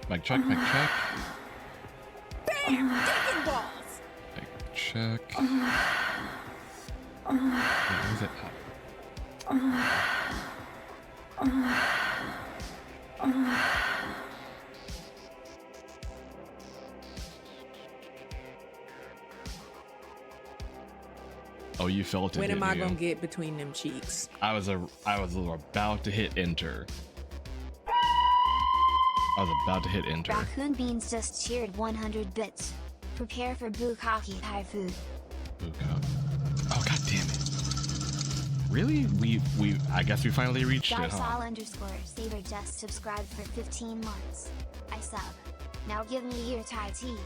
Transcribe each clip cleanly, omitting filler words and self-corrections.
Mic check, mic check. Bam! Dick balls! Mic check. Wait, where is it? Oh, you felt it. When am I you? gonna get between them cheeks? I was about to hit enter. I was about to hit enter. Raccoon Beans just cheered 100 bits. Prepare for Bukkake Thai food. Bukkake. Oh, god damn it. Really? We I guess we finally reached it, huh? Darsal_Saber just subscribed for 15 months. I sub. Now give me your Thai tea.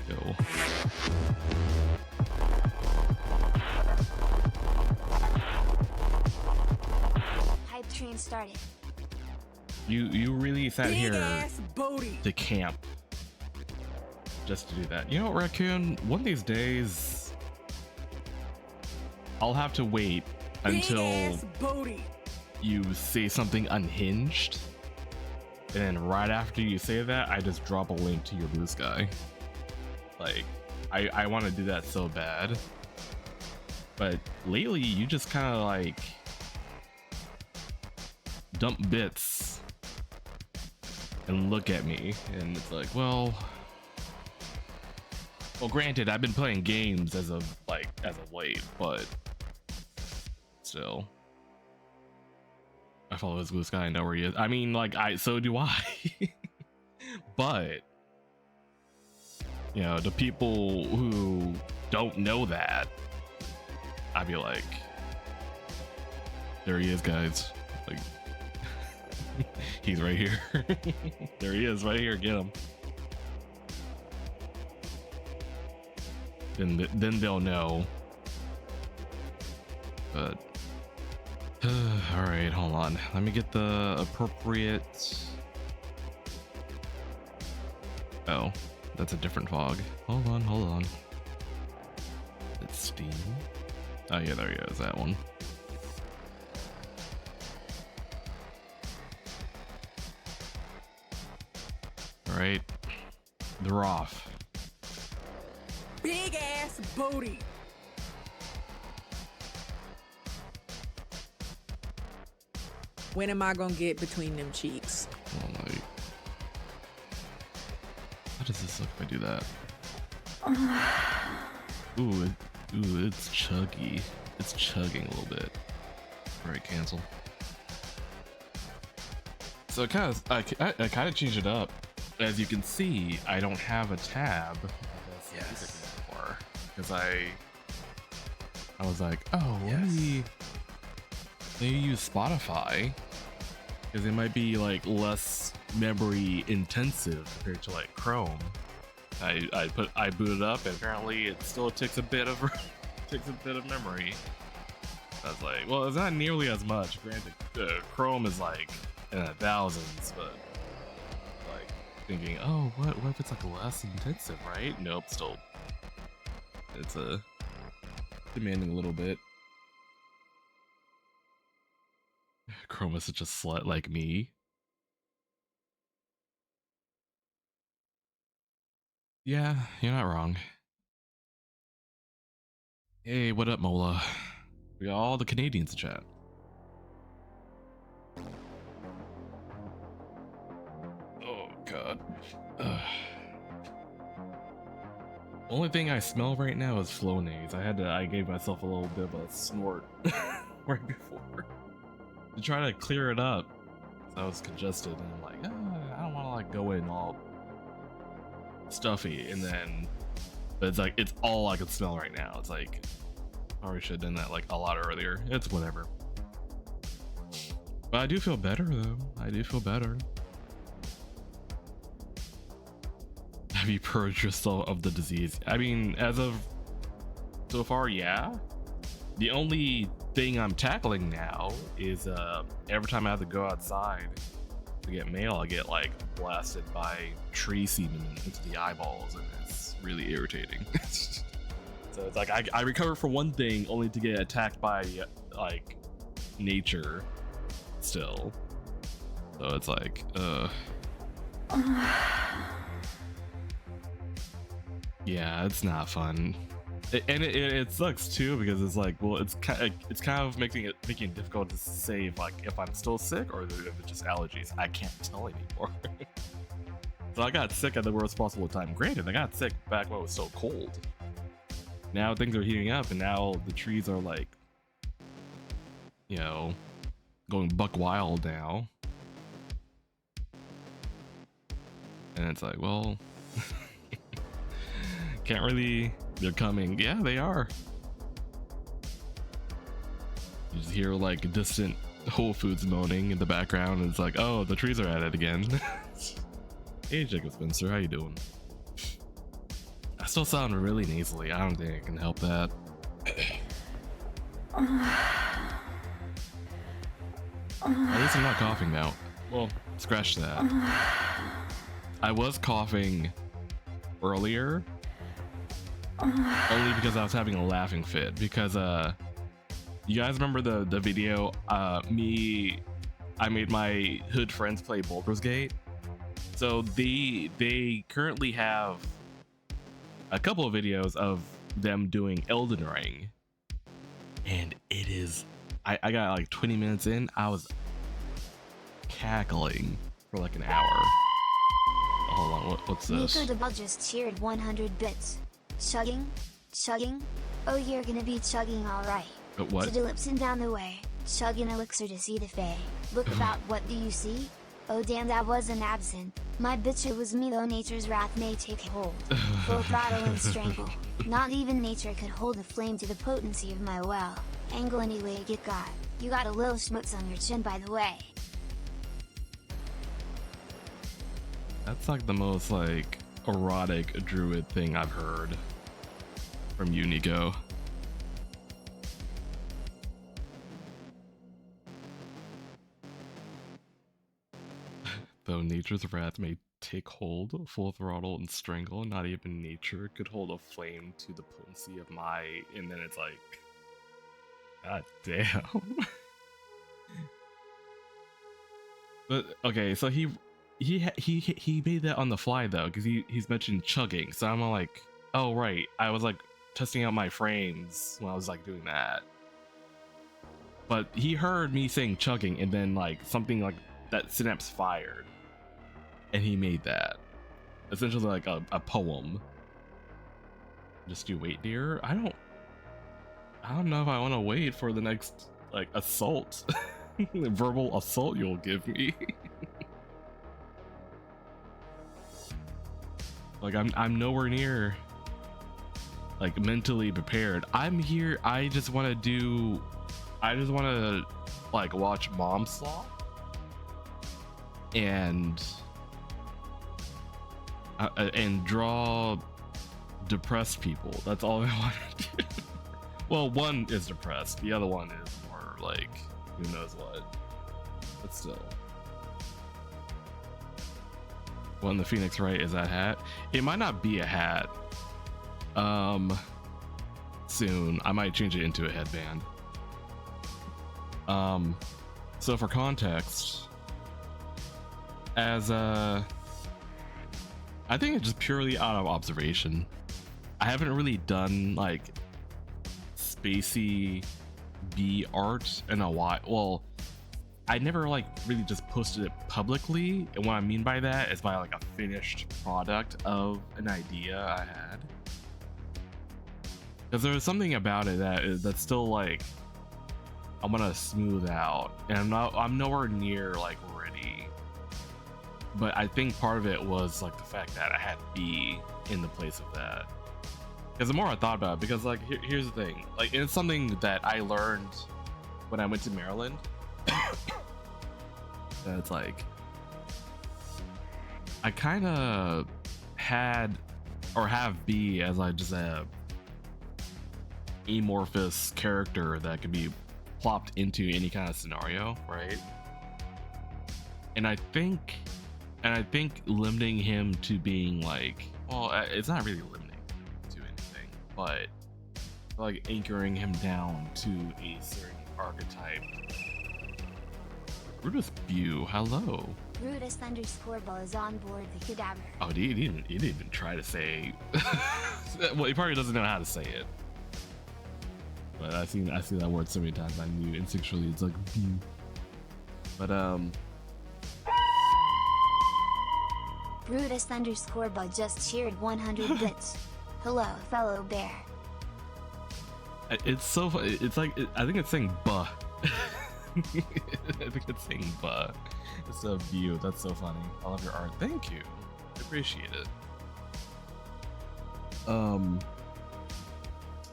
Yo. Hype train started. You really sat Big here ass booty. to camp just to do that. You know what, Raccoon? One of these days, I'll have to wait until Big ass booty. you say something unhinged, and then right after you say that, I just drop a link to your Blue Sky. Like, I want to do that so bad, but lately you just kind of like dump bits and look at me, and it's like, well, granted, I've been playing games as of late, but still, I follow his Blue Sky. I know where he is. I mean, like, so do I. But you know, the people who don't know that, I'd be like, there he is, guys. Like, he's right here. There he is, right here. Get him. Then they'll know. But all right, hold on. Let me get the appropriate. Oh, that's a different fog. Hold on. It's Steam. Oh yeah, there he is. That one. All right, they're off. Big ass booty. When am I gonna get between them cheeks? Oh my. How does this look if I do that? Ooh, it's chuggy. It's chugging a little bit. All right, cancel. So I kind of changed it up. As you can see, I don't have a tab. Yes. Anymore, because I was like, oh, let me use Spotify, because it might be like less memory intensive compared to like Chrome. I booted up, and apparently it still takes a bit of memory. I was like, well, it's not nearly as much. Granted, Chrome is like in the thousands, but like thinking, oh, what if it's like less intensive, right? Nope, still, it's demanding a little bit. Chrome is such a slut like me. Yeah, you're not wrong. Hey, what up, Mola? We got all the Canadians in chat. Oh god. Only thing I smell right now is Flonase. I gave myself a little bit of a snort right before to try to clear it up. So I was congested, and I'm like, I don't want to like go in all stuffy, and then, but it's like, it's all I can smell right now. It's like, probably should have done that like a lot earlier. It's whatever. But I do feel better though. I do feel better. Have you purged yourself of the disease? I mean, as of so far, yeah. The only thing I'm tackling now is every time I have to go outside to get mail, I get like blasted by tree semen into the eyeballs, and it's really irritating. So it's like I recover for one thing only to get attacked by like nature still. So it's like, yeah, it's not fun. It sucks too, because it's like, well, it's kind of making it difficult to say if I'm still sick or if it's just allergies. I can't tell anymore. So I got sick at the worst possible time. Granted, I got sick back when it was so cold. Now things are heating up, and now the trees are like, you know, going buck wild now. And it's like, well, can't really, they're coming. Yeah, they are. You just hear like a distant Whole Foods moaning in the background, and it's like, oh, the trees are at it again. Hey, Jacob Spencer, how you doing? I still sound really nasally. I don't think I can help that. At least I'm not coughing now. Well, scratch that. I was coughing earlier, only because I was having a laughing fit. Because you guys remember the video? I made my hood friends play Baldur's Gate. So they currently have a couple of videos of them doing Elden Ring, and it is, I got like 20 minutes in, I was cackling for like an hour. Hold on, what's this? Nico Debug just cheered 100 bits. Chugging? Chugging? Oh, you're gonna be chugging alright. What? To the Lipson down the way. Chugging elixir to see the Fae. Look about, what do you see? Oh damn, that wasn't absent. My bitch, it was me though. Nature's wrath may take hold. Full throttle and strangle. Not even nature could hold the flame to the potency of my well. Angle anyway it got. You got a little schmutz on your chin, by the way. That's like the most like erotic druid thing I've heard from you, Nico. Though nature's wrath may take hold, full throttle and strangle, not even nature could hold a flame to the potency of my, and then it's like, god damn. But okay, so he made that on the fly though, because he's mentioned chugging, so I'm like, oh right, I was like testing out my frames when I was like doing that. But he heard me saying chugging, and then like something like that synapse fired, and he made that essentially like a poem. Just you wait, dear. I don't know if I want to wait for the next like assault, verbal assault you'll give me. Like I'm nowhere near like mentally prepared. I'm here. I just want to like watch Mom Slaw and draw depressed people. That's all I want to do. Well, one is depressed. The other one is more like who knows what. But still. Well, in the Phoenix, right, is that hat? It might not be a hat. Soon. I might change it into a headband. So for context, as I think it's just purely out of observation. I haven't really done like spacey bee art in a while. Well, I never like really just posted it publicly, and what I mean by that is by like a finished product of an idea I had, because there was something about it that's still like I want to smooth out, and I'm nowhere near like ready. But I think part of it was like the fact that I had B in the place of that. Because the more I thought about it, because like here's the thing, like it's something that I learned when I went to Maryland. That it's like I kind of had or have B as like just a amorphous character that could be plopped into any kind of scenario, right? And I think limiting him to being like, well, it's not really limiting him to anything, but like anchoring him down to a certain archetype Brutus Bew, hello. Brutus_Ball is on board the cadaver. Oh, he didn't even try to say. Well, he probably doesn't know how to say it. But I see that word so many times. I knew instinctually it's like Bew. But Brutus_Ball just cheered 100 bits. Hello, fellow bear. it's so funny. It's like I think it's saying "buh." I think it's saying "buh." It's a view. That's so funny. I love your art. Thank you. I appreciate it.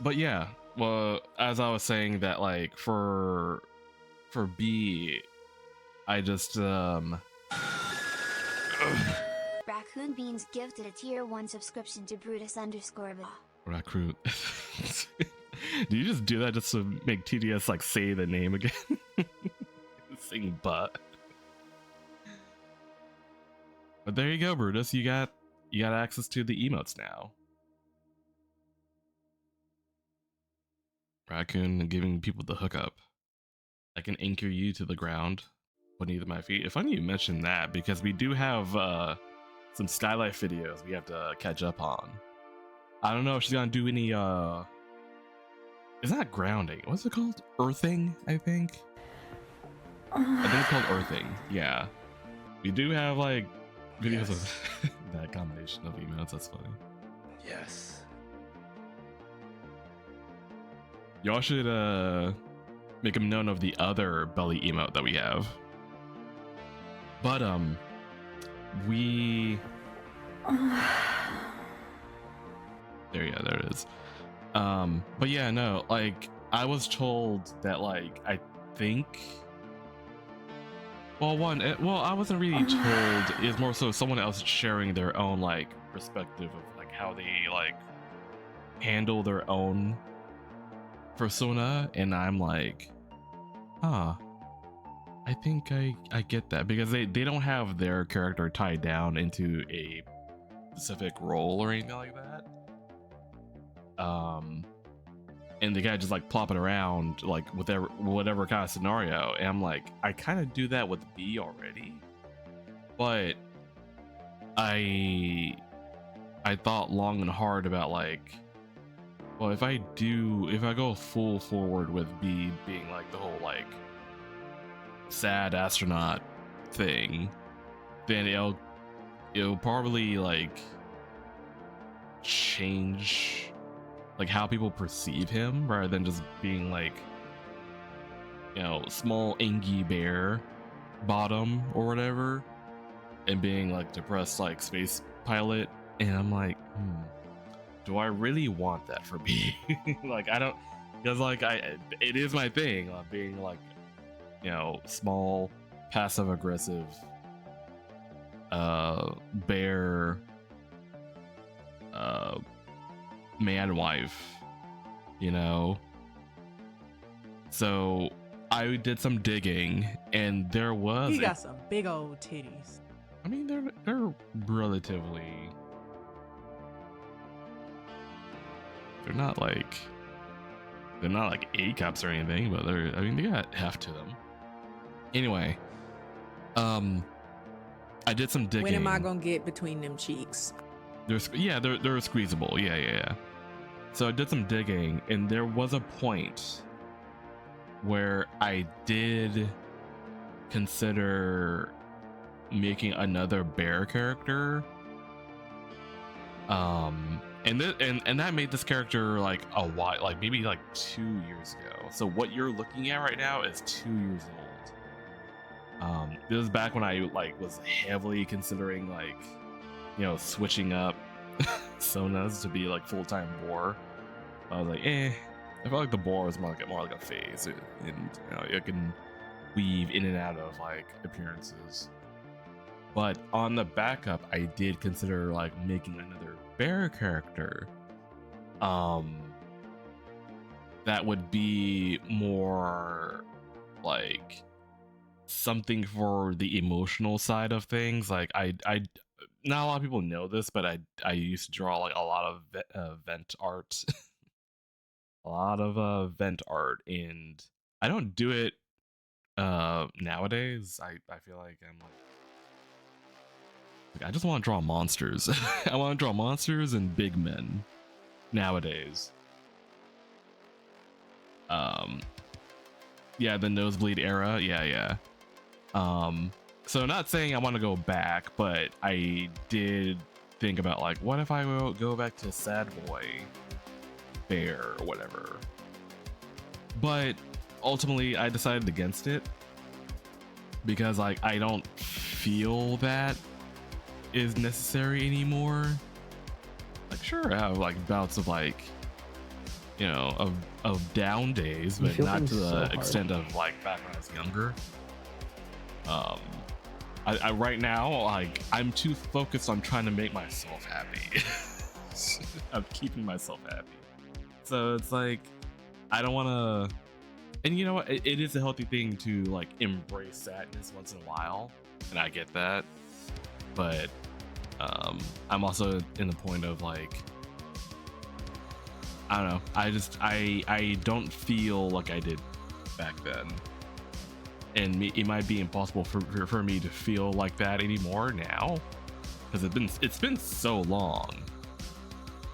But yeah. Well, as I was saying that, like for B, I just Raccoon Beans gifted a tier 1 subscription to Brutus_Ball. Raccoon. Do you just do that just to make TDS like say the name again? Sing "but." But there you go, Brutus. You got access to the emotes now. Raccoon giving people the hookup. I can anchor you to the ground beneath my feet. If only you mentioned that, because we do have some skylight videos we have to catch up on. I don't know if she's gonna do any it's not grounding. What's it called? Earthing, I think. I think it's called earthing. Yeah. We do have like videos of that combination of emails. That's funny. Yes. Y'all should make them known of the other belly emote that we have. But we there it is. But yeah, no, like I was told that, like, I think, well, I wasn't really told. It's more so someone else sharing their own like perspective of like how they like handle their own persona, and I'm like, I think I get that, because they don't have their character tied down into a specific role or anything like that. And the guy just like plopping around like with whatever kind of scenario, and I'm like, I kind of do that with B already, but I thought long and hard about like, well, if I go full forward with B being like the whole like sad astronaut thing, then it'll probably like change like how people perceive him, rather than just being like, you know, small angy bear bottom or whatever, and being like depressed like space pilot. And I'm like, do I really want that for me? Like, I don't, because like it is my thing, being like, you know, small passive aggressive bear man wife, you know. So I did some digging, and there was He got some big old titties. I mean, they're relatively, they're not like A cups or anything, but I mean, they got heft to them. Anyway, I did some digging. When am I gonna get between them cheeks? They're squeezable. Yeah. So I did some digging, and there was a point where I did consider making another bear character. And that made this character like a while, like maybe like 2 years ago. So what you're looking at right now is 2 years old. This was back when I like was heavily considering like, you know, switching up Sonas to be like full-time boar. I was like, I felt like the boar was more like a phase, and you know, it can weave in and out of like appearances. But on the backup, I did consider like making another bear character that would be more like something for the emotional side of things. Like I not a lot of people know this, but I used to draw like a lot of vent art. A lot of vent art, and I don't do it Nowadays, I feel like I'm like I just want to draw monsters. I want to draw monsters and big men nowadays. Yeah, the nosebleed era. Yeah. So not saying I want to go back, but I did think about like, what if I will go back to Sad Boy Bear or whatever. But ultimately I decided against it because like I don't feel that is necessary anymore. Like sure, I have like bouts of like, you know, of down days, but not to the extent of like back when I was younger. I right now, like I'm too focused on trying to make myself happy. I'm keeping myself happy. So it's like I don't want to, and you know what, it is a healthy thing to like embrace sadness once in a while, and I get that, but I'm also in the point of like, I don't know, I don't feel like I did back then, and it might be impossible for me to feel like that anymore now because it's been so long.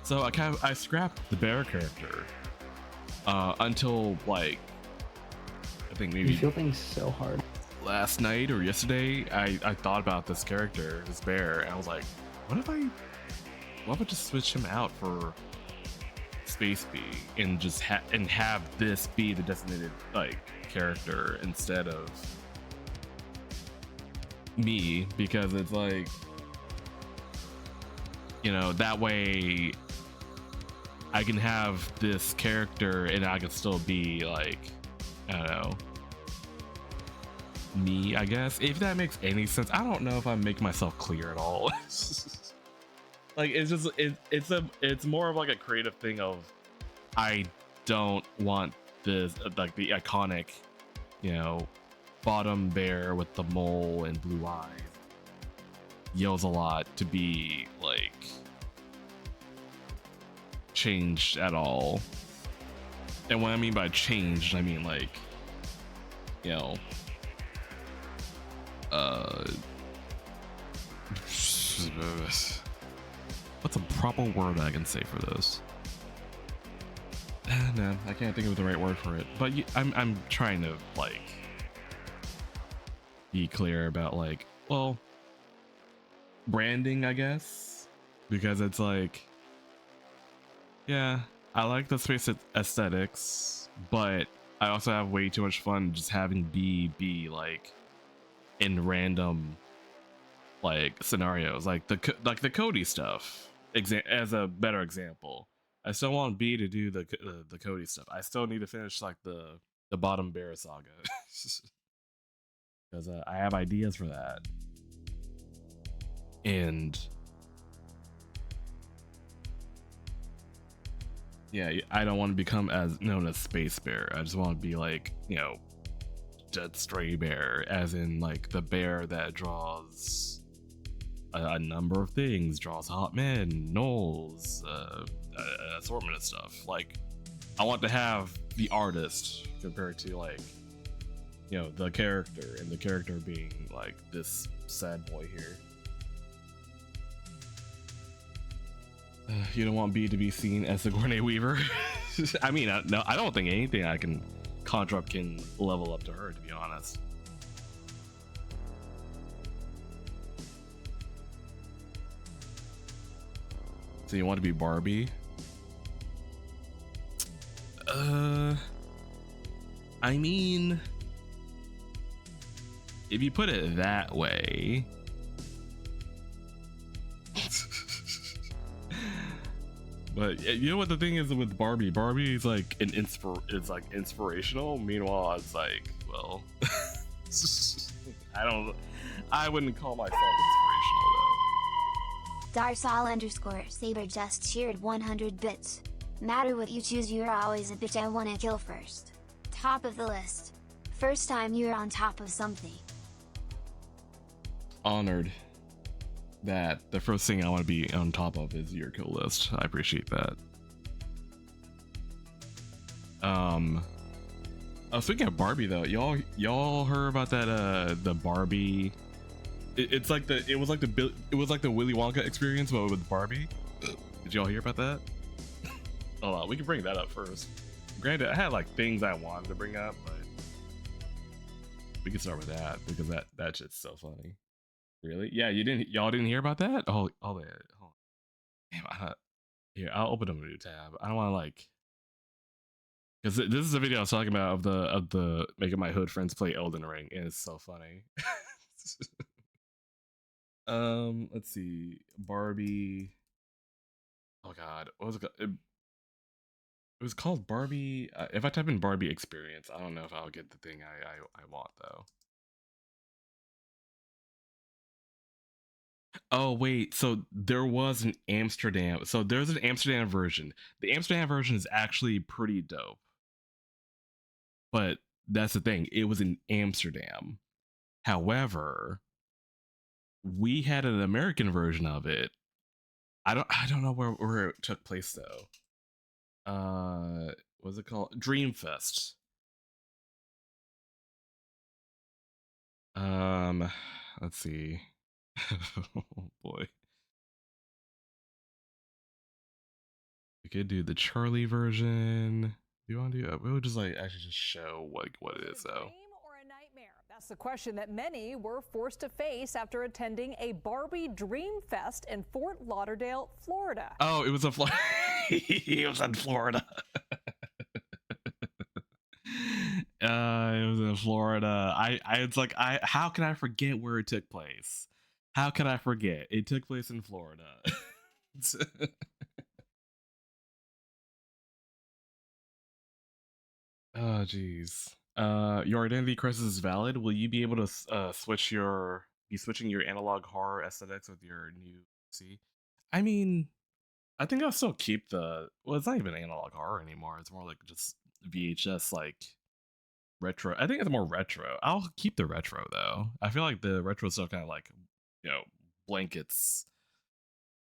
So I scrapped the bear character until like I think maybe you feel things so hard. Last night or yesterday, I thought about this character, this bear, and I was like, what if I just switch him out for Space Bee and just have this be the designated like character instead of me, because it's like, you know, that way I can have this character and I can still be like, I don't know, me, I guess, if that makes any sense. I don't know if I'm making myself clear at all. Like it's just it's more of like a creative thing of I don't want this like the iconic, you know, bottom bear with the mole and blue eyes, yells a lot, to be like changed at all. And what I mean by changed, I mean like, you know, what's a proper word I can say for those? No, I can't think of the right word for it. But I'm trying to like be clear about like, well, branding, I guess, because it's like, yeah, I like the space aesthetics, but I also have way too much fun just having B be like in random like scenarios, like the Cody stuff. As a better example, I still want B to do the Cody stuff. I still need to finish like the bottom bear saga because I have ideas for that, and yeah, I don't want to become as known as Space Bear. I just want to be like, you know, DeadStrayBear, as in like the bear that draws a number of things, draws hot men, gnolls, assortment of stuff. Like, I want to have the artist compared to like, you know, the character, and the character being like this sad boy here. You don't want B to be seen as the Gournay Weaver. I mean, no, I don't think anything I can conjure up can level up to her, to be honest. So you want to be Barbie? I mean, if you put it that way, but you know what the thing is with Barbie? Barbie is like inspirational. Meanwhile, it's like, well, I wouldn't call myself inspirational though. Darsal_Saber just cheered 100 bits. Matter what you choose, you're always a bitch I wanna kill first. Top of the list. First time you're on top of something. Honored that the first thing I want to be on top of is your kill list. I appreciate that. Speaking of Barbie though, y'all heard about that the Barbie? It was like the Willy Wonka experience, but with Barbie. Did y'all hear about that? Hold on, we can bring that up first. Granted, I had like things I wanted to bring up, but we can start with that because that shit's so funny. Really? Yeah, y'all didn't hear about that? Hold on. Damn, here, I'll open up a new tab. I don't want to like, because this is a video I was talking about of the making my hood friends play Elden Ring, and it's so funny. Let's see, Barbie. Oh God, what was it called? It was called Barbie. If I type in Barbie experience, I don't know if I'll get the thing I want though. Oh wait, so there was an Amsterdam. So there's an Amsterdam version. The Amsterdam version is actually pretty dope. But that's the thing. It was in Amsterdam. However, we had an American version of it. I don't know where it took place though. What's it called? Dreamfest. Let's see. Oh boy. We could do the Charlie version. Do you want to do it? We would just like actually just show what it is though. That's the question that many were forced to face after attending a Barbie Dream Fest in Fort Lauderdale, Florida. Oh, it was a Florida. It was in Florida. It was in Florida. It's like how can I forget where it took place? How can I forget? It took place in Florida. Oh jeez. Your identity crisis is valid. Will you be able to switching your analog horror aesthetics with your new PC? I mean, I think I'll still keep well, it's not even analog horror anymore. It's more like just VHS like retro. I think it's more retro. I'll keep the retro though. I feel like the retro stuff kind of like, blankets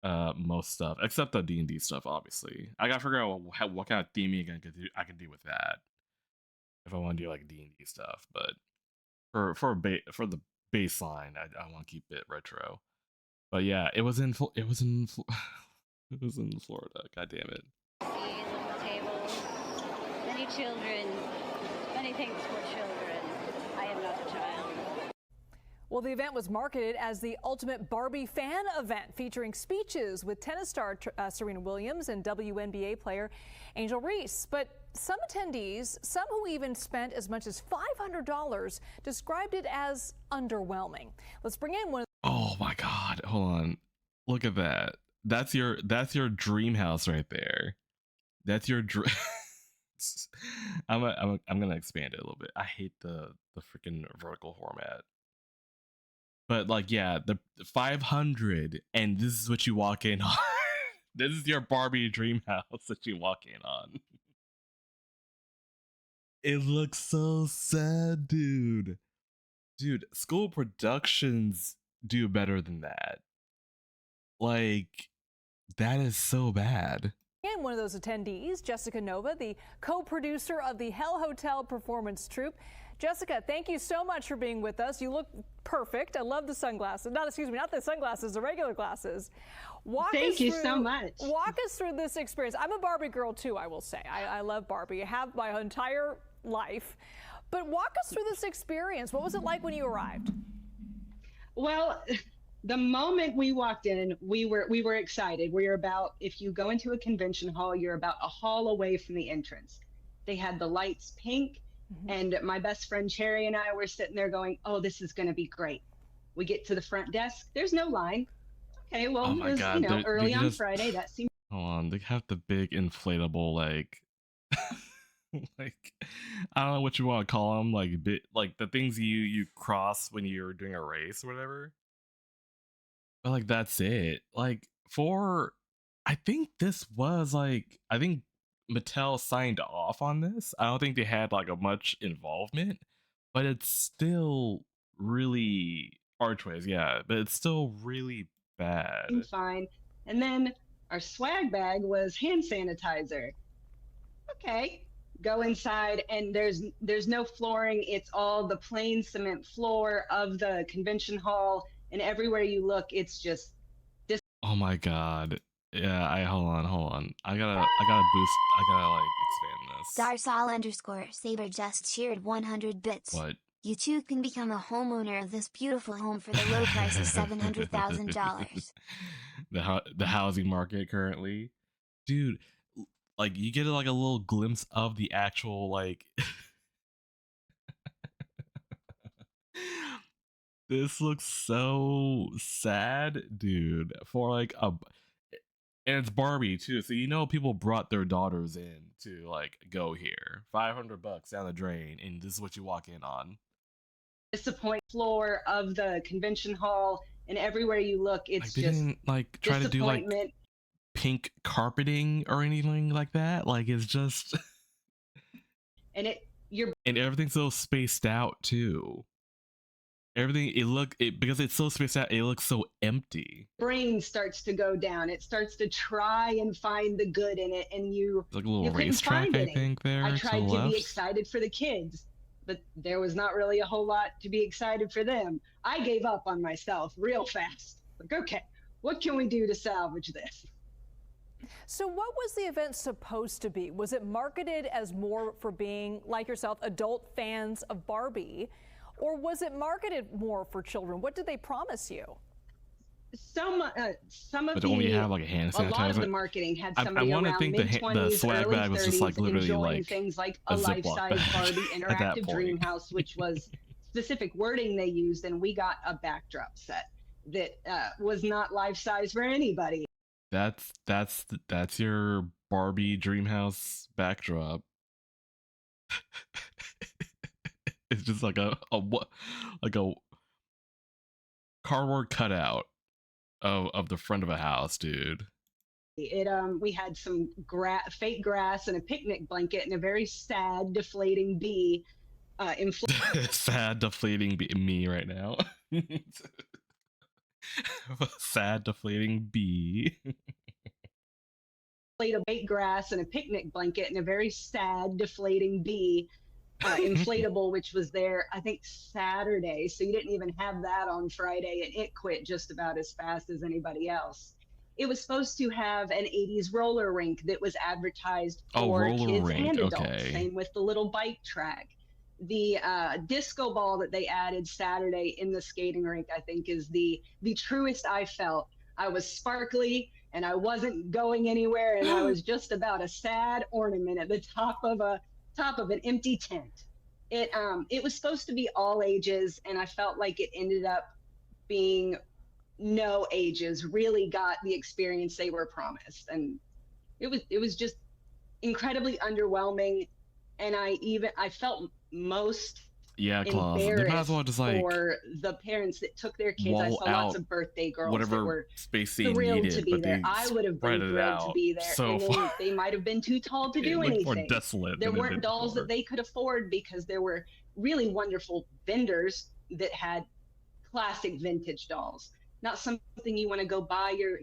most stuff except the D&D stuff. Obviously, I gotta figure out what kind of theming I can do with that if I want to do like D&D stuff. But for the baseline, I want to keep it retro. But yeah, it was in it was in Florida. God damn it. Little tables, many children, many things for children. I am not a child. Well, the event was marketed as the ultimate Barbie fan event, featuring speeches with tennis star Serena Williams and WNBA player Angel Reese. But some attendees, some who even spent as much as $500, described it as underwhelming. Let's bring in one. Oh my God! Hold on, look at that. That's your dream house right there. That's your dream. I'm gonna expand it a little bit. I hate the freaking vertical format. But like, yeah, the 500, and this is what you walk in on. This is your Barbie dream house that you walk in on. It looks so sad, dude. Dude, school productions do better than that. Like, that is so bad. And one of those attendees, Jessica Nova, the co-producer of the Hell Hotel performance troupe. Jessica, thank you so much for being with us. You look perfect. I love the sunglasses. Not the sunglasses, the regular glasses. Thank you so much. Walk us through this experience. I'm a Barbie girl too, I will say. I love Barbie. I have my entire life. But walk us through this experience. What was it like when you arrived? Well, the moment we walked in, we were excited. We were about, if you go into a convention hall, you're about a hall away from the entrance. They had the lights pink. And my best friend Cherry and I were sitting there going, oh, this is going to be great. We get to the front desk. There's no line. Okay, well, oh it was, God. early on Friday. That seemed... Hold on. They have the big inflatable, like, like, I don't know what you want to call them. Like the things you cross when you're doing a race or whatever. But like, that's it. Like I think this was like, I think Mattel signed off on this. I don't think they had like a much involvement, but it's still really archways, yeah, but it's still really bad. Fine. And then our swag bag was hand sanitizer. Okay, go inside, and there's no flooring. It's all the plain cement floor of the convention hall, and everywhere you look, it's just this. Oh my god. Yeah, hold on. I gotta boost. I gotta like expand this. Darsal_Saber just shared 100 bits. What? You too can become a homeowner of this beautiful home for the low price of $700,000. The housing market currently, dude. Like you get like a little glimpse of the actual like. This looks so sad, dude. For like and it's Barbie too, so you know people brought their daughters in to like go here. $500 down the drain, and this is what you walk in on. Disappoint floor of the convention hall, and everywhere you look, it's like, just like try to do like pink carpeting or anything like that. Like it's just and everything's so spaced out too. Everything because it's so spaced out, it looks so empty. Brain starts to go down. It starts to try and find the good in it, and it's like a little racetrack, I think. There, I tried to be excited for the kids, but there was not really a whole lot to be excited for them. I gave up on myself real fast. Like, okay, what can we do to salvage this? So what was the event supposed to be? Was it marketed as more for being, like yourself, adult fans of Barbie? Or was it marketed more for children? What did they promise you? Some of but only have like a hand sanitizer. A lot of the marketing had somebody I around mid-20s, the swag bag was just like literally like things like a life-size Barbie interactive dream house, which was specific wording they used, and we got a backdrop set that was not life-size for anybody. That's your Barbie dream house backdrop. It's just like a cardboard cutout of the front of a house, dude. We had some fake grass and a picnic blanket and a very sad deflating bee. Sad deflating bee, me right now. Sad deflating bee. A fake grass and a picnic blanket and a very sad deflating bee. Inflatable, which was there, I think, Saturday. So you didn't even have that on Friday, and it quit just about as fast as anybody else. It was supposed to have an 80s roller rink that was advertised for kids and adults. Okay. Same with the little bike track. The disco ball that they added Saturday in the skating rink, I think, is the truest I felt. I was sparkly, and I wasn't going anywhere, and I was just about a sad ornament at the top of an empty tent. It was supposed to be all ages, and I felt like it ended up being no ages really got the experience they were promised, and it was just incredibly underwhelming. And I felt most Claus, they might as well just like for the parents that took their kids. I saw lots of birthday girls whatever that were space scene thrilled needed, to be there. I would have been thrilled to be there. So and then they might have been too tall to do anything. More desolate there weren't dolls that they could afford, because there were really wonderful vendors that had classic vintage dolls. Not something you want to go buy your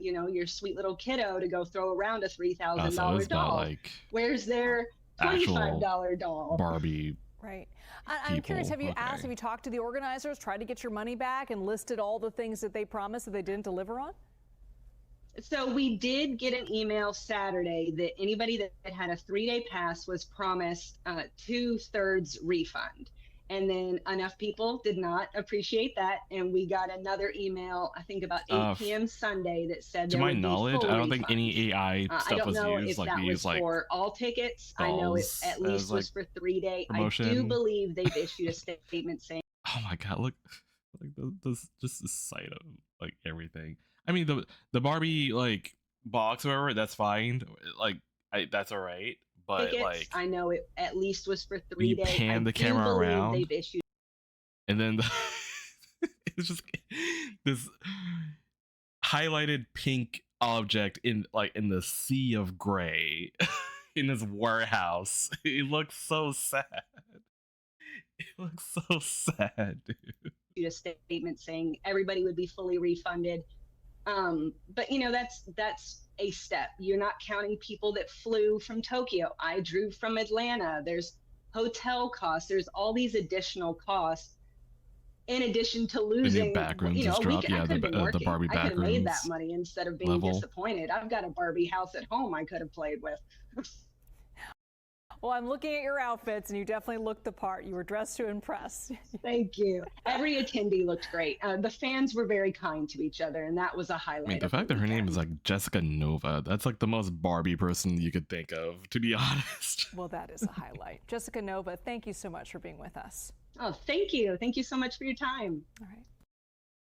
sweet little kiddo to go throw around a $3,000 doll. Like where's their $25 doll? Barbie. Right. I'm curious, have you talked to the organizers, tried to get your money back, and listed all the things that they promised that they didn't deliver on? So we did get an email Saturday that anybody that had a 3-day pass was promised 2/3 refund. And then enough people did not appreciate that, and we got another email, I think about 8 p.m. Sunday, that said to my knowledge, I don't think any AI stuff was used. I don't know if that was for all tickets. I know it at least was for 3-day. I do believe they've issued a statement saying. Oh my god! Look, like this, just the sight of like everything. I mean, the Barbie like box or whatever, that's fine. Like that's all right. But tickets, like, I know it at least was for 3 days. You pan the camera around, they've issued, and then it's just this highlighted pink object in the sea of gray in this warehouse. It looks so sad. It looks so sad, dude. A statement saying everybody would be fully refunded. But you know, that's a step. You're not counting people that flew from Tokyo. I drove from Atlanta. There's hotel costs. There's all these additional costs in addition to The new losing, backrooms you know, just a dropped. weekend. I Yeah, could have been the working. Barbie I could have made that backrooms money instead of being level. disappointed. I've got a Barbie house at home I could have played with. Well, I'm looking at your outfits, and you definitely looked the part. You were dressed to impress. Thank you. Every attendee looked great. The fans were very kind to each other, and that was a highlight. I mean, the of fact that her name weekend. is like Jessica Nova, that's like the most Barbie person you could think of, to be honest. Well, that is a highlight. Jessica Nova, thank you so much for being with us. Oh, thank you. Thank you so much for your time. All right.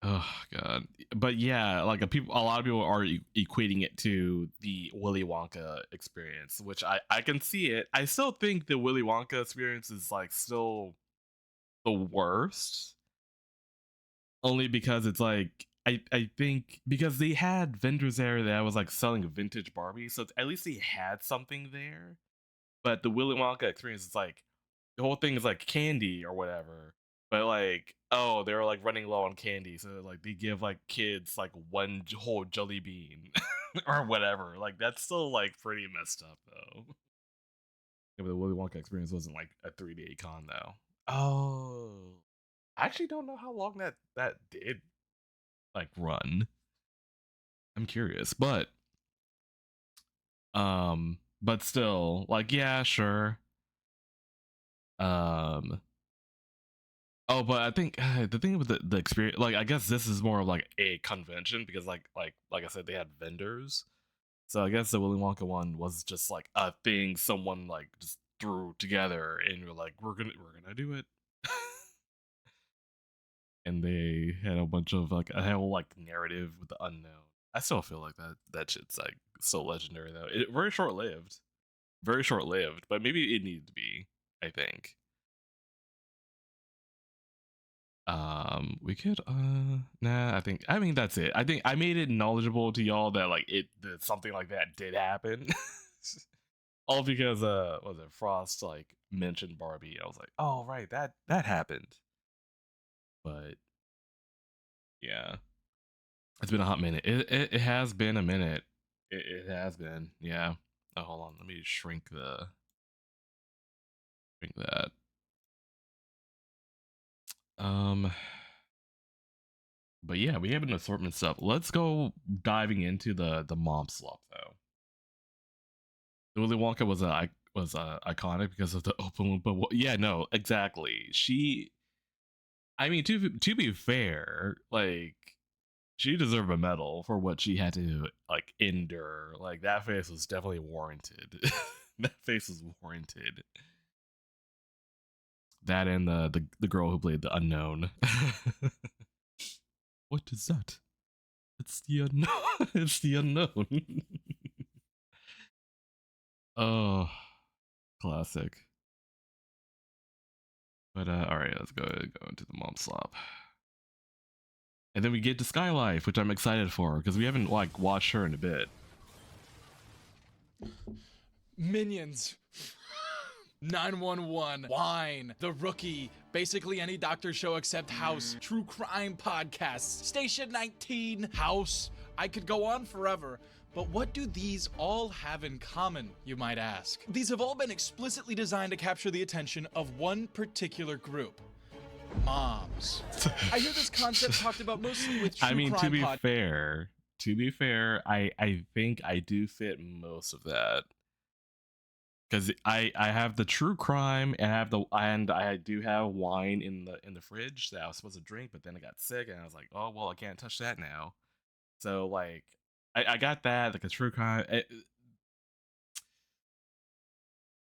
Oh god. But yeah, like a lot of people are equating it to the Willy Wonka experience, which I can see it. I still think the Willy Wonka experience is like still the worst. Only because it's like I think because they had vendors there that was like selling vintage Barbie, so at least they had something there. But the Willy Wonka experience is like the whole thing is like candy or whatever. But like, oh, they're like running low on candy, so like they give like kids like one whole jelly bean or whatever. Like that's still like pretty messed up though. Yeah, but the Willy Wonka experience wasn't like a 3-day con though. Oh, I actually don't know how long that did like run. I'm curious, but still, like, yeah, sure. Oh, but I think the thing with the experience, like, I guess this is more of like a convention because, like I said, they had vendors. So I guess the Willy Wonka one was just like a thing someone like just threw together, and you're like, we're gonna do it. And they had a bunch of like a whole like narrative with the unknown. I still feel like that shit's like so legendary though. Very short lived, but maybe it needed to be. I think. We could nah, I mean that's it. I think I made it knowledgeable to y'all that like that something like that did happen. All because was it Frost like mentioned Barbie. I was like, oh right, that happened. But yeah. It's been a hot minute. It has been a minute. It has been, yeah. Oh, hold on, let me shrink that. But yeah, we have an assortment stuff. Let's go diving into the mom slop though. Willy Wonka was iconic because of the open Oompa. Yeah, no, exactly. I mean, to be fair, like she deserved a medal for what she had to like endure. Like that face was definitely warranted. That face was warranted. That and the girl who played the unknown. What is that? It's the unknown. It's the unknown. Oh, classic. But all right, let's go into the mom slop. And then we get to Skylife, which I'm excited for because we haven't like watched her in a bit. Minions. 911, Wine, The Rookie, basically any doctor show except House, True Crime podcasts, Station 19, House. I could go on forever. But what do these all have in common, you might ask? These have all been explicitly designed to capture the attention of one particular group. Moms. I hear this concept talked about mostly with true I mean, crime to be fair, I think I do fit most of that. Because I have the true crime and I do have wine in the fridge that I was supposed to drink, but then I got sick and I was like, oh well, I can't touch that now. So like I got that, like a true crime,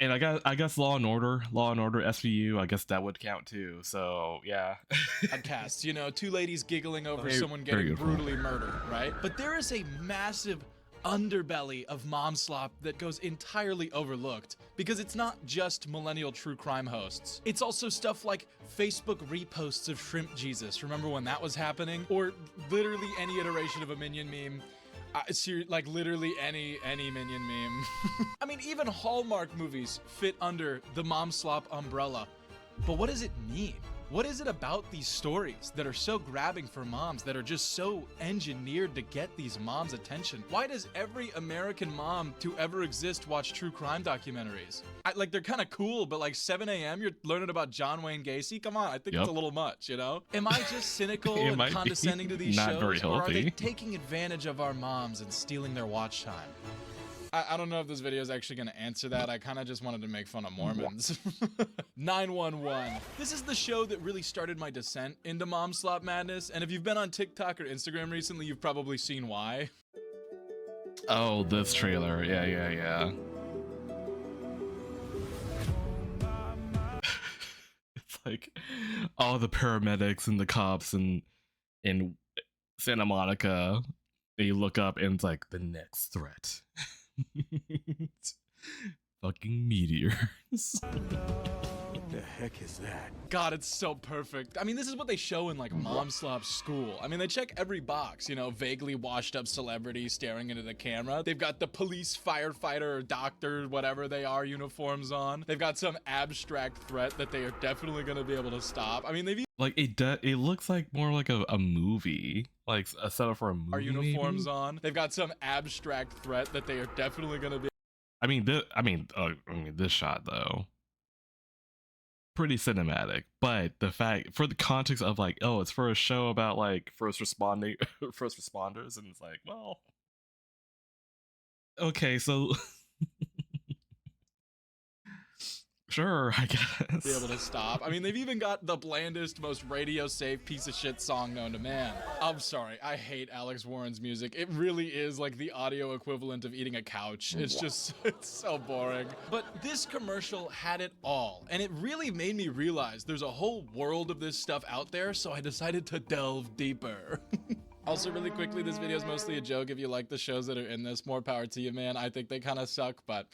and I guess Law and Order SVU, I guess that would count too. So yeah. Podcasts, you know, two ladies giggling over Very- someone very getting good brutally murdered, right? But there is a massive underbelly of mom slop that goes entirely overlooked because it's not just millennial true crime hosts. It's also stuff like Facebook reposts of Shrimp Jesus. Remember when that was happening? Or literally any iteration of a Minion meme. Like literally any Minion meme. I mean, even Hallmark movies fit under the mom slop umbrella. But what does it mean? What is it about these stories that are so grabbing for moms, that are just so engineered to get these moms' attention? Why does every American mom to ever exist watch true crime documentaries? Like, they're kind of cool, but like 7 a.m. you're learning about John Wayne Gacy? Come on, I think it's a little much, you know? Am I just cynical and condescending to these shows, or are they taking advantage of our moms and stealing their watch time? I don't know if this video is actually going to answer that. I kind of just wanted to make fun of Mormons. 911. This is the show that really started my descent into mom slop madness, and if you've been on TikTok or Instagram recently, you've probably seen why. Oh, this trailer. Yeah. It's like all the paramedics and the cops in Santa Monica, they look up and it's like the next threat. Fucking meteors. What the heck is that? God, it's so perfect. I mean, this is what they show in like Mom Slop School. I mean, they check every box, you know, vaguely washed up celebrity staring into the camera. They've got the police, firefighter, or doctor, whatever they are, uniforms on. They've got some abstract threat that they are definitely going to be able to stop. I mean, they've like it looks like more like a movie, like a setup for a movie. Our uniforms on. They've got some abstract threat that they are definitely going to be. I mean, this shot though, pretty cinematic. But the fact, for the context of like, oh, it's for a show about like first responders, and it's like, well, okay, so. Sure, I guess. Be able to stop. I mean, they've even got the blandest, most radio-safe piece of shit song known to man. I'm sorry, I hate Alex Warren's music. It really is like the audio equivalent of eating a couch. It's just, it's so boring. But this commercial had it all, and it really made me realize there's a whole world of this stuff out there, so I decided to delve deeper. Also, really quickly, this video is mostly a joke. If you like the shows that are in this, more power to you, man. I think they kind of suck, but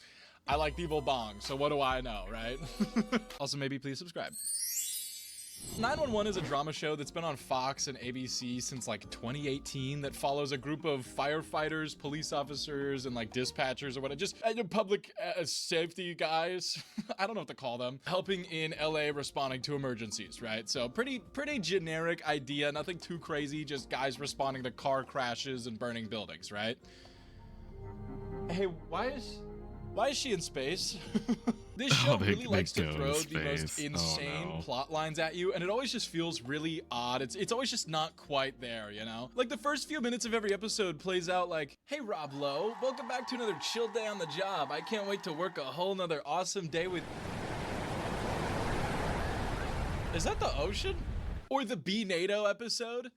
I like Evil Bong, so what do I know, right? Also, maybe please subscribe. 911 is a drama show that's been on Fox and ABC since like 2018 that follows a group of firefighters, police officers, and like dispatchers or whatever, just public safety guys, I don't know what to call them, helping in LA responding to emergencies, right? So pretty generic idea, nothing too crazy, just guys responding to car crashes and burning buildings, right? Hey, why is she in space? This show really likes to throw the most insane plot lines at you, and it always just feels really odd. It's always just not quite there, you know? Like the first few minutes of every episode plays out like, hey Rob Lowe, welcome back to another chill day on the job. I can't wait to work a whole nother awesome day with... Is that the ocean? Or the Be NATO episode?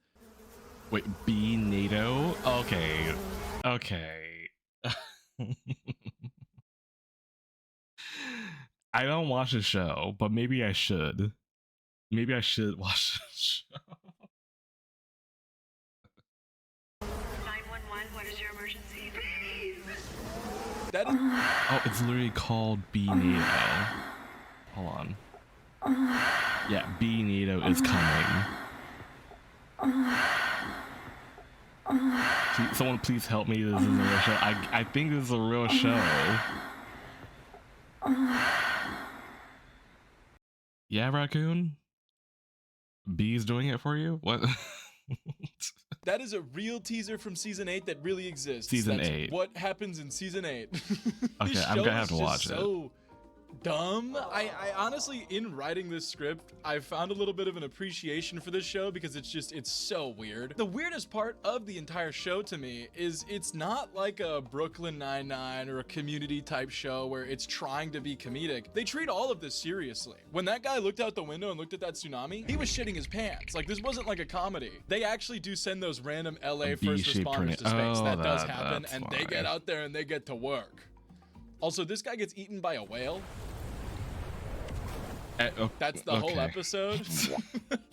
Wait, Be NATO? Okay. I don't watch the show, but maybe I should. Maybe I should watch the show. 911, what is your emergency? That is... Oh, it's literally called Be NATO. Hold on. Yeah, Be NATO is coming. Someone please help me. This is a real show. I think this is a real show. Yeah, Raccoon? B's doing it for you? What? That is a real teaser from season 8 that really exists. Season 8. What happens in season 8. Okay, I'm gonna have to watch it. So dumb. I honestly, in writing this script, I found a little bit of an appreciation for this show because it's so weird. The weirdest part of the entire show to me is it's not like a Brooklyn Nine-Nine or a Community type show where it's trying to be comedic. They treat all of this seriously. When that guy looked out the window and looked at that tsunami, he was shitting his pants. Like, this wasn't like a comedy. They actually do send those random LA first responders to space. That does happen, and they get out there and they get to work. Also, this guy gets eaten by a whale. That's the whole episode.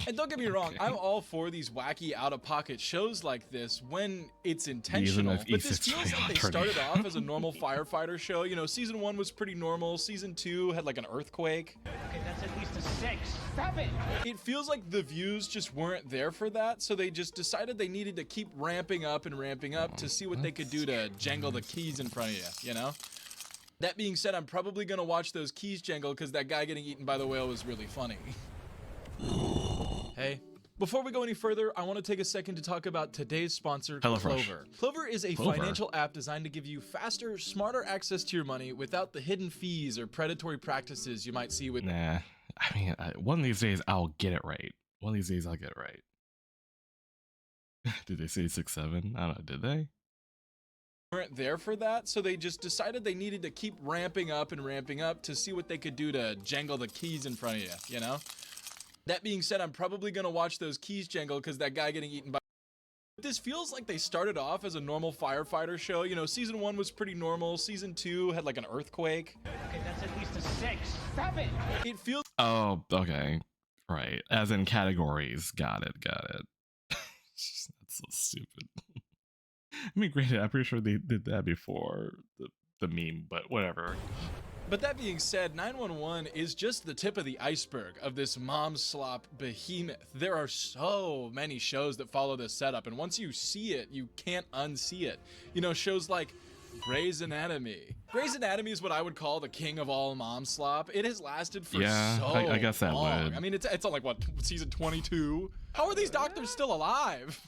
And don't get me wrong, I'm all for these wacky out-of-pocket shows like this when it's intentional. But this feels like they started off as a normal firefighter show. You know, season 1 was pretty normal. Season 2 had like an earthquake. Okay, that's at least a 6. 7. It feels like the views just weren't there for that, so they just decided they needed to keep ramping up to see what they could do to jangle the keys in front of you, you know? That being said, I'm probably gonna watch those keys jangle because that guy getting eaten by the whale was really funny. Hey. Before we go any further, I want to take a second to talk about today's sponsor, Clover. Clover is a financial app designed to give you faster, smarter access to your money without the hidden fees or predatory practices you might see with... Nah, I mean, one of these days I'll get it right. One of these days I'll get it right. Did they say 6-7? I don't know, did they? Weren't there for that, so they just decided they needed to keep ramping up to see what they could do to jangle the keys in front of you, you know? That being said, I'm probably gonna watch those keys jangle because that guy getting eaten by... This feels like they started off as a normal firefighter show. You know, season 1 was pretty normal. Season 2 had like an earthquake. Okay, that's at least a 6, 7. It feels... Oh, okay. Right. As in categories. Got it. That's so stupid. I mean, granted, I'm pretty sure they did that before the meme, but whatever. But that being said, 911 is just the tip of the iceberg of this mom slop behemoth. There are so many shows that follow this setup, and once you see it, you can't unsee it. You know, shows like Grey's Anatomy. Grey's Anatomy is what I would call the king of all mom slop. It has lasted for so I guess that long. would. I mean, it's on like, what, season 22? How are these doctors still alive?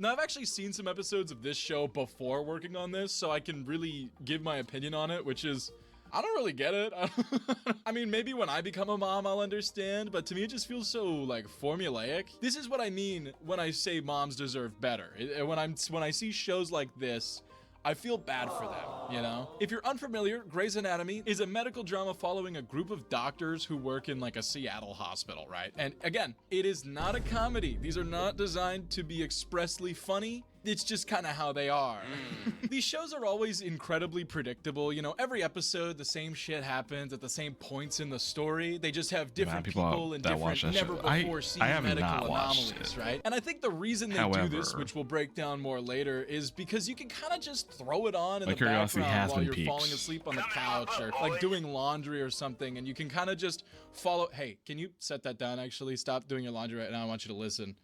Now, I've actually seen some episodes of this show before working on this, so I can really give my opinion on it, which is... I don't really get it. I mean, maybe when I become a mom, I'll understand, but to me, it just feels so, like, formulaic. This is what I mean when I say moms deserve better. When I see shows like this, I feel bad for them, you know? If you're unfamiliar, Grey's Anatomy is a medical drama following a group of doctors who work in, like, a Seattle hospital, right? And again, it is not a comedy. These are not designed to be expressly funny. It's just kind of how they are. These shows are always incredibly predictable. You know, every episode, the same shit happens at the same points in the story. They just have different people and different, never before seen medical anomalies, right? And I think the reason they do this, which we'll break down more later, is because you can kind of just throw it on in the background while you're falling asleep on the couch or like doing laundry or something, and you can kind of just follow. Hey, can you set that down? Actually, stop doing your laundry right now. I want you to listen.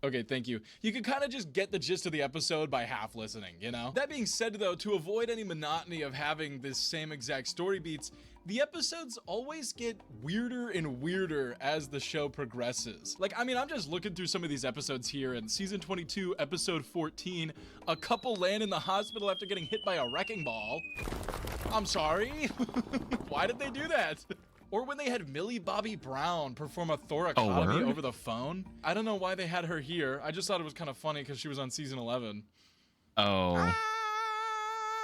Okay, thank you. You can kind of just get the gist of the episode by half listening, you know? That being said, though, to avoid any monotony of having this same exact story beats, the episodes always get weirder and weirder as the show progresses. Like, I mean, I'm just looking through some of these episodes here, and season 22, episode 14, a couple land in the hospital after getting hit by a wrecking ball. I'm sorry? Why did they do that? Or when they had Millie Bobby Brown perform a thoracotomy over the phone. I don't know why they had her here. I just thought it was kind of funny because she was on season 11. Oh.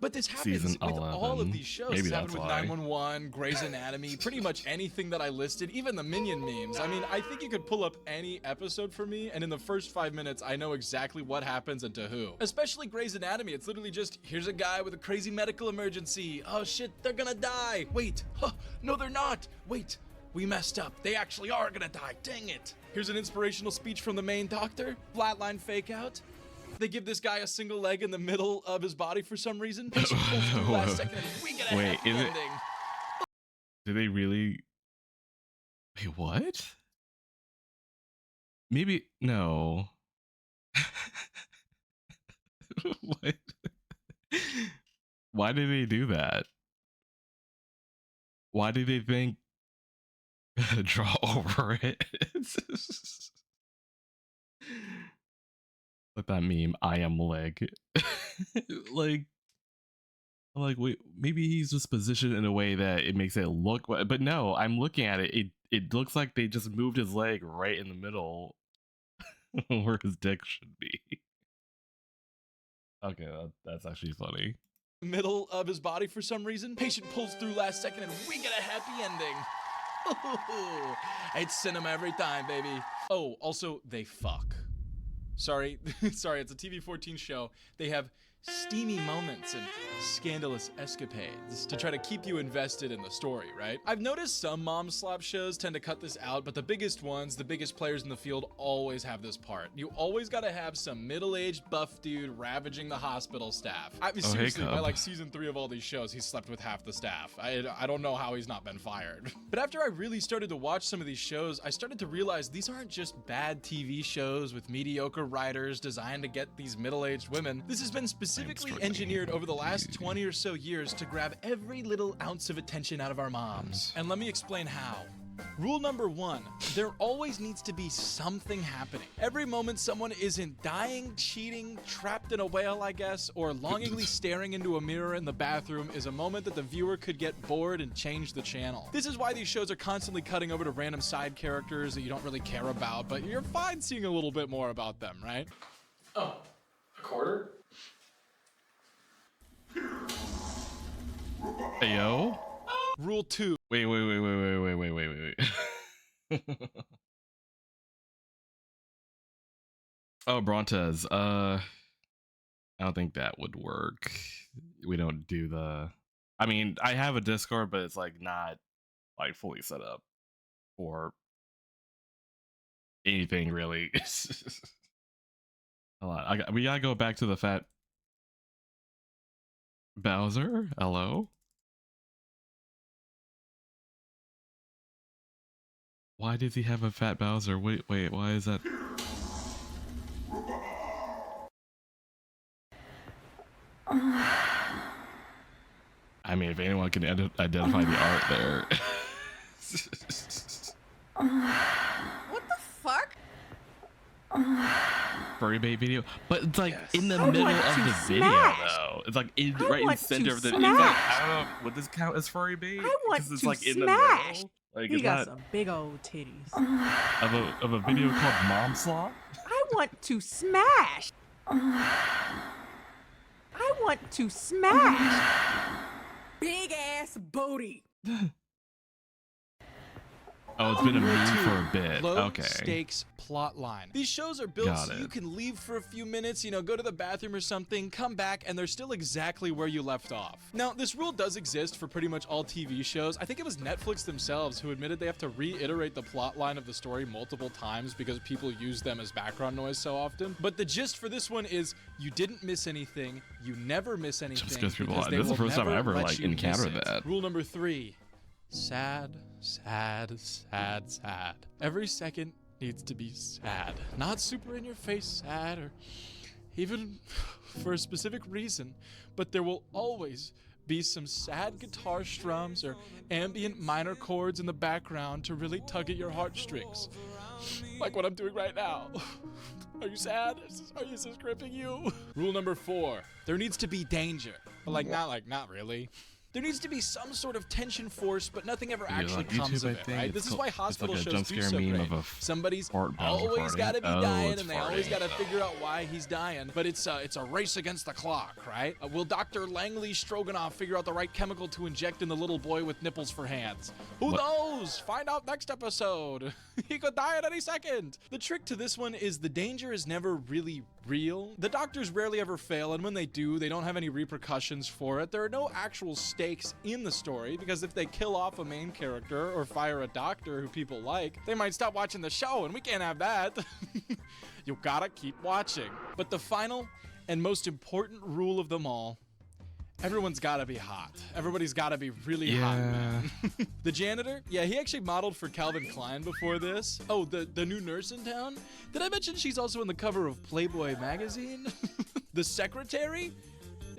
But this happens with all of these shows. This happened with 911, Grey's Anatomy, pretty much anything that I listed, even the Minion memes. I mean, I think you could pull up any episode for me, and in the first 5 minutes, I know exactly what happens and to who. Especially Grey's Anatomy. It's literally just, here's a guy with a crazy medical emergency. Oh shit, they're gonna die. Wait, huh, no they're not. Wait, we messed up. They actually are gonna die. Dang it. Here's an inspirational speech from the main doctor. Flatline fake out. They give this guy a single leg in the middle of his body for some reason. Last second, we get a happy ending. Did they really? Wait, what? Maybe no. What? Why did they do that? Why did they think draw over it? Like that meme, I am leg. like wait, maybe he's just positioned in a way that it makes it look, but no, I'm looking at it, it looks like they just moved his leg right in the middle where his dick should be. Okay, that's actually funny. Middle of his body for some reason. Patient pulls through last second and we get a happy ending. It's cinema every time, baby. Oh, also, they fuck. Sorry, it's a TV-14 show. They have steamy moments and scandalous escapades to try to keep you invested in the story, right? I've noticed some mom slop shows tend to cut this out, but the biggest ones, the biggest players in the field always have this part. You always gotta have some middle-aged buff dude ravaging the hospital staff. Seriously, by like season 3 of all these shows, he's slept with half the staff. I don't know how he's not been fired. But after I really started to watch some of these shows, I started to realize these aren't just bad TV shows with mediocre writers designed to get these middle-aged women. This has been specifically engineered over the last 20 or so years to grab every little ounce of attention out of our moms. And let me explain how. Rule number 1, there always needs to be something happening. Every moment someone isn't dying, cheating, trapped in a whale, I guess, or longingly staring into a mirror in the bathroom is a moment that the viewer could get bored and change the channel. This is why these shows are constantly cutting over to random side characters that you don't really care about, but you're fine seeing a little bit more about them, right? Oh, a quarter? Hey, yo. Rule 2. Wait. Oh, Brontes. I don't think that would work. We don't do the. I mean, I have a Discord, but it's like not like fully set up for anything really. Hold on. We gotta go back to the fat Bowser. Hello. Why does he have a fat Bowser? Wait, why is that? I mean, if anyone can identify the art there. What the fuck? Furry bait video, but it's like in the middle of the video though. It's like right in the center of the. It's like, I don't know. Would this count as furry bait? I want it's to like in smash. the middle. Like He it's got not some big old titties. of a video called Mom Slot. I want to smash. I want to smash. Big ass booty. Oh, it's been a meme for a bit. Low Okay. stakes plot line. These shows are built so you can leave for a few minutes, you know, go to the bathroom or something, come back, and they're still exactly where you left off. Now, this rule does exist for pretty much all TV shows. I think it was Netflix themselves who admitted they have to reiterate the plot line of the story multiple times because people use them as background noise so often. But the gist for this one is you didn't miss anything, you never miss anything. Just because people, because they this is the will first time I never ever let like you miss encountered it. that. Rule number 3. Sad, sad, sad, sad. Every second needs to be sad. Not super in your face sad or even for a specific reason, but there will always be some sad guitar strums or ambient minor chords in the background to really tug at your heartstrings. Like what I'm doing right now. Are you sad? Is this gripping you? Rule number 4. There needs to be danger. But not really. There needs to be some sort of tension force, but nothing ever actually comes of it, right? This is why hospital shows do so great. Somebody's always got to be dying, and they always got to figure out why he's dying. But it's a race against the clock, right? Will Dr. Langley Stroganoff figure out the right chemical to inject in the little boy with nipples for hands? Who knows? Find out next episode. He could die at any second. The trick to this one is the danger is never really real. The doctors rarely ever fail, and when they do, they don't have any repercussions for it. There are no actual stakes in the story, because if they kill off a main character or fire a doctor who people like, they might stop watching the show, and we can't have that. You gotta keep watching. But the final and most important rule of them all, everyone's gotta be hot. Everybody's gotta be really hot, man. The janitor? Yeah, he actually modeled for Calvin Klein before this. Oh, the new nurse in town? Did I mention she's also on the cover of Playboy magazine? The secretary?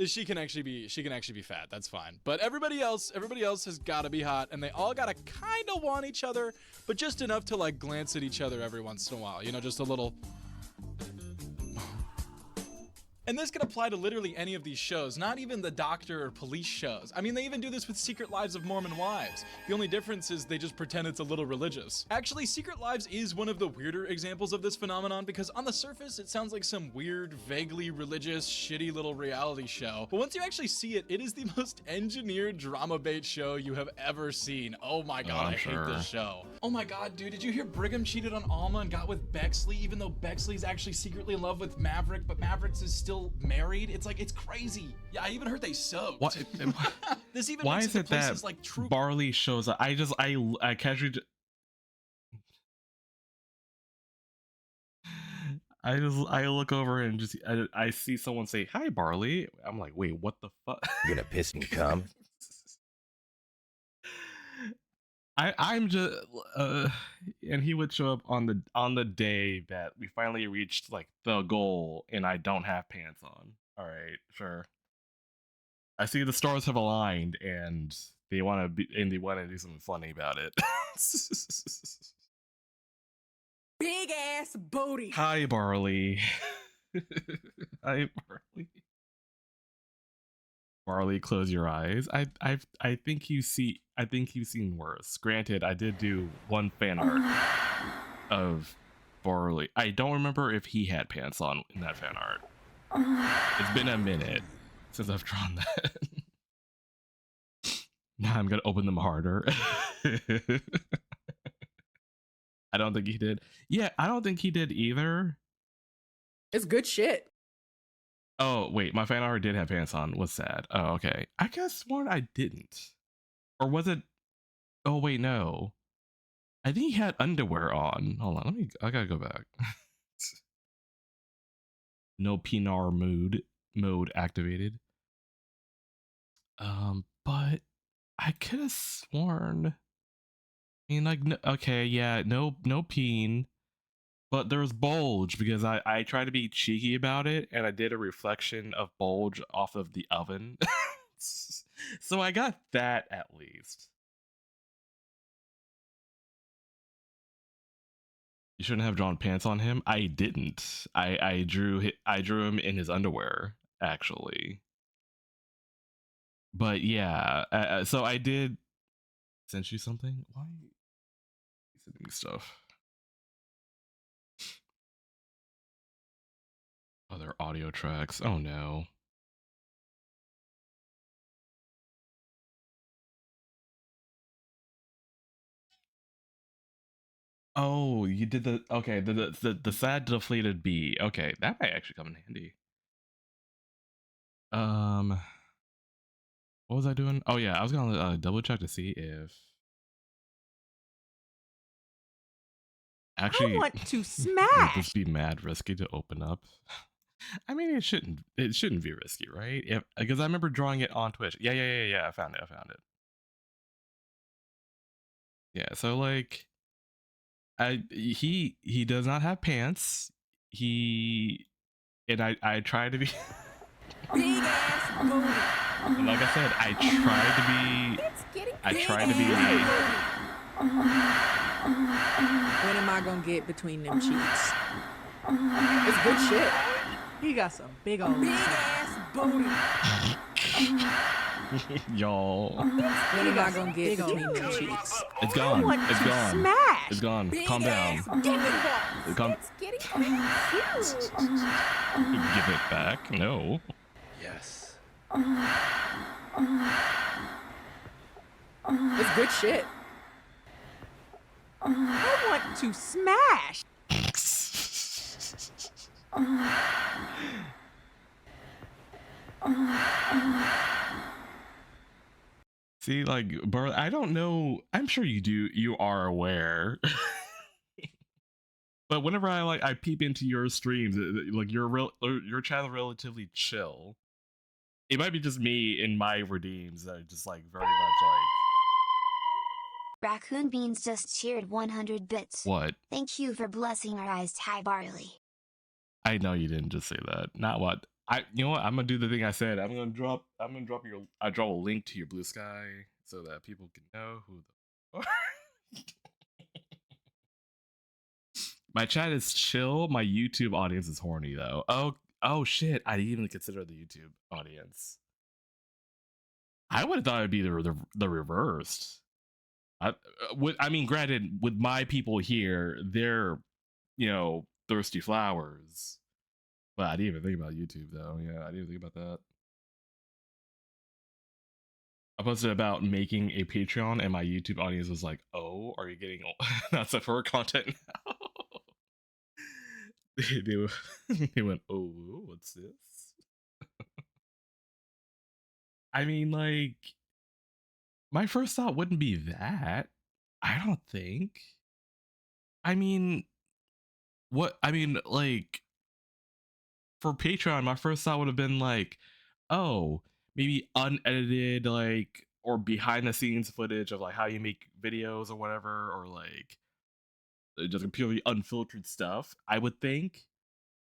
She can actually be fat. That's fine. But everybody else has gotta be hot, and they all gotta kind of want each other, but just enough to like glance at each other every once in a while. You know, just a little. And this can apply to literally any of these shows, not even the doctor or police shows. I mean, they even do this with Secret Lives of Mormon Wives. The only difference is they just pretend it's a little religious. Actually, Secret Lives is one of the weirder examples of this phenomenon because on the surface, it sounds like some weird, vaguely religious, shitty little reality show. But once you actually see it, it is the most engineered drama bait show you have ever seen. Oh my god, I hate this show. Oh my god, dude, did you hear Brigham cheated on Alma and got with Bexley, even though Bexley's actually secretly in love with Maverick, but Maverick's is still married? It's like, it's crazy. Yeah, I even heard they soaked. What? This even why makes is it that like true Barley shows up? I casually I look over and just I see someone say hi Barley. I'm like, wait, what the fuck? You gonna piss and cum? I'm just and he would show up on the day that we finally reached like the goal, and I don't have pants on. All right, sure. I see the stars have aligned, and they want to be and they want to do something funny about it. Big ass booty. Hi, Barley. Hi, Barley. Barley, close your eyes. I think you've seen worse. Granted, I did do one fan art of Barley. I don't remember if he had pants on in that fan art. It's been a minute since I've drawn that. Now I'm gonna open them harder. I don't think he did. Yeah, I don't think he did either. It's good shit. Oh, wait, my fan art did have pants on. What's sad? Oh, okay. I guess sworn I didn't. Or was it? Oh, wait, no. I think he had underwear on. Hold on, I gotta go back. No Pinar mode activated. But I could have sworn. I mean, like, no, okay, yeah, no peen. But there's bulge because I tried to be cheeky about it and I did a reflection of bulge off of the oven. So I got that at least. You shouldn't have drawn pants on him. I didn't. I drew him in his underwear actually. But yeah, so I did send you something. Why are you sending me stuff? Other audio tracks. Oh no. Oh, you did the okay. The sad deflated bee. Okay, that might actually come in handy. What was I doing? Oh yeah, I was gonna double check to see if actually I want to would smash. this be mad risky to open up. I mean, it shouldn't be risky, right? If because I remember drawing it on Twitch. Yeah. I found it. Yeah, so like he does not have pants. I try to be Big ass booty. like I said, I try to be When am I gonna get between them cheeks? It's good shit. He got some big ass booty. y'all. When am I gonna get between them cheeks? It's gone. It's gone. Smash. It's gone. Calm down. Calm. It's getting cute. Give it back. No. Yes. It's good shit. I want to smash. See, like, bro, I don't know. I'm sure you are aware. But whenever I peep into your streams, like your channel relatively chill. It might be just me in my redeems that are just like very much like Raccoon Beans just cheered 100 bits. what? Thank you for blessing our eyes, Ty Barley. I know you didn't just say that. Not what. You know what? I'm gonna do the thing I said. I'm gonna drop I draw a link to your Blue Sky so that people can know who the My chat is chill. My YouTube audience is horny though. Oh shit! I didn't even consider the YouTube audience. I would have thought it'd be the reversed. I mean, granted, with my people here, they're thirsty flowers. But I didn't even think about YouTube though. Yeah, I didn't even think about that. I posted about making a Patreon, and my YouTube audience was like, "Oh, are you getting not Sephora content now?" they went, "Oh, what's this?" I mean, like, my first thought wouldn't be that. I don't think. I mean, like, for Patreon, my first thought would have been like, oh, maybe unedited, like, or behind the scenes footage of like how you make videos or whatever, or like just purely unfiltered stuff. I would think.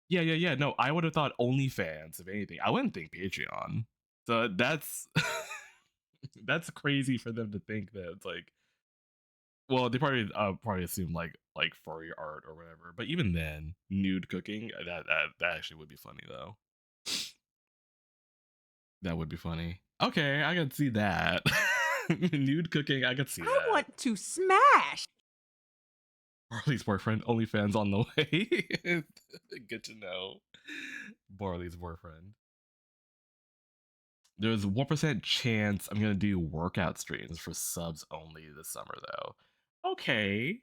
Yeah. No, I would have thought OnlyFans, if anything. I wouldn't think Patreon. So that's That's crazy for them to think that it's like. Well, they probably assume like furry art or whatever. But even then, nude cooking that actually would be funny though. That would be funny. Okay, I can see that. Nude cooking, I could see I that. want to smash. Barley's boyfriend, OnlyFans on the way. Good to know. Barley's boyfriend. There's 1% chance I'm gonna do workout streams for subs only this summer though. Okay.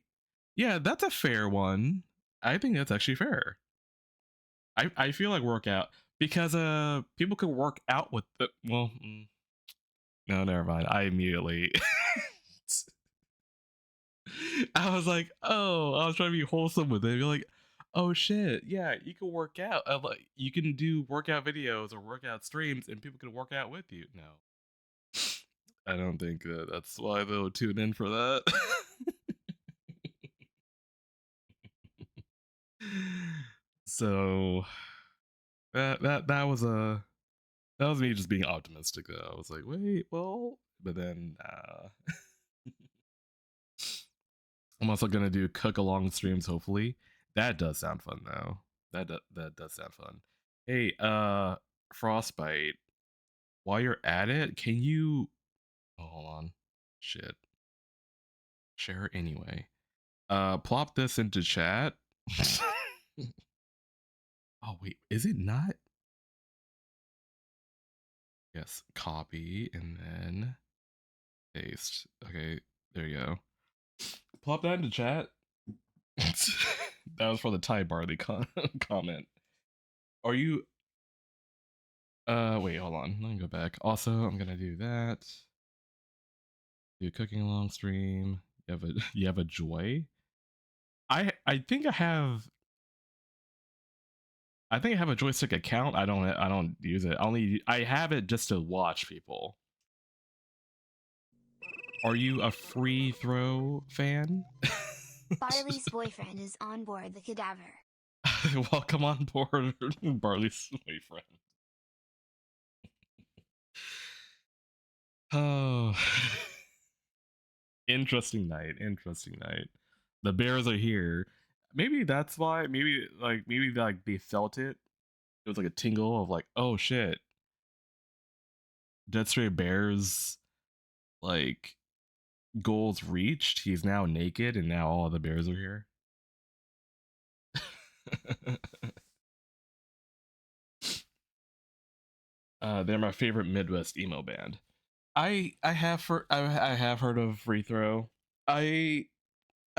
Yeah, that's a fair one. I think that's actually fair. I feel like workout because people could work out with the no, never mind. I immediately I was like, oh, I was trying to be wholesome with it. You're like, oh shit, yeah, you can work out. Like, you can do workout videos or workout streams, and people can work out with you. No, I don't think that's why they'll tune in for that. So that was me just being optimistic. Though I was like, wait, well, but then I'm also gonna do cook along streams. Hopefully, that does sound fun though. That does sound fun. Hey, Frostbite. While you're at it, can you? Oh, hold on. Shit. Share anyway. Plop this into chat. Oh wait, is it not? Yes, copy and then paste. Okay, there you go. Plop that into chat. That was for the Thai barley comment. Are you wait, hold on. Let me go back. Also, I'm gonna do that. Do a cooking along stream. You have a joy. I think I have a joystick account. I don't use it. I have it just to watch people. Are you a free throw fan? Barley's boyfriend is on board the cadaver. Welcome on board, Barley's boyfriend. Oh, interesting night. Interesting night. The Bears are here. Maybe that's why. Maybe like they felt it. It was like a tingle of like, oh shit. DeadStrayBear's like goals reached. He's now naked, and now all the bears are here. They're my favorite Midwest emo band. I have heard of Free Throw. I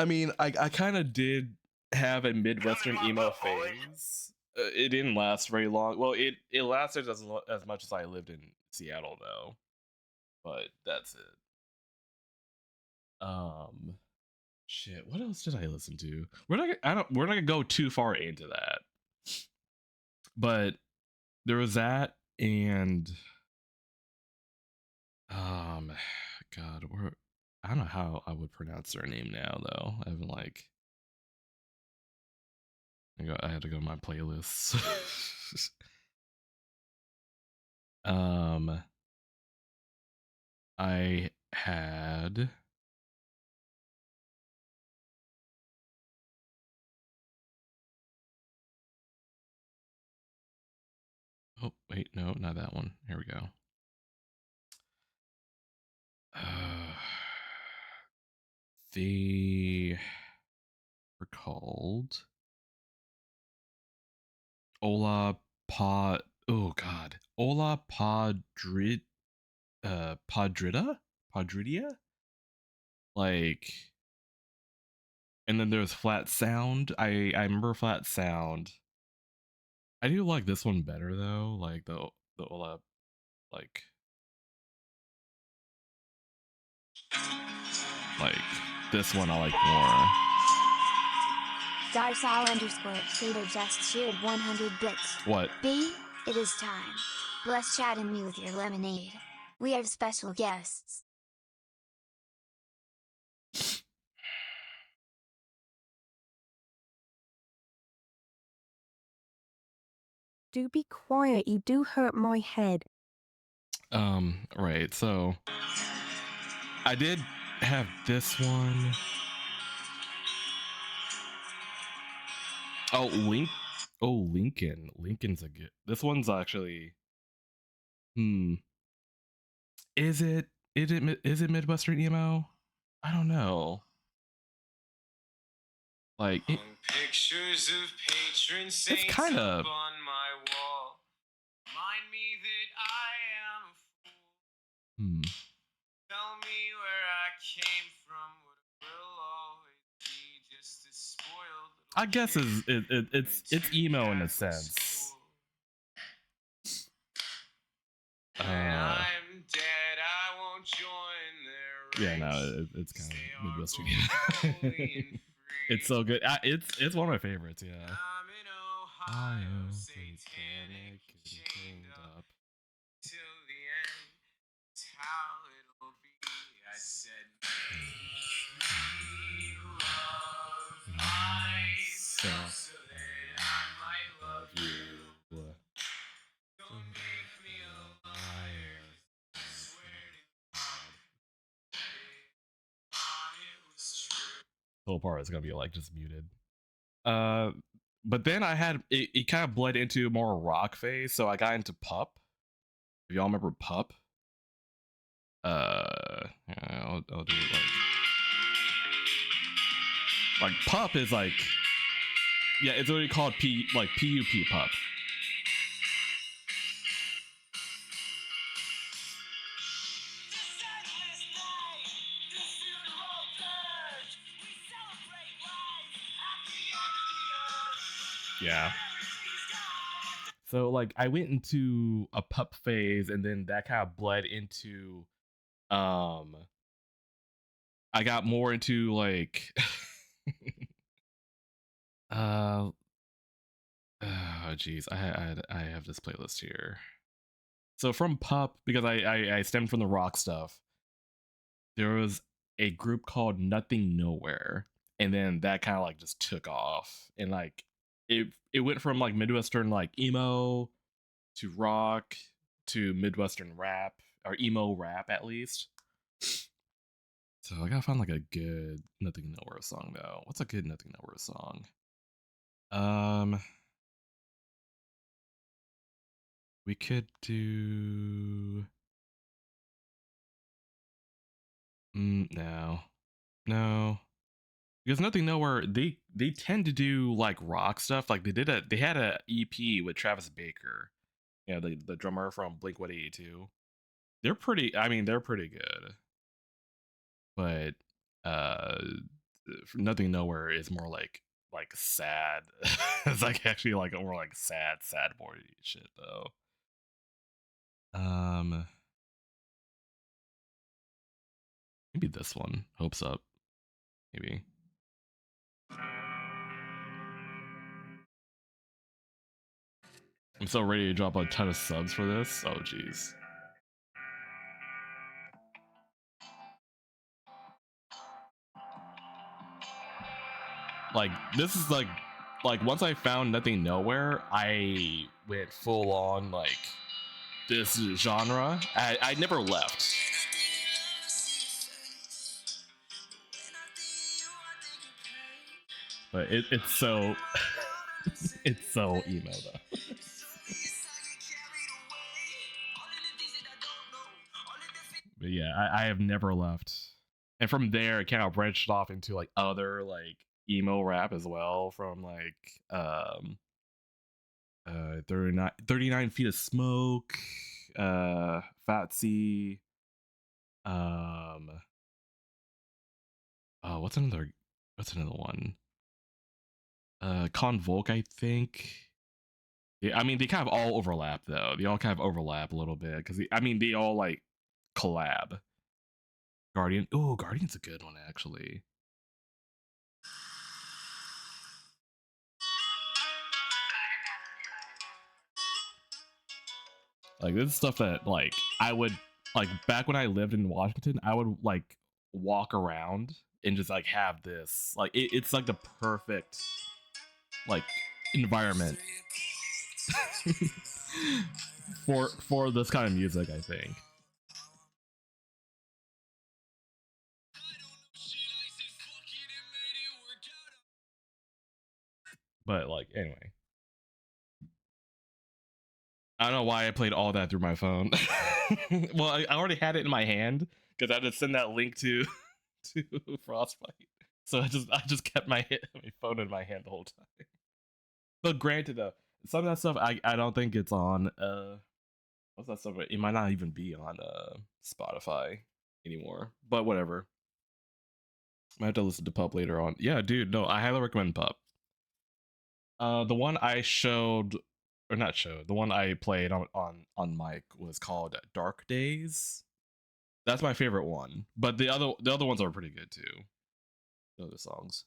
mean I kind of did have a Midwestern emo phase. It didn't last very long. Well, it lasted as much as I lived in Seattle though. But that's it. Shit, what else did I listen to? We're not gonna go too far into that. But there was that and God, I don't know how I would pronounce her name now though. I haven't like I had to go to my playlists. I had oh wait, no, not that one. Here we go. They were called Ola Pod. Oh God, Ola Podrida, like, and then there's Flat Sound. I remember Flat Sound. I do like this one better though, like the Ola, like this one I like more. Darsal_Fader just shared 100 bits. What? B, it is time. Bless chatting me with your lemonade. We have special guests. Do be quiet, you do hurt my head. Right. So I did have this one. Oh, Lincoln. Lincoln's a good. This one's actually. Is it? Is it Midwestern emo? I don't know. Like pictures of patrons. It's kind of. On my wall. Remind me that I am a fool. Tell me where I came from. Will always be just a spoiled. I guess it's emo in a sense. I'm dead. I won't join their. Yeah, no, it's kind of Midwestern. It's so good. It's one of my favorites. Yeah. I'm in Ohio, satanic, chained up till the end. It's how it'll be. I said, love myself so that I might love you. Don't make me a liar. I swear to God, it was true. The whole part is gonna be like just muted. But then I had it kind of bled into more rock phase, so I got into Pup. If y'all remember Pup, yeah, I'll do it like Pup is like, yeah, it's already called PUP Pup. Yeah. So like I went into a Pup phase, and then that kind of bled into I got more into like oh geez, I have this playlist here. So from Pup, because I stemmed from the rock stuff, there was a group called Nothing Nowhere, and then that kind of like just took off, and like it went from like Midwestern like emo to rock to Midwestern rap, or emo rap at least. So I gotta find like a good Nothing Nowhere song though. What's a good Nothing Nowhere song? We could do no. Because Nothing Nowhere, they tend to do like rock stuff. Like they had a EP with Travis Baker, yeah, the drummer from Blink-182. They're pretty good. But Nothing Nowhere is more like sad. It's like actually like more like sad boy shit though. Maybe this one, Hopes Up. Maybe. I'm so ready to drop a ton of subs for this. Oh jeez. Like this is like once I found Nothing Nowhere, I went full on like this genre. I never left. But it's so it's so emo though. But yeah, I have never left. And from there, it kind of branched off into like other like emo rap as well, from like 39 Feet of Smoke, Fat C, oh, what's another one? Convoke, I think. Yeah, I mean they kind of all overlap though. They all kind of overlap a little bit because I mean they all like collab. Guardian. Oh, Guardian's a good one actually. Like this is stuff that like I would like back when I lived in Washington, I would like walk around and just like have this like it's like the perfect like environment for this kind of music, I think. But like, anyway, I don't know why I played all that through my phone. Well, I already had it in my hand because I had to send that link to Frostbite. So I just kept my phone in my hand the whole time. But granted, though, some of that stuff I don't think it's on. What's that stuff? It might not even be on Spotify anymore. But whatever. I have to listen to Pup later on. Yeah, dude. No, I highly recommend Pup. The one I showed, or not showed, the one I played on mic was called Dark Days. That's my favorite one. But the other ones are pretty good too. The other songs.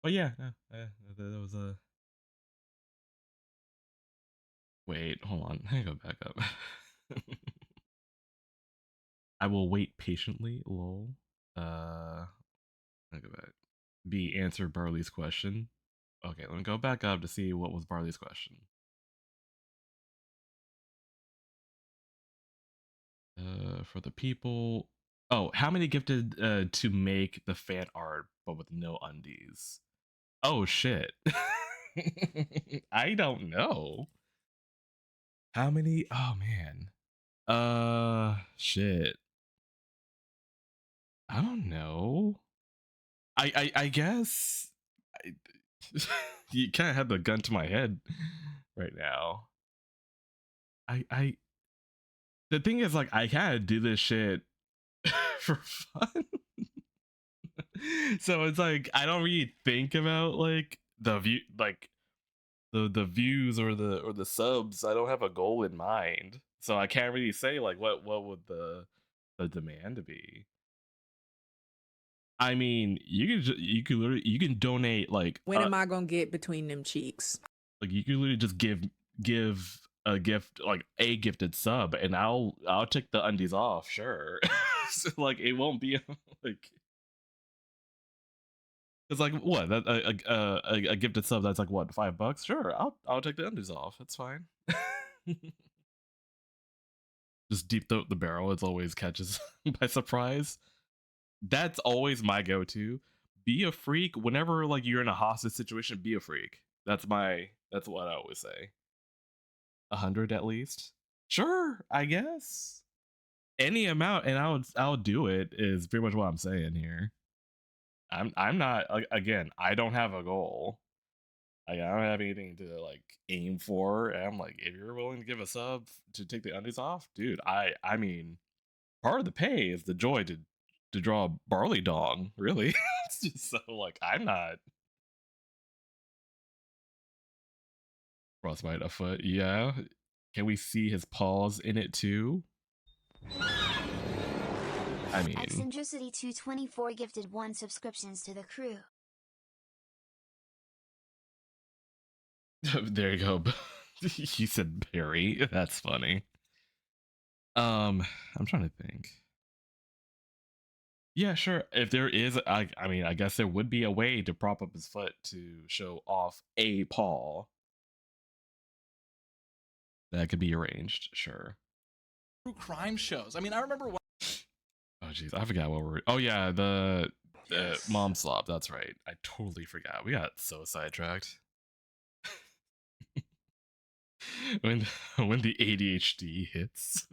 But yeah, that was a. Wait, hold on. I go back up. I will wait patiently. Lol. I go back. B, answer Barley's question. Okay, let me go back up to see what was Barley's question. For the people. Oh, how many gifted to make the fan art but with no undies? Oh shit. I don't know. How many? Oh man. Shit. I don't know. I guess you kind of have the gun to my head right now. I the thing is, like, I kind of do this shit for fun. So it's like I don't really think about like the view, like the views or the subs. I don't have a goal in mind, so I can't really say like what would the demand be. I mean, you can literally you can donate like When am I gonna get between them cheeks? like you can literally just give a gift, like a gifted sub, and I'll take the undies off, sure. So, like it won't be like it's like what that a gifted sub that's like what $5, sure, I'll take the undies off, it's fine. Just deep throat the barrel, it's always catches by surprise. That's always my go-to. Be a freak whenever like you're in a hostage situation. Be a freak. That's what I always say. 100 at least, sure, I guess any amount, and I'll do it is pretty much what I'm saying here. I'm not, like, again, I don't have a goal. Like, I don't have anything to like aim for. And I'm like, if you're willing to give a sub to take the undies off, dude, I mean, part of the pay is the joy to draw a barley dong, really. It's just so like I'm not Frostbite afoot. Yeah, can we see his paws in it too? I mean, Eccentricity 224 gifted 1 subscriptions to the crew. there you go. He said Barry. That's funny. I'm trying to think. Yeah, sure. If there is, I mean, I guess there would be a way to prop up his foot to show off a paw. That could be arranged, sure. True crime shows. I mean, I remember when. Oh jeez, I forgot what we're. Oh yeah, the mom slop. That's right. I totally forgot. We got so sidetracked. when the ADHD hits.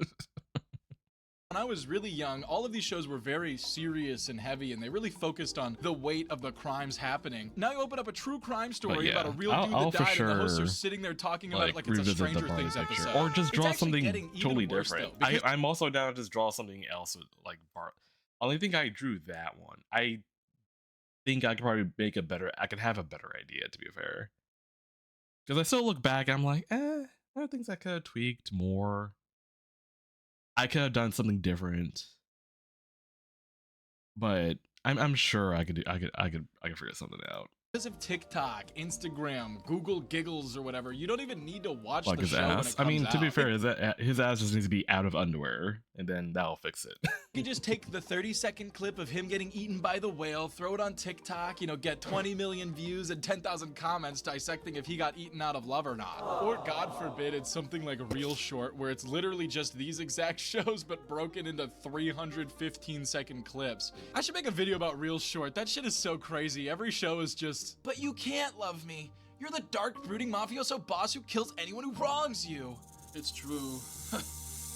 When I was really young, all of these shows were very serious and heavy, and they really focused on the weight of the crimes happening. Now you open up a true crime story about a real dude that died, and the hosts are sitting there talking about it like it's a Stranger Things episode. Or just draw something totally different. Though, I'm also down to just draw something else with like Bart. I only think I drew that one. I think I could probably make a better. I could have a better idea, to be fair. Because I still look back, and I'm like, there are things I could have tweaked more. I could have done something different, but I'm sure I could figure something out. Because of TikTok, Instagram, Google Giggles, or whatever, you don't even need to watch Like the his show when it ass. comes I mean, to be out. fair, his ass just needs to be out of underwear, and then that'll fix it. You can just take the 30-second clip of him getting eaten by the whale, throw it on TikTok, you know, get 20 million views and 10,000 comments dissecting if he got eaten out of love or not. Or God forbid, it's something like Real Short, where it's literally just these exact shows but broken into 315-second clips. I should make a video about Real Short. That shit is so crazy. Every show is just, but you can't love me. You're the dark, brooding mafioso boss who kills anyone who wrongs you. It's true.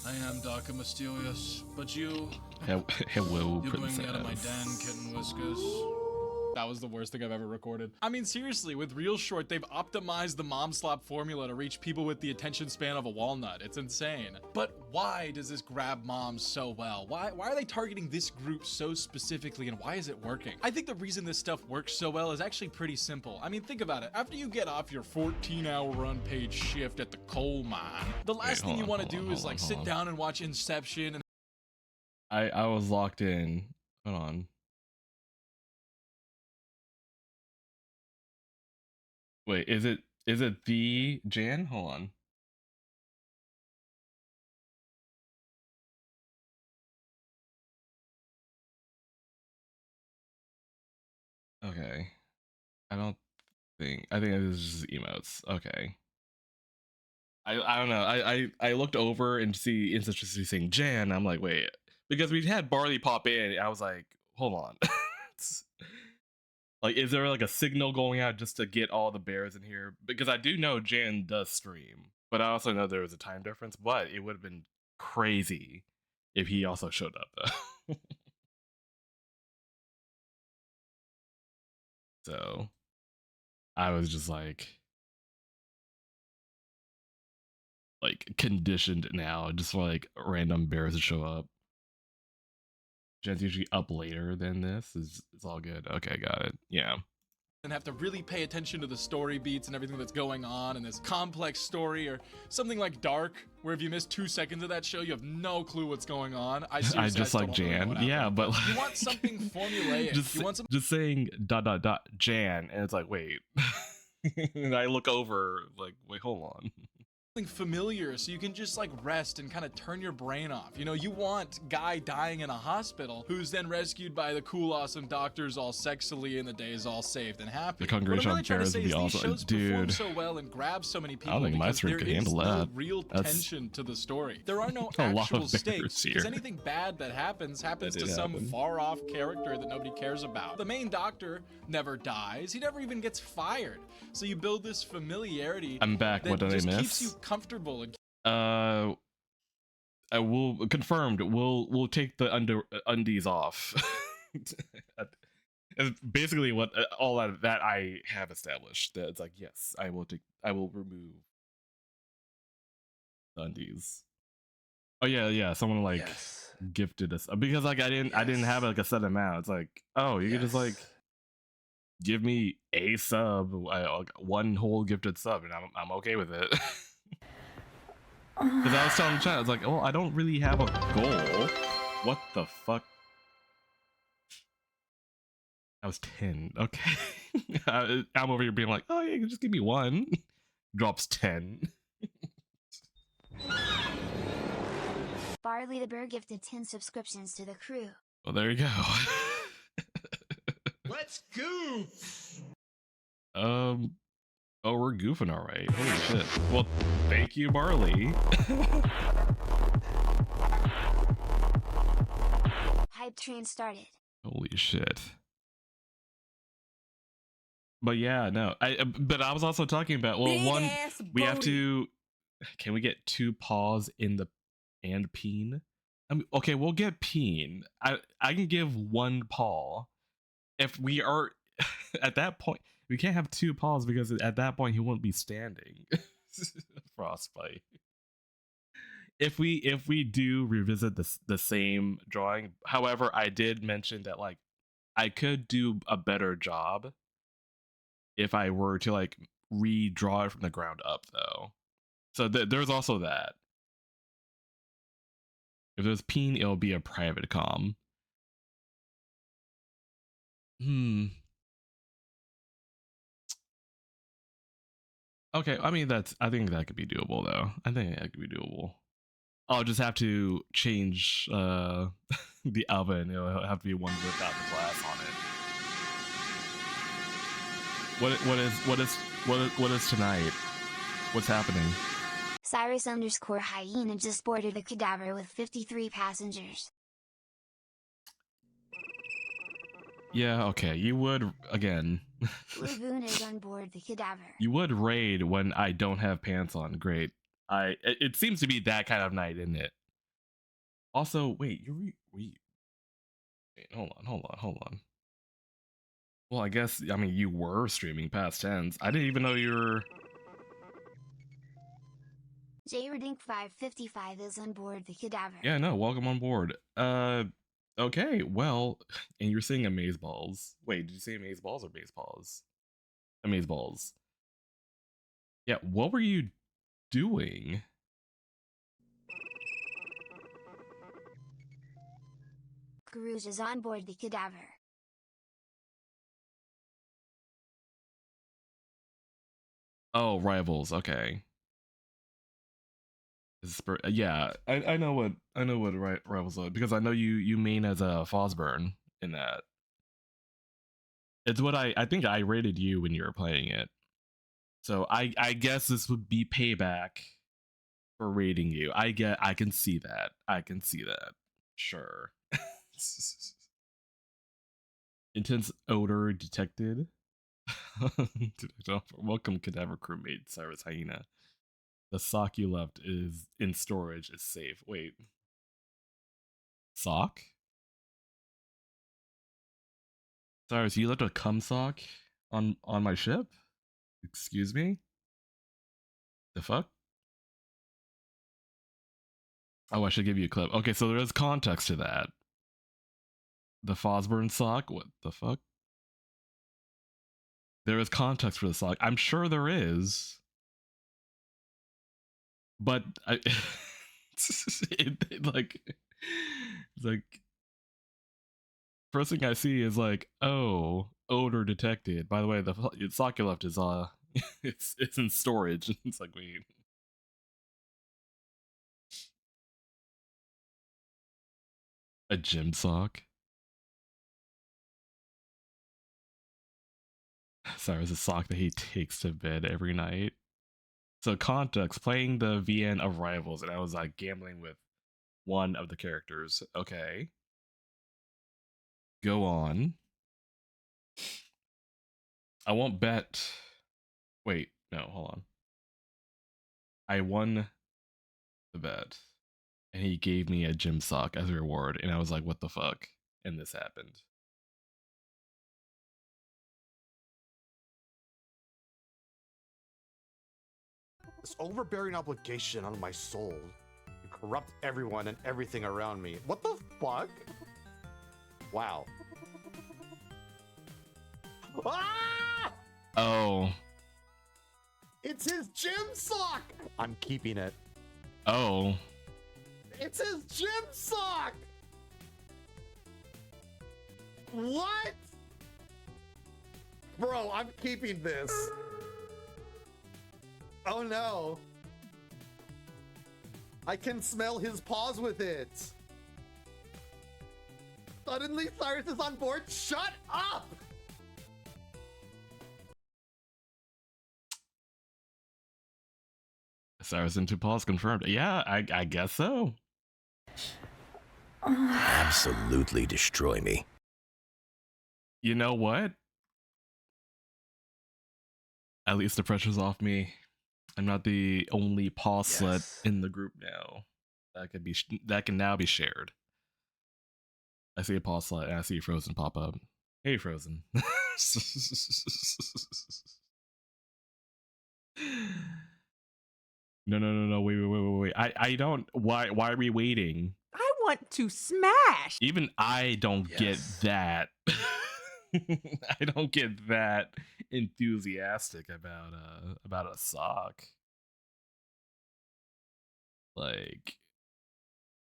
I am dark and mysterious, but you... Hello, you bring princess. me out of my den, kitten whiskers. That was the worst thing I've ever recorded. I mean, seriously, with Real Short, they've optimized the mom slop formula to reach people with the attention span of a walnut. It's insane. But why does this grab moms so well? Why are they targeting this group so specifically, and why is it working? I think the reason this stuff works so well is actually pretty simple. I mean, think about it. After you get off your 14-hour unpaid shift at the coal mine, the last thing you want to do is like sit down and watch Inception and I was locked in. Hold on. Wait, is it the Jan? Hold on. Okay. I think it was just emotes. Okay. I don't know. I looked over and see Insta saying Jan. I'm like, wait, because we had Barley pop in. I was like, hold on. Like, is there like a signal going out just to get all the bears in here? Because I do know Jan does stream, but I also know there was a time difference. But it would have been crazy if he also showed up, though. So I was just like conditioned now, just for like random bears to show up. Jen's usually up later than this. It's all good. Okay, got it. Yeah. and have to really pay attention to the story beats and everything that's going on in this complex story, or something like Dark, where if you miss 2 seconds of that show, you have no clue what's going on. I just still like don't really know Jan. what Yeah, happened. but like, You want something formulaic. You want something just saying ... Jan, and it's like, wait. And I look over, like, wait, hold on. familiar so you can just like rest and kind of turn your brain off. You know, you want guy dying in a hospital who's then rescued by the cool awesome doctors all sexily and the day is all saved and happy. The Congregation really of Bears would be awesome. Shows perform Dude, so well and grab so many people I don't think my because stream there could is handle no that. real tension to the story. There are no a lot actual of stakes here. because anything bad that happens to some far off character that nobody cares about. The main doctor never dies. He never even gets fired. So you build this familiarity. I'm back. What did I miss? Keeps you comfortable. And I will confirmed. We'll take the undies off. It's basically what all that I have established. That it's like, yes, I will remove the undies. Oh yeah. Someone like gifted us because like I didn't have like a set amount. It's like, oh, you can just like give me a sub, one whole gifted sub, and I'm okay with it. Because I was telling the chat, I was like, oh, I don't really have a goal. What the fuck? I was 10. Okay. I'm over here being like, oh, yeah, you can just give me one. Drops 10. Barley the Bear gifted 10 subscriptions to the crew. Well, there you go. Let's goof! Oh, we're goofing all right. Holy shit. Well, thank you, Barley. Hype train started. Holy shit. But yeah, no. But I was also talking about, well, one, we have to, can we get 2 paws in the, and peen? I mean, okay, we'll get peen. I can give 1 paw. If we are, at that point, we can't have 2 paws because at that point he won't be standing. Frostbite. If we do revisit the same drawing, however, I did mention that like I could do a better job if I were to like redraw it from the ground up, though. So there's also that. If there's peen, it'll be a private comm. Okay, I mean I think that could be doable though. I think that could be doable. I'll just have to change the oven. It'll have to be one without the glass on it. What is tonight? What's happening? Cyrus_hyena just boarded a cadaver with 53 passengers. Yeah, okay. You would again. Lagoon is on board the cadaver. You would raid when I don't have pants on. Great. It seems to be that kind of night, isn't it? Also, wait, wait, hold on. Well, I guess you were streaming past tense. I didn't even know you were. JRedink555 is on board the cadaver. Yeah, no, welcome on board. Okay, well, and you're saying amazeballs. Wait, did you say amazeballs or baseballs? Amazeballs. Yeah, what were you doing? Cruz is on board the cadaver. Oh, rivals. Okay. Yeah, I know what rivals are because I know you main as a Fosburn in that. It's what I think I rated you when you were playing it. So I guess this would be payback for rating you. I can see that. I can see that. Sure. Intense odor detected. Welcome, cadaver crewmate Cyrus Hyena. The sock you left is in storage. Is safe. Wait. Sock? Cyrus, you left a cum sock on my ship? Excuse me? The fuck? Oh, I should give you a clip. Okay, so there is context to that. The Fosburn sock? What the fuck? There is context for the sock. I'm sure there is. But it's like first thing I see is like, oh, odor detected. By the way, the sock you left is it's in storage. It's like, wait. A gym sock? Sorry, it's a sock that he takes to bed every night. So context, playing the VN of Rivals, and I was like gambling with one of the characters. Okay. Go on. I won't bet. Wait, no, hold on. I won the bet, and he gave me a gym sock as a reward, and I was like, what the fuck? And this happened. This overbearing obligation on my soul to corrupt everyone and everything around me. What the fuck? Wow. Ah! Oh. It's his gym sock! I'm keeping it. Oh. It's his gym sock! What? Bro, I'm keeping this. Oh no. I can smell his paws with it. Suddenly Cyrus is on board. Shut up! Cyrus into paws confirmed. Yeah, I guess so. Absolutely destroy me. You know what? At least the pressure's off me. I'm not the only paw slut in the group now. That can now be shared. I see a paw slut and I see Frozen pop up. Hey, Frozen. No. Wait. I don't. Why are we waiting? I want to smash. Even I don't get that. I don't get that enthusiastic about a sock. Like,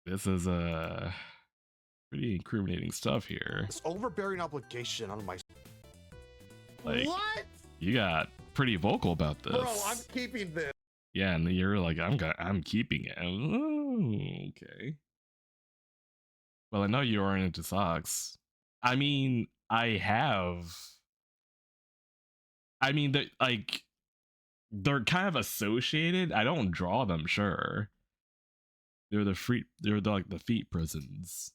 this is a pretty incriminating stuff here. This overbearing obligation on my... Like, what? You got pretty vocal about this. Bro, I'm keeping this. Yeah, and you're like, I'm keeping it. Oh, okay. Well, I know you aren't into socks. I mean, I have. I mean, they're kind of associated. I don't draw them, sure. They're like the feet prisons.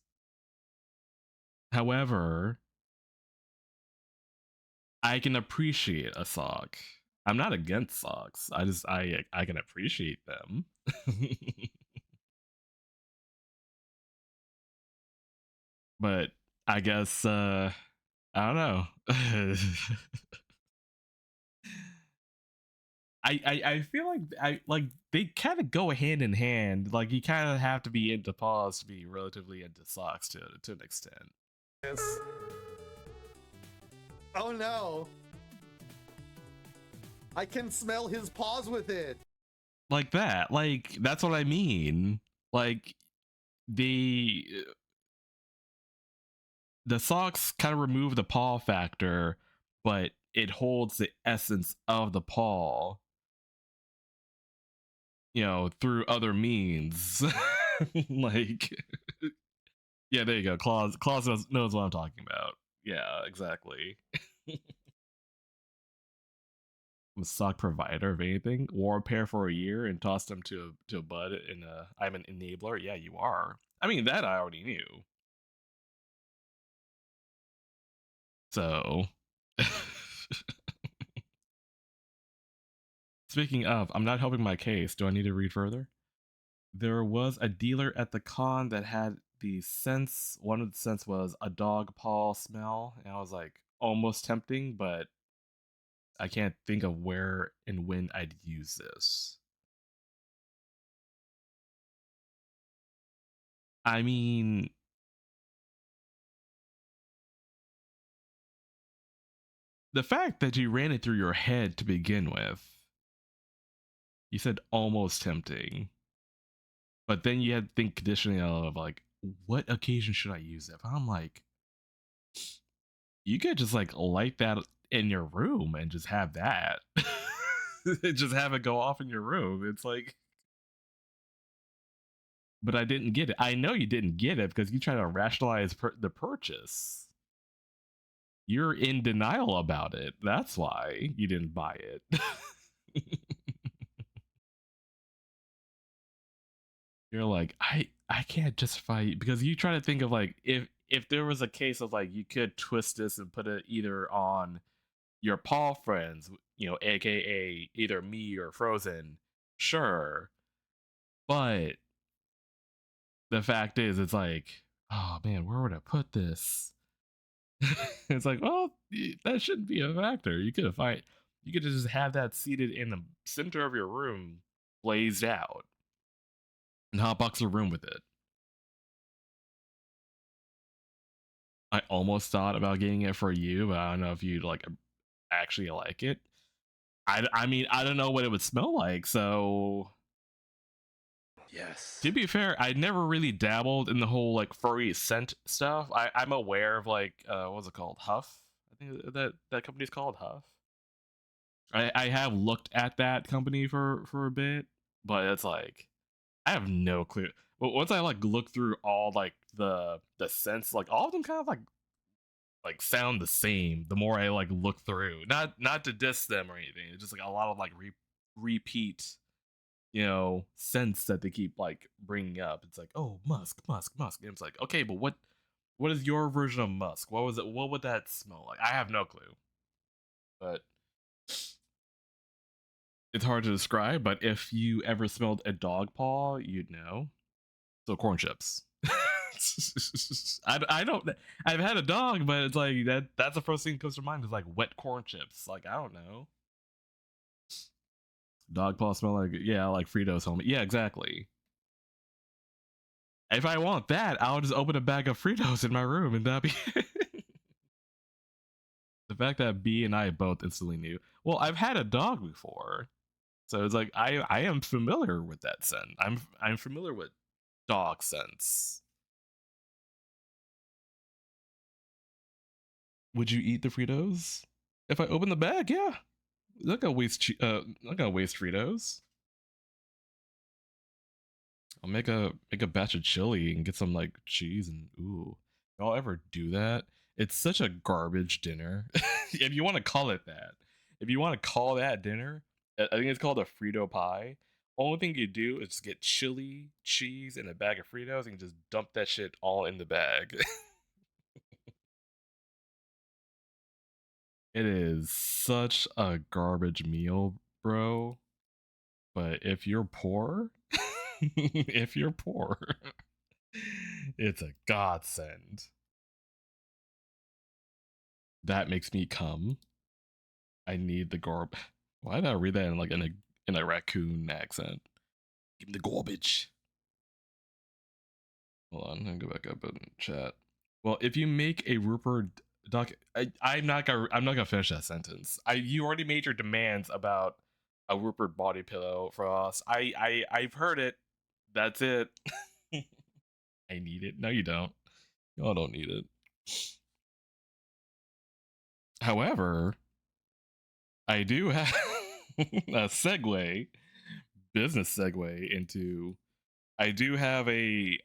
However, I can appreciate a sock. I'm not against socks. I can appreciate them. But I guess I don't know. I feel like they kind of go hand in hand. Like you kind of have to be into paws to be relatively into socks to an extent. Yes. Oh no. I can smell his paws with it. Like that. Like that's what I mean. Like the socks kind of remove the paw factor, but it holds the essence of the paw, you know, through other means. Like, yeah, there you go. Claus knows what I'm talking about. Yeah, exactly. I'm a sock provider of anything. Wore a pair for a year and tossed them to a bud. I'm an enabler. Yeah, you are. I mean, that I already knew. So, speaking of, I'm not helping my case. Do I need to read further? There was a dealer at the con that had the scents. One of the scents was a dog paw smell, and I was like, almost tempting, but I can't think of where and when I'd use this. I mean, the fact that you ran it through your head to begin with, you said almost tempting, but then you had to think conditioning of like, what occasion should I use it? I'm like, you could just like light that in your room and just have that. Just have it go off in your room. It's like, but I didn't get it. I know you didn't get it because you try to rationalize the purchase. You're in denial about it. That's why you didn't buy it. You're like, I can't justify, because you try to think of like, if there was a case of like you could twist this and put it either on your paw friends, you know, aka either me or Frozen, sure. But the fact is, it's like, oh man, where would I put this? It's like, well, that shouldn't be a factor. You could just have that seated in the center of your room, blazed out, and hotbox your room with it. I almost thought about getting it for you, but I don't know if you'd like actually like it. I mean, I don't know what it would smell like, so Yes. to be fair, I never really dabbled in the whole like furry scent stuff. I'm aware of like what's it called? Huff. I think that company's called Huff. I have looked at that company for a bit, but it's like I have no clue. But once I like look through all like the scents, like all of them kind of like sound the same. The more I like look through, not to diss them or anything. It's just like a lot of like repeat, you know, scents that they keep like bringing up. It's like, oh, musk. And it's like, okay, but what is your version of musk? What was it? What would that smell like? I have no clue. But it's hard to describe. But if you ever smelled a dog paw, you'd know. So corn chips. I don't. I've had a dog, but it's like that's the first thing that comes to mind is like wet corn chips. Like I don't know. Dog paw smell like, yeah, like Fritos, homie. Yeah, exactly. If I want that, I'll just open a bag of Fritos in my room and that'd be it. The fact that B and I both instantly knew. Well, I've had a dog before, so it's like I am familiar with that scent. I'm familiar with dog scents. Would you eat the Fritos? If I open the bag, yeah. not gonna waste not gonna waste Fritos. I'll make a batch of chili and get some like cheese and ooh. Y'all ever do that? It's such a garbage dinner. If you want to call it that. If you want to call that dinner, I think it's called a Frito pie. Only thing you do is just get chili, cheese, and a bag of Fritos and just dump that shit all in the bag. It is such a garbage meal, bro. But if you're poor, if you're poor, it's a godsend. That makes me come. I need the garb. Why did I read that in like in a raccoon accent? Give me the garbage. Hold on, I'm gonna go back up in chat. Well, if you make a Rupert duck, I'm not gonna finish that sentence. You already made your demands about a Rupert body pillow for us. I've heard it. That's it. I need it. No, you don't. Y'all don't need it. However, I do have a business segue into. I do have a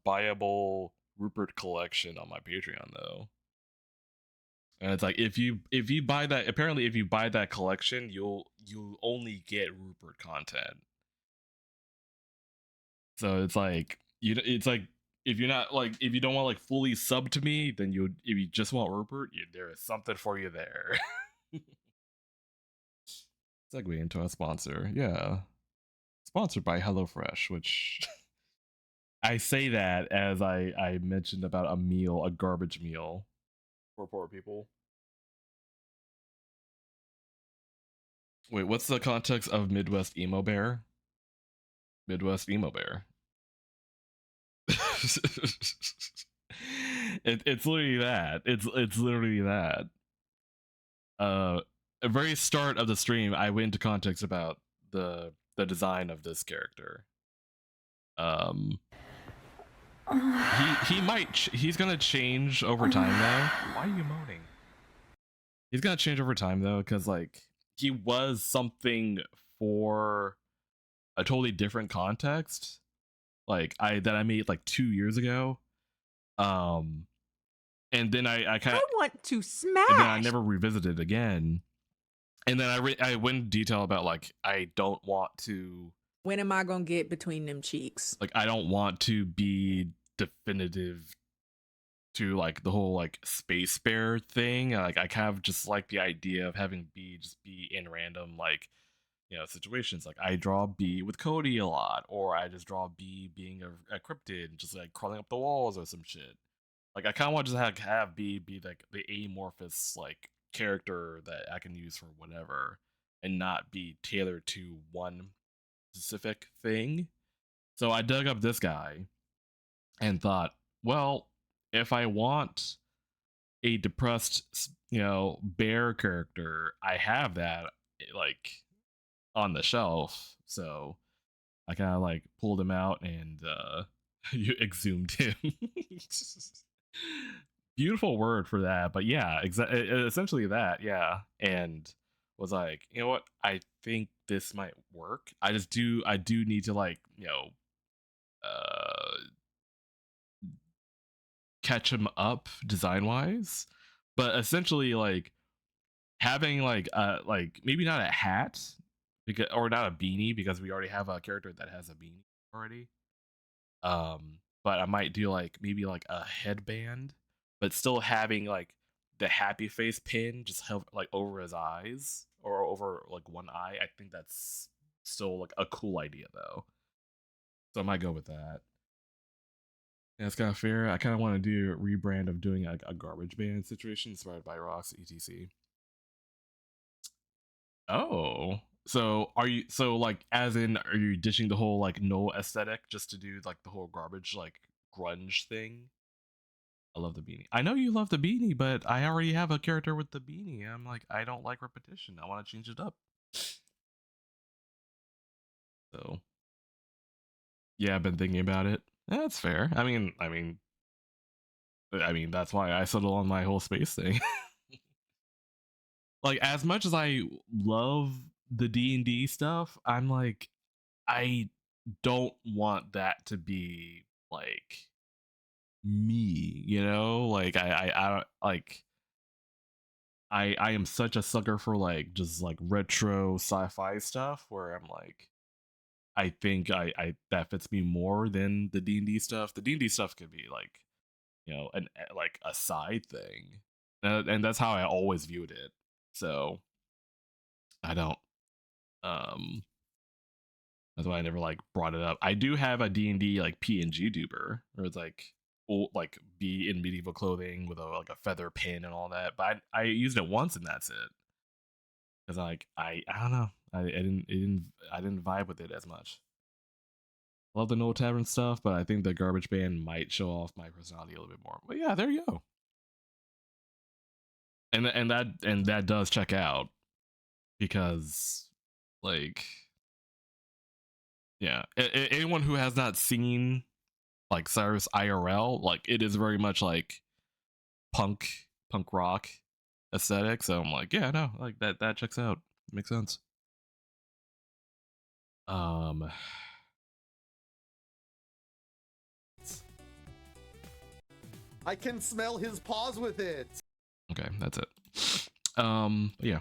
buyable Rupert collection on my Patreon though, and it's like if you buy that, apparently if you buy that collection, you'll only get Rupert content. So it's like it's like if you're not like if you don't want like fully sub to me, then if you just want Rupert, there is something for you there. Segue into a sponsor, yeah. Sponsored by HelloFresh, which I say that as I mentioned about a garbage meal for poor people. Wait, what's the context of Midwest Emo Bear? Midwest Emo Bear. It's literally that. It's literally that. At very start of the stream, I went into context about the design of this character. He's gonna change over time though. Why are you moaning? He's gonna change over time though, because like he was something for a totally different context, like I made like 2 years ago. And then I kind of want to smash. And then I never revisited it again. And then I went in detail about like I don't want to. When am I gonna get between them cheeks? Like I don't want to be definitive to like the whole like space bear thing. Like I kind of just like the idea of having B just be in random like situations. Like I draw B with Cody a lot, or I just draw B being a cryptid and just like crawling up the walls or some shit. Like I kind of want to just have B be like the amorphous like character that I can use for whatever, and not be tailored to one specific thing. So I dug up this guy and thought, well, if I want a depressed, bear character, I have that like on the shelf. So I kind of like pulled him out and you exhumed him. Beautiful word for that, but yeah, essentially that, yeah. And was like, you know what? I think this might work. I do need to like, catch him up design wise, but essentially like having like maybe not a hat or not a beanie, because we already have a character that has a beanie already. But I might do like maybe like a headband, but still having like the happy face pin just like over his eyes or over like one eye. I think that's still like a cool idea though. So I might go with that. Yeah, it's kind of fair. I kind of want to do a rebrand of doing a garbage band situation inspired by Rocks etc. Oh, so are you like as in are you ditching the whole like no aesthetic just to do like the whole garbage like grunge thing? I love the beanie. I know you love the beanie, but I already have a character with the beanie. I'm like, I don't like repetition. I want to change it up. So yeah, I've been thinking about it. That's fair. I mean, that's why I settled on my whole space thing. like as much as I love the D&D stuff, I'm like, I don't want that to be like me, you know? Like I don't like I am such a sucker for like just like retro sci-fi stuff where I'm like I think I that fits me more than the D&D stuff. The D&D stuff could be like, you know, an like a side thing. And that's how I always viewed it. So I don't that's why I never like brought it up. I do have a D&D like PNG duper where it's like old, like be in medieval clothing with a like a feather pin and all that. But I used it once and that's it. Cuz like I don't know. I didn't vibe with it as much. Love the No Tavern stuff, but I think the Garbage Band might show off my personality a little bit more. But yeah, there you go. And that does check out because like yeah, anyone who has not seen like Cyrus IRL, like it is very much like punk rock aesthetic. So I'm like, yeah, no, like that checks out. Makes sense. I can smell his paws with it. Okay, that's it. Yeah.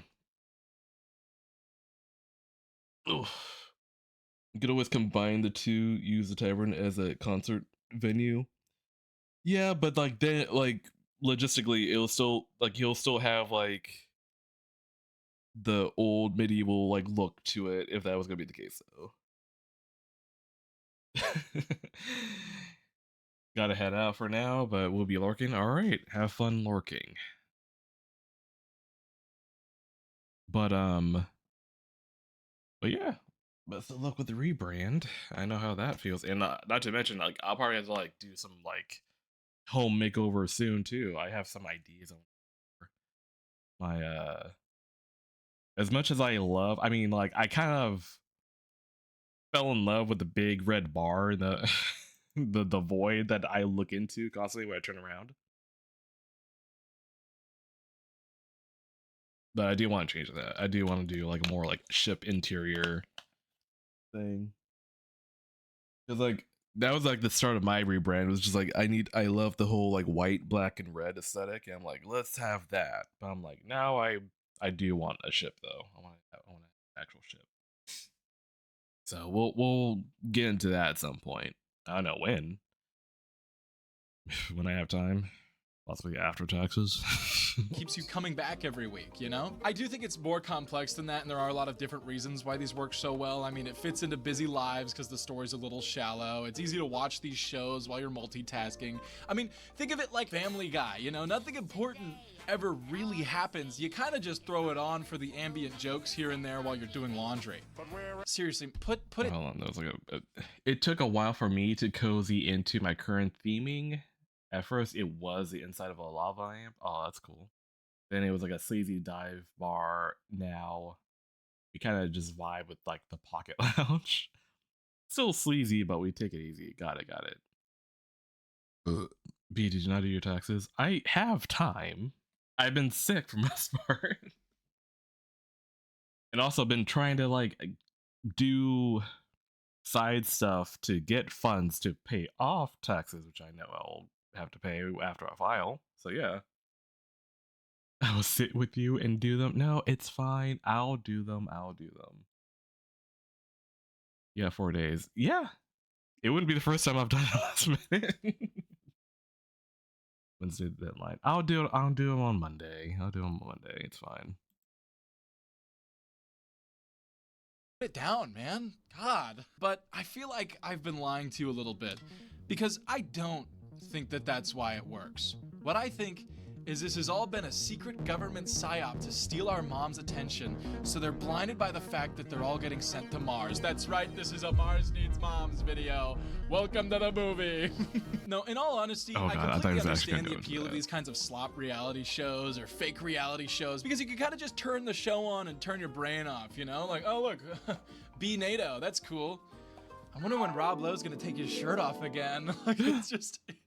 Ugh. You could always combine the two, use the tavern as a concert venue. Yeah, but like then like logistically it'll still like you'll still have like the old medieval like look to it if that was gonna be the case though. Gotta head out for now, but we'll be lurking. Alright, have fun lurking. But yeah, best of luck with the rebrand. I know how that feels, and not to mention, like I'll probably have to like do some like home makeover soon too. I have some ideas on my as much as I love. I mean, like I kind of fell in love with the big red bar in the the void that I look into constantly when I turn around. But I do want to change that. I do want to do like a more like ship interior thing. Cause like that was like the start of my rebrand. It was just like I love the whole like white, black, and red aesthetic. And I'm like, let's have that. But I'm like, now I do want a ship though. I want an actual ship. So we'll get into that at some point. I don't know when. When I have time. Possibly after taxes. Keeps you coming back every week, you know? I do think it's more complex than that, and there are a lot of different reasons why these work so well. I mean, it fits into busy lives because the story's a little shallow. It's easy to watch these shows while you're multitasking. I mean, think of it like Family Guy, you know? Nothing important ever really happens. You kind of just throw it on for the ambient jokes here and there while you're doing laundry. Seriously, put it... Hold on, there was like it took a while for me to cozy into my current theming. At first, it was the inside of a lava lamp. Oh, that's cool. Then it was like a sleazy dive bar. Now we kind of just vibe with like the pocket lounge. Still sleazy, but we take it easy. Got it. B, did you not do your taxes? I have time. I've been sick for most part. And also been trying to like do side stuff to get funds to pay off taxes, which I know I'll have to pay after I file. So yeah. I'll sit with you and do them. No, it's fine. I'll do them. Yeah, 4 days. Yeah. It wouldn't be the first time I've done it last minute. Wednesday deadline. I'll do them on Monday. It's fine. Put it down, man. God. But I feel like I've been lying to you a little bit because I don't think that that's why it works. What I think is this has all been a secret government psyop to steal our mom's attention, so they're blinded by the fact that they're all getting sent to Mars. That's right, this is a Mars Needs Moms video. Welcome to the movie. No, in all honesty, I completely understand the appeal of these kinds of slop reality shows or fake reality shows because you can kind of just turn the show on and turn your brain off, you know? Like, oh look, be NATO, that's cool. I wonder when Rob Lowe's gonna take his shirt off again. Like,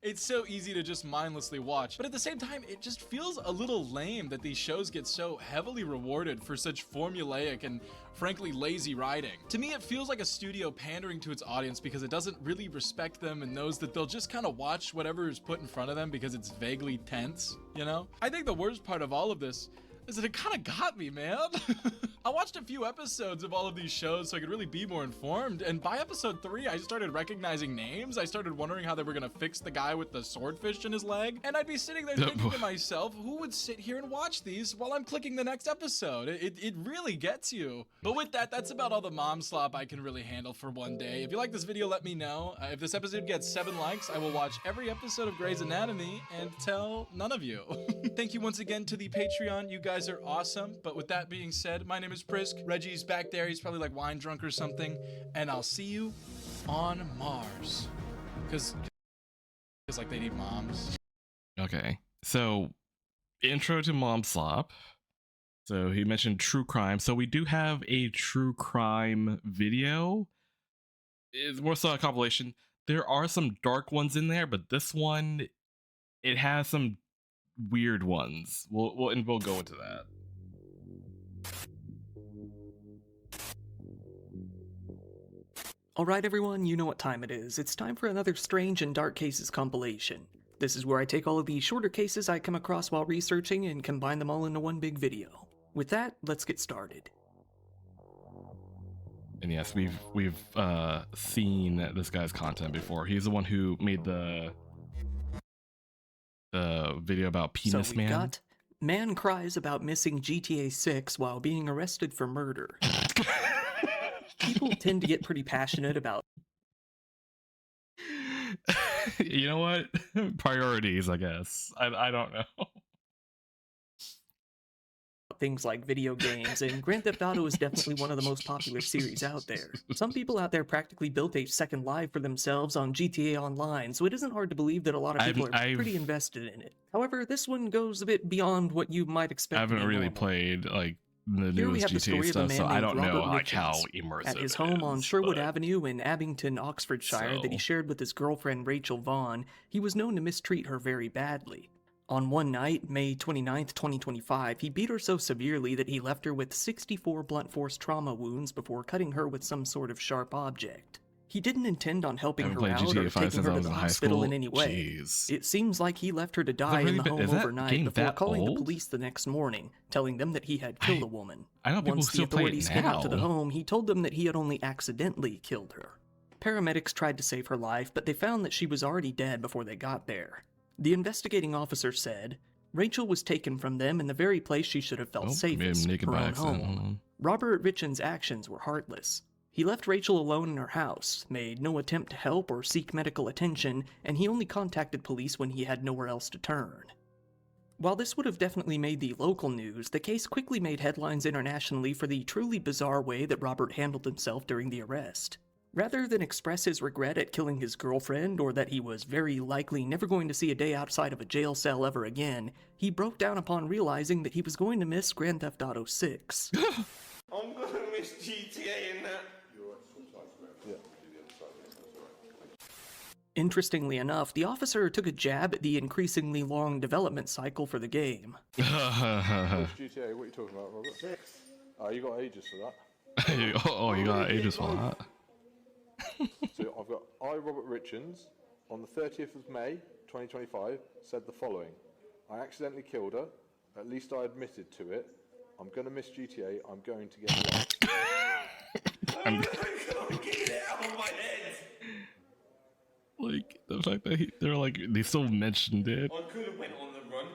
it's so easy to just mindlessly watch. But at the same time, it just feels a little lame that these shows get so heavily rewarded for such formulaic and frankly lazy writing. To me, it feels like a studio pandering to its audience because it doesn't really respect them and knows that they'll just kind of watch whatever is put in front of them because it's vaguely tense, you know? I think the worst part of all of this is that it kind of got me, man. I watched a few episodes of all of these shows so I could really be more informed, and by episode 3, I started recognizing names. I started wondering how they were gonna fix the guy with the swordfish in his leg, and I'd be sitting there thinking to myself, who would sit here and watch these while I'm clicking the next episode? It really gets you. But with that, that's about all the mom slop I can really handle for one day. If you like this video, let me know. If this episode gets 7 likes, I will watch every episode of Grey's Anatomy and tell none of you. Thank you once again to the Patreon. You guys are awesome. But with that being said, my name is Prisk. Reggie's back there. He's probably like wine drunk or something. And I'll see you on Mars. Because like they need moms. Okay. So, intro to Mom Slop. So he mentioned true crime. So we do have a true crime video. It's more so a compilation. There are some dark ones in there, but this one, it has some weird ones. We'll go into that. Alright everyone, you know what time it is. It's time for another Strange and Dark Cases compilation. This is where I take all of the shorter cases I come across while researching and combine them all into one big video. With that, let's get started. And yes, we've seen this guy's content before. He's the one who made the video about Penis Man. Got man cries about missing GTA 6 while being arrested for murder. People tend to get pretty passionate about you know what? Priorities, I guess. I don't know. Things like video games, and Grand Theft Auto is definitely one of the most popular series out there. Some people out there practically built a second life for themselves on GTA Online, so it isn't hard to believe that a lot of people are pretty invested in it. However, this one goes a bit beyond what you might expect. I haven't really played like the newest GTA stuff, so I don't know like how immersive at his home on Sherwood Avenue in Abington, Oxfordshire, that he shared with his girlfriend Rachel Vaughn. He was known to mistreat her very badly. On one night, May 29th, 2025, he beat her so severely that he left her with 64 blunt force trauma wounds before cutting her with some sort of sharp object. He didn't intend on helping her out or taking her to the hospital in any way. It seems like he left her to die in the home overnight before calling the police the next morning, telling them that he had killed a woman. Once the authorities came out to the home, he told them that he had only accidentally killed her. Paramedics tried to save her life, but they found that she was already dead before they got there. The investigating officer said, Rachel was taken from them in the very place she should have felt safest, her own home. Robert Richan's actions were heartless. He left Rachel alone in her house, made no attempt to help or seek medical attention, and he only contacted police when he had nowhere else to turn. While this would have definitely made the local news, the case quickly made headlines internationally for the truly bizarre way that Robert handled himself during the arrest. Rather than express his regret at killing his girlfriend, or that he was very likely never going to see a day outside of a jail cell ever again, he broke down upon realizing that he was going to miss Grand Theft Auto 6. I'm gonna miss GTA in that. Interestingly enough, the officer took a jab at the increasingly long development cycle for the game. GTA, what are you talking about, Robert? 6. Oh, you got ages for that. Oh, you got ages for that. So I've got Robert Richards, on the 30th of May, 2025, said the following. I accidentally killed her. At least I admitted to it. I'm going to miss GTA. I'm going to get it. I'm gonna get it out of my head. Like, the fact that they still mentioned it. I could have went on the run.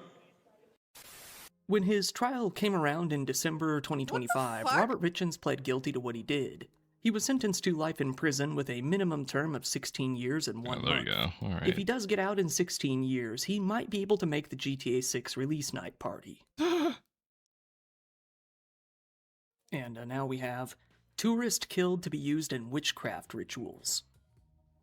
When his trial came around in December 2025, Robert Richards pled guilty to what he did. He was sentenced to life in prison with a minimum term of 16 years and 1 month. There you go. All right. If he does get out in 16 years, he might be able to make the GTA 6 release night party. And now we have tourist killed to be used in witchcraft rituals.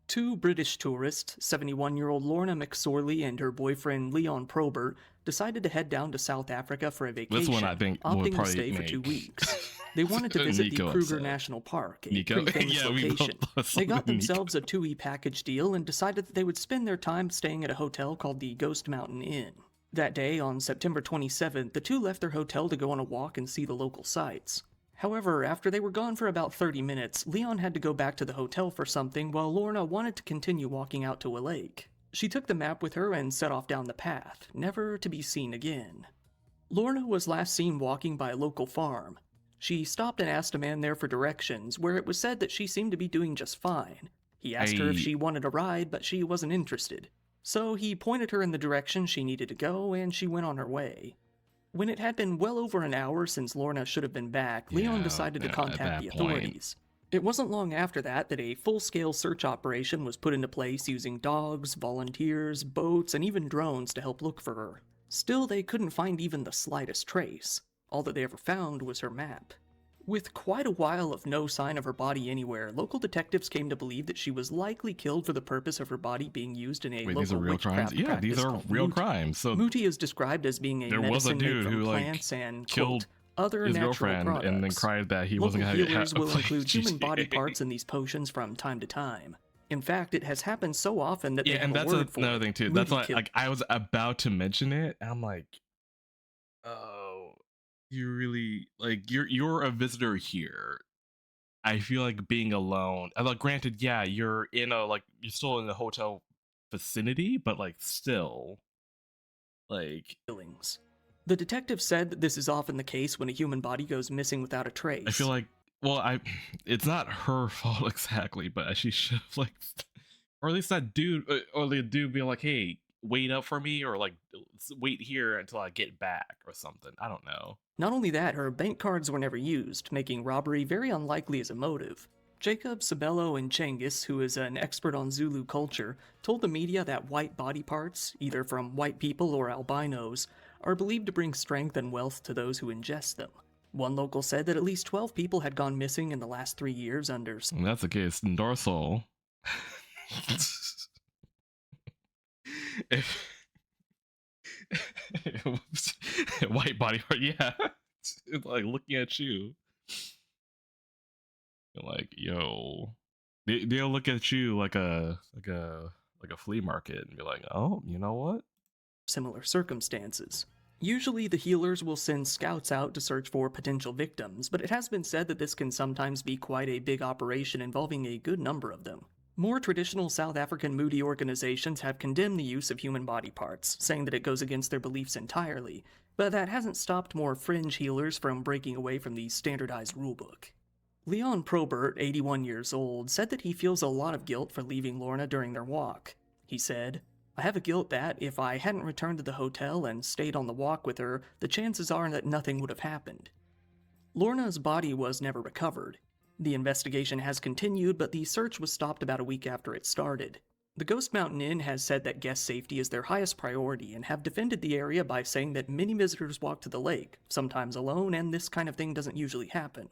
2 British tourists, 71-year-old Lorna McSorley and her boyfriend Leon Probert, decided to head down to South Africa for a vacation, this one I think opting will to probably stay for 2 weeks. They wanted to visit the Nico Kruger upset. National Park, a Nico? pretty famous Yeah, we both location. thought They got something Nico. themselves a 2E package deal and decided that they would spend their time staying at a hotel called the Ghost Mountain Inn. That day, on September 27th, the two left their hotel to go on a walk and see the local sights. However, after they were gone for about 30 minutes, Leon had to go back to the hotel for something while Lorna wanted to continue walking out to a lake. She took the map with her and set off down the path, never to be seen again. Lorna was last seen walking by a local farm. She stopped and asked a man there for directions, where it was said that she seemed to be doing just fine. He asked her if she wanted a ride, but she wasn't interested. So he pointed her in the direction she needed to go, and she went on her way. When it had been well over an hour since Lorna should have been back, Leon decided to contact the authorities. It wasn't long after that a full-scale search operation was put into place using dogs, volunteers, boats, and even drones to help look for her. Still, they couldn't find even the slightest trace. All that they ever found was her map. With quite a while of no sign of her body anywhere, local detectives came to believe that she was likely killed for the purpose of her body being used in a Wait, local these are real witchcraft crimes? Yeah, these practice are called real Muti. crimes. So Muti is described as being a there was a medicine made dude from who plants and, killed quote, other his natural girlfriend products. and then cried that he Local wasn't going to healers will include human GTA. body parts in these potions from time to time. In fact, it has happened so often that they Yeah, have and a that's word for another it. thing too. Muti That's why, kill. like, I was about to mention it, and I'm like, oh, you really like you're a visitor here. I feel like being alone. Like, granted, yeah, you're you're still in the hotel vicinity, but like still, like killings. The detective said that this is often the case when a human body goes missing without a trace. I feel like, well, it's not her fault exactly, but she should have like, or at least that dude, or the dude being like, hey, wait up for me, or like wait here until I get back or something. I don't know. Not only that, her bank cards were never used, making robbery very unlikely as a motive. Jacob, Sabello, and Cengiz, who is an expert on Zulu culture, told the media that white body parts, either from white people or albinos, are believed to bring strength and wealth to those who ingest them. One local said that at least 12 people had gone missing in the last 3 years under... And that's the case. Dorsal. If white body part, yeah. It's like looking at you. Like, yo. They'll look at you like a flea market and be like, oh, you know what? Similar circumstances. Usually the healers will send scouts out to search for potential victims, but it has been said that this can sometimes be quite a big operation involving a good number of them. More traditional South African Moody organizations have condemned the use of human body parts, saying that it goes against their beliefs entirely, but that hasn't stopped more fringe healers from breaking away from the standardized rulebook. Leon Probert, 81 years old, said that he feels a lot of guilt for leaving Lorna during their walk. He said, I have a guilt that, if I hadn't returned to the hotel and stayed on the walk with her, the chances are that nothing would have happened. Lorna's body was never recovered. The investigation has continued, but the search was stopped about a week after it started. The Ghost Mountain Inn has said that guest safety is their highest priority and have defended the area by saying that many visitors walk to the lake, sometimes alone, and this kind of thing doesn't usually happen.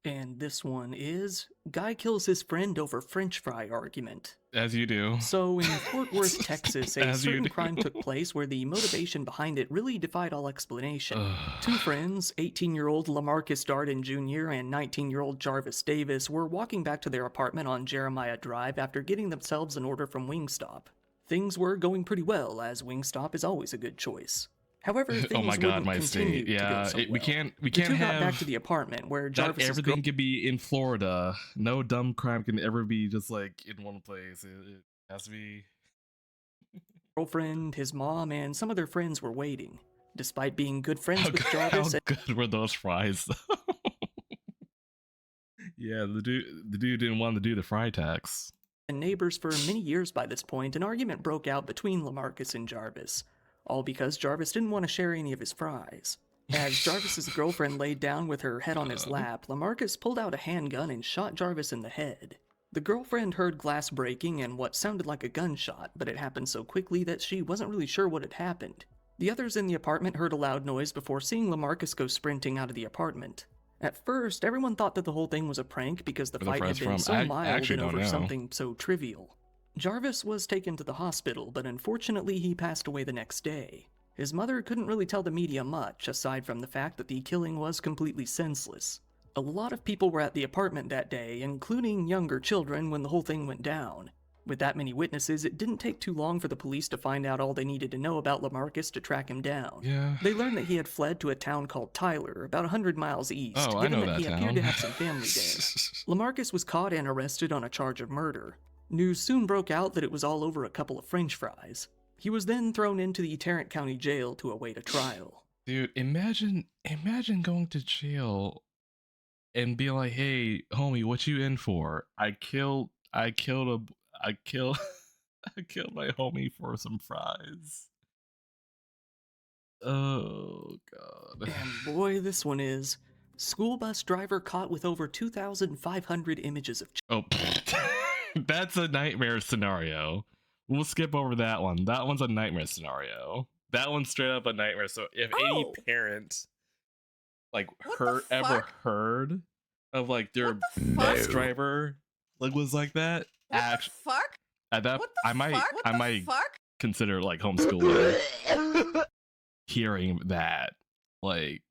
And this one is, guy kills his friend over french fry argument. As you do. So in Fort Worth, Texas, a certain crime took place where the motivation behind it really defied all explanation. Two friends, 18-year-old Lamarcus Darden Jr. and 19-year-old Jarvis Davis, were walking back to their apartment on Jeremiah Drive after getting themselves an order from Wingstop. Things were going pretty well, as Wingstop is always a good choice. However, things oh my God, wouldn't my continue state. Yeah, to go so well. we can't The two have got back to the apartment where that Jarvis everything can be in Florida. No dumb crime can ever be just like in one place. It has to be. Girlfriend, his mom, and some of their friends were waiting. Despite being good friends with Jarvis, How good were those fries though? Yeah, the dude didn't want to do the fry tax. And neighbors for many years by this point, an argument broke out between Lamarcus and Jarvis. All because Jarvis didn't want to share any of his fries. As Jarvis's girlfriend laid down with her head on his lap, Lamarcus pulled out a handgun and shot Jarvis in the head. The girlfriend heard glass breaking and what sounded like a gunshot, but it happened so quickly that she wasn't really sure what had happened. The others in the apartment heard a loud noise before seeing Lamarcus go sprinting out of the apartment. At first, everyone thought that the whole thing was a prank because the fight had been so mild and over something so trivial. Jarvis was taken to the hospital, but unfortunately he passed away the next day. His mother couldn't really tell the media much, aside from the fact that the killing was completely senseless. A lot of people were at the apartment that day, including younger children, when the whole thing went down. With that many witnesses, it didn't take too long for the police to find out all they needed to know about LaMarcus to track him down. Yeah. They learned that he had fled to a town called Tyler, about 100 miles east, Oh, I given know that that he town. appeared to have some family there. LaMarcus was caught and arrested on a charge of murder. News soon broke out that it was all over a couple of French fries. He was then thrown into the Tarrant County Jail to await a trial. Dude, imagine going to jail and being like, "Hey, homie, what you in for? I killed I killed my homie for some fries." Oh god. And boy, this one is. School bus driver caught with over 2,500 images of Oh, that's a nightmare scenario. We'll skip over that one. That one's a nightmare scenario. That one's straight up a nightmare. So if any parent like ever heard of like their bus driver like was like that, Fuck? at that I might Fuck? consider like homeschooling. Hearing that, like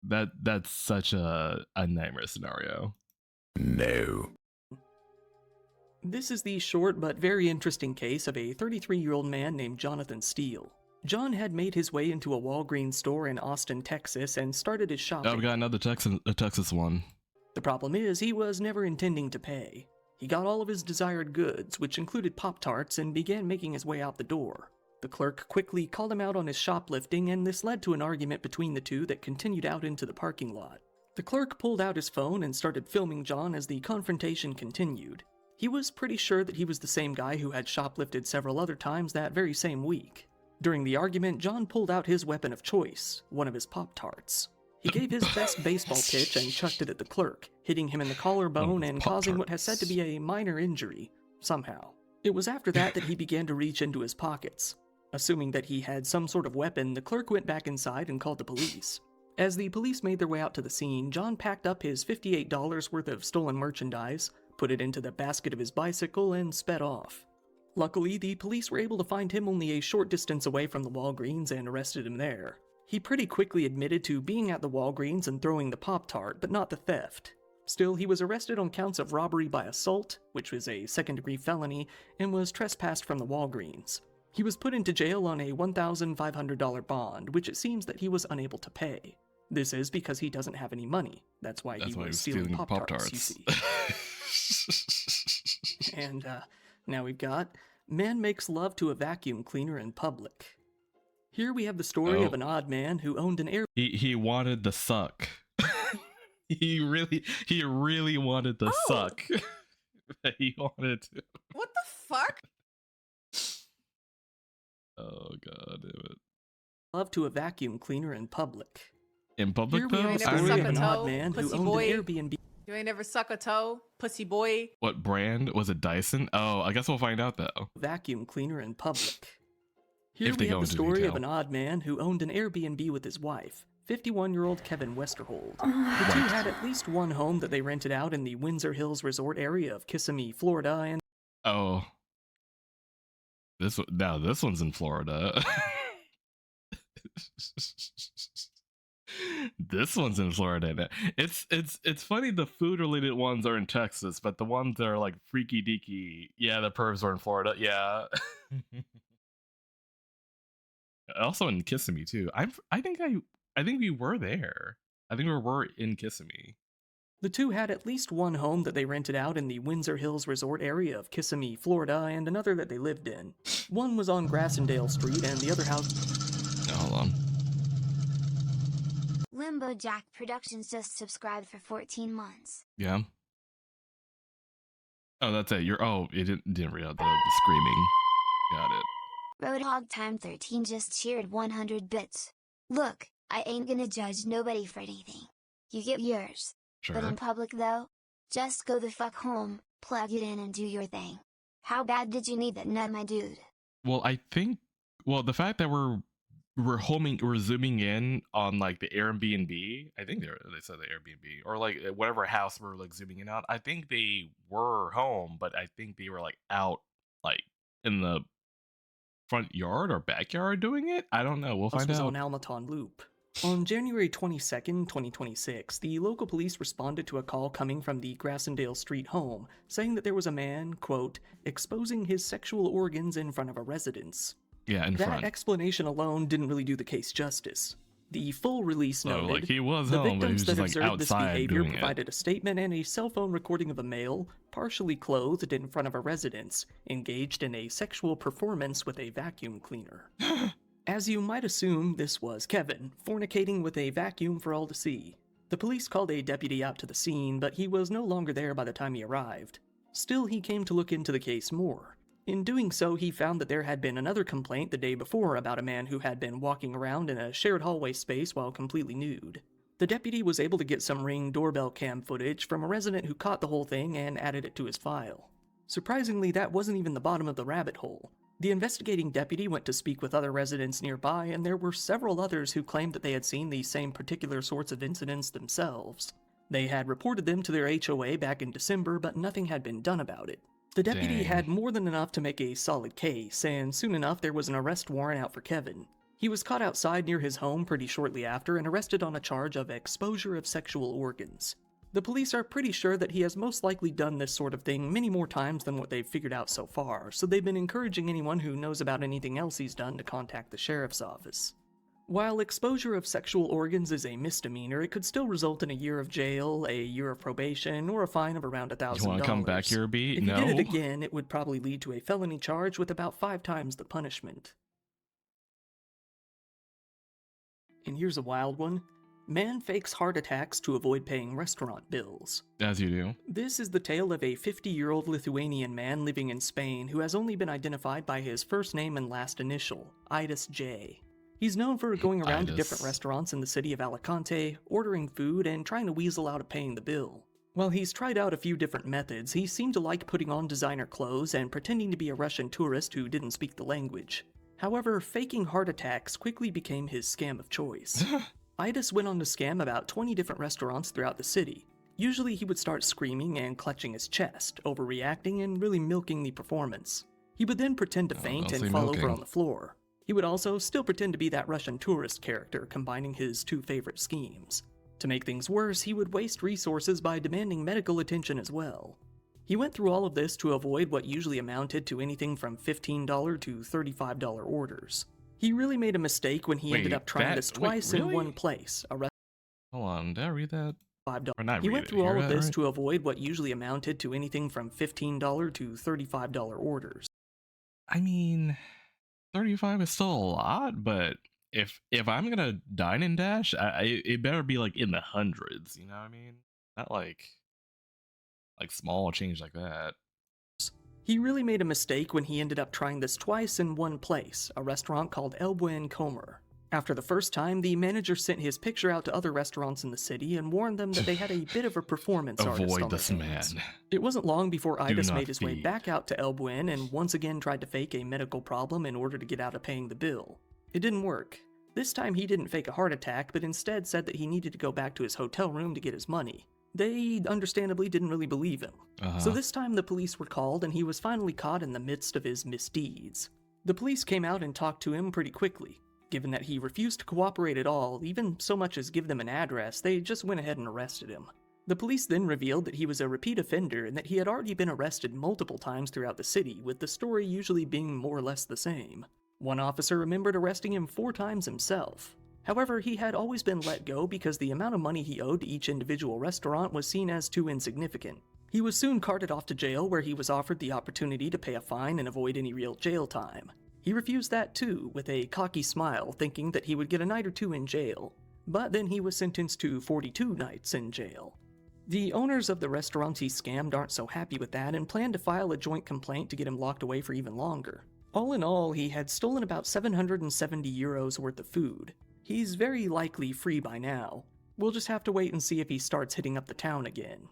that's such a nightmare scenario. No. This is the short but very interesting case of a 33-year-old man named Jonathan Steele. John had made his way into a Walgreens store in Austin, Texas, and started his shopping. Oh, we got another Texas one. The problem is, he was never intending to pay. He got all of his desired goods, which included Pop-Tarts, and began making his way out the door. The clerk quickly called him out on his shoplifting, and this led to an argument between the two that continued out into the parking lot. The clerk pulled out his phone and started filming John as the confrontation continued. He was pretty sure that he was the same guy who had shoplifted several other times that very same week. During the argument, John pulled out his weapon of choice, one of his Pop-Tarts. He gave his best baseball pitch and chucked it at the clerk, hitting him in the collarbone and causing what has said to be a minor injury, somehow. It was after that that he began to reach into his pockets. Assuming that he had some sort of weapon, the clerk went back inside and called the police. As the police made their way out to the scene, John packed up his $58 worth of stolen merchandise, put it into the basket of his bicycle, and sped off. Luckily, the police were able to find him only a short distance away from the Walgreens and arrested him there. He pretty quickly admitted to being at the Walgreens and throwing the Pop-Tart, but not the theft. Still, he was arrested on counts of robbery by assault, which was a second-degree felony, and was trespassed from the Walgreens. He was put into jail on a $1,500 bond, which it seems that he was unable to pay. This is because he doesn't have any money. That's why he was stealing Pop-Tarts, you see. And now we've got, man makes love to a vacuum cleaner in public. Here we have the story of an odd man who owned an air... He wanted the suck. he really wanted the suck. He wanted to. What the fuck? Oh god damn it. Love to a vacuum cleaner in public. In public Here we though? have the story of an odd man who owned an Airbnb. You ain't never suck a toe, pussy boy. What brand? Was it Dyson? Oh, I guess we'll find out though. Vacuum cleaner in public. Here If they we go have the into story detail. of an odd man who owned an Airbnb with his wife, 51-year-old Kevin Westerhold. The two had at least one home that they rented out in the Windsor Hills resort area of Kissimmee, Florida, and... Oh. This one's in Florida. This one's in Florida. It's funny the food related ones are in Texas, but the ones that are like freaky deaky, yeah, the pervs are in Florida. Yeah. Also in Kissimmee too. I think we were there. I think we were in Kissimmee. The two had at least one home that they rented out in the Windsor Hills resort area of Kissimmee, Florida, and another that they lived in. One was on Grassendale Street, and the other house... Hold on. Limbo Jack Productions just subscribed for 14 months. Yeah. Oh, that's it. It didn't read out the screaming. Got it. Roadhog Time 13 just cheered 100 bits. Look, I ain't gonna judge nobody for anything. You get yours. Sure. But in public though, just go the fuck home, plug it in and do your thing. How bad did you need that nut, my dude? Well, the fact that we're zooming in on like the Airbnb. I think they said the Airbnb or like whatever house we're like zooming in on. I think they were home, but I think they were like out like in the front yard or backyard doing it. I don't know. We'll find was out. on Almaton Loop. On January 22nd, 2026, the local police responded to a call coming from the Grassendale Street home, saying that there was a man, quote, exposing his sexual organs in front of a residence. Yeah, in front. That explanation alone didn't really do the case justice. The full release noted, like he was the home, but he was victims that just, like, observed this outside behavior doing it. provided a statement and a cell phone recording of a male, partially clothed in front of a residence, engaged in a sexual performance with a vacuum cleaner. As you might assume, this was Kevin, fornicating with a vacuum for all to see. The police called a deputy out to the scene, but he was no longer there by the time he arrived. Still, he came to look into the case more. In doing so, he found that there had been another complaint the day before about a man who had been walking around in a shared hallway space while completely nude. The deputy was able to get some Ring doorbell cam footage from a resident who caught the whole thing and added it to his file. Surprisingly, that wasn't even the bottom of the rabbit hole. The investigating deputy went to speak with other residents nearby, and there were several others who claimed that they had seen these same particular sorts of incidents themselves. They had reported them to their HOA back in December, but nothing had been done about it. The deputy had more than enough to make a solid case, and soon enough there was an arrest warrant out for Kevin. He was caught outside near his home pretty shortly after and arrested on a charge of exposure of sexual organs. The police are pretty sure that he has most likely done this sort of thing many more times than what they've figured out so far, so they've been encouraging anyone who knows about anything else he's done to contact the sheriff's office. While exposure of sexual organs is a misdemeanor, it could still result in a year of jail, a year of probation, or a fine of around $1,000. You want to come back here, B? No. If you did it again, it would probably lead to a felony charge with about 5 times the punishment. And here's a wild one. Man fakes heart attacks to avoid paying restaurant bills. As you do. This is the tale of a 50-year-old Lithuanian man living in Spain who has only been identified by his first name and last initial, Idis J. He's known for going around to different restaurants in the city of Alicante, ordering food, and trying to weasel out of paying the bill. While he's tried out a few different methods, he seemed to like putting on designer clothes and pretending to be a Russian tourist who didn't speak the language. However, faking heart attacks quickly became his scam of choice. Idis went on to scam about 20 different restaurants throughout the city. Usually he would start screaming and clutching his chest, overreacting and really milking the performance. He would then pretend to faint and fall over on the floor. He would also still pretend to be that Russian tourist character, combining his 2 favorite schemes. To make things worse, he would waste resources by demanding medical attention as well. He went through all of this to avoid what usually amounted to anything from $15 to $35 orders. He really made a mistake when he ended up trying this twice in one place. Hold on, did I read that? $5. He went through all of this to avoid what usually amounted to anything from $15 to $35 orders. I mean, 35 is still a lot, but if I'm gonna dine and dash, it better be like in the hundreds, you know what I mean? Not like small change like that. He really made a mistake when he ended up trying this twice in one place, a restaurant called El Buen Comer. After the first time, the manager sent his picture out to other restaurants in the city and warned them that they had a bit of a performance artist on their hands. It wasn't long before Idis made his way back out to El Buen and once again tried to fake a medical problem in order to get out of paying the bill. It didn't work. This time he didn't fake a heart attack, but instead said that he needed to go back to his hotel room to get his money. They understandably didn't really believe him. So this time the police were called and he was finally caught in the midst of his misdeeds. The police came out and talked to him pretty quickly. Given that he refused to cooperate at all, even so much as give them an address, they just went ahead and arrested him. The police then revealed that he was a repeat offender and that he had already been arrested multiple times throughout the city, with the story usually being more or less the same. One officer remembered arresting him 4 times himself. However, he had always been let go because the amount of money he owed to each individual restaurant was seen as too insignificant. He was soon carted off to jail, where he was offered the opportunity to pay a fine and avoid any real jail time. He refused that too, with a cocky smile, thinking that he would get a night or 2 in jail. But then he was sentenced to 42 nights in jail. The owners of the restaurants he scammed aren't so happy with that and plan to file a joint complaint to get him locked away for even longer. All in all, he had stolen about 770 euros worth of food. He's very likely free by now. We'll just have to wait and see if he starts hitting up the town again.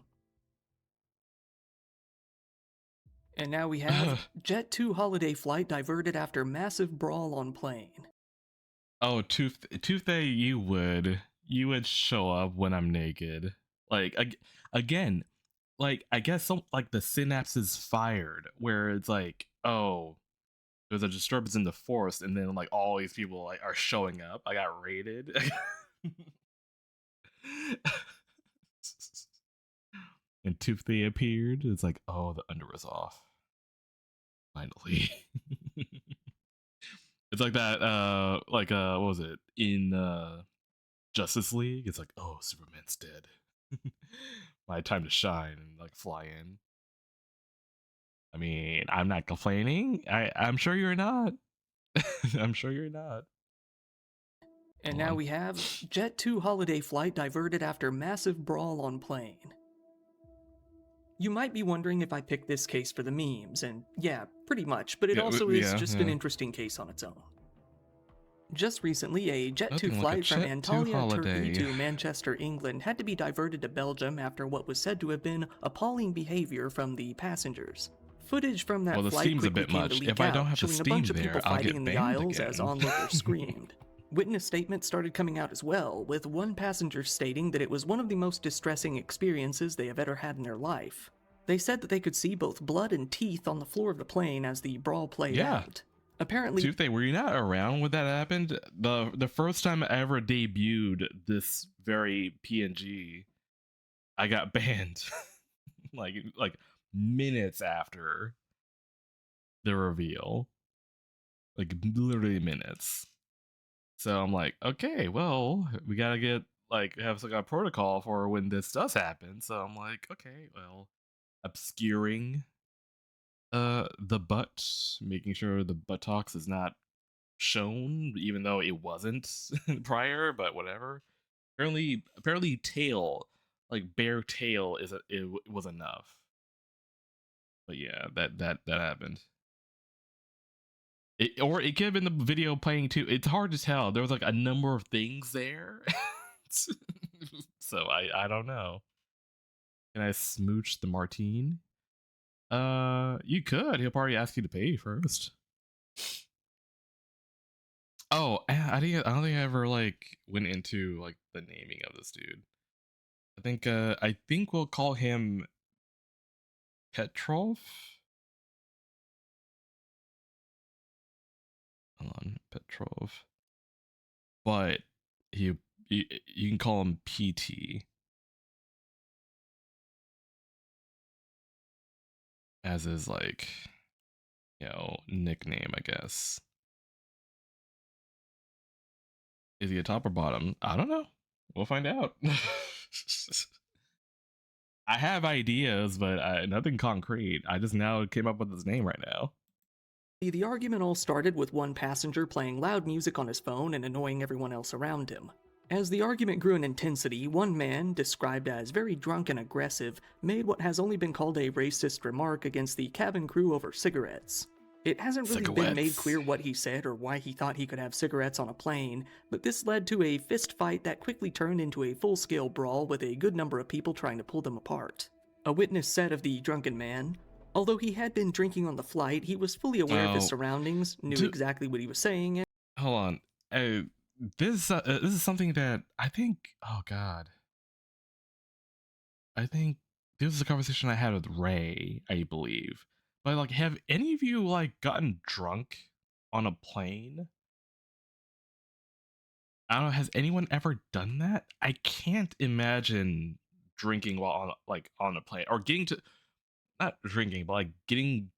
And now we have Jet 2 holiday flight diverted after massive brawl on plane. Oh, Tuesday, you would show up when I'm naked. Like, again, like, I guess some, like, the synapse is fired, where it's like, oh, there's a disturbance in the forest, and then like all these people like are showing up. I got raided. And Toothy appeared. It's like, oh, the under was off. Finally. It's like that, what was it? In Justice League? It's like, oh, Superman's dead. My time to shine and like fly in. I mean, I'm not complaining. I'm sure you're not. I'm sure you're not. And now we have Jet 2 holiday flight diverted after massive brawl on plane. You might be wondering if I picked this case for the memes, and yeah, pretty much, but it also is just an interesting case on its own. Just recently, a Jet 2 flight from Antalya, Turkey to Manchester, England had to be diverted to Belgium after what was said to have been appalling behavior from the passengers. Footage from that flight quickly came to leak out, showing a bunch of people fighting in the aisles as onlookers screamed. Witness statements started coming out as well, with one passenger stating that it was one of the most distressing experiences they have ever had in their life. They said that they could see both blood and teeth on the floor of the plane as the brawl played out. Apparently, Tuesday, were you not around when that happened? The first time I ever debuted this very PNG, I got banned like minutes after the reveal, like literally minutes. So I'm like, okay, well, we gotta get have like a protocol for when this does happen. So I'm like, okay, well, obscuring the butt, making sure the buttocks is not shown, even though it wasn't prior, but whatever. Apparently tail, like bare tail it was enough. But yeah, that happened. Or it could have been the video playing too. It's hard to tell. There was like a number of things there. So I don't know. Can I smooch the Martine? You could. He'll probably ask you to pay first. Oh, I don't think I ever like went into like the naming of this dude. I think we'll call him Petrov. Hold on, Petrov. But you can call him PT. As his like, nickname, I guess. Is he a top or bottom? I don't know. We'll find out. I have ideas, but nothing concrete. I just now came up with his name right now. The argument all started with one passenger playing loud music on his phone and annoying everyone else around him. As the argument grew in intensity, one man, described as very drunk and aggressive, made what has only been called a racist remark against the cabin crew over cigarettes. It hasn't really been made clear what he said or why he thought he could have cigarettes on a plane, but this led to a fist fight that quickly turned into a full-scale brawl with a good number of people trying to pull them apart. A witness said of the drunken man, although he had been drinking on the flight, he was fully aware of his surroundings, knew exactly what he was saying, and... Hold on. This is something that I think, oh god. I think this is a conversation I had with Ray, I believe. But like, have any of you like gotten drunk on a plane? I don't know, has anyone ever done that? I can't imagine drinking while on a plane, or getting to, not drinking, but like getting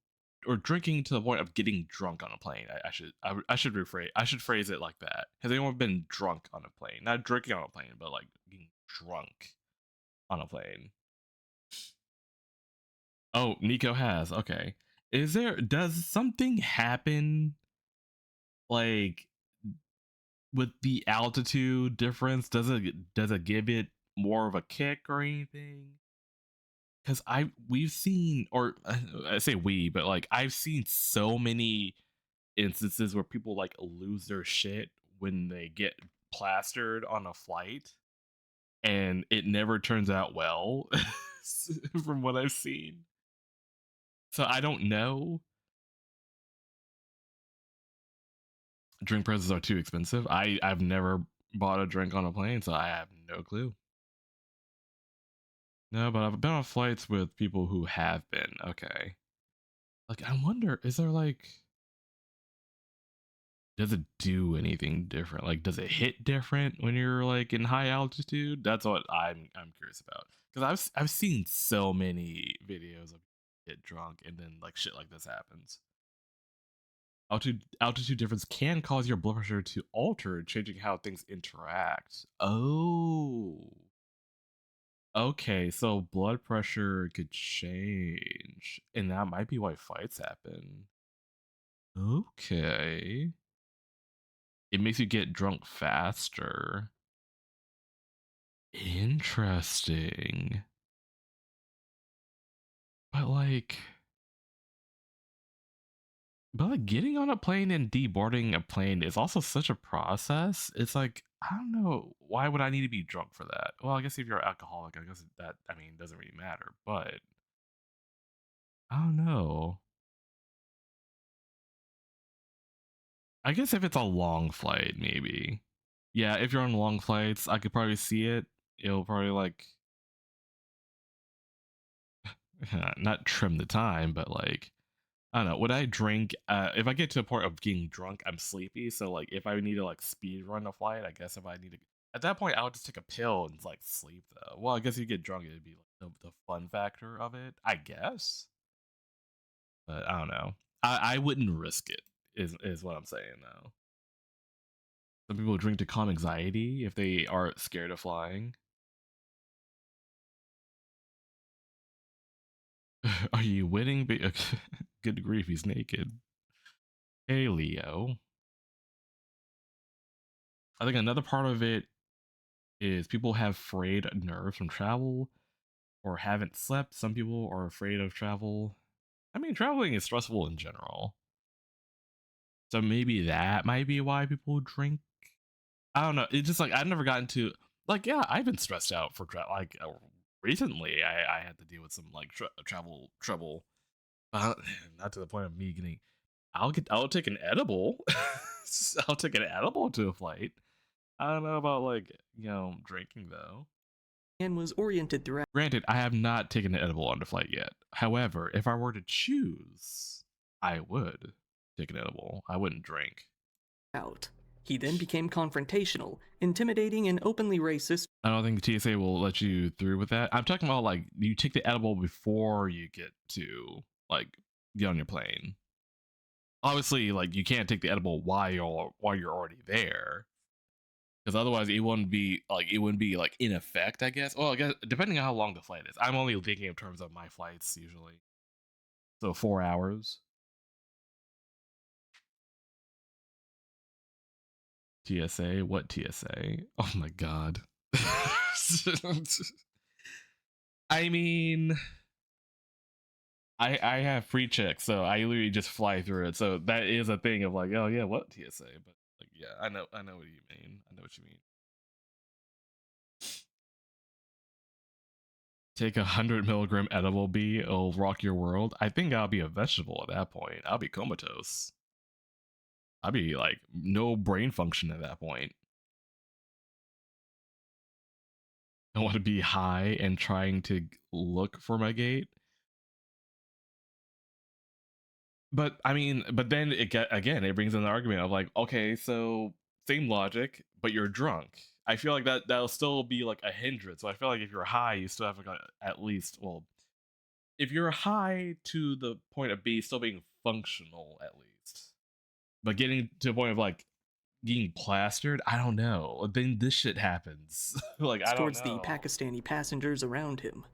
or drinking to the point of getting drunk on a plane. I should phrase it like that. Has anyone been drunk on a plane? Not drinking on a plane, but like getting drunk on a plane. Oh, Nico has. Okay. Does something happen like with the altitude difference? Does it give it more of a kick or anything? Because we've seen, or I say we, but like I've seen so many instances where people like lose their shit when they get plastered on a flight, and it never turns out well from what I've seen. So I don't know. Drink prices are too expensive. I've never bought a drink on a plane, so I have no clue. No, but I've been on flights with people who have been. Okay. Like, I wonder, is there like does it do anything different? Like, does it hit different when you're like in high altitude? That's what I'm curious about, because I've seen so many videos of get drunk and then like shit like this happens. Altitude difference can cause your blood pressure to alter, changing how things interact. Oh. Okay, so blood pressure could change, and that might be why fights happen. Okay. It makes you get drunk faster. Interesting. But like, getting on a plane and deboarding a plane is also such a process. It's like, I don't know, why would I need to be drunk for that? Well, I guess if you're alcoholic, I guess that, I mean, doesn't really matter, but I don't know. I guess if it's a long flight, maybe. Yeah, if you're on long flights, I could probably see it. It'll probably like not trim the time, but like, I don't know. Would I drink? If I get to a point of getting drunk, I'm sleepy. So like, if I need to like speed run a flight, I guess if I need to, at that point, I would just take a pill and like sleep though. Well, I guess if you get drunk, it'd be like the fun factor of it, I guess. But I don't know. I wouldn't risk it. Is what I'm saying though. Some people drink to calm anxiety if they are scared of flying. Are you winning? Good grief, he's naked. Hey, Leo. I think another part of it is people have frayed nerves from travel or haven't slept. Some people are afraid of travel. I mean, traveling is stressful in general. So maybe that might be why people drink. I don't know. It's just like, I've never gotten to, like, yeah, I've been stressed out for recently. I had to deal with some like travel trouble. Not to the point of me getting, I'll take an edible. I'll take an edible to a flight. I don't know about like, drinking though. And was oriented throughout. Granted, I have not taken an edible on the flight yet. However, if I were to choose, I would take an edible. I wouldn't drink. He then became confrontational, intimidating, and openly racist. I don't think the TSA will let you through with that. I'm talking about like, you take the edible before you get to like get on your plane. Obviously, like, you can't take the edible while you're already there, because otherwise it wouldn't be like in effect, I guess. Well, I guess depending on how long the flight is. I'm only thinking in terms of my flights usually. So 4 hours. TSA? What TSA? Oh my god. I mean, I have free checks, so I literally just fly through it. So that is a thing of like, oh yeah, what TSA? But like, yeah, I know what you mean. I know what you mean. Take 100-milligram edible B, it'll rock your world. I think I'll be a vegetable at that point. I'll be comatose. I'll be like no brain function at that point. I want to be high and trying to look for my gate. But I mean, but then it brings in the argument of like, okay, so same logic, but you're drunk. I feel like that'll still be like a hindrance. So I feel like if you're high, you still have like at least, well, if you're high to the point of still being functional at least, but getting to the point of like getting plastered, I don't know. Then this shit happens. Like, I don't know. Towards the Pakistani passengers around him.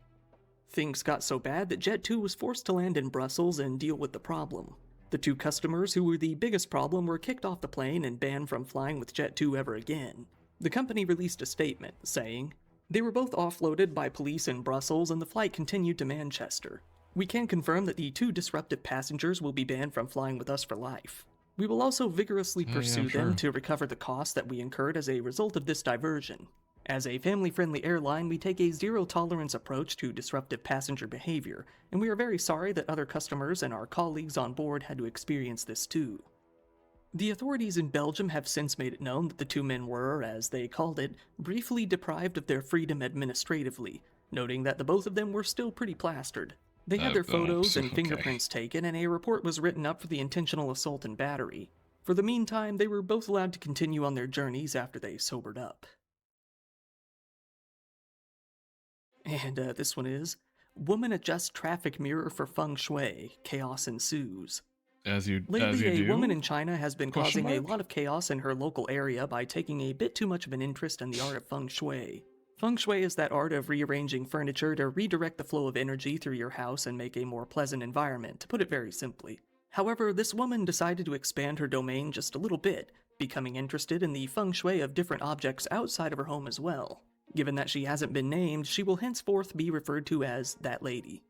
Things got so bad that Jet 2 was forced to land in Brussels and deal with the problem. The two customers who were the biggest problem were kicked off the plane and banned from flying with Jet 2 ever again. The company released a statement saying, "They were both offloaded by police in Brussels and the flight continued to Manchester. We can confirm that the two disruptive passengers will be banned from flying with us for life. We will also vigorously pursue them to recover the costs that we incurred as a result of this diversion. As a family-friendly airline, we take a zero-tolerance approach to disruptive passenger behavior, and we are very sorry that other customers and our colleagues on board had to experience this too." The authorities in Belgium have since made it known that the two men were, as they called it, briefly deprived of their freedom administratively, noting that the both of them were still pretty plastered. They had their photos and fingerprints taken, and a report was written up for the intentional assault and battery. For the meantime, they were both allowed to continue on their journeys after they sobered up. And this one is, woman adjusts traffic mirror for feng shui, chaos ensues. Lately, a woman in China has been causing a lot of chaos in her local area by taking a bit too much of an interest in the art of feng shui. Feng shui is that art of rearranging furniture to redirect the flow of energy through your house and make a more pleasant environment, to put it very simply. However, this woman decided to expand her domain just a little bit, becoming interested in the feng shui of different objects outside of her home as well. Given that she hasn't been named, she will henceforth be referred to as that lady.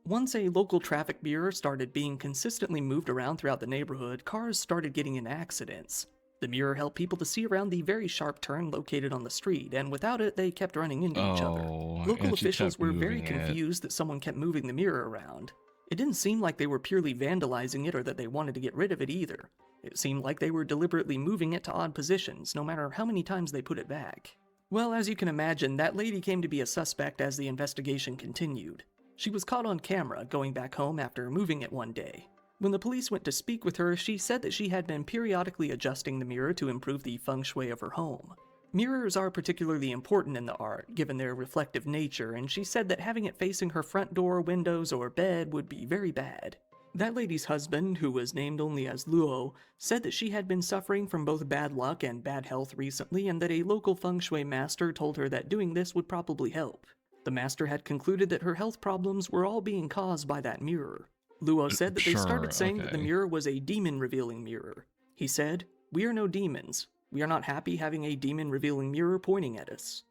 Once a local traffic mirror started being consistently moved around throughout the neighborhood, cars started getting in accidents. The mirror helped people to see around the very sharp turn located on the street, and without it, they kept running into each other. Local officials were very confused that someone kept moving the mirror around. It didn't seem like they were purely vandalizing it or that they wanted to get rid of it either. It seemed like they were deliberately moving it to odd positions, no matter how many times they put it back. Well, as you can imagine, that lady came to be a suspect as the investigation continued. She was caught on camera going back home after moving it one day. When the police went to speak with her, she said that she had been periodically adjusting the mirror to improve the feng shui of her home. Mirrors are particularly important in the art, given their reflective nature, and she said that having it facing her front door, windows, or bed would be very bad. That lady's husband, who was named only as Luo, said that she had been suffering from both bad luck and bad health recently, and that a local feng shui master told her that doing this would probably help. The master had concluded that her health problems were all being caused by that mirror. Luo said that they started saying that the mirror was a demon-revealing mirror. He said, "We are no demons. We are not happy having a demon-revealing mirror pointing at us."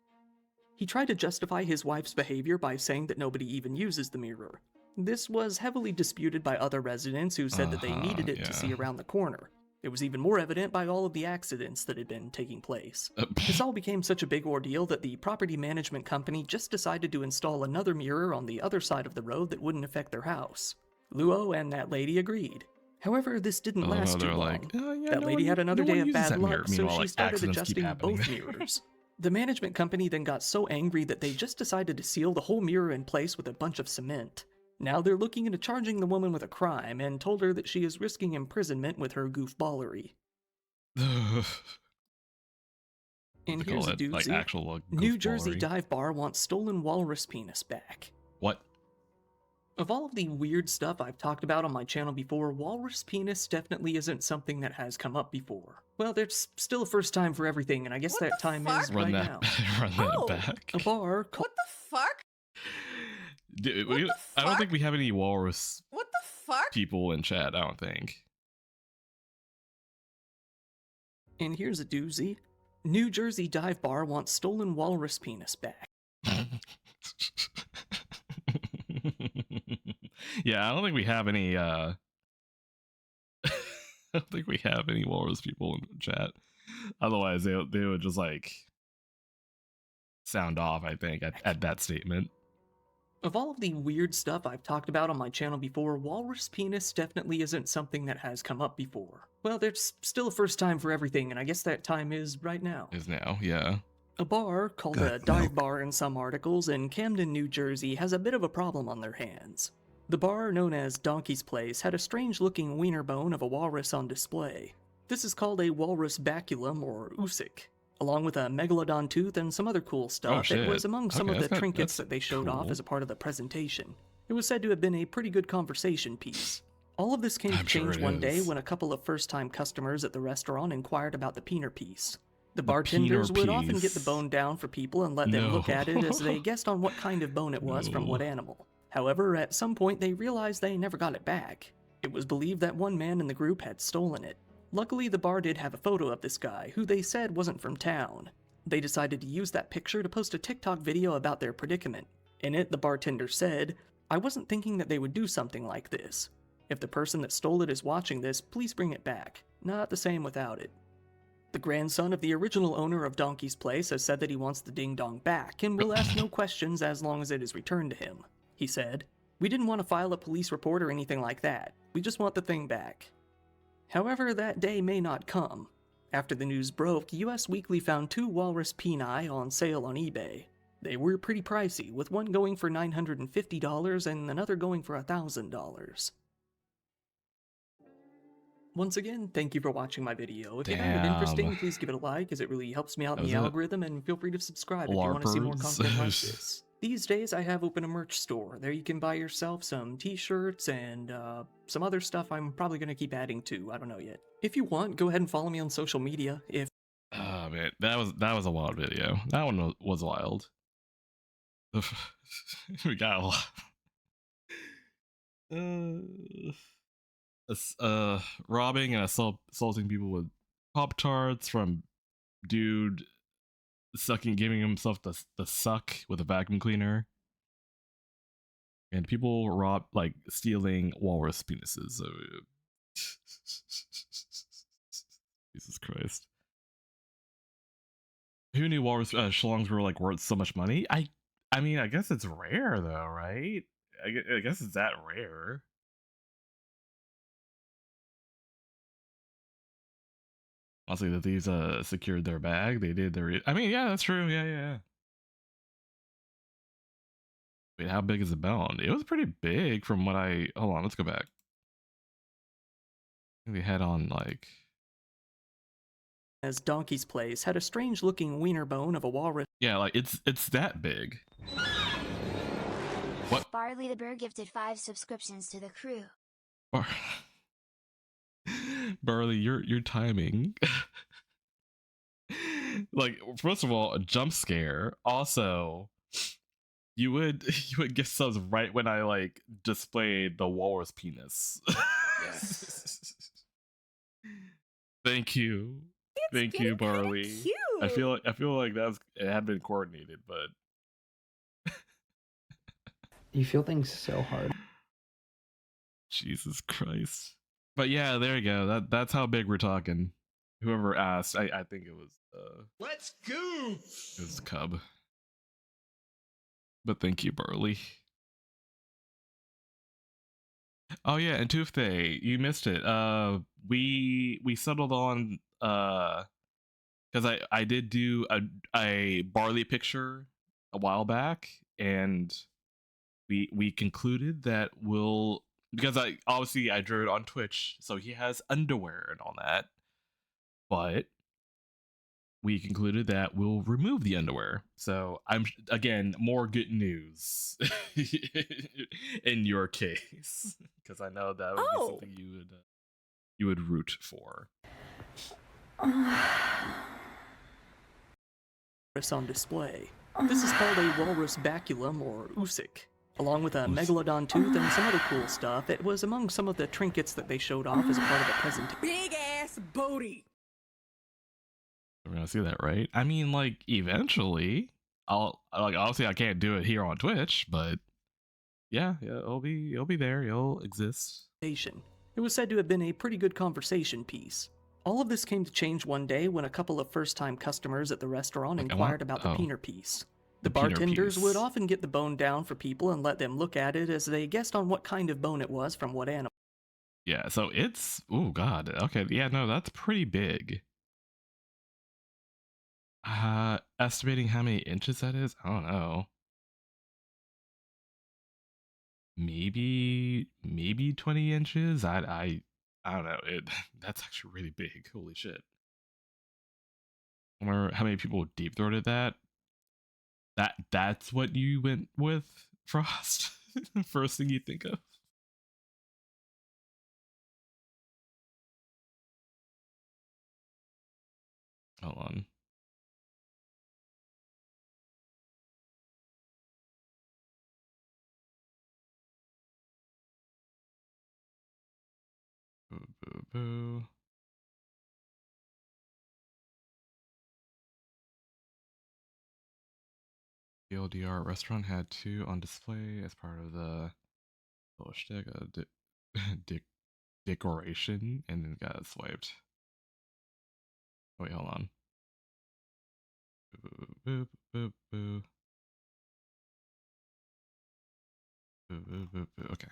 He tried to justify his wife's behavior by saying that nobody even uses the mirror. This was heavily disputed by other residents who said that they needed it to see around the corner. It was even more evident by all of the accidents that had been taking place. This all became such a big ordeal that the property management company just decided to install another mirror on the other side of the road that wouldn't affect their house. Luo and that lady agreed. However, this didn't last too long. That lady had another day of bad luck, so she started adjusting both mirrors. The management company then got so angry that they just decided to seal the whole mirror in place with a bunch of cement. Now they're looking into charging the woman with a crime and told her that she is risking imprisonment with her goofballery. And here's a doozy. Like actual New Jersey dive bar wants stolen walrus penis back. What? Of all of the weird stuff I've talked about on my channel before, walrus penis definitely isn't something that has come up before. Well, there's still a first time for everything, and I guess that time is right now. Run that back. A bar called... What the fuck? Dude, I don't think we have any walrus Fuck? people in chat, I don't think. And here's a doozy. New Jersey dive bar wants stolen walrus penis back. Yeah, I don't think we have any I don't think we have any walrus people in chat. Otherwise they would just like sound off, I think, at that statement. Of all of the weird stuff I've talked about on my channel before, walrus penis definitely isn't something that has come up before. Well, there's still a first time for everything, and I guess that time is right now. Is now, yeah. A bar, called a dive bar in some articles, in Camden, New Jersey, has a bit of a problem on their hands. The bar, known as Donkey's Place, had a strange-looking wiener bone of a walrus on display. This is called a walrus baculum, or usic. Along with a megalodon tooth and some other cool stuff, it was among some of the trinkets that they showed off as a part of the presentation. It was said to have been a pretty good conversation piece. All of this came to change one day when a couple of first-time customers at the restaurant inquired about the peener piece. The bartenders would often get the bone down for people and let them look at it as they guessed on what kind of bone it was from what animal. However, at some point they realized they never got it back. It was believed that one man in the group had stolen it. Luckily, the bar did have a photo of this guy, who they said wasn't from town. They decided to use that picture to post a TikTok video about their predicament. In it, the bartender said, "I wasn't thinking that they would do something like this. If the person that stole it is watching this, please bring it back. Not the same without it." The grandson of the original owner of Donkey's Place has said that he wants the ding-dong back, and will ask no questions as long as it is returned to him. He said, "We didn't want to file a police report or anything like that. We just want the thing back." However, that day may not come. After the news broke, US Weekly found 2 walrus peni on sale on eBay. They were pretty pricey, with one going for $950 and another going for $1,000. Once again, thank you for watching my video. If you found it interesting, please give it a like, as it really helps me out in the algorithm, and feel free to subscribe if you want to see more content like this. These days, I have opened a merch store. There you can buy yourself some t-shirts and some other stuff I'm probably going to keep adding to. I don't know yet. If you want, go ahead and follow me on social media. Oh man, that was a wild video. That one was wild. We got a lot. Robbing and assaulting people with Pop-Tarts from dude giving himself the suck with a vacuum cleaner, and people stealing walrus penises. Jesus Christ. Who knew walrus schlongs were worth so much money? I mean, I guess it's rare though, right? I guess it's that rare. Honestly, the thieves secured their bag. They did their. I mean, yeah, that's true. Yeah. Wait, how big is the bone? It was pretty big from what I. Hold on, let's go back. I think they had on as Donkey's Place had a strange-looking wiener bone of a walrus. Yeah, it's that big. What? Barley the Bear gifted 5 subscriptions to the crew. Barley, your timing. First of all, a jump scare. Also, you would get subs right when I displayed the walrus penis. Yes. Thank you. Thank you, Barley. Cute. I feel like it had been coordinated, but you feel things so hard. Jesus Christ. But yeah, there you go. That's how big we're talking. Whoever asked, I think it was Let's go. It was Cub. But thank you, Barley. Oh yeah, and Tuesday, you missed it. We settled on because I did do a Barley picture a while back, and we concluded that because I drew it on Twitch, so he has underwear and all that, but we concluded that we'll remove the underwear. So again, more good news in your case, because I know that would be something you would root for. On display. This is called a walrus baculum, or usik. Along with a megalodon tooth and some other cool stuff, it was among some of the trinkets that they showed off as a part of the presentation. Big ass booty. We're gonna see that, right? I mean, eventually, obviously I can't do it here on Twitch, but yeah, it'll be there. It'll exist. It was said to have been a pretty good conversation piece. All of this came to change one day when a couple of first-time customers at the restaurant inquired about the peener piece. The bartenders would often get the bone down for people and let them look at it as they guessed on what kind of bone it was from what animal. Yeah, so it's... Oh, God. Okay, yeah, no, that's pretty big. Estimating how many inches that is? I don't know. Maybe 20 inches? I don't know. That's actually really big. Holy shit. I wonder how many people deep-throated that. That's what you went with, Frost? First thing you think of? Hold on. Boo, boo, boo. The LDR restaurant had 2 on display as part of the shtick, decoration, and then got swiped. Wait, hold on. Boo, boo, boo, boo. Boo, boo, boo, boo. Okay,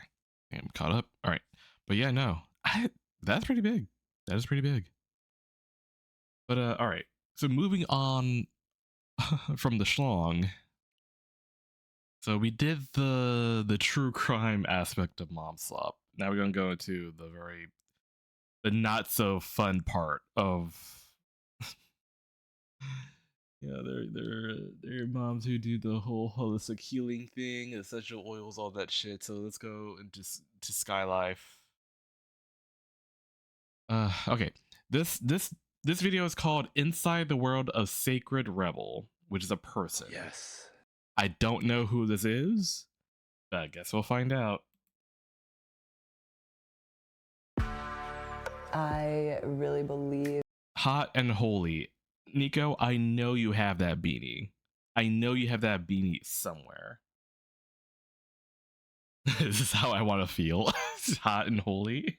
I'm caught up. All right, but yeah, no, that's pretty big. That is pretty big. But all right. So moving on from the schlong. So we did the true crime aspect of Mom Slop. Now we're gonna go into the very the not so fun part of they're moms who do the whole holistic healing thing, essential oils, all that shit. So let's go into to Sky Life. Okay, this video is called "Inside the World of Sacred Rebel," which is a person. Yes. I don't know who this is, but I guess we'll find out. I really believe. Hot and holy. Nico, I know you have that beanie. I know you have that beanie somewhere. This is how I want to feel. Hot and holy.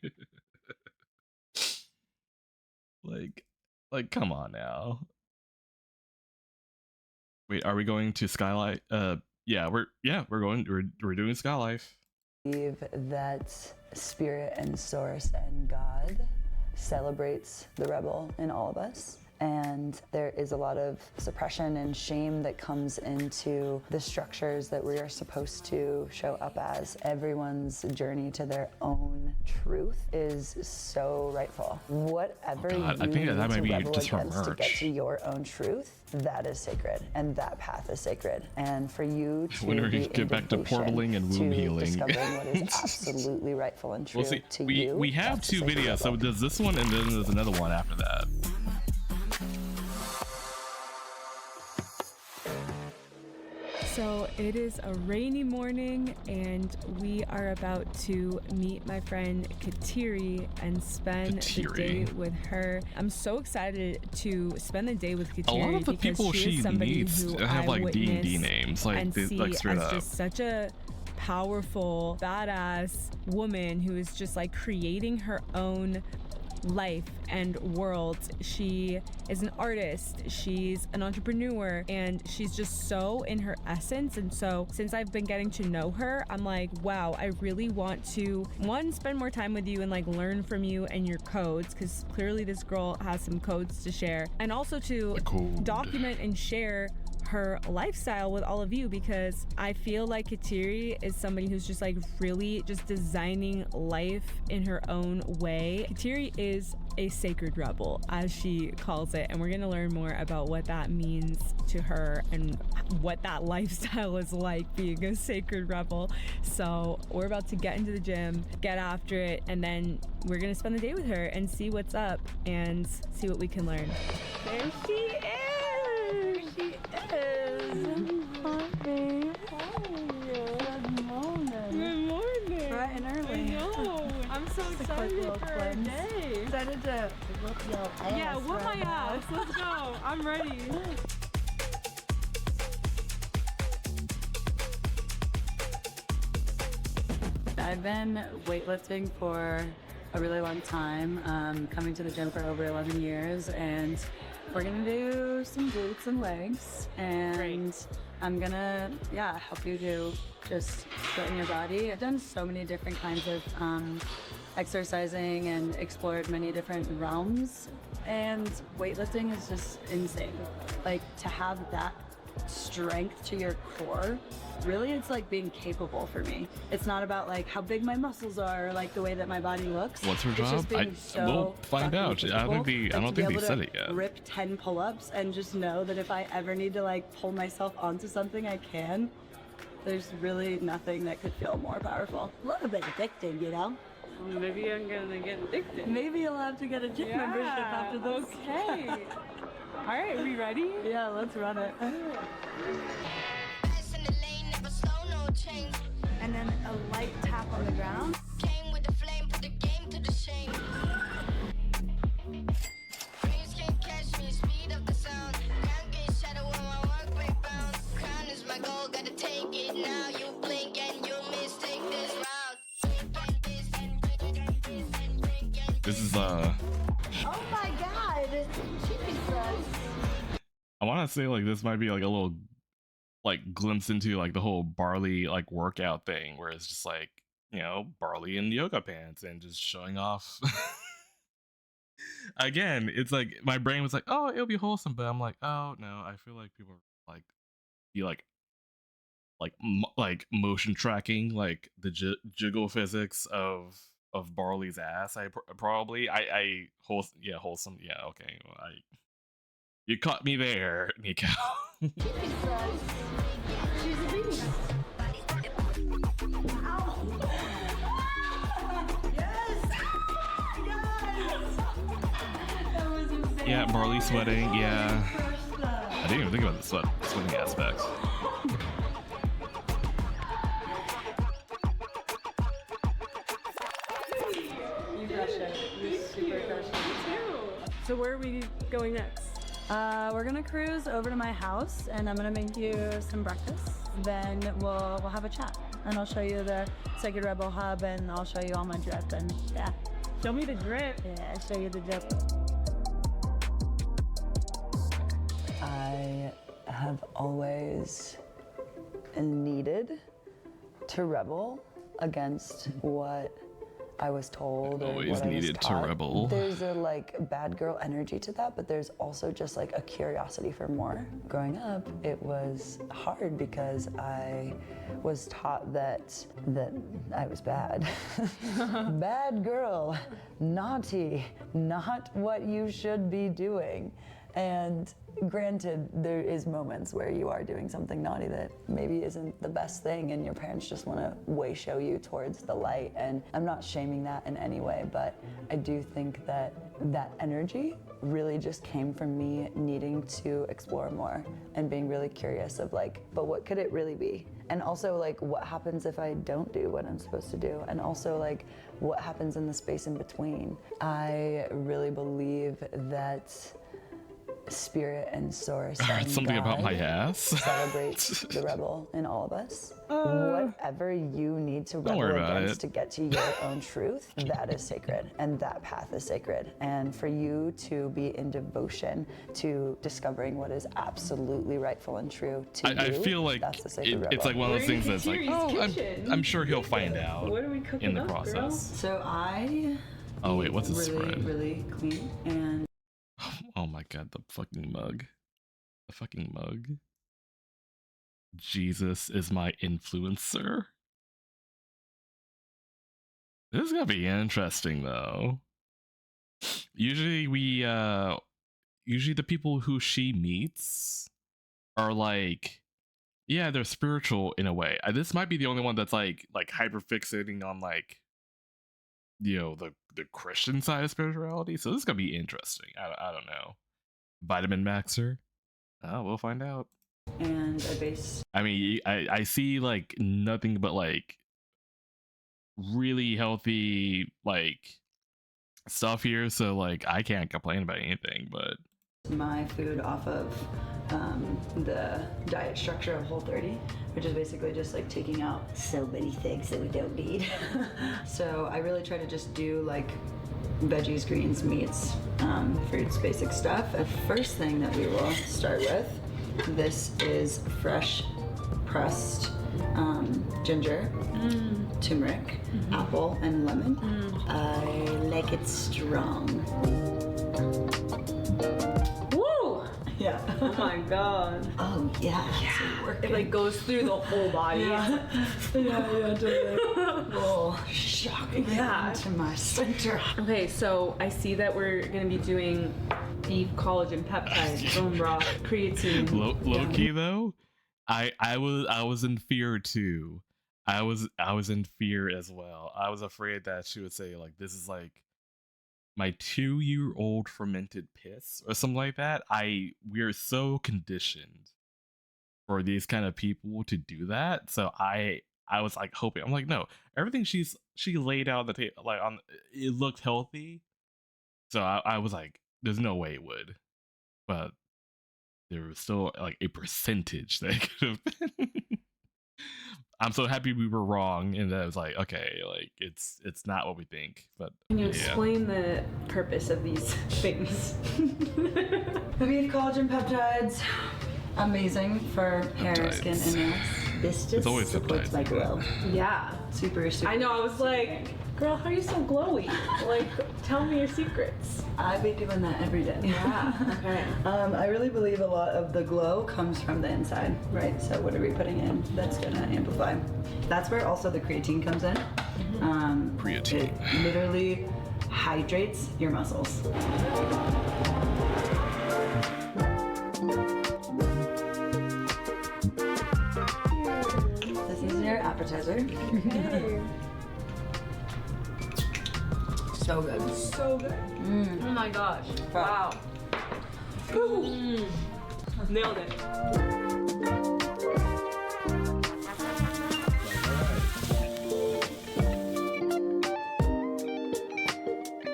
like, come on now. Wait, are we going to Skylight? Yeah, we're doing Skylife. Believe that spirit and source and God celebrates the rebel in all of us. And there is a lot of suppression and shame that comes into the structures that we are supposed to show up as. Everyone's journey to their own truth is so rightful. Whatever you I think that might be rebel just her against to get merch. to your own truth, that is sacred, and that path is sacred. And for you to When are we be gonna get back to devotion portaling and womb to healing? discovering what is absolutely rightful and true We'll see. to We you, have that's the two sacred videos, so rebel. there's this one and then there's another one after that. So it is a rainy morning and we are about to meet my friend Kateri and spend the day with her. I'm so excited to spend the day with Kateri. A lot of the because people she she is somebody meets who have I like D&D witness names, like and they, see like straight as up. just such a powerful, badass woman who is just like creating her own life and world. She is an artist, she's an entrepreneur, and she's just so in her essence. And so since I've been getting to know her, I'm like, wow, I really want to, one, spend more time with you and like learn from you and your codes, because clearly this girl has some codes to share, and also to document and share her lifestyle with all of you, because I feel like Kateri is somebody who's just like really just designing life in her own way. Kateri is a sacred rebel, as she calls it, and we're gonna learn more about what that means to her and what that lifestyle is like, being a sacred rebel. So we're about to get into the gym, get after it, and then we're gonna spend the day with her and see what's up and see what we can learn. There she is! She is! Hi, babe. Good morning. Good morning. Bright and early. I know. I'm so excited for our day. Excited to whoop your ass. Yeah, whoop my ass. Let's go. I'm ready. I've been weightlifting for a really long time, coming to the gym for over 11 years, and we're gonna do some glutes and legs, and I'm gonna, help you do just straighten your body. I've done so many different kinds of exercising and explored many different realms, and weightlifting is just insane. Like, to have that strength to your core, really, it's like being capable for me. It's not about like how big my muscles are or like the way that my body looks. What's her It's job? just being We'll find fucking out. I don't capable. think To be they able said to it yet. Rip 10 pull-ups and just know that if I ever need to like pull myself onto something, I can. There's really nothing that could feel more powerful. A little bit addicting, you know? Maybe I'm gonna get addicted. Maybe you'll have to get a gym membership after this. Okay. All right, we ready? Yeah, let's run it. And then a light tap on the ground. Came with the flame, put the game to the shame. Dreams can't catch me, speed of the sound. Can't get shadow when my work break bounds. Crown is my goal, gotta take it now. You blink and you miss, take this route. This is Oh my god! Jesus. I want to say like this might be like a little like glimpse into like the whole Barley like workout thing, where it's just like, you know, Barley in yoga pants and just showing off. Again, it's like my brain was like, oh, it'll be wholesome, but I'm like, oh no, I feel like people like be like motion tracking like the jiggle physics of of Barley's ass. Probably wholesome. Yeah, okay. Well, you caught me there, Nico. Yeah, Barley sweating. Yeah, I didn't even think about the sweating aspect. You crushed it. You super crushed it. So where are we going next? We're gonna cruise over to my house, and I'm gonna make you some breakfast. Then we'll have a chat, and I'll show you the Sacred Rebel Hub, and I'll show you all my drip, and yeah. Show me the drip. Yeah, show you the drip. I have always needed to rebel against what I was told or Always what I was needed to taught. rebel. There's a like bad girl energy to that, but there's also just like a curiosity for more. Growing up, it was hard because I was taught that I was bad. Bad girl, naughty, not what you should be doing. And granted, there is moments where you are doing something naughty that maybe isn't the best thing, and your parents just want to way show you towards the light. And I'm not shaming that in any way, but I do think that that energy really just came from me needing to explore more and being really curious of like, but what could it really be? And also like, what happens if I don't do what I'm supposed to do? And also like, what happens in the space in between? I really believe that spirit and source and Something God about my ass. celebrates the rebel in all of us. Whatever you need to Don't rebel worry about against it. to get to your own truth, that is sacred, and that path is sacred. And for you to be in devotion to discovering what is absolutely rightful and true to I you, feel like that's the sacred rebel. it's like one of those things that's like, oh, I'm sure he'll find out What are we cooking in the up, girl? process. So I Oh wait, what's this really, spread? really clean and Oh my god, the fucking mug. The fucking mug. Jesus is my influencer. This is gonna be interesting though. Usually usually the people who she meets are like, yeah, they're spiritual in a way. This might be the only one that's like hyper fixating on like, you know, the Christian side of spirituality. So this is gonna be interesting. I don't know. Vitamin Maxer. Oh, we'll find out. and a base. I mean, I see like nothing but like really healthy like stuff here, so like I can't complain about anything. But My food off of the diet structure of Whole30, which is basically just like taking out so many things that we don't need. So I really try to just do like veggies, greens, meats, fruits, basic stuff. The first thing that we will start with, this is fresh pressed ginger, turmeric, apple, and lemon. I like it strong. Woo! Yeah. Oh my god. Oh yeah. It like goes through the whole body. Yeah, totally. Oh, shocking Yeah. into my center. Okay, so I see that we're gonna be doing beef collagen peptides, bone broth, creatine. low key though, I was in fear too. I was in fear as well. I was afraid that she would say like, this is like my 2-year-old fermented piss or something like that. We're so conditioned for these kind of people to do that. So I was like hoping, I'm like, no, everything she laid out on the table, like it looked healthy. So I was like, there's no way it would. But there was still like a percentage that it could have been. I'm so happy we were wrong, and that it was like, okay, like it's not what we think. But Can you yeah. explain the purpose of these things? The beef collagen peptides, amazing for hair, Peptides. skin, and nails. This It's just always supports my glow. Yeah. Super. I know, I was like, girl, how are you so glowy? Like, tell me your secrets. I be doing that every day. Yeah, okay. I really believe a lot of the glow comes from the inside, right? So what are we putting in that's gonna amplify? That's where also the creatine comes in. Creatine. It literally hydrates your muscles. This is your appetizer. So good. So good. Oh my gosh. Wow. Nailed it.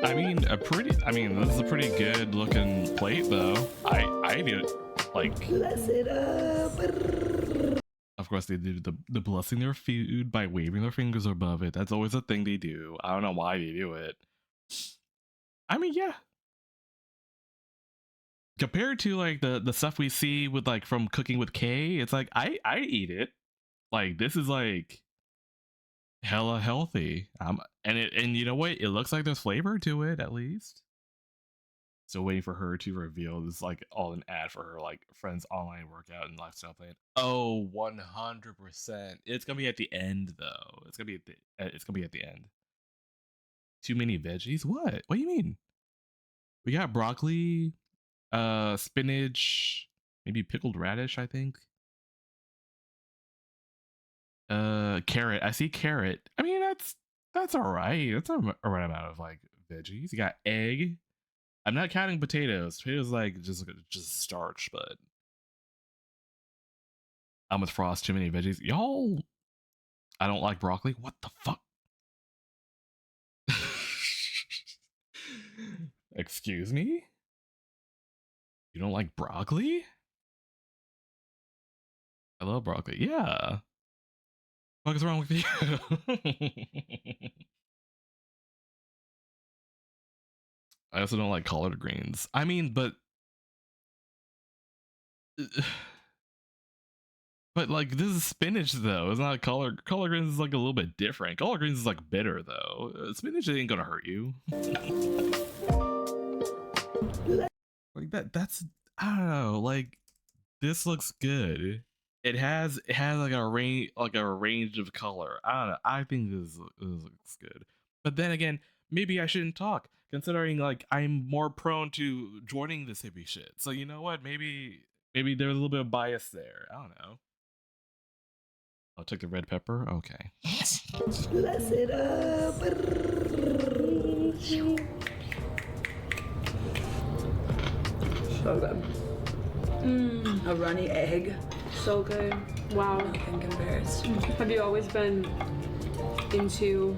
I mean, this is a pretty good looking plate though. I do it like. Bless it up. Of course, they do the blessing their food by waving their fingers above it. That's always a thing they do. I don't know why they do it. I mean, yeah. Compared to like the stuff we see with like from Cooking with Kay, it's like I eat it. Like this is like hella healthy. And you know what? It looks like there's flavor to it at least. Still waiting for her to reveal this, like all an ad for her like friend's online workout and lifestyle plan. Oh, 100%. It's gonna be at the end though. It's gonna be at the end. Too many veggies? What? What do you mean? We got broccoli, spinach, maybe pickled radish, I think. Carrot. I see carrot. I mean, that's all right. That's a right amount of like veggies. You got egg. I'm not counting potatoes. Potatoes like just starch, but I'm with Frost. Too many veggies. Y'all, I don't like broccoli. What the fuck? Excuse me? You don't like broccoli? I love broccoli. Yeah. What is wrong with you? I also don't like collard greens. I mean, but like this is spinach though. It's not collard greens is like a little bit different. Collard greens is like bitter though. Spinach ain't gonna hurt you. Like that's I don't know. Like this looks good. It has like a range of color. I don't know. I think this looks good. But then again, maybe I shouldn't talk, considering like I'm more prone to joining this hippie shit. So you know what? Maybe there's a little bit of bias there. I don't know. I'll take the red pepper. Okay. Bless it up. So good. A runny egg. So good. Wow. Nothing compares. Have you always been into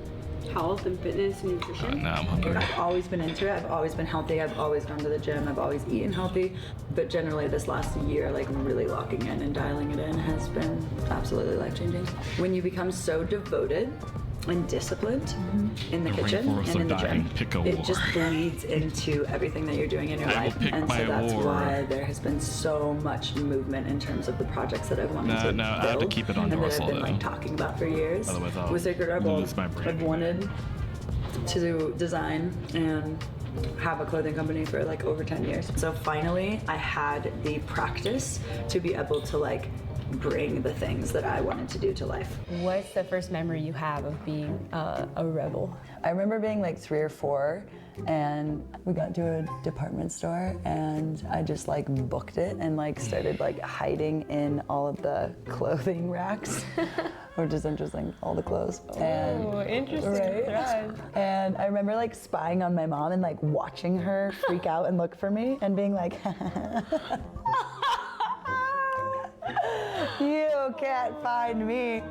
health and fitness and nutrition? No, I'm hungry. I've always been into it. I've always been healthy. I've always gone to the gym. I've always eaten healthy. But generally this last year, like really locking in and dialing it in has been absolutely life-changing. When you become so devoted and disciplined in the kitchen and in the gym, it just bleeds into everything that you're doing in your life. And so that's why there has been so much movement in terms of the projects that I've wanted to build. No, I have to keep it on and dorsal that I've been like talking about for years. Otherwise With Sacred Rebel, lose my brain. I've wanted to design and have a clothing company for like over 10 years. So finally I had the practice to be able to like bring the things that I wanted to do to life. What's the first memory you have of being a rebel? I remember being like 3 or 4 and we got to a department store and I just like booked it and like started like hiding in all of the clothing racks, which is interesting, all the clothes. Oh, interesting. Right? And I remember like spying on my mom and like watching her freak out and look for me and being like, you can't find me.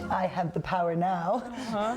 I have the power now.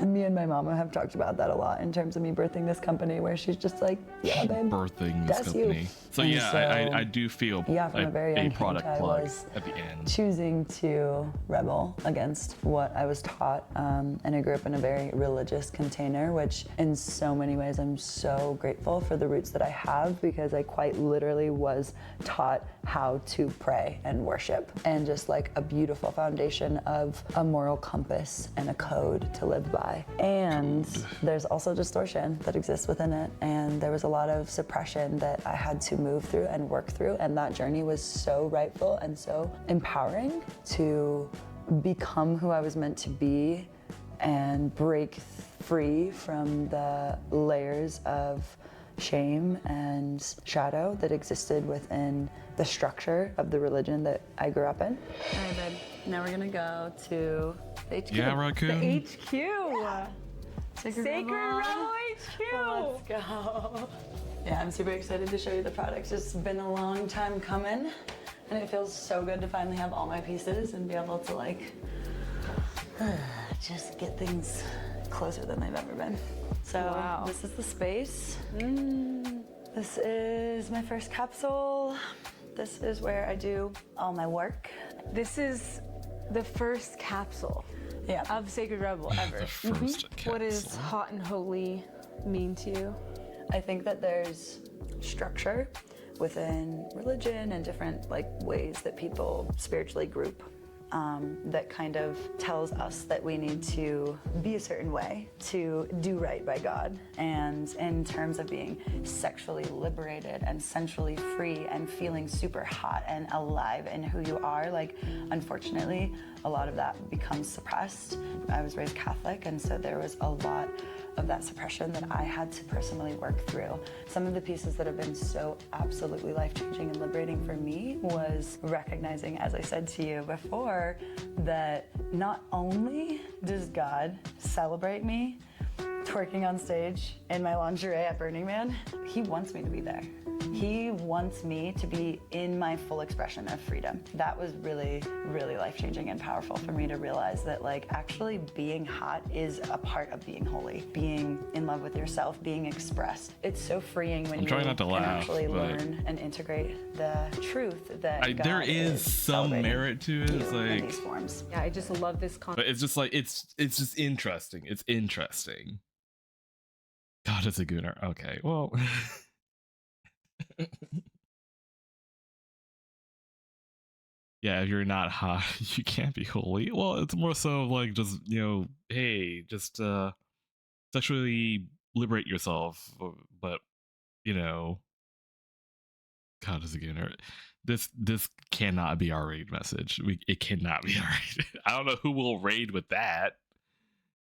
Me and my mama have talked about that a lot in terms of me birthing this company where she's just like, yeah, babe, birthing this that's company. you. So And yeah, so, I do feel from a very young product age, I plug was at the end. choosing to rebel against what I was taught. And I grew up in a very religious container, which in so many ways I'm so grateful for the roots that I have because I quite literally was taught how to pray and worship and just like a beautiful spiritual foundation of a moral compass and a code to live by. And there's also distortion that exists within it. And there was a lot of suppression that I had to move through and work through. And that journey was so rightful and so empowering to become who I was meant to be and break free from the layers of shame and shadow that existed within the structure of the religion that I grew up in. All right, babe. Now we're gonna go to the HQ. Yeah, Raccoon. The HQ. Sacred Rebel HQ. Let's go. Yeah, I'm super excited to show you the products. It's been a long time coming, and it feels so good to finally have all my pieces and be able to like just get things closer than they've ever been. So This is the space. This is my first capsule. This is where I do all my work. This is the first capsule of Sacred Rebel ever. The first capsule. What does hot and holy mean to you? I think that there's structure within religion and different like ways that people spiritually group that kind of tells us that we need to be a certain way to do right by God. And in terms of being sexually liberated and sensually free and feeling super hot and alive in who you are, like unfortunately a lot of that becomes suppressed. I was raised Catholic, and so there was a lot of that suppression that I had to personally work through. Some of the pieces that have been so absolutely life-changing and liberating for me was recognizing, as I said to you before, that not only does God celebrate me twerking on stage in my lingerie at Burning Man, he wants me to be there. He wants me to be in my full expression of freedom. That was really, really life-changing and powerful for me to realize that like actually being hot is a part of being holy, being in love with yourself, being expressed. It's so freeing when you can actually learn and integrate the truth that God there is some merit to it. It's like in these forms. Yeah, I just love this concept. But it's just like it's just interesting. It's interesting. God, it's a gooner. Okay, well. Yeah, if you're not hot, you can't be holy. Well, it's more so like just, you know, hey, just sexually liberate yourself. But, you know, God, is a gooner. This cannot be our raid message. It cannot be our raid. I don't know who will raid with that,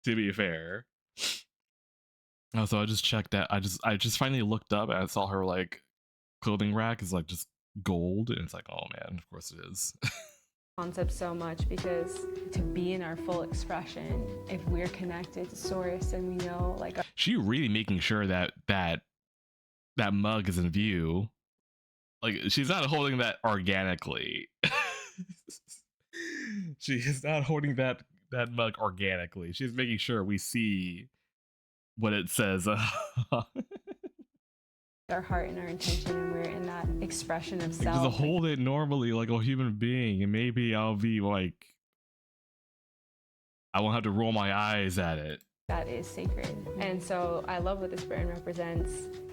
to be fair. So I just checked that. I just finally looked up and I saw her like clothing rack is like just gold, and it's like, oh man, of course it is. Concept so much, because to be in our full expression, if we're connected to source and we know like she really making sure that mug is in view. Like she's not holding that organically. She is not holding that mug organically. She's making sure we see what it says. our heart and our intention, and we're in that expression of self. Just hold it normally like a human being, and maybe I'll be like, I won't have to roll my eyes at it. That is sacred. And so I love what this brand represents.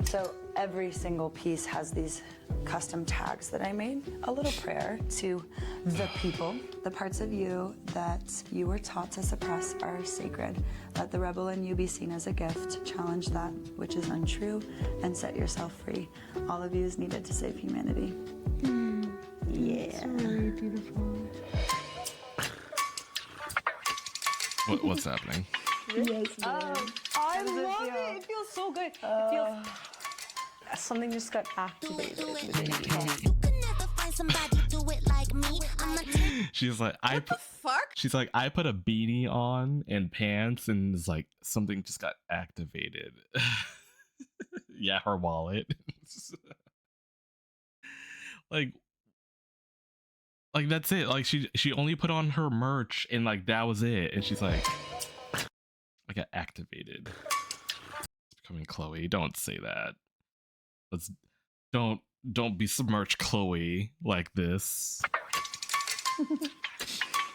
So every single piece has these custom tags that I made. A little prayer to the people. The parts of you that you were taught to suppress are sacred. Let the rebel in you be seen as a gift. Challenge that which is untrue and set yourself free. All of you is needed to save humanity. Yeah. It's really beautiful. What's happening? Yes, I love it. It feels so good. It feels something just got activated within me. She's like, She's like, I put a beanie on and pants, and it's like something just got activated. Yeah, her wallet. like that's it. Like she only put on her merch, and like that was it. And she's like, I got activated. It's becoming Chloe. Don't say that. Don't be submerged, Chloe, like this.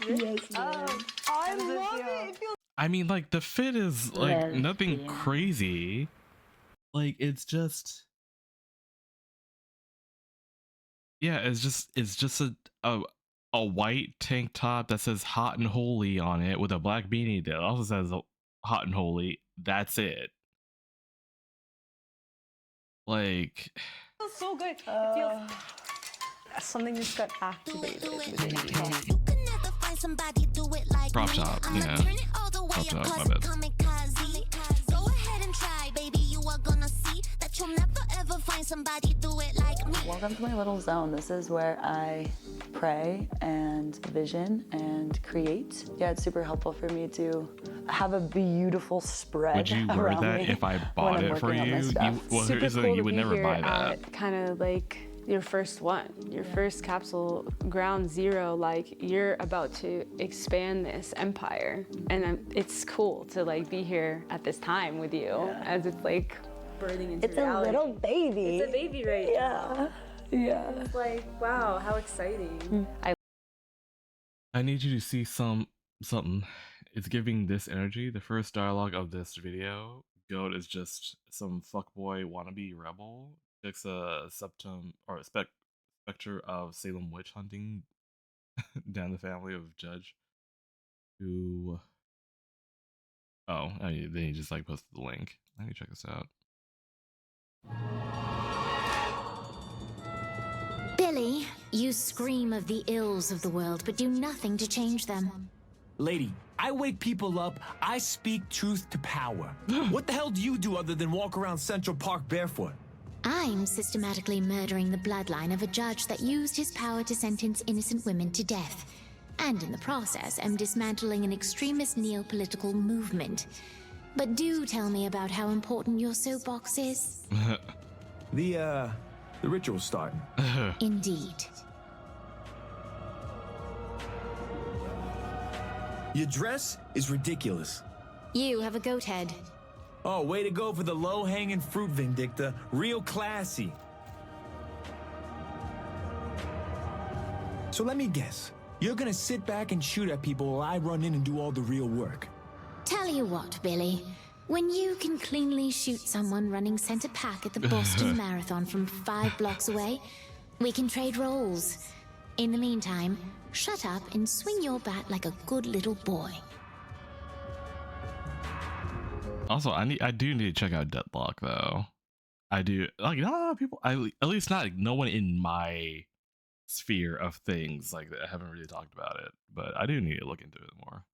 Yes, I love it. It feels I mean, like the fit is like nothing crazy. Like it's just, yeah, it's just a a white tank top that says hot and holy on it with a black beanie that also says hot and holy. That's it. Like, It feels so good. It feels something just got activated within me. prop top, yeah. Prop top, my bad. Go ahead and try, baby. You are gonna see that you'll never ever find somebody do it like me. Welcome to my little zone. This is where I pray and vision and create. Yeah, it's super helpful for me to have a beautiful spread. Would you wear that if I bought it for you? Super cool You would never buy that. Kind of like your first one, your first capsule, ground zero. Like you're about to expand this empire, and it's cool to like be here at this time with you, as it's like birthing into reality. A little baby. It's a baby right now. Yeah. It's like, wow, how exciting. I need you to see something. It's giving this energy. The first dialogue of this video, Goat is just some fuckboy wannabe rebel. It's a specter of Salem witch hunting down the family of Judge, who then he just like posted the link. Let me check this out. Billy, you scream of the ills of the world, but do nothing to change them. Lady, I wake people up, I speak truth to power. What the hell do you do other than walk around Central Park barefoot? I'm systematically murdering the bloodline of a judge that used his power to sentence innocent women to death. And in the process, am dismantling an extremist neo-political movement. But do tell me about how important your soapbox is. The ritual's starting. Indeed. Your dress is ridiculous. You have a goat head. Oh, way to go for the low-hanging fruit, Vindicta. Real classy. So let me guess. You're gonna sit back and shoot at people while I run in and do all the real work. Tell you what, Billy. When you can cleanly shoot someone running center pack at the Boston Marathon from 5 blocks away, we can trade roles. In the meantime, shut up and swing your bat like a good little boy. Also, I do need to check out Deadlock though. I do, like, not a lot of people, at least not like, no one in my sphere of things like that haven't really talked about it, but I do need to look into it more.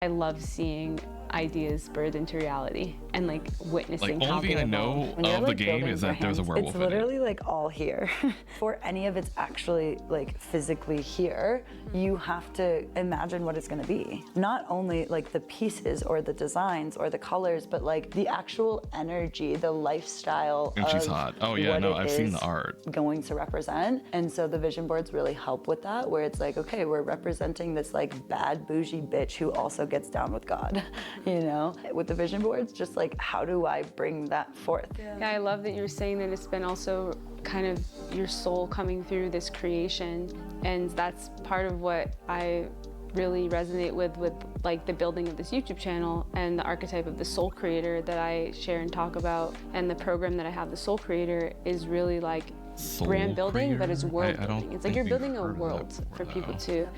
I love seeing ideas birthed into reality and like witnessing Like, how only thing they I know evolve. of the game is that there's a werewolf It's in it. literally like all here. For any of it's actually like physically here, you have to imagine what it's gonna be. Not only like the pieces or the designs or the colors, but like the actual energy, the lifestyle And she's of hot. Oh yeah, what no, it I've seen is the art. going to represent. And so the vision boards really help with that, where it's like, okay, we're representing this like bad bougie bitch who also gets down with God, you know? With the vision boards, just like, how do I bring that forth? Yeah, I love that you're saying that it's been also kind of your soul coming through this creation. And that's part of what I really resonate with like the building of this YouTube channel and the archetype of the soul creator that I share and talk about. And the program that I have, the soul creator, is really like Soul brand building, but it's creator? world I don't building. It's like think you're we've building a heard of that world for before, people though. to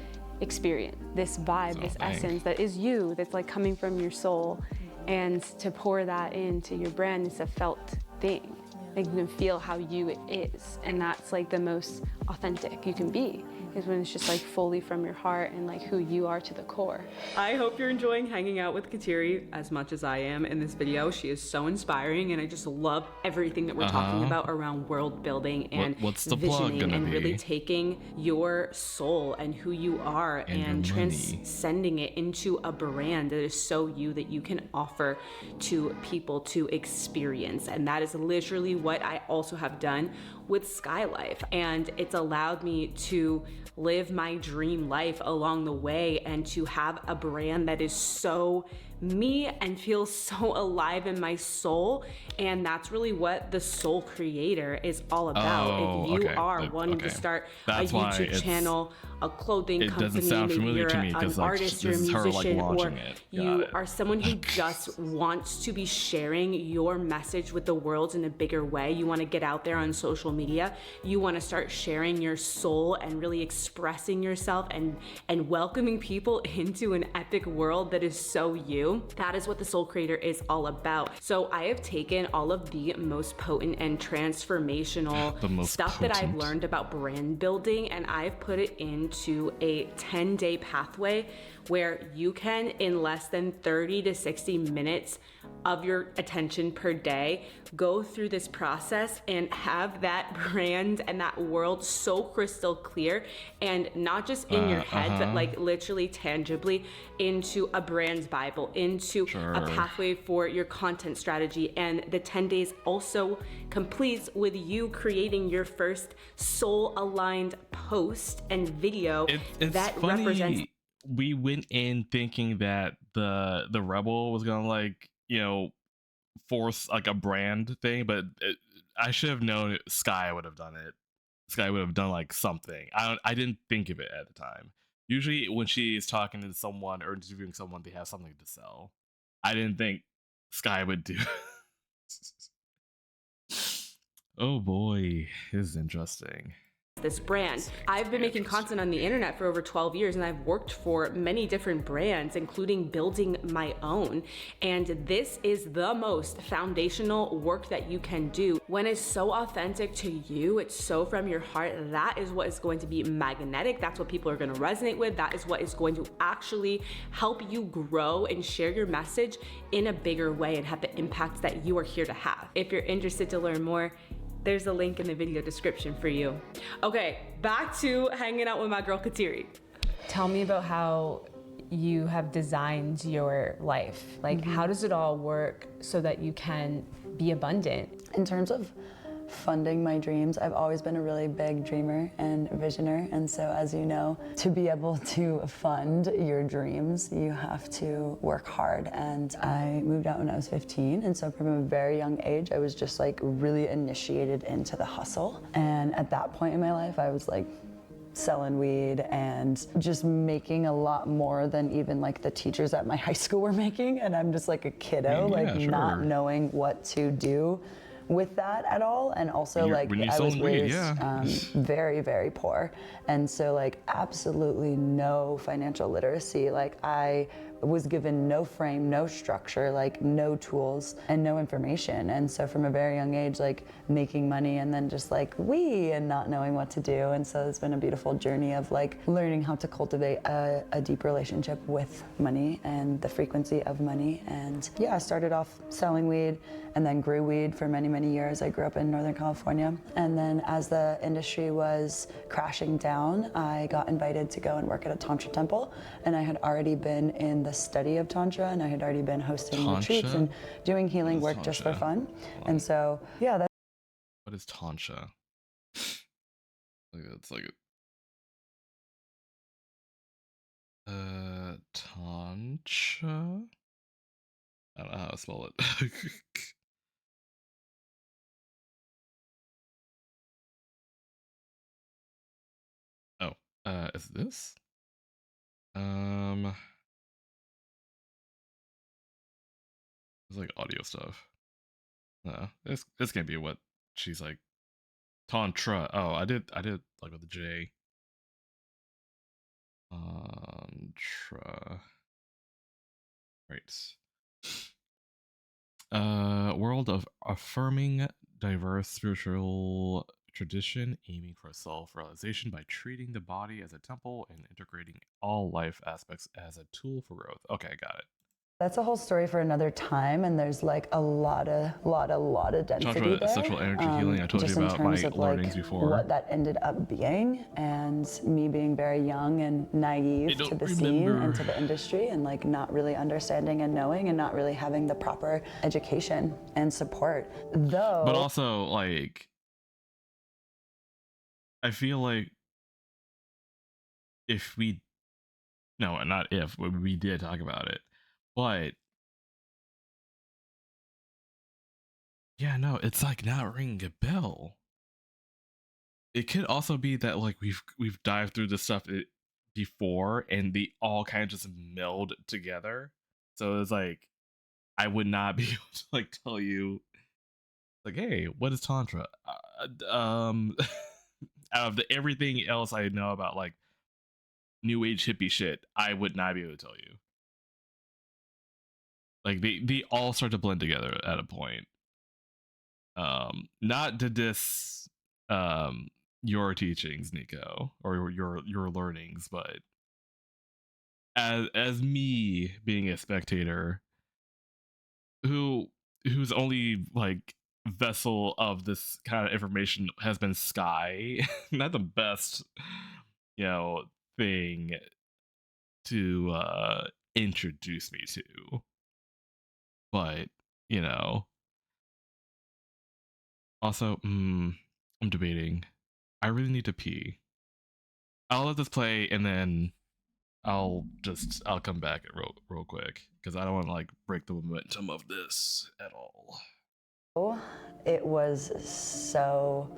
experience this vibe, this dang. essence that is you, that's like coming from your soul, and to pour that into your brand is a felt thing. Like you can feel how you it is, and that's like the most authentic you can be, is when it's just like fully from your heart and like who you are to the core. I hope you're enjoying hanging out with Kateri as much as I am in this video. She is so inspiring, and I just love everything that we're talking about around world building and what's the plug visioning gonna and really be? taking your soul and who you are and your money. transcending it into a brand that is so you, that you can offer to people to experience. And that is literally what I also have done with Skylife, and it's allowed me to live my dream life along the way and to have a brand that is so me and feels so alive in my soul. And that's really what the soul creator is all about. Oh, if you okay. are wanting to Okay. start That's a why YouTube it's- channel, a clothing it company, doesn't sound maybe familiar you're to me, an 'cause, like, artist, you're a this is her, like, musician, or launching it. Got you it. are someone who just wants to be sharing your message with the world in a bigger way. You want to get out there on social media. You want to start sharing your soul and really expressing yourself and welcoming people into an epic world that is so you. That is what the Soul Creator is all about. So I have taken all of the most potent and transformational stuff that I've learned about brand building, and I've put it into a 10-day pathway where you can, in less than 30 to 60 minutes of your attention per day, go through this process and have that brand and that world so crystal clear, and not just in your head, but like literally tangibly into a brand Bible, into a pathway for your content strategy. And the 10 days also completes with you creating your first soul aligned post and video that funny. represents. We went in thinking that the rebel was gonna, like, you know, force like a brand thing, but I should have known Sky would have done it. Sky would have done like something. I didn't think of it at the time. Usually when she's talking to someone or interviewing someone, they have something to sell. I didn't think Sky would do. Oh boy, this is interesting. This brand. I've been making content on the internet for over 12 years, and I've worked for many different brands, including building my own. And this is the most foundational work that you can do. When it's so authentic to you, it's so from your heart, that is what is going to be magnetic. That's what people are going to resonate with. That is what is going to actually help you grow and share your message in a bigger way and have the impact that you are here to have. If you're interested to learn more, there's a link in the video description for you. Okay, back to hanging out with my girl Kateri. Tell me about how you have designed your life. Like, how does it all work so that you can be abundant? In terms of funding my dreams, I've always been a really big dreamer and visioner, and so as you know, to be able to fund your dreams, you have to work hard. And I moved out when I was 15, and so from a very young age, I was just like really initiated into the hustle. And at that point in my life, I was like selling weed and just making a lot more than even like the teachers at my high school were making, and I'm just like a kiddo, not knowing what to do with that at all. And also I was raised very, very poor, and so like absolutely no financial literacy. Like I was given no frame, no structure, like no tools and no information. And so from a very young age, like making money and then just like and not knowing what to do. And so it's been a beautiful journey of like learning how to cultivate a deep relationship with money and the frequency of money. And yeah, I started off selling weed and then grew weed for many, many years. I grew up in Northern California. And then as the industry was crashing down, I got invited to go and work at a Tantra temple. And I had already been in the study of Tantra, and I had already been hosting retreats and doing healing work just for fun. And so, yeah. What is Tantra? It's like Tantra? I don't know how to spell it. Is this? It's like audio stuff. No, this can't be what she's like. Tantra. Oh, I did like with the J. Tantra. Right. World of affirming diverse spiritual tradition, aiming for self-realization by treating the body as a temple and integrating all life aspects as a tool for growth. Okay, got it. That's a whole story for another time, and there's like a lot of density there. Sexual energy healing. I told you about my learnings before. What that ended up being, and me being very young and naive to the scene and to the industry, and like not really understanding and knowing, and not really having the proper education and support. Though, but also like, I feel like if we, no, not if, but we did talk about it. But yeah, no, it's like not ringing a bell. It could also be that like we've dived through this stuff before, and they all kind of just meld together. So it's like I would not be able to like tell you like, hey, what is Tantra? out of everything else I know about like new age hippie shit, I would not be able to tell you. Like they all start to blend together at a point. Not to diss your teachings, Nico, or your learnings, but as me being a spectator whose only like vessel of this kind of information has been Sky, not the best, you know, thing to introduce me to, but you know, also I'm debating. I really need to pee. I'll let this play and then I'll come back real quick because I don't want to like break the momentum of this at all. It was so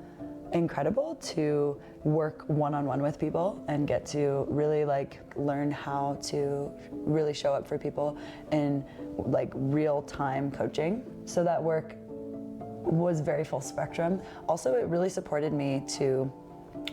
incredible to work one-on-one with people and get to really like learn how to really show up for people in like real-time coaching. So that work was very full spectrum. Also, it really supported me to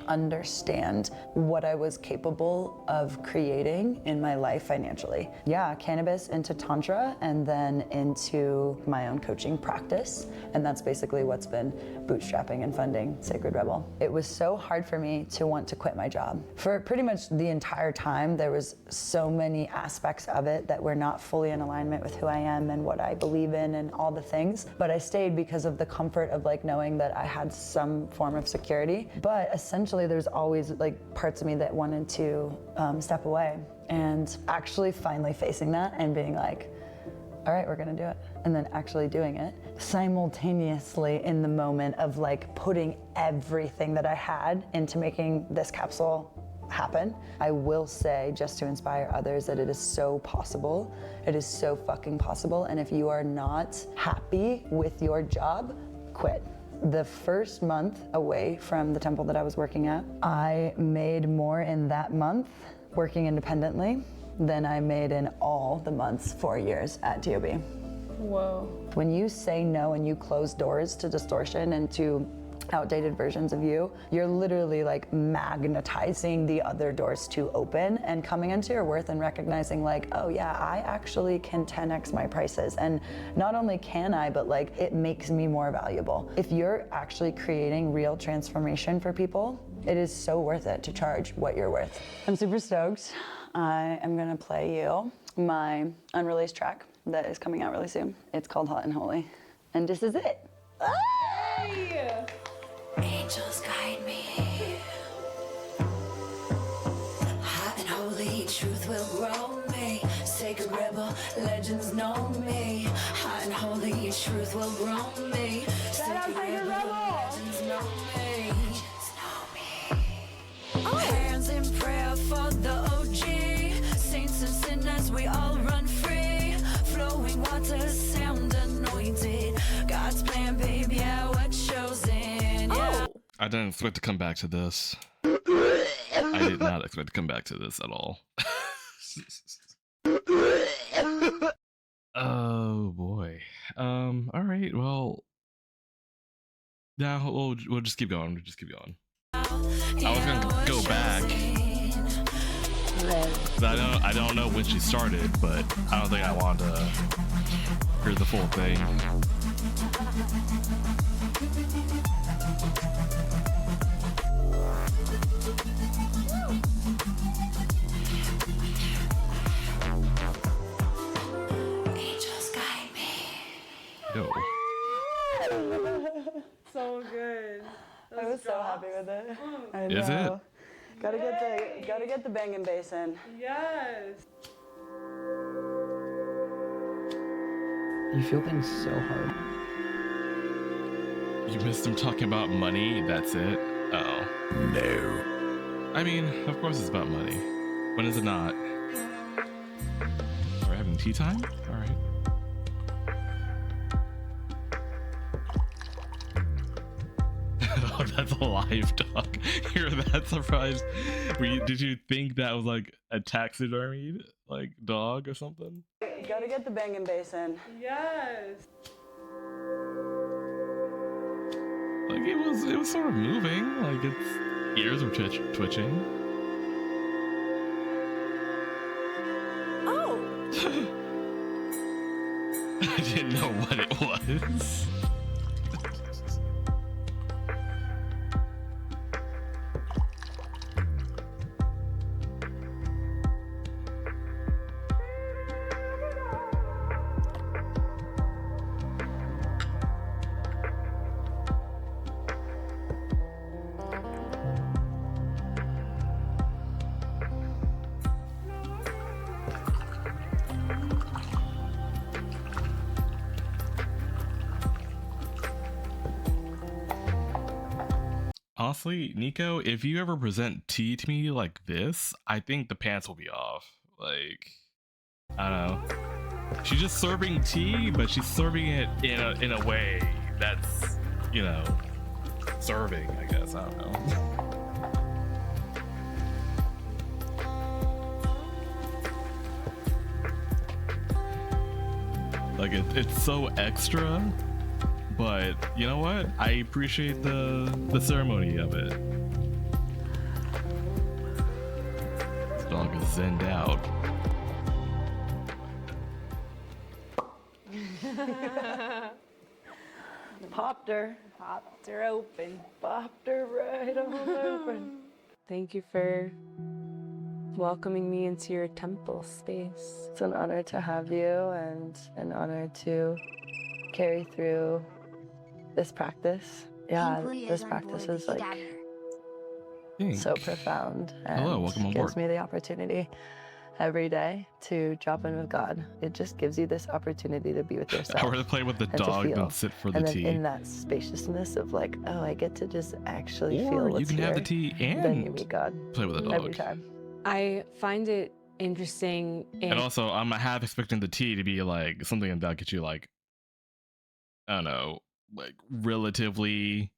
understand what I was capable of creating in my life financially. Yeah, cannabis into Tantra and then into my own coaching practice. And that's basically what's been bootstrapping and funding Sacred Rebel. It was so hard for me to want to quit my job. For pretty much the entire time, there was so many aspects of it that were not fully in alignment with who I am and what I believe in and all the things. But I stayed because of the comfort of like knowing that I had some form of security. But essentially there's always like parts of me that wanted to step away, and actually finally facing that and being like, all right, we're gonna do it, and then actually doing it simultaneously in the moment of like putting everything that I had into making this capsule happen. I will say, just to inspire others, that it is so possible. It is so fucking possible. And if you are not happy with your job, quit. The first month away from the temple that I was working at, I made more in that month working independently than I made in all the months 4 years at TOB. Whoa. When you say no and you close doors to distortion and to outdated versions of you, you're literally like magnetizing the other doors to open and coming into your worth and recognizing like, oh yeah, I actually can 10x my prices. And not only can I, but like it makes me more valuable. If you're actually creating real transformation for people, it is so worth it to charge what you're worth. I'm super stoked. I am gonna play you my unreleased track that is coming out really soon. It's called Hot and Holy. And this is it. Hey! Angels guide me. Hot and holy, truth will grow me. Sacred rebel, legends know me. Hot and holy, truth will grow me. Shout out Sacred Rebel! Legends know me. Oh. Hands in prayer for the OG. Saints and sinners, we all run free. Flowing water, sound anointed. God's plan, baby, yeah, we're chosen. Yeah. I didn't expect to come back to this. I did not expect to come back to this at all. Oh boy. All right. Well, now we'll just keep going. We'll just keep going. I was gonna go back. I don't know when she started, but I don't think I want to hear the full thing. Angels guide me. Yo. So good. I was so happy with it. I know. Is it? Gotta get the banging bass in. Yes. You feel things so hard. You missed him talking about money? That's it? Oh. No. I mean, of course it's about money. When is it not? Are we having tea time? All right. Oh, that's a live dog. You're that surprised? Did you think that was like a taxidermied like dog or something? Gotta get the banging bass in. Yes. Like it was sort of moving. Like its ears were twitching. Oh. I didn't know what it was. Honestly, Nico, if you ever present tea to me like this, I think the pants will be off. Like, I don't know. She's just serving tea, but she's serving it in a way that's, you know, serving, I guess. I don't know. Like, it's so extra. But you know what? I appreciate the ceremony of it. This dog is zenned out. Popped her. Popped her open. Popped her right on open. Thank you for welcoming me into your temple space. It's an honor to have you and an honor to carry through this practice. Yeah, this practice is like so profound and hello, welcome on board. Gives me the opportunity every day to drop in with God. It just gives you this opportunity to be with yourself. I'd rather play with the dog than sit for the and then tea. in that spaciousness of like, oh, I get to just actually Or feel what's you can here. have the tea Then you and meet God. play with the dog. Every time. I find it interesting. And also, I'm half expecting the tea to be like something that'll get you like, I don't know, like relatively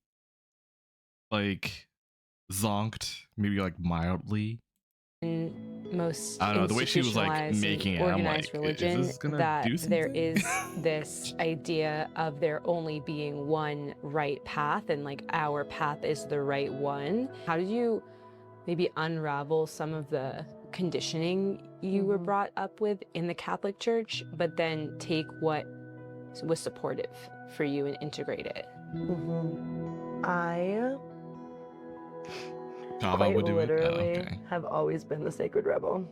like zonked, maybe like mildly. Most I don't know, the way she was like institutionalized making it, and I'm organized like, religion, is this gonna that do there something? is this idea of there only being one right path, and like our path is the right one. How did you maybe unravel some of the conditioning you were brought up with in the Catholic Church, but then take what was supportive for you and integrate it? I Kava quite would do it? Oh, literally okay. have always been the sacred rebel.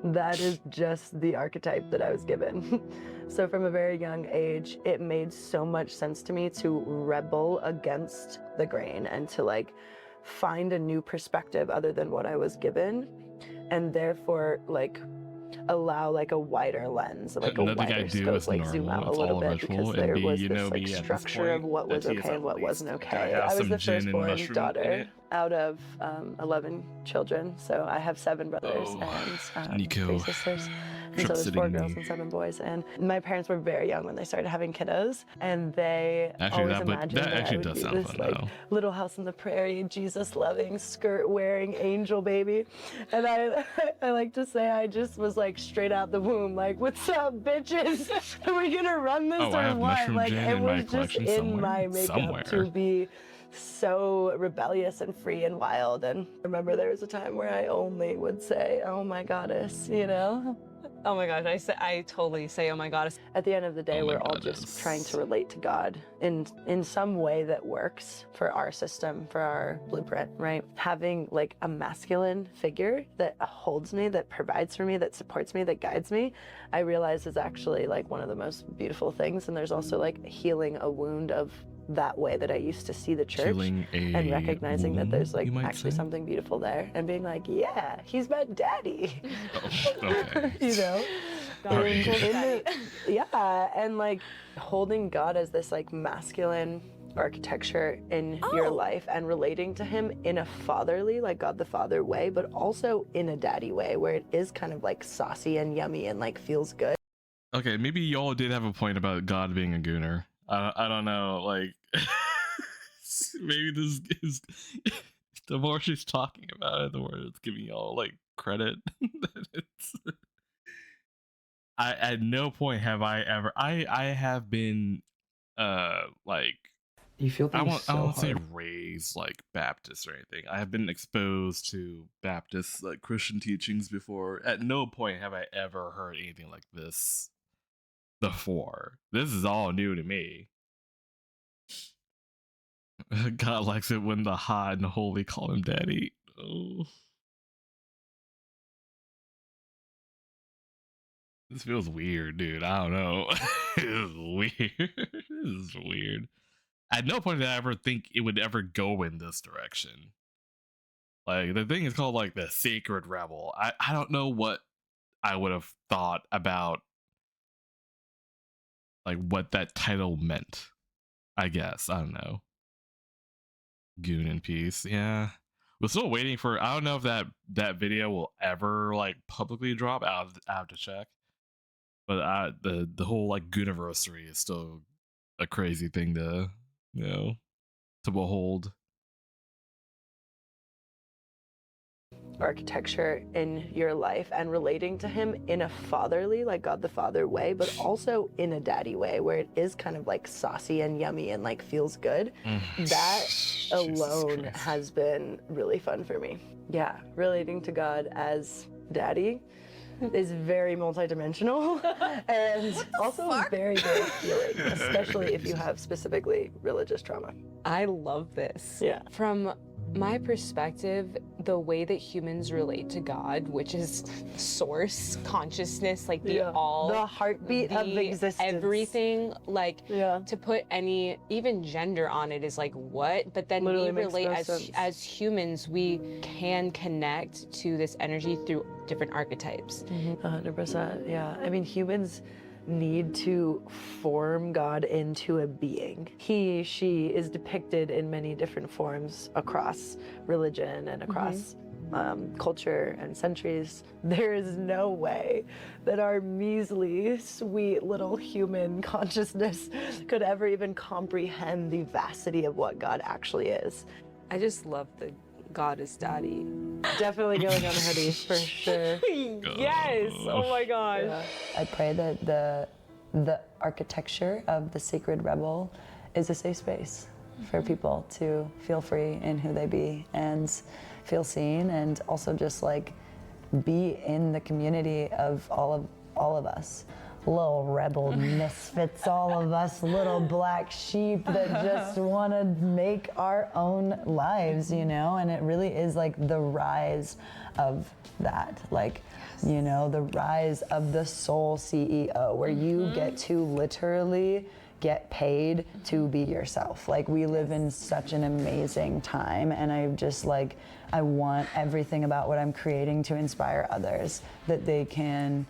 That is just the archetype that I was given. So from a very young age, it made so much sense to me to rebel against the grain and to like find a new perspective other than what I was given, and therefore like allow like a wider lens, like a Nothing I wider do scope, is like normal. zoom out a It's little all bit ritual, because and there B, was you this know like me at this structure of point, what that was tea is okay and at what wasn't least okay. gotta have I was some the gin and firstborn mushroom in daughter it. out of 11 children, so I have 7 brothers and Nico, 3 sisters. And so there's 4 girls and 7 boys. And my parents were very young when they started having kiddos, and they Actually, always that imagined that I actually would does be sound this fun like though. little house on the prairie, Jesus-loving, skirt-wearing angel baby. And I like to say I just was like straight out the womb, like, what's up, bitches? Are we gonna run this Oh, I or have what? mushroom Like, gin it in my was just collection in my somewhere. makeup Somewhere. to be so rebellious and free and wild. And I remember there was a time where I only would say, oh my goddess, you know? Oh my gosh, I totally say, oh my goddess. At the end of the day, we're all just trying to relate to God in some way that works for our system, for our blueprint, right? Having like a masculine figure that holds me, that provides for me, that supports me, that guides me, I realize is actually like one of the most beautiful things. And there's also like healing a wound of that way that I used to see the church, Healing a and recognizing that there's like you might actually say? something beautiful there, and being like, yeah, he's my daddy. Okay. You know? Alright. Yeah, and like holding God as this like masculine architecture in your life and relating to him in a fatherly, like God the Father way, but also in a daddy way where it is kind of like saucy and yummy and like feels good. Okay, maybe y'all did have a point about God being a gooner. I don't know, like maybe this is the more she's talking about it, the more it's giving y'all like credit. It's, I at no point have I ever I have been like You feel I things so won't say hard. raised like Baptist or anything. I have been exposed to Baptist like Christian teachings before. At no point have I ever heard anything like this before. This is all new to me. God likes it when the high and the holy call him daddy. Oh. This feels weird, dude. I don't know. This is weird. This is weird. At no point did I ever think it would ever go in this direction. Like, the thing is called, like, the Sacred Rebel. I don't know what I would have thought about, like, what that title meant. I guess. I don't know. Goon in peace. Yeah. We're still waiting for, I don't know if that video will ever, like, publicly drop. I have to check. But the whole, like, Gooniversary is still a crazy thing to, you know, to behold. Architecture in your life and relating to him in a fatherly, like God the Father way, but also in a daddy way where it is kind of like saucy and yummy and like feels good. That alone has been really fun for me. Yeah, relating to God as daddy is very multidimensional and also very, very healing, especially if you have specifically religious trauma. I love this. Yeah. From my perspective, the way that humans relate to God, which is source, consciousness, like the all, the heartbeat of existence, everything, like to put any even gender on it is like what? But then Literally we makes relate no sense. as humans, we can connect to this energy through different archetypes. 100%. Yeah. I mean, humans need to form God into a being. He, she is depicted in many different forms across religion and across culture and centuries. There is no way that our measly, sweet little human consciousness could ever even comprehend the vastity of what God actually is. I just love the God is daddy. Definitely going on a hoodie for sure. Yes. Oh my gosh. Yeah. I pray that the architecture of the Sacred Rebel is a safe space for people to feel free in who they be and feel seen, and also just like be in the community of all of us. Little rebel misfits, all of us little black sheep that just want to make our own lives, you know? And it really is like the rise of that, like, you know, the rise of the soul CEO, where you get to literally get paid to be yourself. Like, we live in such an amazing time, and I just like, I want everything about what I'm creating to inspire others, that they can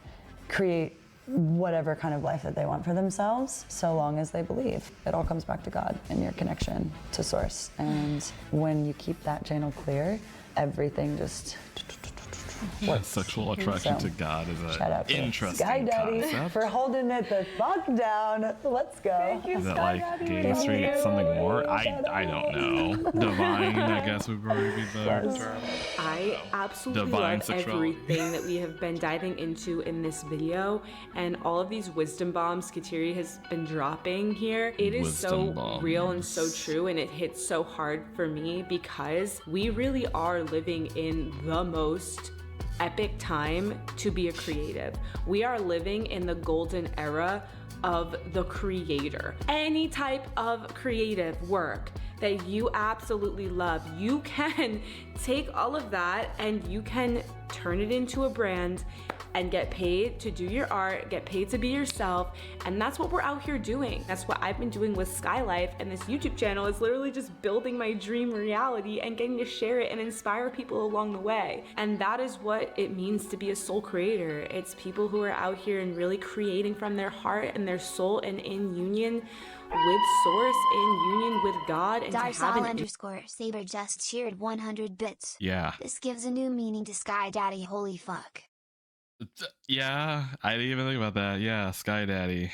create whatever kind of life that they want for themselves, so long as they believe. It all comes back to God and your connection to Source. And when you keep that channel clear, everything just What sexual attraction to God is shout out an to interesting Sky Daddy concept. for holding it the fuck down. Let's go. Thank you, Is it Sky like Daddy. gay, straight, something more? I don't know. Divine, I guess would probably be the term. I absolutely Divine love sexuality. everything that we have been diving into in this video, and all of these wisdom bombs Kateri has been dropping here. It is Wisdom so real and so true, and it hits so hard for me because we really are living in the most epic time to be a creative. We are living in the golden era of the creator. Any type of creative work that you absolutely love, you can take all of that and you can turn it into a brand and get paid to do your art, get paid to be yourself, and that's what we're out here doing. That's what I've been doing with Sky Life, and this YouTube channel is literally just building my dream reality and getting to share it and inspire people along the way. And that is what it means to be a soul creator. It's people who are out here and really creating from their heart and their soul and in union with Source, in union with God, and to have Darsal_Saber just cheered 100 bits. Yeah. This gives a new meaning to Sky Daddy, holy fuck. Yeah, I didn't even think about that. Yeah, Sky Daddy.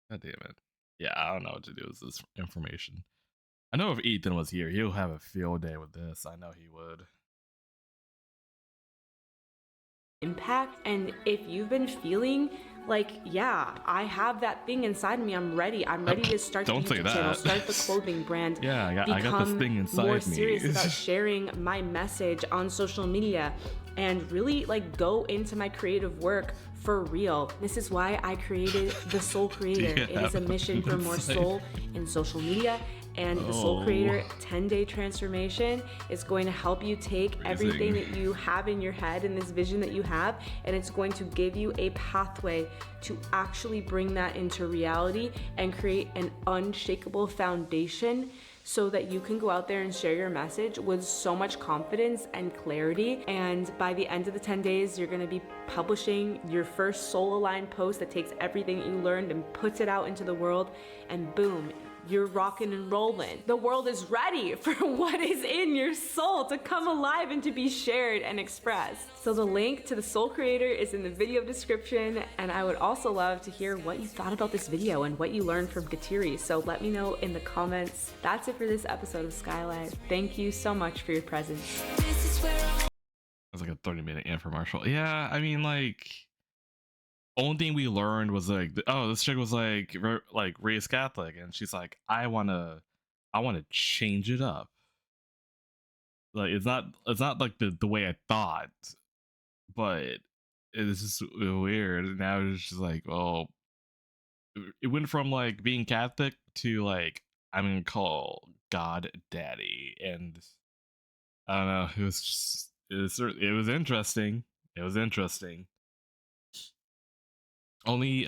God damn it. Yeah, I don't know what to do with this information. I know if Ethan was here, he'll have a field day with this. I know he would. impact. And if you've been feeling like, yeah, I have that thing inside me. I'm ready. I'm ready to start the Don't say YouTube channel, that. start the clothing brand. Yeah, I got this thing inside more me. serious about sharing my message on social media and really like go into my creative work for real. This is why I created the Soul Creator. It is a mission for more soul in social media. And the Soul Creator 10-day transformation is going to help you take everything that you have in your head and this vision that you have, and it's going to give you a pathway to actually bring that into reality and create an unshakable foundation so that you can go out there and share your message with so much confidence and clarity. And by the end of the 10 days, you're gonna be publishing your first soul-aligned post that takes everything that you learned and puts it out into the world, and boom, you're rocking and rolling. The world is ready for what is in your soul to come alive and to be shared and expressed. So the link to the Soul Creator is in the video description, and I would also love to hear what you thought about this video and what you learned from Kateri. So let me know in the comments. That's it for this episode of Skylight. Thank you so much for your presence. It was like a 30-minute infomercial. Yeah, I mean, like, only thing we learned was like, oh, this chick was like raised Catholic, and she's like, I wanna change it up. Like, it's not like the way I thought, but it's just weird. And now it's just like, oh, it went from like being Catholic to like, I'm gonna call God Daddy, and I don't know. It was interesting. It was interesting. Only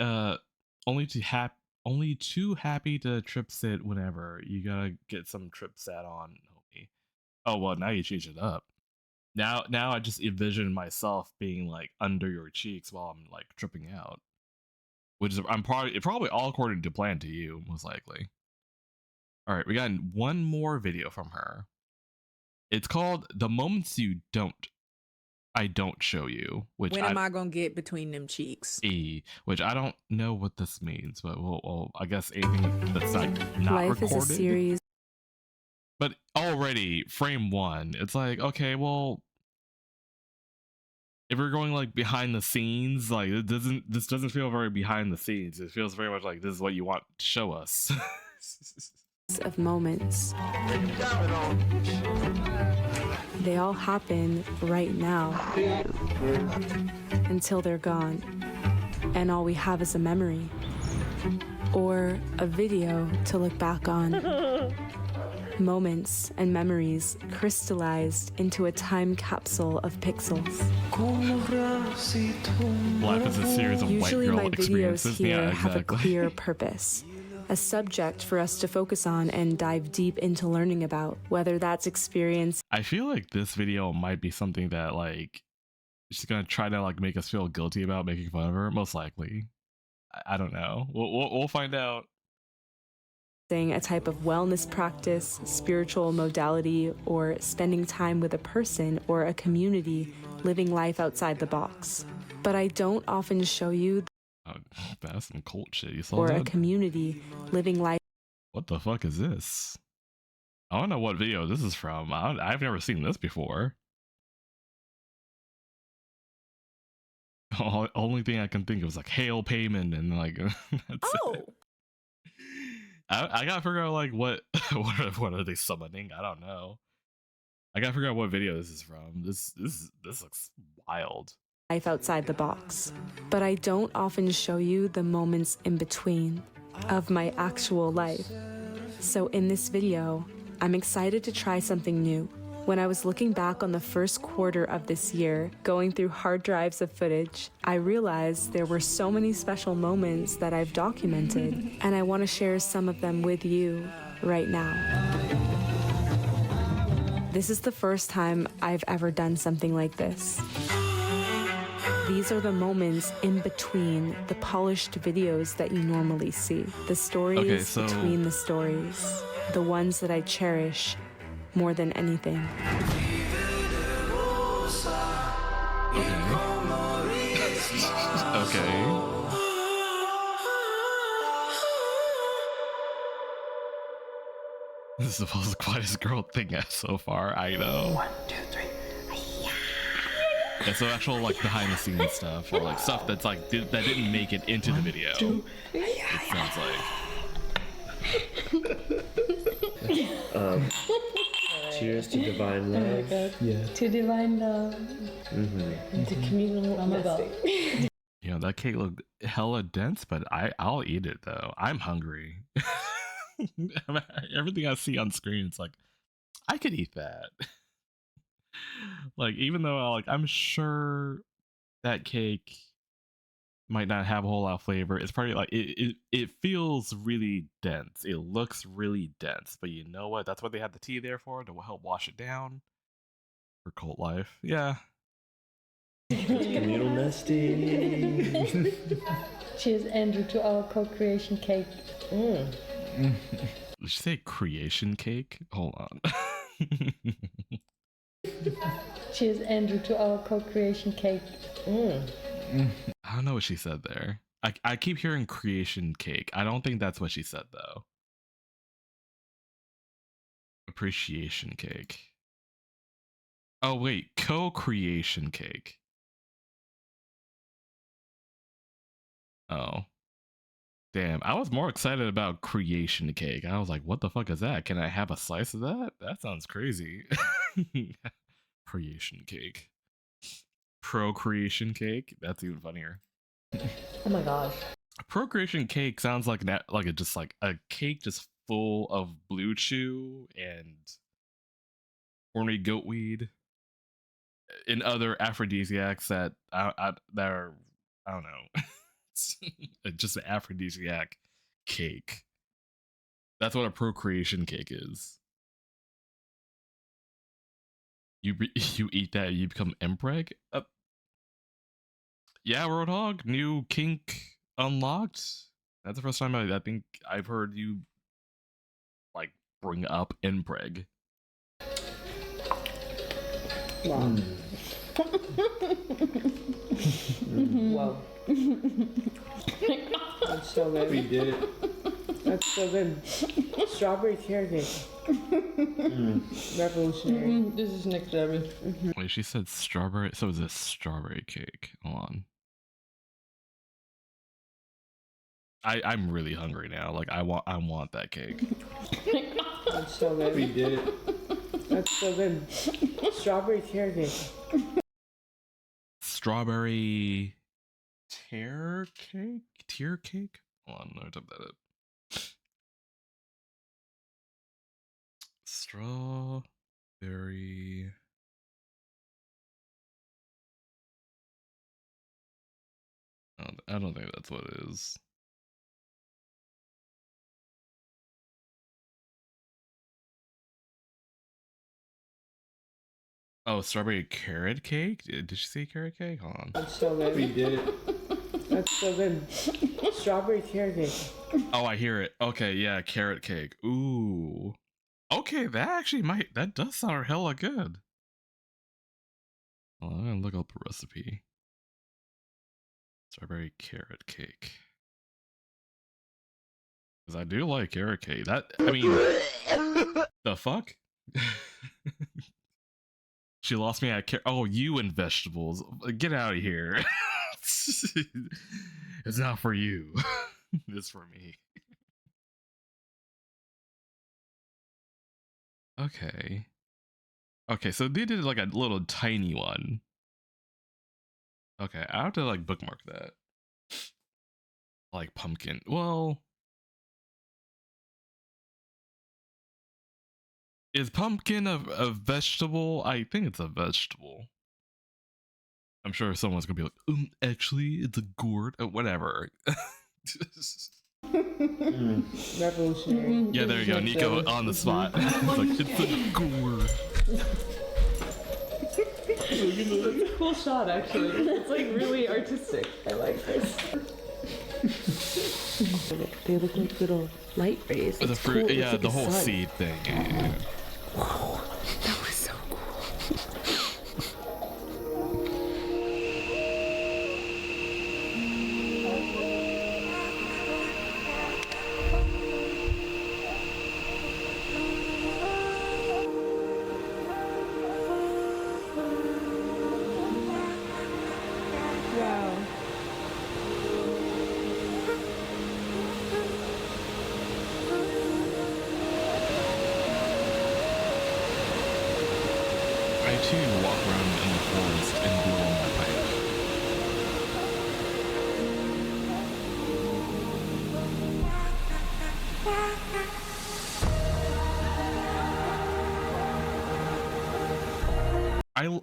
too happy to trip sit whenever. You gotta get some trip sat on, homie. Oh well, now you change it up. Now I just envision myself being like under your cheeks while I'm like tripping out, which is probably all according to plan to you, most likely. All right, we got one more video from her. It's called "The Moments I Don't Show You," which when am I gonna get between them cheeks? Which I don't know what this means, but well, I guess anything that's not Life recorded. is a series. But already frame one, it's like, okay, well, if we're going like behind the scenes, like this doesn't feel very behind the scenes. It feels very much like this is what you want to show us. Of moments. They all happen right now until they're gone, and all we have is a memory or a video to look back on. Moments and memories crystallized into a time capsule of pixels. Life is a series of Usually white girl my videos experiences. here Yeah, have a exactly. clear purpose, a subject for us to focus on and dive deep into learning about, whether that's experience. I feel like this video might be something that like she's gonna try to like make us feel guilty about making fun of her. Most likely, I don't know. We'll find out. A type of wellness practice, spiritual modality, or spending time with a person or a community living life outside the box. But I don't often show you Oh, that's some cult shit. You saw or that? a community living life. What the fuck is this? I don't know what video this is from. I've never seen this before. Only thing I can think of is like hail payment and like that's it. I gotta figure out like what are they summoning? I don't know. I gotta figure out what video this is from. This looks wild. Life outside the box. But I don't often show you the moments in between of my actual life. So in this video, I'm excited to try something new. When I was looking back on the first quarter of this year, going through hard drives of footage, I realized there were so many special moments that I've documented, and I want to share some of them with you right now. This is the first time I've ever done something like this. These are the moments in between the polished videos that you normally see. The stories between the stories. The ones that I cherish more than anything. Okay. This is the most quietest girl thing so far. I know. 1, 2, 3. Yeah, so actual like behind the scenes stuff, or like stuff that's like that didn't make it into the video. It sounds like. Cheers to divine love. Oh my god. Yeah. To divine love. And to communal nesting. You know, that cake looked hella dense, but I'll eat it though. I'm hungry. Everything I see on screen, it's like I could eat that. Like, even though I'm sure that cake might not have a whole lot of flavor. It's probably like it feels really dense. It looks really dense, but you know what? That's what they have the tea there for, to help wash it down for cult life. Yeah. Communal nesting. Cheers, Andrew, to our co-creation cake. Did you say creation cake? Hold on. Cheers, Andrew, to our co-creation cake. I don't know what she said there. I keep hearing creation cake. I don't think that's what she said though. Appreciation cake. Oh wait, co-creation cake. Oh. Damn, I was more excited about creation cake. I was like, what the fuck is that? Can I have a slice of that? That sounds crazy. Creation cake. Procreation cake? That's even funnier. Oh my gosh. Procreation cake sounds like just like a cake just full of blue chew and horny goat weed and other aphrodisiacs that are, I don't know. Just an aphrodisiac cake. That's what a procreation cake is. You eat that, you become impreg? Yeah, Roadhog, new kink unlocked. That's the first time I think I've heard you like bring up impreg. Wow. Whoa. That's so good. We did it. That's so good. Strawberry carrot cake. Revolutionary. This is next level. Wait, she said strawberry. So is this strawberry cake? Hold on. I'm really hungry now. Like I want that cake. That's so good. We did it. That's so good. Strawberry carrot cake. Strawberry tear cake? Tear cake? Hold on, let me type that up. Strawberry. I don't think that's what it is. Oh, strawberry carrot cake? Did she say carrot cake? Hold on. That's so good. We did it. That's so good. Strawberry carrot cake. Oh, I hear it. Okay, yeah, carrot cake. Ooh. Okay, that does sound hella good. Well, I'm gonna look up the recipe. Strawberry carrot cake. Because I do like carrot cake. The fuck? She lost me at oh, you and vegetables. Get out of here. It's not for you. It's for me. Okay. Okay, so they did like a little tiny one. Okay, I have to like bookmark that. Like pumpkin. Well, is pumpkin a vegetable? I think it's a vegetable. I'm sure someone's gonna be like, actually, it's a gourd. Whatever. Revolutionary. Yeah, there you go, Nico on the spot. It's like, it's a gourd. It's a cool shot, actually. It's like really artistic. I like this. They look like little light rays. The fruit, cool. yeah, like the a whole sun. seed thing. Yeah. Whoa, that was so cool.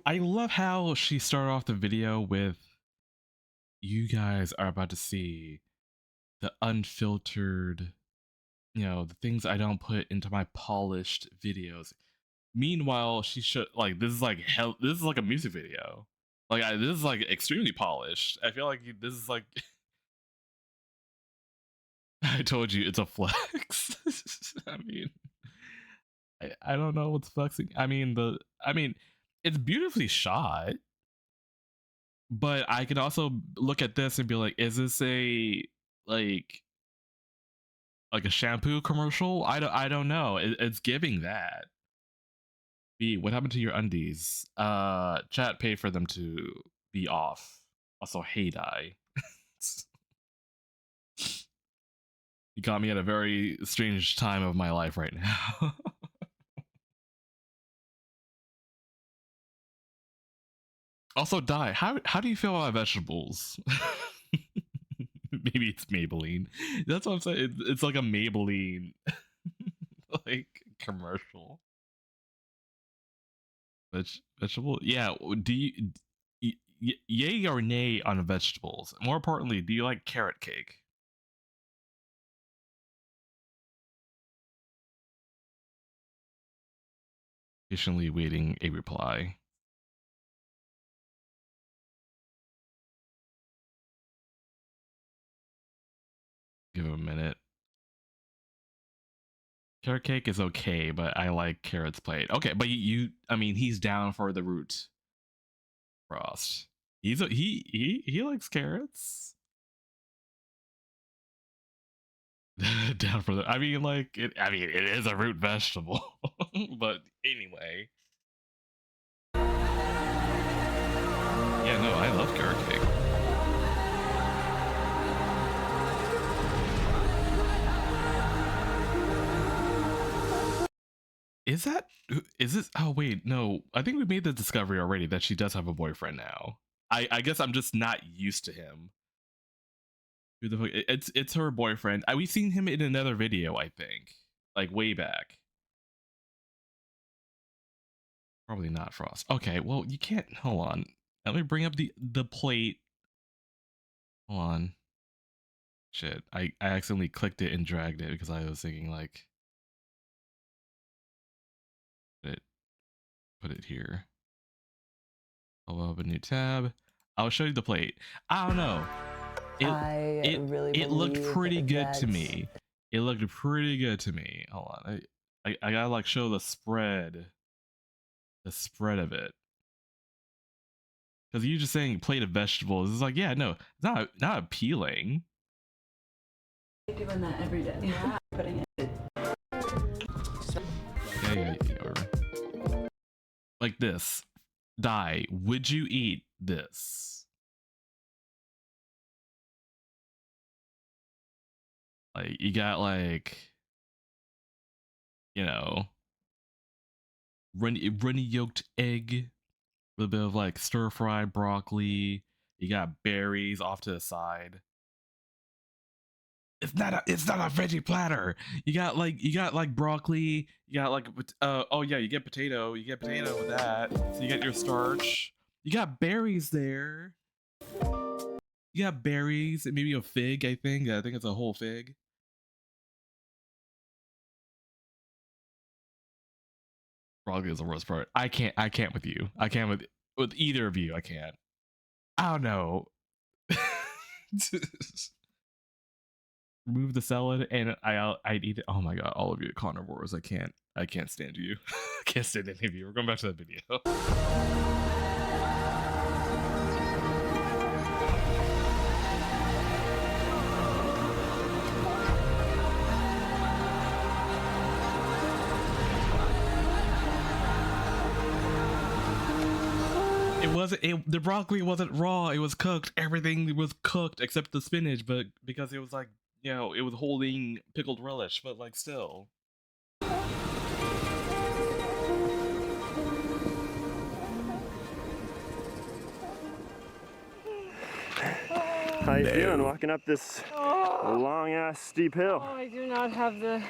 I love how she started off the video with, "You guys are about to see the unfiltered, you know, the things I don't put into my polished videos." Meanwhile, she should like this is like hell. This is like a music video. Like this is like extremely polished. I feel like this is like. I told you it's a flex. I mean, I don't know what's flexing. I mean it's beautifully shot, but I could also look at this and be like, is this a like a shampoo commercial? I don't know. It's giving that. B, what happened to your undies? Chat pay for them to be off. Also, hate I. You got me at a very strange time of my life right now. Also, Dai, how do you feel about vegetables? Maybe it's Maybelline. That's what I'm saying. It's like a Maybelline like commercial. Vegetable? Yeah. Do you yay or nay on vegetables? More importantly, do you like carrot cake? Patiently waiting a reply. Give him a minute. Carrot cake is okay, but I like carrots plain. Okay, but I mean, he's down for the root. Frost. He likes carrots. Down for the. I mean, like it. I mean, it is a root vegetable, but anyway. Yeah, no, I love carrot cake. Is this? Oh wait, no. I think we made the discovery already that she does have a boyfriend now. I guess I'm just not used to him. Who the fuck? It's her boyfriend. We've seen him in another video, I think, like way back. Probably not Frost. Okay, well you can't. Hold on. Let me bring up the plate. Hold on. Shit, I accidentally clicked it and dragged it because I was thinking like, put it here. I'll open a new tab. I'll show you the plate. I don't know. It looked pretty good to me. It looked pretty good to me. Hold on. I gotta like show the spread. The spread of it. Because you just saying plate of vegetables is like, yeah, no, it's not appealing. Doing that every day. Yeah, putting it. Yeah. Like this. Dai, would you eat this? Like you got like, you know, runny yolked egg, a little bit of like stir fried broccoli. You got berries off to the side. It's not a veggie platter. You got like broccoli. You got like oh yeah, you get potato with that. So you get your starch. You got berries there. You got berries and maybe a fig. I think it's a whole fig. Broccoli is the worst part. I can't with you. I can't with either of you. I can't. I don't know. Remove the salad and I'd eat it. Oh my god, all of you carnivores. I can't stand you. I can't stand any of you. We're going back to that video. The broccoli wasn't raw. It was cooked. Everything was cooked except the spinach, but because it was like, you know, it was holding pickled relish, but like still. How you feeling walking up this long ass steep hill? Oh, I do not have the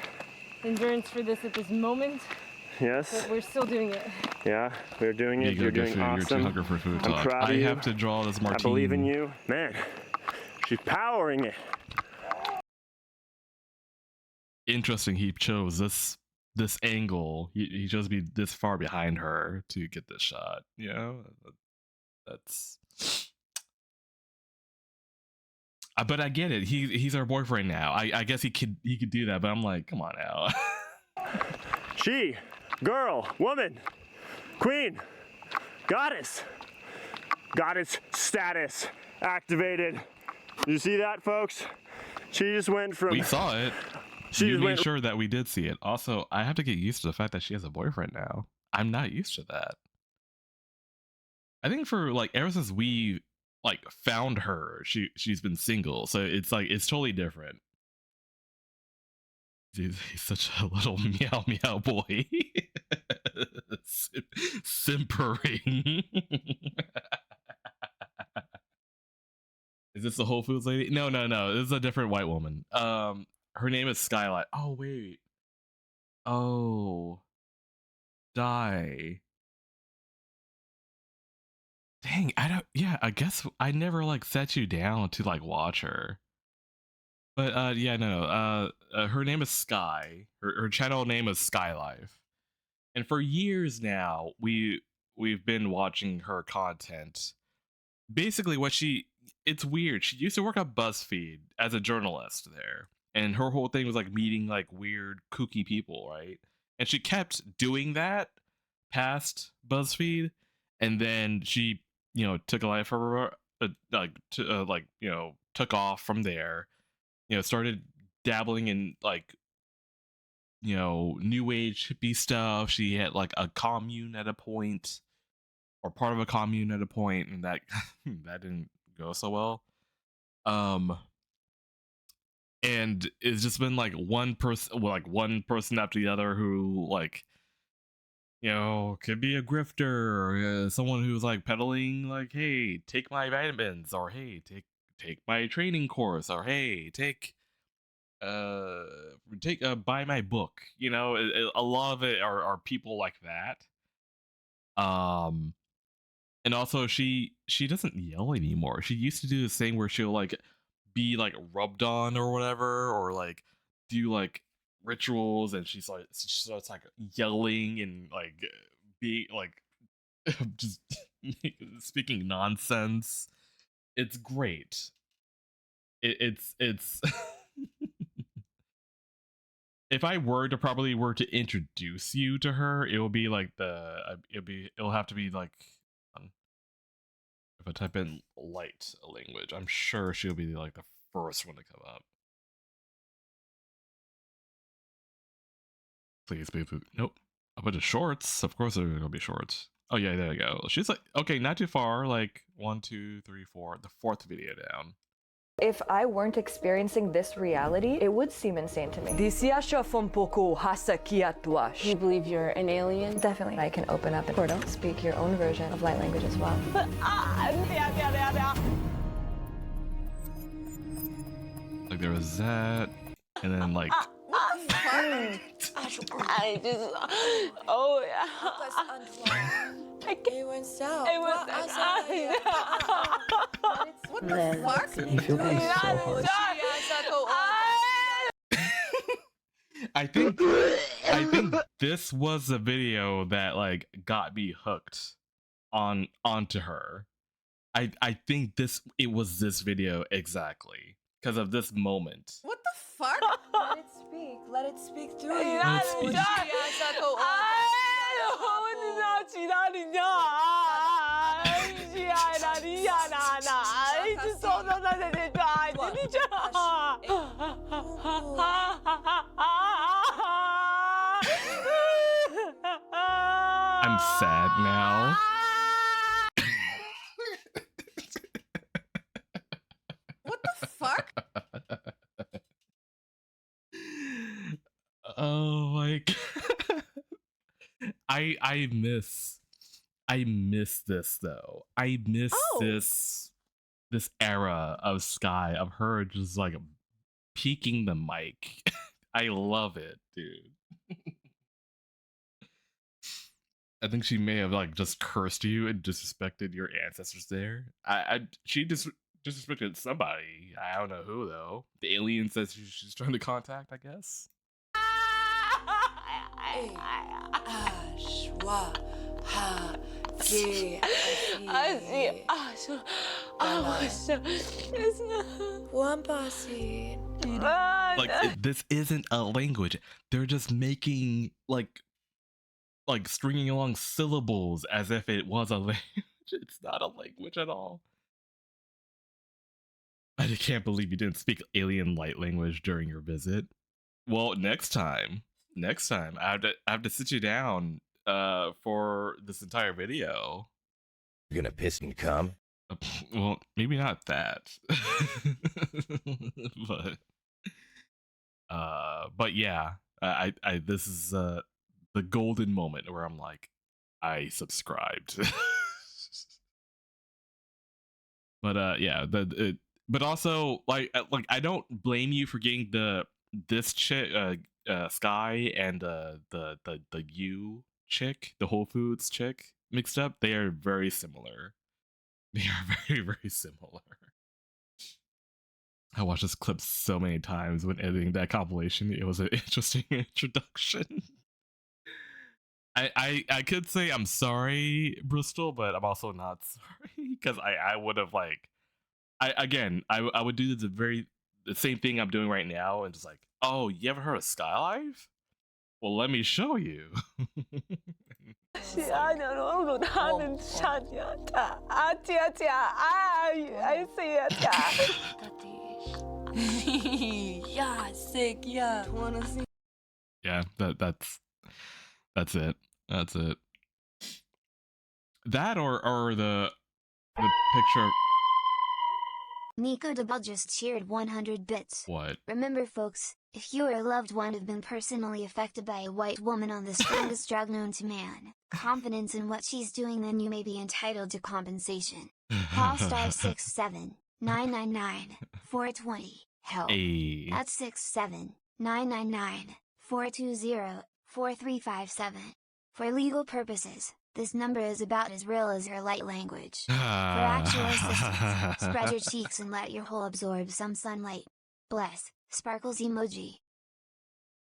endurance for this at this moment. Yes. But we're still doing it. Yeah, we're doing it. You You're gotta doing get food. You're too awesome. hungry for food I'm talk. proud I of you. have to draw this martini. I believe in you. Man, she's powering it. Interesting. He chose this angle. He chose to be this far behind her to get this shot. You know, that's. But I get it. He's our boyfriend now. I guess he could do that. But I'm like, come on now. She, girl, woman, queen, goddess status activated. You see that, folks? She just went from. We saw it. She You just made went. sure that we did see it. Also, I have to get used to the fact that she has a boyfriend now. I'm not used to that. I think for like ever since we like found her, she's been single. So it's like it's totally different. He's such a little meow meow boy. Simpering. Is this the Whole Foods lady? No. This is a different white woman. Her name is Skylight. Oh wait. Oh. Die. Dang, I guess I never like set you down to like watch her. But yeah, no. Her name is Sky. Her channel name is Skylife. And for years now, we've been watching her content. Basically it's weird. She used to work at BuzzFeed as a journalist there. And her whole thing was like meeting like weird, kooky people, right? And she kept doing that past BuzzFeed. And then she, took a life of her, took off from there. Started dabbling in like, new age hippie stuff. She had like a commune at a point, or part of a commune at a point, and that that didn't go so well. And it's just been like one person after the other who like, could be a grifter, or someone who's like peddling like, hey, take my vitamins, or hey, take my training course, or hey, buy my book. A lot of it are people like that. And also she doesn't yell anymore. She used to do this thing where she'll like be like rubbed on or whatever, or like do like rituals, and she starts like yelling and like be like just speaking nonsense. It's great. It's if I were to introduce you to her, it will be like it'll have to be like, if I type in light language, I'm sure she'll be like the first one to come up. Please. Nope. A bunch of shorts. Of course, they're gonna be shorts. Oh yeah, there you go. She's like, okay, not too far. Like 1, 2, 3, 4. The fourth video down. If I weren't experiencing this reality, it would seem insane to me. Do you believe you're an alien? Definitely. I can open up a portal, speak your own version of light language as well. Like there was that, and then like. I just, oh yeah. What the fuck? You feel things so hard. I think this was a video that like got me hooked onto her. I think it was this video exactly because of this moment. What the fuck? Let it speak. Let it speak through you. Let it speak. I'm sad now. What the fuck? Oh my god. I miss this though. I miss this era of Sky, of her just like peeking the mic. I love it, dude. I think she may have like just cursed you and disrespected your ancestors there. She disrespected somebody. I don't know who though. The alien says she's trying to contact, I guess. Like this isn't a language. They're just making like stringing along syllables as if it was a language. It's not a language at all. I can't believe you didn't speak alien light language during your visit. Well, next time I have to sit you down for this entire video. You're gonna piss and cum? Well, maybe not that. but yeah, I this is the golden moment where I'm like, I subscribed. But yeah, but also like I don't blame you for getting this chick Sky and the U chick, the Whole Foods chick mixed up. They are very similar. They are very, very similar. I watched this clip so many times when editing that compilation. It was an interesting introduction. I could say I'm sorry, Bristol, but I'm also not sorry because I would have like I would do the same thing I'm doing right now and just like, oh, you ever heard of Skylife? Well, let me show you. Yeah, sick, yeah. Wanna see? Yeah, that's it. That's it. That or the picture of Nico DeBell just cheered 100 bits. What? Remember folks, if you or a loved one have been personally affected by a white woman on the strongest drug known to man, confidence in what she's doing, then you may be entitled to compensation. Call star 67999 420. Help. Hey. That's 67999 420 4357. For legal purposes, this number is about as real as her light language. For actual assistance, spread your cheeks and let your hole absorb some sunlight. Bless. Sparkles emoji.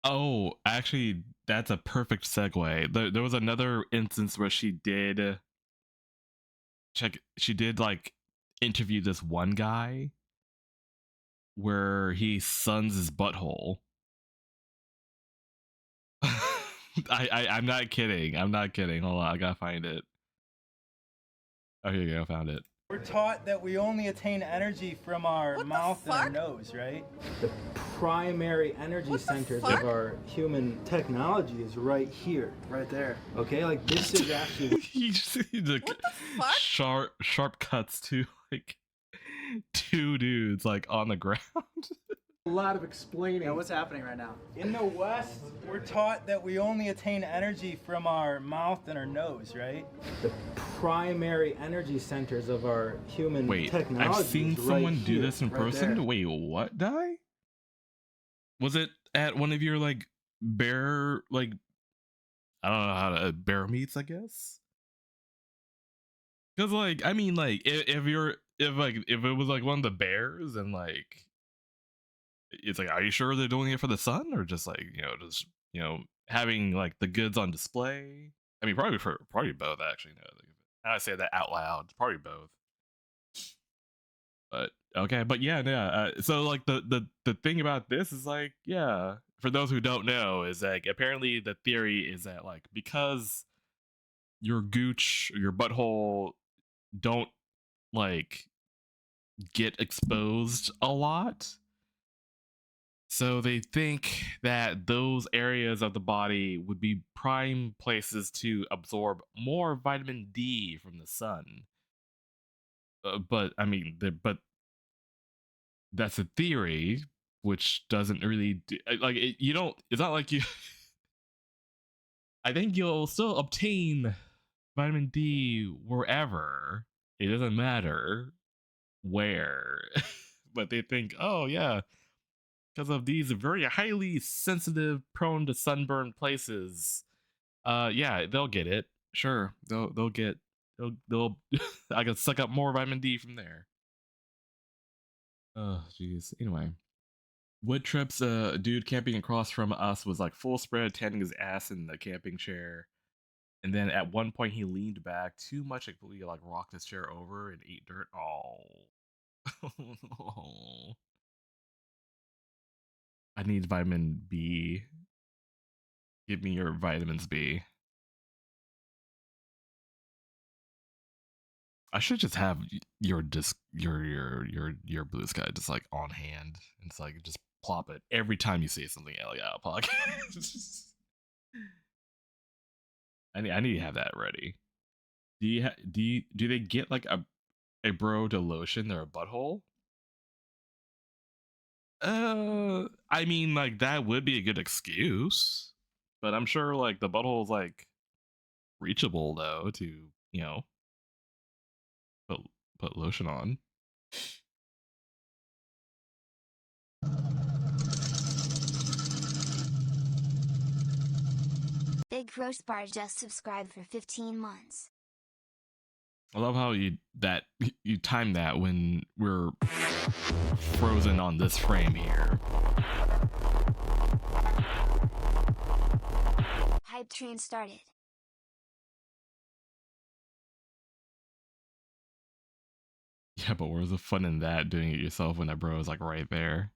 Oh, actually, that's a perfect segue. There was another instance where she did like interview this one guy where he suns his butthole. I'm not kidding. I'm not kidding. Hold on, I gotta find it. Oh, here you go. I found it. We're taught that we only attain energy from our mouth and our nose, right? The primary energy centers of our human technology is right here, right there. Okay, like this is actually. You see the sharp cuts to like two dudes like on the ground. A lot of explaining. Yeah, what's happening right now? In the West, we're taught that we only attain energy from our mouth and our nose, right? The primary energy centers of our human technology. I've seen is someone right do here, this in right person. there. Wait, what? Die? Was it at one of your like bear like I don't know how to bear meets? I guess. Because like I mean like if it was like one of the bears and like. It's like, are you sure they're doing it for the sun or just like, having like the goods on display? I mean, probably both actually. No, now I say that out loud, probably both. But okay, but yeah. So like the thing about this is like, yeah, for those who don't know, is like apparently the theory is that like because your gooch or your butthole don't like get exposed a lot. So they think that those areas of the body would be prime places to absorb more vitamin D from the sun. But I mean, but that's a theory, which doesn't really you don't. It's not like you. I think you'll still obtain vitamin D wherever. It doesn't matter where. But they think, oh yeah. Because of these very highly sensitive, prone to sunburn places. Yeah, they'll get it. sure, they'll get I can suck up more vitamin D from there. Oh, jeez. Anyway, wood trips. Dude camping across from us was like full spread, tanning his ass in the camping chair, and then at one point he leaned back too much, like completely like rocked his chair over and ate dirt. Oh. I need vitamin B. Give me your vitamins B. I should just have your blue sky just like on hand. And it's like just plop it every time you say something out of podcast. I need to have that ready. Do they get like a bro to lotion their butthole? I mean, like that would be a good excuse, but I'm sure like the butthole is like reachable though to, you know, put lotion on. Big Gross Bar just subscribed for 15 months. I love how you time that when we're frozen on this frame here. Hype train started. Yeah, but where's the fun in that, doing it yourself when that bro is like right there?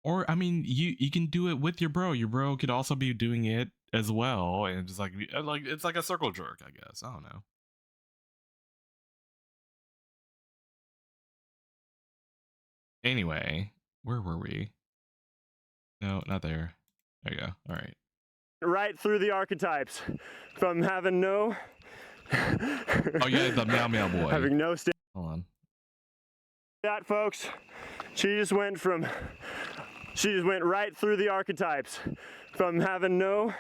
Or I mean, you can do it with your bro. Your bro could also be doing it as well, and just like it's like a circle jerk, I guess. I don't know. Anyway, where were we? No, not there. There you go. All right. Right through the archetypes, from having no. Oh yeah, the meow meow boy. Having no. Hold on. That folks, she just went right through the archetypes, from having no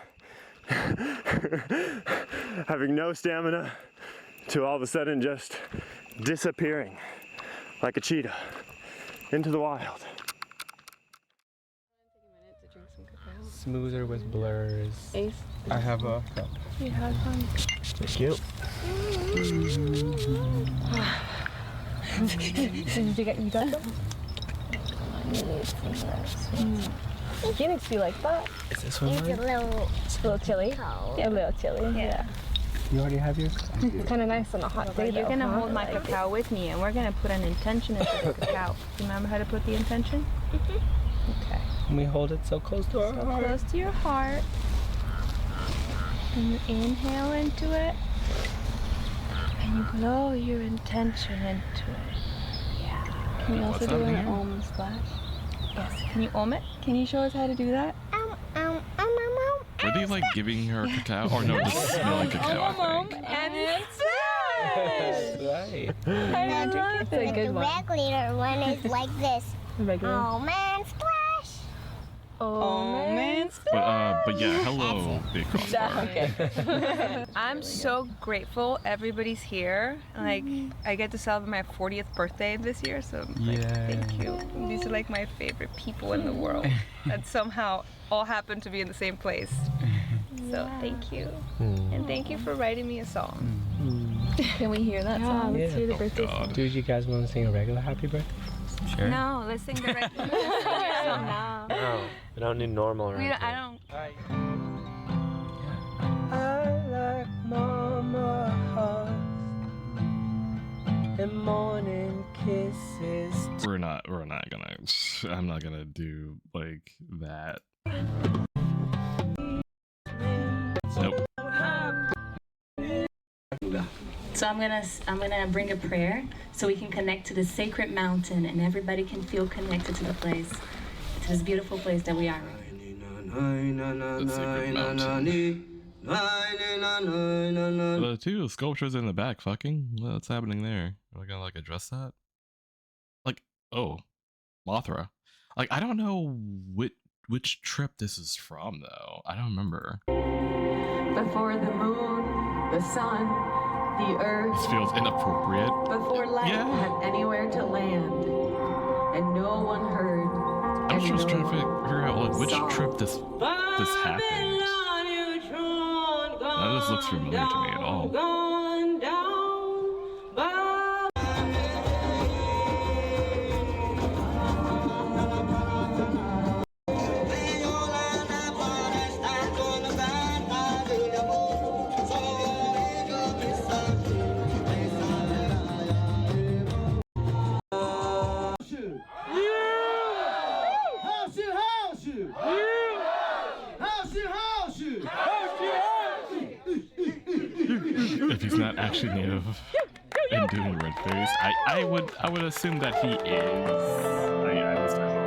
stamina to all of a sudden just disappearing like a cheetah into the wild. Smoother with blurs. Ace. I have a cup. You have one. Thank you. You got them? Phoenix be like that. Is this one mine? It's a little chilly. Yeah, a little chilly. Yeah. You already have yours? It's kind of nice on a hot day. You're gonna hold my cacao with me, and we're gonna put an intention into the cacao. Do you remember how to put the intention? Okay. And we hold it so close to our heart. Close to your heart. And you inhale into it. And you blow your intention into it. Yeah. Can you also do an om splash? Yes. Can you om it? Can you show us how to do that? Were they like giving her cacao? Or no, just smelling cacao, I think. And That's right. That's a good one. The regular one is like this. Oh man, splash! Oh man, splash! But yeah, hello, Big Crossbar. Okay. I'm so grateful everybody's here. Like, I get to celebrate my 40th birthday this year, so like, thank you. These are like my favorite people in the world that somehow all happen to be in the same place. So thank you. And thank you for writing me a song. Can we hear that song? Let's hear the birthday song. Do you guys want to sing a regular happy birthday? Sure. No, let's sing the regular song now. No, we don't need normal right I don't. I like mama hugs and morning kisses. We're not gonna. I'm not gonna do like that. Nope. So I'm gonna bring a prayer so we can connect to the sacred mountain and everybody can feel connected to the place, to this beautiful place that we are in. The sacred mountain. The two sculptures in the back, fucking. What's happening there? Are we gonna like address that? Like, oh, Mothra. Like, I don't know which trip this is from though. I don't remember. Before the moon, the sun, the earth. This feels inappropriate. Before life had anywhere to land, and no one heard. I'm just trying to figure out like which trip this happened. That of this looks familiar to me at all. Gone down, If he's not actually native and doing red face, I would assume that he is. I just don't know.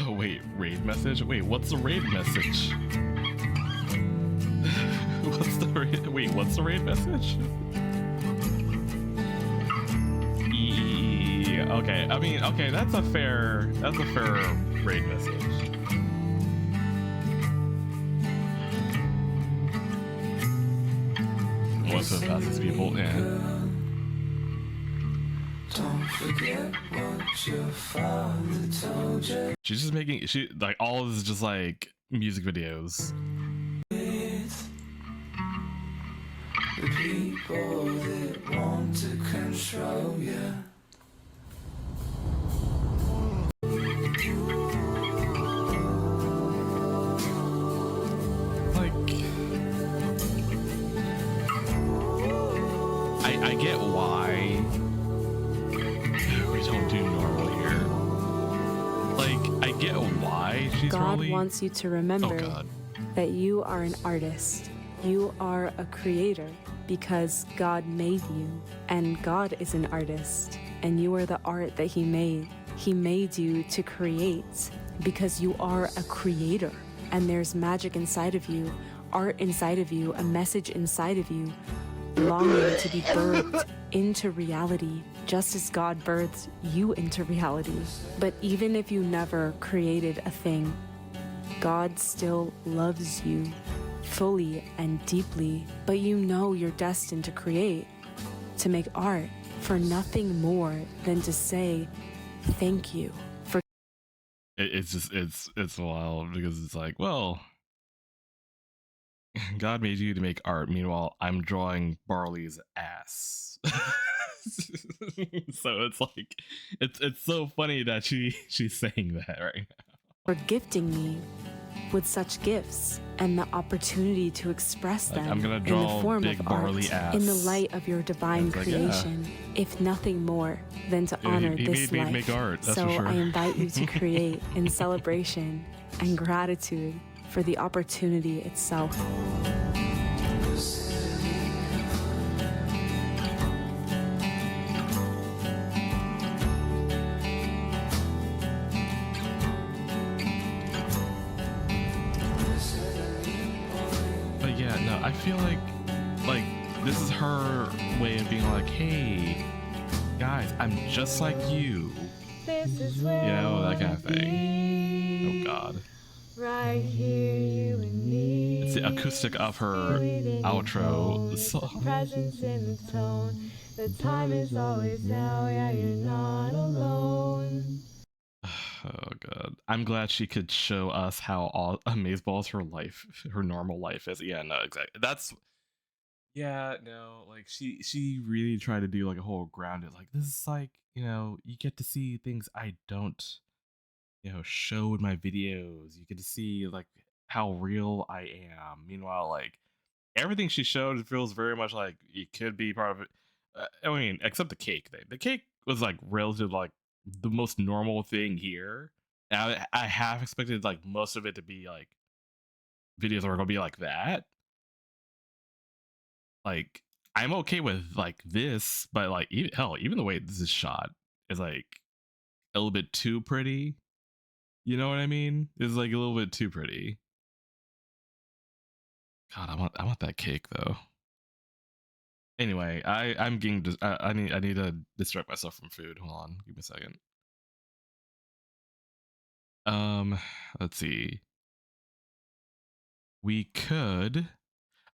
Oh wait, raid message? Wait, what's the raid message? What's the raid? Wait, what's the raid message? Okay, I mean, okay, that's a fair raid message. What's the fastest people in? Don't forget what your father told you. She's just making like all of this is just like music videos. The people that want to control you. I get why we don't do normal here. Like, I get why she's God probably... wants you to remember that you are an artist. You are a creator because God made you, and God is an artist, and you are the art that He made. He made you to create because you are a creator, and there's magic inside of you, art inside of you, a message inside of you, longing to be birthed into reality, just as God birthed you into reality. But even if you never created a thing, God still loves you fully and deeply. But you know you're destined to create, to make art, for nothing more than to say thank you for... It's just, it's wild because it's like, well, God made you to make art. Meanwhile, I'm drawing Barley's ass. So it's like, it's so funny that she's saying that right now. For gifting me with such gifts and the opportunity to express Like, them I'm gonna in draw the form big of barley art, ass. in the light of your divine It's like, yeah. creation, if nothing more than to Yeah, honor he this made me life. make art, that's So for sure. I invite you to create in celebration and gratitude for the opportunity itself. But yeah, no, I feel like this is her way of being like, hey, guys, I'm just like you. This is You know, that kind of thing. Oh God. right here, you and me. It's the acoustic of her outro song. Presence in the tone. The time is always now. Yeah, you're not alone. Oh God. I'm glad she could show us how amazeballs her life, her normal life is. Yeah, no, exactly. Yeah, no, like she really tried to do like a whole grounded, like this is like, you know, you get to see things I don't, you know, show in my videos. You get to see like how real I am. Meanwhile, like everything she showed feels very much like you could be part of it. I mean, except the cake thing. The cake was like relative, like the most normal thing here. I have expected like most of it to be like videos that are gonna be like that. Like I'm okay with like this, but like even the way this is shot is like a little bit too pretty. You know what I mean? It's like a little bit too pretty. God, I want that cake though. Anyway, I'm getting I need to distract myself from food. Hold on, give me a second. Let's see. We could.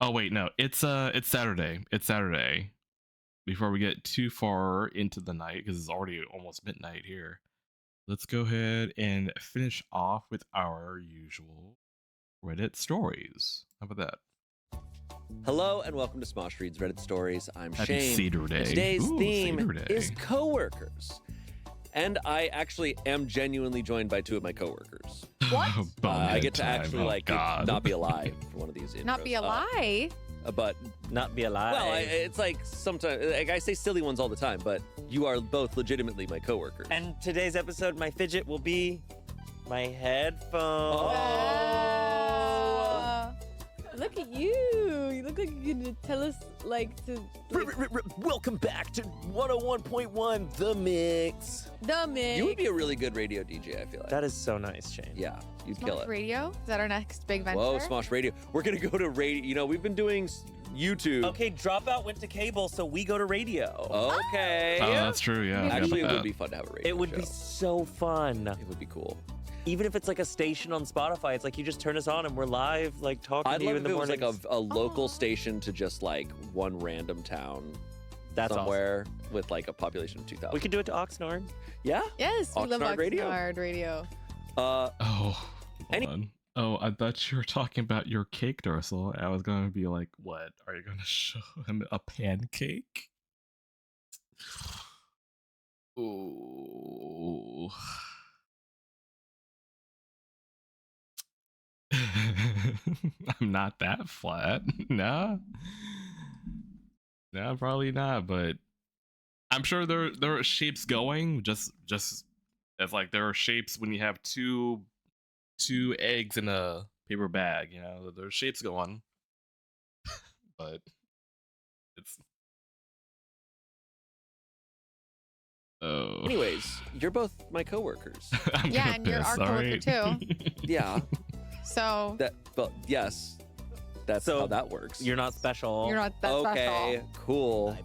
Oh wait, no. It's Saturday. It's Saturday. Before we get too far into the night, because it's already almost midnight here. Let's go ahead and finish off with our usual Reddit stories. How about that? Hello and welcome to Smosh Reads Reddit Stories. I'm Happy Shane. Cedar Day. Today's Ooh, theme Cedar Day. is coworkers. And I actually am genuinely joined by 2 of my coworkers. What? I get to time. actually Oh, like God. not be a lie for one of these intros. Not be a lie. But not be a lie. Well, it's like sometimes like I say silly ones all the time, but you are both legitimately my coworkers. And today's episode, my fidget will be my headphones. Look at you. You look like you're gonna tell us like to. Welcome back to 101.1 The Mix. The Mix. You would be a really good radio DJ, I feel like. That is so nice, Shane. Yeah, you'd kill Smosh it. Radio? Is that our next big venture? Whoa, Smosh Radio. We're gonna go to radio. You know, we've been doing YouTube. Okay, Dropout went to cable, so we go to radio. Okay. Oh, that's true. Yeah. I Actually, it forgot would that. be fun to have a radio It would show. be so fun. It would be cool. Even if it's like a station on Spotify, it's like you just turn us on and we're live, like talking I'd to you love in if the it was morning. like a local station to just like one random town. That's somewhere with like a population of 2,000. We could do it to Oxnard. Yeah. Yes, we love Oxnard Radio. Oxnard Radio. Oh, hold on. Oh, I thought you were talking about your cake, Dorsal. I was going to be like, what? Are you going to show him a pancake? Ooh. I'm not that flat. No. No, probably not, but I'm sure there are shapes going, just as like there are shapes when you have two eggs in a paper bag, you know, there's shapes going. But it's Anyways, you're both my coworkers. Yeah, and you're our coworker too. Yeah. So Well, yes. That's how that works. You're not special. You're not that Okay, cool.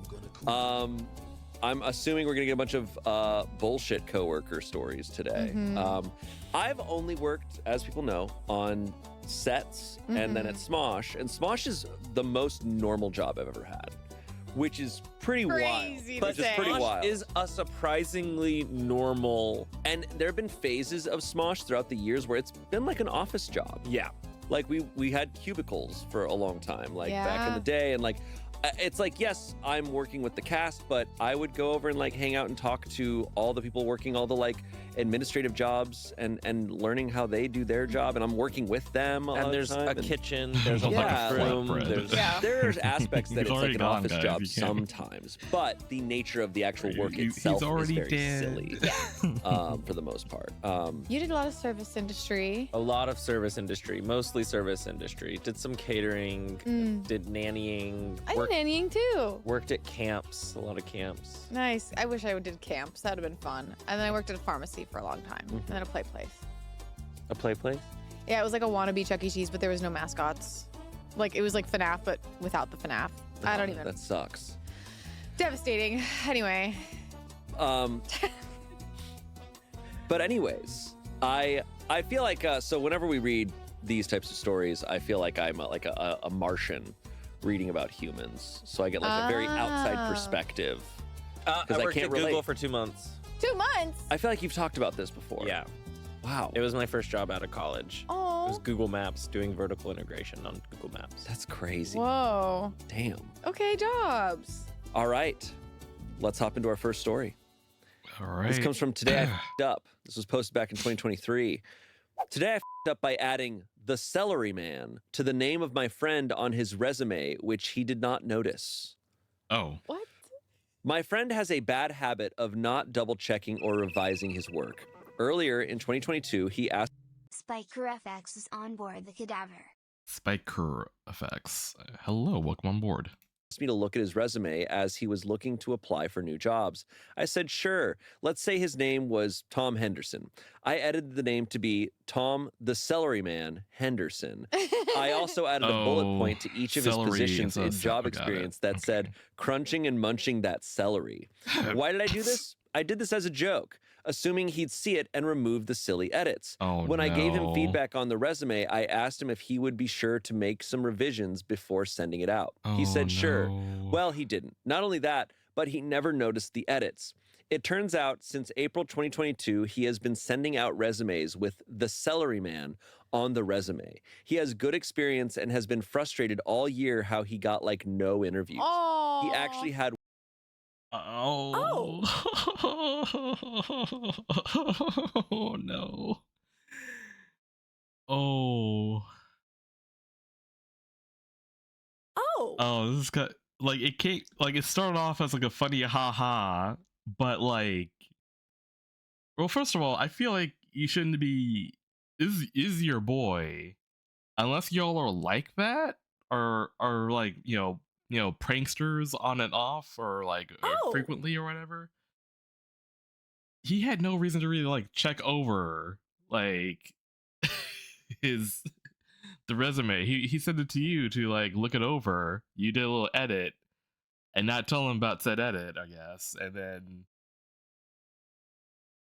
I'm assuming we're gonna get a bunch of bullshit coworker stories today. Mhm. I've only worked, as people know, on sets and then at Smosh, and Smosh is the most normal job I've ever had, which is pretty wild. But Which is pretty Smosh wild. is a surprisingly normal. And there have been phases of Smosh throughout the years where it's been like an office job. Yeah. Like we had cubicles for a long time, like back in Yeah. the day, and like it's like, yes, I'm working with the cast, but I would go over and like hang out and talk to all the people working all the like administrative jobs and learning how they do their job, and I'm working with them. And there's a kitchen, there's a yeah, room, like, there's aspects that He's it's like already an gone, office guys, job you can't- sometimes, but the nature of the actual work He's itself is already very dead. silly. For the most part. You did a lot of service industry. A lot of service industry, mostly service industry. Did some catering, did nannying. I did nannying too. Worked at camps, a lot of camps. Nice. I wish I did camps. That would have been fun. And then I worked at a pharmacy for a long time. And then a play place. A play place? Yeah, it was like a wannabe Chuck E. Cheese, but there was no mascots. Like, it was like FNAF, but without the FNAF. I don't even. That sucks. Devastating. Anyway. But anyways, I feel like so whenever we read these types of stories, I feel like I'm like a Martian reading about humans, so I get like a very outside perspective. I worked at Google for 2 months. 2 months? I feel like you've talked about this before. Yeah. Wow. It was my first job out of college. Oh. It was Google Maps, doing vertical integration on Google Maps. That's crazy. Whoa. Damn. Okay, jobs. All right, let's hop into our first story. All right. This comes from Today I F***ed Up. This was posted back in 2023. Today I f***ed up by adding the Celery Man to the name of my friend on his resume, which he did not notice. Oh. What? My friend has a bad habit of not double-checking or revising his work. Earlier in 2022, he asked Spiker FX is on board the cadaver. Spiker effects. Hello, welcome on board. me to look at his resume as he was looking to apply for new jobs. I said, sure. Let's say his name was Tom Henderson. I edited the name to be Tom the Celery Man Henderson. I also added a bullet point to each of his positions in job experience that said, crunching and munching that celery. Why did I do this? I did this as a joke, assuming he'd see it and remove the silly edits. When I gave him feedback on the resume, I asked him if he would be sure to make some revisions before sending it out. He said sure. Well, he didn't. Not only that, but he never noticed the edits. It turns out since April 2022, he has been sending out resumes with the Celery Man on the resume. He has good experience and has been frustrated all year how he got like no interviews. He actually had Oh no. Oh, this is like it can't like it started off as like a funny haha, but like, well, first of all, I feel like you shouldn't be is your boy, unless y'all are like that, or like you know pranksters on and off, or like frequently or whatever. He had no reason to really like check over like the resume. He sent it to you to like look it over. You did a little edit and not tell him about said edit, I guess. And then,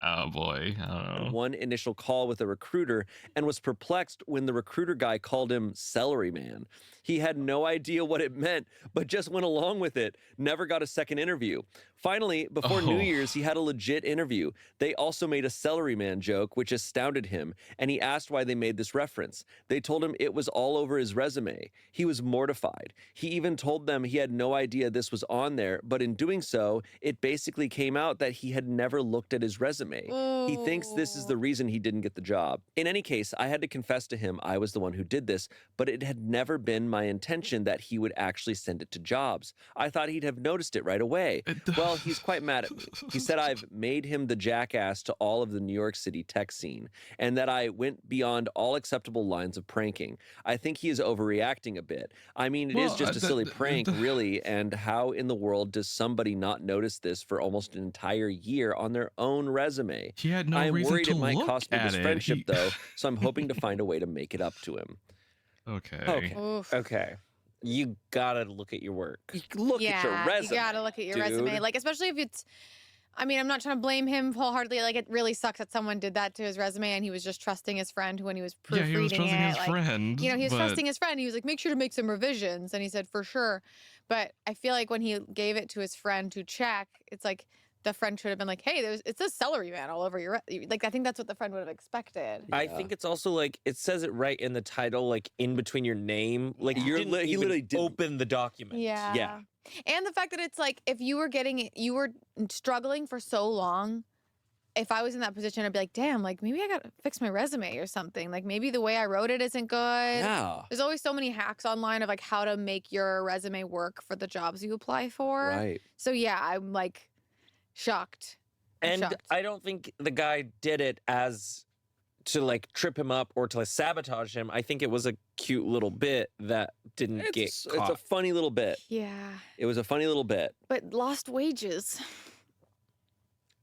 oh boy, I don't know. One initial call with a recruiter and was perplexed when the recruiter guy called him Celery Man. He had no idea what it meant, but just went along with it. Never got a second interview. Finally, before New Year's, he had a legit interview. They also made a Celery Man joke, which astounded him, and he asked why they made this reference. They told him it was all over his resume. He was mortified. He even told them he had no idea this was on there, but in doing so, it basically came out that he had never looked at his resume. He thinks this is the reason he didn't get the job. In any case, I had to confess to him I was the one who did this, but it had never been my intention that he would actually send it to jobs. I thought he'd have noticed it right away. Well, he's quite mad at me. He said I've made him the jackass to all of the New York City tech scene, and that I went beyond all acceptable lines of pranking. I think he is overreacting a bit. I mean, it is just a silly prank, really, and how in the world does somebody not notice this for almost an entire year on their own resume? He had no I'm reason worried to it might look cost me at this it. friendship, though, so I'm hoping to find a way to make it up to him. Okay. Okay. You gotta look at your work. Look at your resume. You gotta look at your dude. resume. Like, especially if it's, I mean, I'm not trying to blame him wholeheartedly. Like, it really sucks that someone did that to his resume and he was just trusting his friend when he was proofreading Yeah, he was trusting it. his Like, friend, you know, he was but- trusting his friend. He was like, make sure to make some revisions. And he said, for sure. But I feel like when he gave it to his friend to check, it's like, the friend should have been like, hey, it says Celery Man all over your, like, I think that's what the friend would have expected. I think it's also like it says it right in the title, like in between your name. Like Yeah. he literally didn't open the document. Yeah. And the fact that it's like, if you were struggling for so long, if I was in that position, I'd be like, damn, like maybe I got to fix my resume or something. Like maybe the way I wrote it isn't good. Yeah. There's always so many hacks online of like how to make your resume work for the jobs you apply for. Right. So yeah, I'm like shocked. And I don't think the guy did it as to like trip him up or to like sabotage him. I think it was a cute little bit that didn't get It's caught. a funny little bit. Yeah. It was a funny little bit. But lost wages.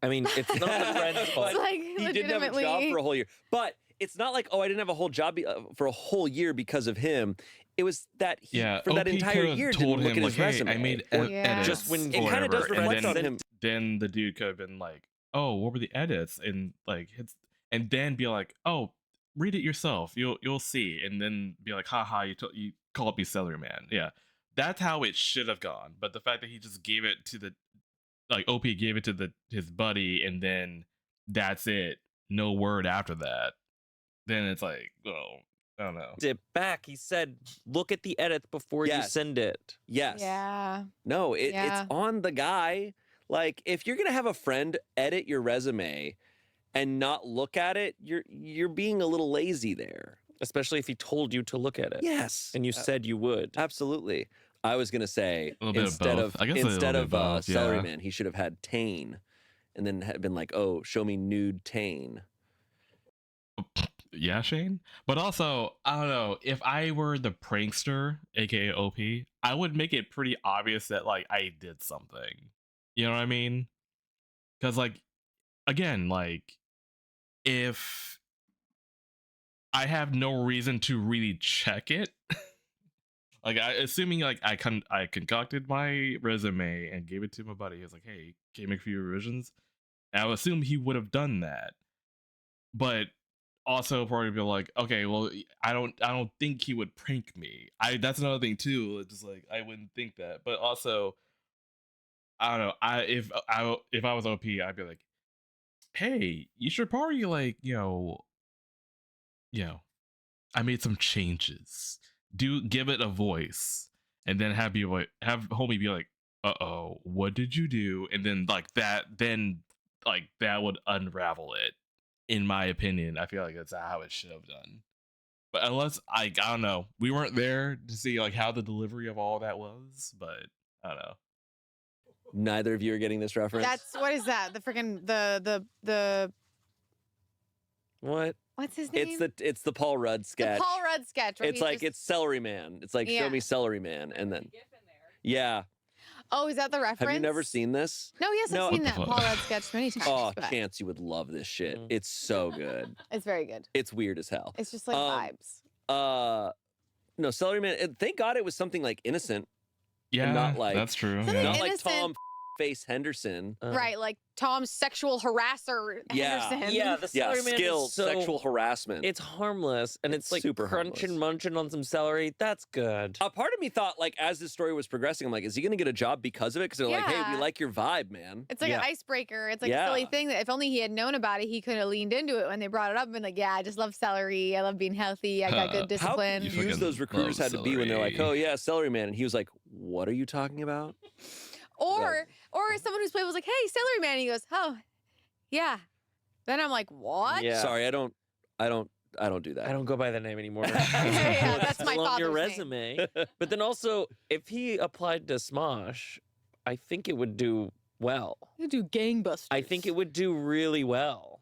I mean, it's not the friend's fault. It's like, He didn't have a job legitimately- for a whole year. But it's not like, oh, I didn't have a whole job for a whole year because of him. It was that he, for that OP entire could've year, told didn't look him, at his like, hey, resume. I made Or edits. just when or it kind of does whatever, reflect and on him. Then the dude could have been like, oh, what were the edits? And like, and then be like, oh, read it yourself. You'll see. And then be like, haha, you called me Celery Man. Yeah, that's how it should have gone. But the fact that he just gave it to OP gave it to his buddy, and then that's it. No word after that. Then it's like, oh, I don't know. It back. He said, look at the edits before you Yes. send it. Yes. Yeah. No, Yeah. it's on the guy. Like, if you're gonna have a friend edit your resume and not look at it, you're being a little lazy there. Especially if he told you to look at it. Yes. And you said you would. Absolutely. I was gonna say A little bit of instead both. of I guess a little instead bit of of both, Celery yeah. Man, he should have had Tane, and then had been like, "Oh, show me nude Tane." Yeah, Shane. But also, I don't know, if I were the prankster, aka OP, I would make it pretty obvious that like I did something. You know what I mean? Because like, again, like if I have no reason to really check it, like assuming like I concocted my resume and gave it to my buddy, he was like, "Hey, can you make a few revisions?" And I would assume he would have done that, but also probably be like, okay, well, I don't think he would prank me. That's another thing too. It's just like I wouldn't think that. But also, I don't know. If I was OP, I'd be like, hey, you should probably like I made some changes. Give it a voice, and then have homie be like, uh-oh, what did you do? And then like that would unravel it. In my opinion, I feel like that's how it should have done. But unless I don't know, we weren't there to see like how the delivery of all that was. But I don't know. Neither of you are getting this reference. That's what is that? The freaking the What? what's his name? It's the Paul Rudd sketch. The Paul Rudd sketch. Where It's he's like just- it's Celery Man. It's like show Yeah. me Celery Man, and then yeah. Oh, is that the reference? Have you never seen this? No, yes, I've seen that Paul Rudd sketch many times. Oh, but Chance, you would love this shit. It's so good. It's very good. It's weird as hell. It's just like vibes. No, Celery Man. Thank God it was something like innocent. Yeah, and not like that's true. Something Not like innocent. Tom Face Henderson. Right, like Tom's sexual harasser Henderson. Yeah, the celery man skill, is so, sexual harassment. It's harmless, and it's like super crunching, harmless. munching on some celery. That's good. A part of me thought, like, as this story was progressing, I'm like, is he gonna get a job because of it? Because they're like, hey, we Yeah. like your vibe, man. It's like an icebreaker. It's like Yeah. a silly thing that if only he had known about it, he could have leaned into it when they brought it up and been like, yeah, I just love celery. I love being healthy. I got good discipline. How confused those recruiters had to be when they're like, oh yeah, Celery Man, and he was like, what are you talking about? Or someone who's played was like, hey, celery man. And he goes, oh, yeah. Then I'm like, what? Yeah. Sorry, I don't do that. I don't go by that name anymore. Yeah, that's my Still on your father's name. resume. But then also, if he applied to Smosh, I think it would do well. You do gangbusters. I think it would do really well.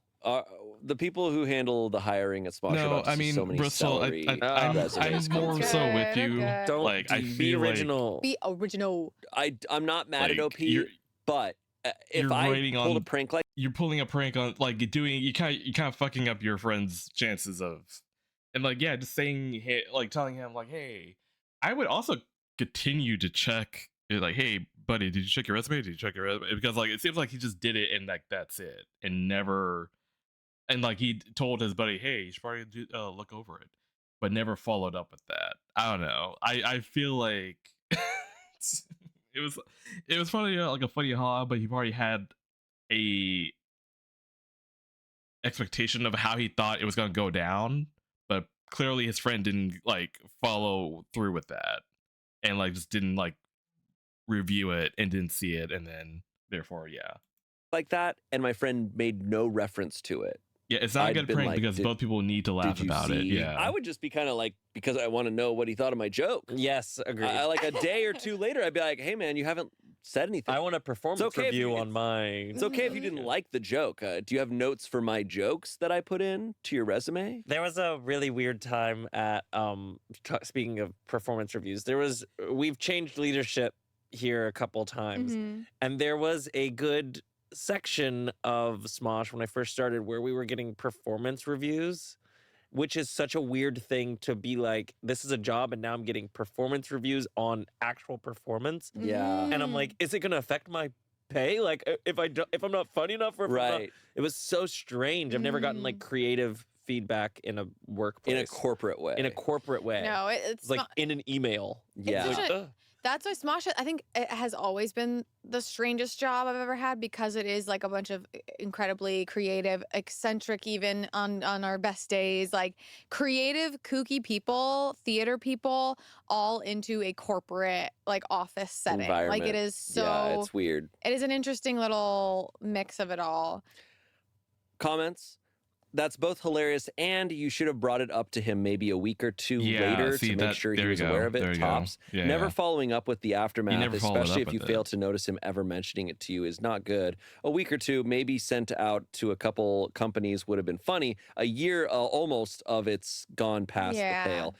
The people who handle the hiring at Smosh No, about I mean, so many Bristol, celery I'm resumes. more so with you. Don't Like, I be feel like original. Be original. I'm not mad at Like, OP, you're- but if you're I waiting pulled on- a prank like you're pulling a prank on like you kind of fucking up your friend's chances of, and like yeah, just saying like telling him like, hey, I would also continue to check like, hey buddy, did you check your resume? Did you check your resume? Because like it seems like he just did it and like that's it and never, and like he told his buddy, hey, you should probably look over it, but never followed up with that. I don't know. I feel like it was funny, like a funny haha, but he probably had a expectation of how he thought it was going to go down, but clearly his friend didn't like follow through with that and like just didn't like review it and didn't see it, and then therefore like that, and my friend made no reference to it. Yeah, it's not a I'd good been prank like, because both people need to laugh did you about it. see? Yeah. I would just be kind of like, because I want to know what he thought of my joke. Yes, agreed. Like a day or two later, I'd be like, hey man, you haven't said anything. I want a performance It's okay if review you- on my. It's okay if you didn't like the joke. Do you have notes for my jokes that I put in to your resume? There was a really weird time at speaking of performance reviews. We've changed leadership here a couple times, and there was a good section of Smosh when I first started where we were getting performance reviews, which is such a weird thing to be like, this is a job and now I'm getting performance reviews on actual performance. Yeah. And I'm like, is it going to affect my pay? Like if I'm not funny enough, or if I'm not- Right. it was so strange. I've never gotten like creative feedback in a workplace. In a corporate way. In a corporate way. No, it's like not- in an email. Yeah. It's such a- Ugh. That's why Smosh, I think it has always been the strangest job I've ever had because it is like a bunch of incredibly creative, eccentric even on our best days, like creative, kooky people, theater people, all into a corporate like office setting. Like Environment. it is so, Yeah, it's weird. it is an interesting little mix of it all. Comments? That's both hilarious, and you should have brought it up to him maybe a week or two later see, to make sure he there was you go, aware of there it. you go. Tops. Yeah, Never yeah. following up with the aftermath, never followed especially up if you with fail it. to notice him ever mentioning it to you, is not good. A week or two, maybe sent out to a couple companies would have been funny. A year almost of it's gone past the pale.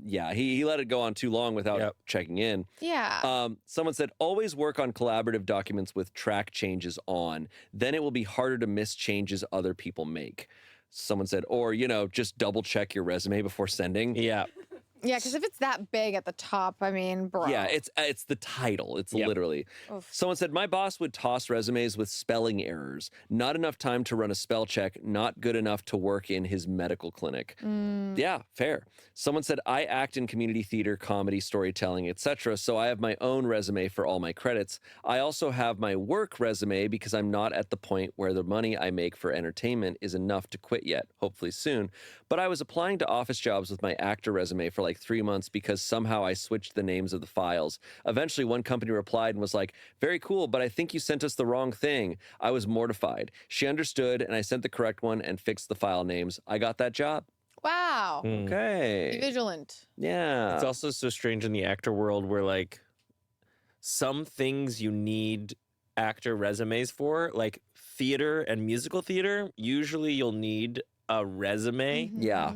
Yeah, he let it go on too long without checking in. Yeah. Someone said, always work on collaborative documents with track changes on. Then it will be harder to miss changes other people make. Someone said, or, just double check your resume before sending. Yeah. Yeah, because if it's that big at the top, I mean, bro. Yeah, it's the title. It's literally. Oof. Someone said, my boss would toss resumes with spelling errors. Not enough time to run a spell check. Not good enough to work in his medical clinic. Yeah, fair. Someone said, I act in community theater, comedy, storytelling, etc. So I have my own resume for all my credits. I also have my work resume because I'm not at the point where the money I make for entertainment is enough to quit yet, hopefully soon. But I was applying to office jobs with my actor resume for like 3 months because somehow I switched the names of the files. Eventually, one company replied and was like, very cool, but I think you sent us the wrong thing. I was mortified. She understood, and I sent the correct one and fixed the file names. I got that job. Wow. Okay. Be vigilant. Yeah. It's also so strange in the actor world where, like, some things you need actor resumes for, like theater and musical theater, usually you'll need a resume. Yeah.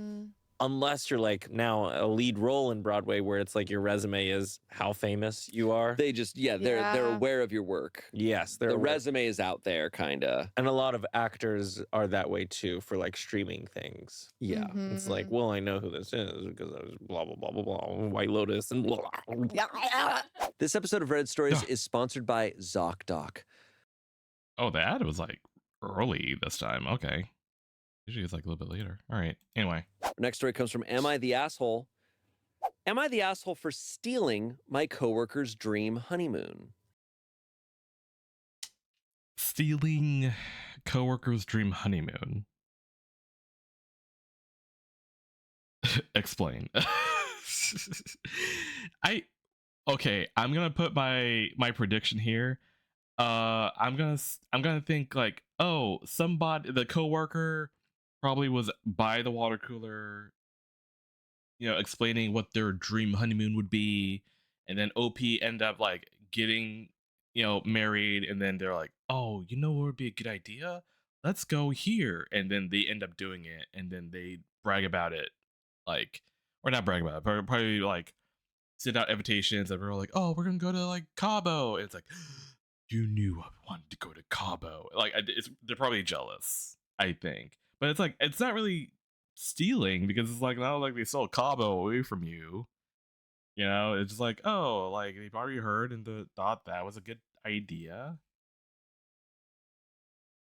Unless you're like now a lead role in Broadway where it's like your resume is how famous you are. They just, they're aware of your work. Yes. The resume is out there, kind of. And a lot of actors are that way too for like streaming things. Yeah. It's like, well, I know who this is because I was blah, blah, blah, blah, blah, White Lotus and blah, blah. This episode of Reddit Stories is sponsored by ZocDoc. Oh, the ad was like early this time. Okay. Usually it's like a little bit later. All right. Anyway. Next story comes from Am I the Asshole? Am I the asshole for stealing my coworker's dream honeymoon? Stealing coworker's dream honeymoon. Explain. I'm gonna put my prediction here. I'm gonna think like, oh, the coworker probably was by the water cooler, explaining what their dream honeymoon would be, and then OP end up like getting, married, and then they're like, oh, what would be a good idea? Let's go here, and then they end up doing it, and then they brag about it, like, or not brag about it, but probably like send out invitations, and we're like, oh, we're gonna go to like Cabo, and it's like, you knew I wanted to go to Cabo. Like, they're probably jealous, I think. But it's like, it's not really stealing because it's like, not like they stole Cabo away from you. It's just like, oh, like they probably heard and thought that was a good idea.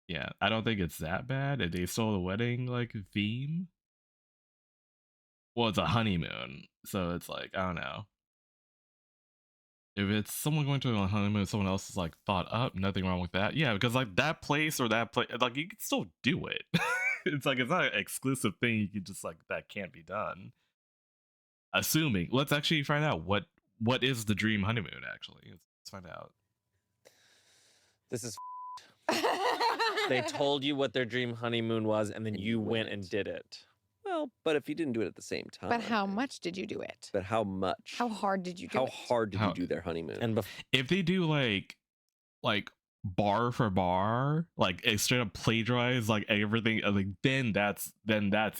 Yeah, I don't think it's that bad. If they stole the wedding like theme. Well, it's a honeymoon, so it's like, I don't know. If it's someone going to a honeymoon, someone else is like thought up, nothing wrong with that. Yeah, because like that place, like you can still do it. It's like, it's not an exclusive thing. You can just like, that can't be done. Assuming, let's actually find out what is the dream honeymoon actually. Let's find out. This is they told you what their dream honeymoon was, and then you went and did it. Well, but if you didn't do it at the same time. But how much did you do it? But how much? How hard did you do it? How hard did you do their honeymoon? And if they do like bar for bar, like a straight up plagiarize like everything, like then that's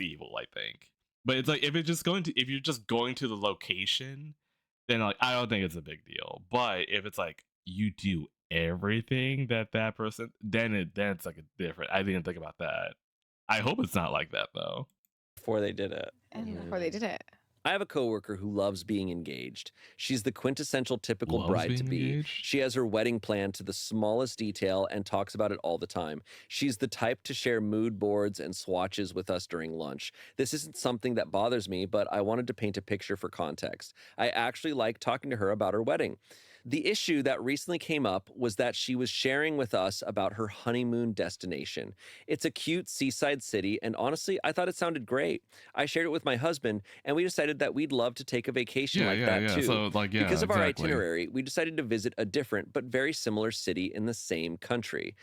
evil, I think. But it's like if you're just going to the location, then like I don't think it's a big deal. But if it's like you do everything that person, then it's like a different. I didn't think about that. I hope it's not like that though. Before they did it. Before they did it. I have a coworker who loves being engaged. She's the quintessential typical bride-to-be. She has her wedding planned to the smallest detail and talks about it all the time. She's the type to share mood boards and swatches with us during lunch. This isn't something that bothers me, but I wanted to paint a picture for context. I actually like talking to her about her wedding. The issue that recently came up was that she was sharing with us about her honeymoon destination. It's a cute seaside city, and honestly, I thought it sounded great. I shared it with my husband, and we decided that we'd love to take a vacation that too. So, because of our itinerary, we decided to visit a different but very similar city in the same country.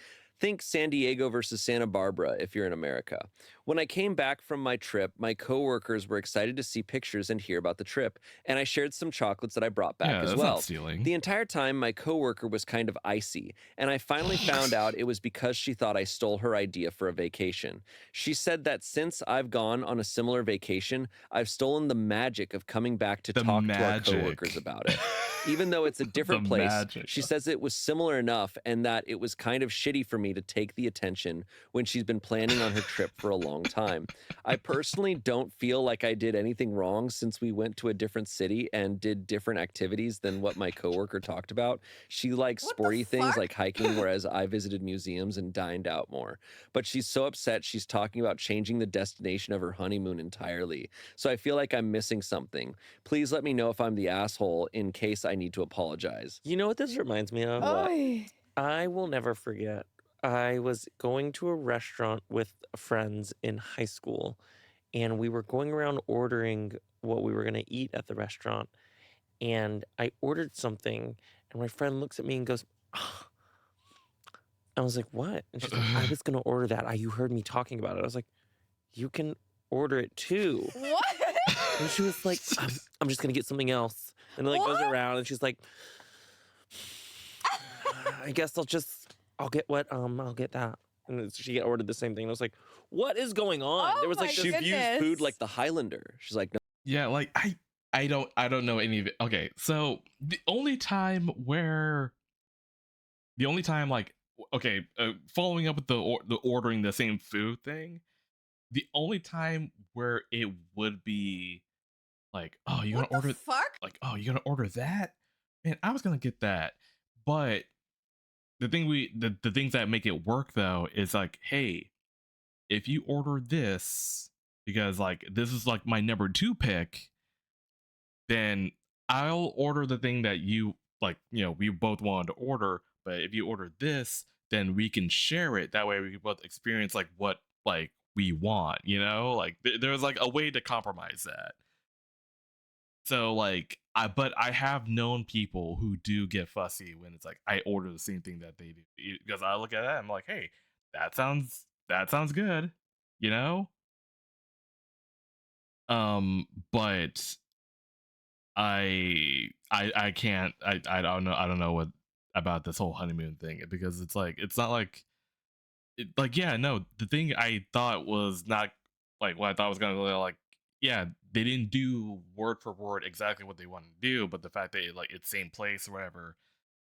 Think San Diego versus Santa Barbara if you're in America. When I came back from my trip, my coworkers were excited to see pictures and hear about the trip, and I shared some chocolates that I brought back as that's well. not stealing. The entire time, my coworker was kind of icy, and I finally found out it was because she thought I stole her idea for a vacation. She said that since I've gone on a similar vacation, I've stolen the magic of coming back to talk to our coworkers about it. Even though it's a different place, she says it was similar enough and that it was kind of shitty for me to take the attention when she's been planning on her trip for a long time. I personally don't feel like I did anything wrong since we went to a different city and did different activities than what my coworker talked about. She likes sporty things like hiking, whereas I visited museums and dined out more. But she's so upset she's talking about changing the destination of her honeymoon entirely. So I feel like I'm missing something. Please let me know if I'm the asshole in case I need to apologize. You know what this reminds me of? Oy. I will never forget. I was going to a restaurant with friends in high school, and we were going around ordering what we were going to eat at the restaurant. And I ordered something, and my friend looks at me and goes, oh. I was like, what? And she's like, I was going to order that. You heard me talking about it. I was like, you can order it too. What? And she was like, I'm just going to get something else. And like goes around and she's like, I guess I'll get that. And she ordered the same thing. And I was like, what is going on? Oh there was like she views food like the Highlander. She's like, no. Yeah, like I don't know any of it. Okay, so the only time like following up with the ordering the same food thing, the only time where it would be like, oh, you're gonna order like, oh, you're gonna order that? Man, I was gonna get that. But the things that make it work though is like, hey, if you order this, because like this is like my number 2 pick, then I'll order the thing that you like, we both wanted to order. But if you order this, then we can share it. That way we can both experience like what like we want, like there's like a way to compromise that. So like but I have known people who do get fussy when it's like I order the same thing that they do, because I look at that and I'm like, hey, that sounds good, but I can't, I don't know what about this whole honeymoon thing, because it's like, it's not like the thing I thought was not like what I thought was gonna be like, yeah, they didn't do word for word exactly what they wanted to do, but the fact that it's same place or whatever,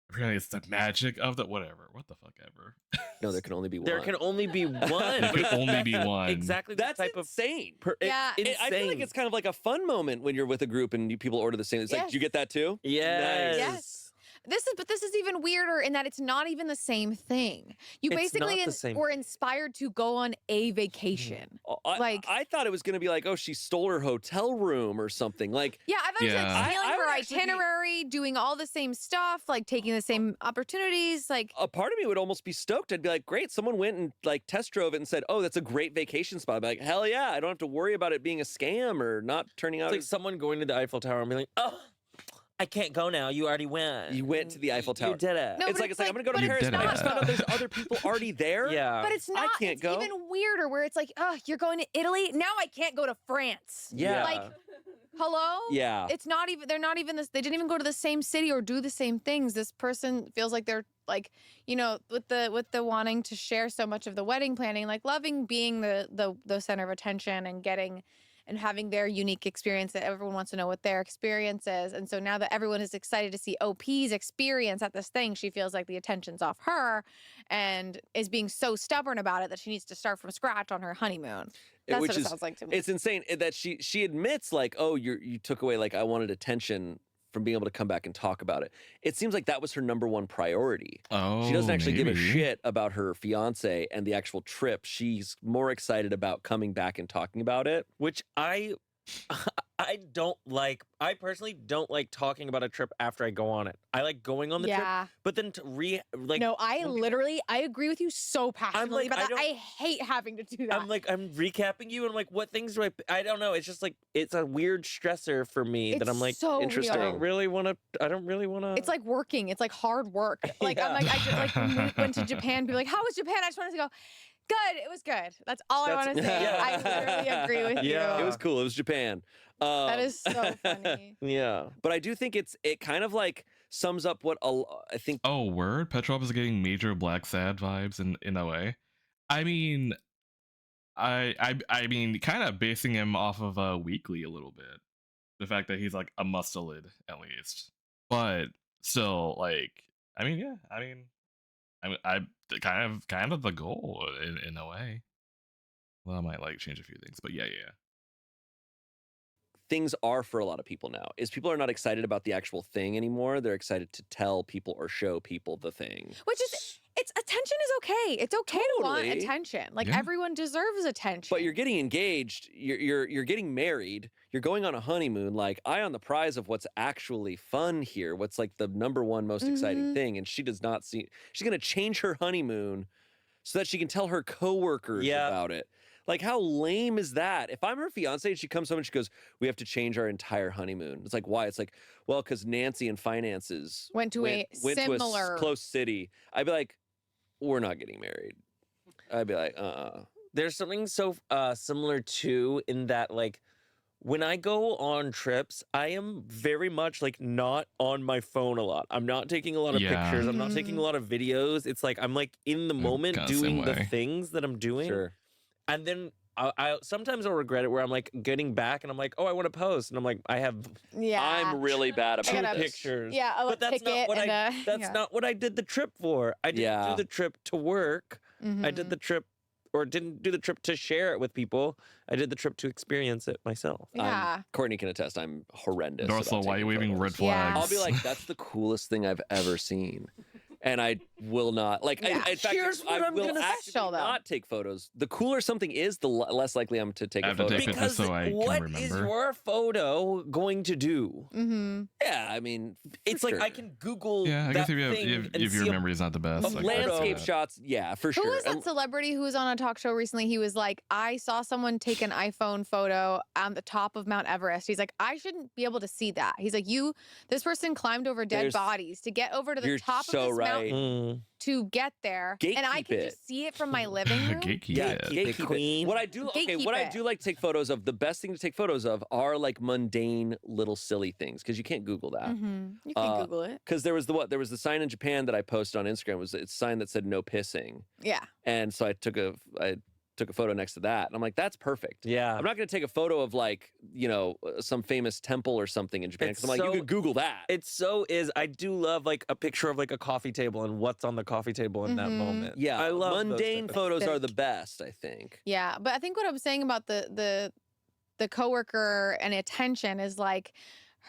apparently it's the magic of the what the fuck ever. No, there can only be one. There can only be one. There can only be one. Exactly. That's insane. Yeah. I feel like it's kind of like a fun moment when you're with a group and people order the same. It's like, do you get that too? Yes. Yes. This is even weirder in that it's not even the same thing. You basically were inspired to go on a vacation. I thought it was going to be like, oh, she stole her hotel room or something. Like, yeah, I thought it was like stealing her itinerary, doing all the same stuff, like taking the same opportunities. Like, a part of me would almost be stoked. I'd be like, great, someone went and like test drove it and said, oh, that's a great vacation spot. I'd be like, hell yeah, I don't have to worry about it being a scam or not turning out. It's like someone going to the Eiffel Tower and being like, oh, I can't go now. You already went. You went to the Eiffel Tower. You did it. No, it's like I'm gonna go to Paris now. I just found out there's other people already there. Yeah. But it's not. I can't go. Even weirder where it's like, oh, you're going to Italy? Now I can't go to France. Yeah. Like, hello? Yeah. It's not even, they're not even this, they didn't even go to the same city or do the same things. This person feels like they're like, with the wanting to share so much of the wedding planning, like loving being the center of attention and getting and having their unique experience, that everyone wants to know what their experience is. And so now that everyone is excited to see OP's experience at this thing, she feels like the attention's off her and is being so stubborn about it that she needs to start from scratch on her honeymoon. That's what it sounds like to me. It's insane that she admits like, oh, you took away, like, I wanted attention from being able to come back and talk about it. It seems like that was her number 1 priority. Oh, she doesn't actually give a shit about her fiance and the actual trip. She's more excited about coming back and talking about it. Which I don't like. I personally don't like talking about a trip after I go on it. I like going on the trip, but then No, I agree with you so passionately about that. I hate having to do that. I'm recapping you and I'm like, what things do I don't know. It's just like, it's a weird stressor for me that I'm like, so interesting. real. I don't really want to. It's like working. It's like hard work. Like, I'm like, I just like went to Japan. Be like, how was Japan? I just wanted to go, Good. It was good. That's all I That's- want to say. I literally agree with you. It was cool. It was Japan. That is so funny. Yeah, but I do think it kind of like sums up what I think. Oh, word! Petrov is getting major Black Sad vibes in a way. I mean, I mean, kind of basing him off of Weekly a little bit. The fact that he's like a mustelid at least, but still, like, I mean, yeah, I kind of the goal in a way. Well, I might like change a few things, but yeah. Things are for a lot of people now is people are not excited about the actual thing anymore. They're excited to tell people or show people the thing. Which is, it's attention is okay. It's okay to want Totally. attention. Like Yeah. everyone deserves attention. But you're getting engaged. You're getting married. You're going on a honeymoon. Like eye on the prize of what's actually fun here. What's like the number one most exciting thing. And she does not see. She's gonna change her honeymoon so that she can tell her coworkers about it. Like, how lame is that? If I'm her fiance and she comes home and she goes, we have to change our entire honeymoon. It's like, why? It's like, well, because Nancy in finances went to a similar close city. I'd be like, we're not getting married. I'd be like, There's something so similar too in that, like, when I go on trips, I am very much like not on my phone a lot. I'm not taking a lot of pictures. I'm not taking a lot of videos. It's like I'm like in the moment kinda same doing the way. things that I'm doing. Sure. And then I sometimes I'll regret it where I'm like getting back and I'm like, oh, I want to post, and I'm like, I have I'm really bad about two this. pictures. Yeah, but that's not what that's not what I did the trip for. I didn't do the trip to work. I did the trip, or didn't do the trip to share it with people. I did the trip to experience it myself. Courtney can attest. I'm horrendous. Dorsal, about why are you taking waving photos. red flags? I'll be like, that's the coolest thing I've ever seen. And I will not like. In fact, Here's what I I'm will gonna actually special, though. not take photos. The cooler something is, the less likely I'm to take a photo. Because what is your photo going to do? Mm-hmm. Yeah, I mean, It's like I can Google. Yeah, I guess that if, thing and if your see a memory is not the best, I landscape get that. shots, yeah, for Who sure. was that celebrity who was on a talk show recently? He was like, I saw someone take an iPhone photo on the top of Mount Everest. He's like, I shouldn't be able to see that. He's like, this person climbed over dead There's- bodies to get over to the You're top so of this right. mountain to get there. And I Gatekeep can it. just see it from my living room. Gatekeep it. What I do, Gatekeep what I it. do like to take photos of. The best thing to take photos of are like mundane little silly things because you can't Google that. You can Google it. Because there was the sign in Japan that I posted on Instagram. It's a sign that said no pissing. Yeah. And so I took a photo next to that. And I'm like, that's perfect. Yeah. I'm not going to take a photo of like, some famous temple or something in Japan. Because I'm like, you could Google that. It so is. I do love like a picture of like a coffee table and what's on the coffee table in that moment. Yeah. I love mundane those photos are the best, I think. Yeah, but I think what I'm saying about the coworker and attention is like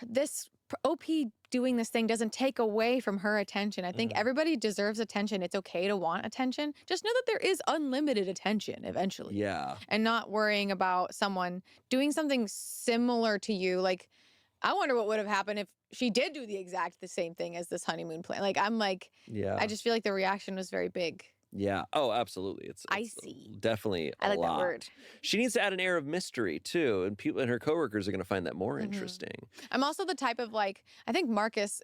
this OP doing this thing doesn't take away from her attention. I think everybody deserves attention. It's okay to want attention. Just know that there is unlimited attention eventually. Yeah. And not worrying about someone doing something similar to you. Like, I wonder what would have happened if she did do the same thing as this honeymoon plan. Like, I'm like, Yeah. I just feel like the reaction was very big. Yeah. Oh, absolutely. It's Icy. Definitely I like a that lot. word. She needs to add an air of mystery too, and people and her coworkers are going to find that more interesting. I'm also the type of like, I think Marcus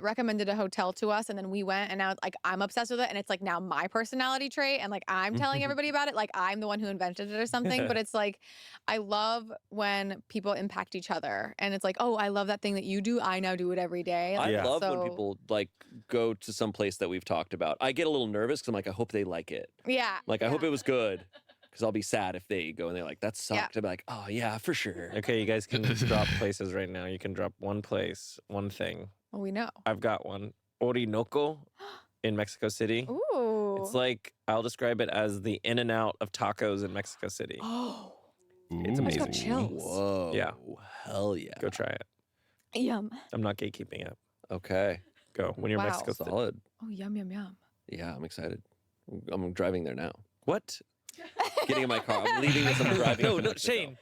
recommended a hotel to us and then we went and now like I'm obsessed with it and it's like now my personality trait and like I'm telling everybody about it like I'm the one who invented it or something, but it's like I love when people impact each other and it's like, oh, I love that thing that you do, I now do it every day. Like, I love when people like go to some place that we've talked about. I get a little nervous because I'm like, I hope they like it. Yeah. Like I hope it was good. Because I'll be sad if they go and they're like, that sucked. I'll be like, oh yeah, for sure. Okay, you guys can drop places right now. You can drop one place, one thing. Well, we know. I've got one. Orinoco in Mexico City. Ooh. It's like, I'll describe it as the in and out of tacos in Mexico City. Oh. It's I amazing. got chills. Whoa. Yeah. Hell yeah. Go try it. Yum. I'm not gatekeeping it. Okay. Go. When you're Wow. Mexico City. Solid. Oh, yum, yum, yum. Yeah, I'm excited. I'm driving there now. What? Getting in my car. I'm leaving this. I'm driving. No, to no, Mexico. Shane.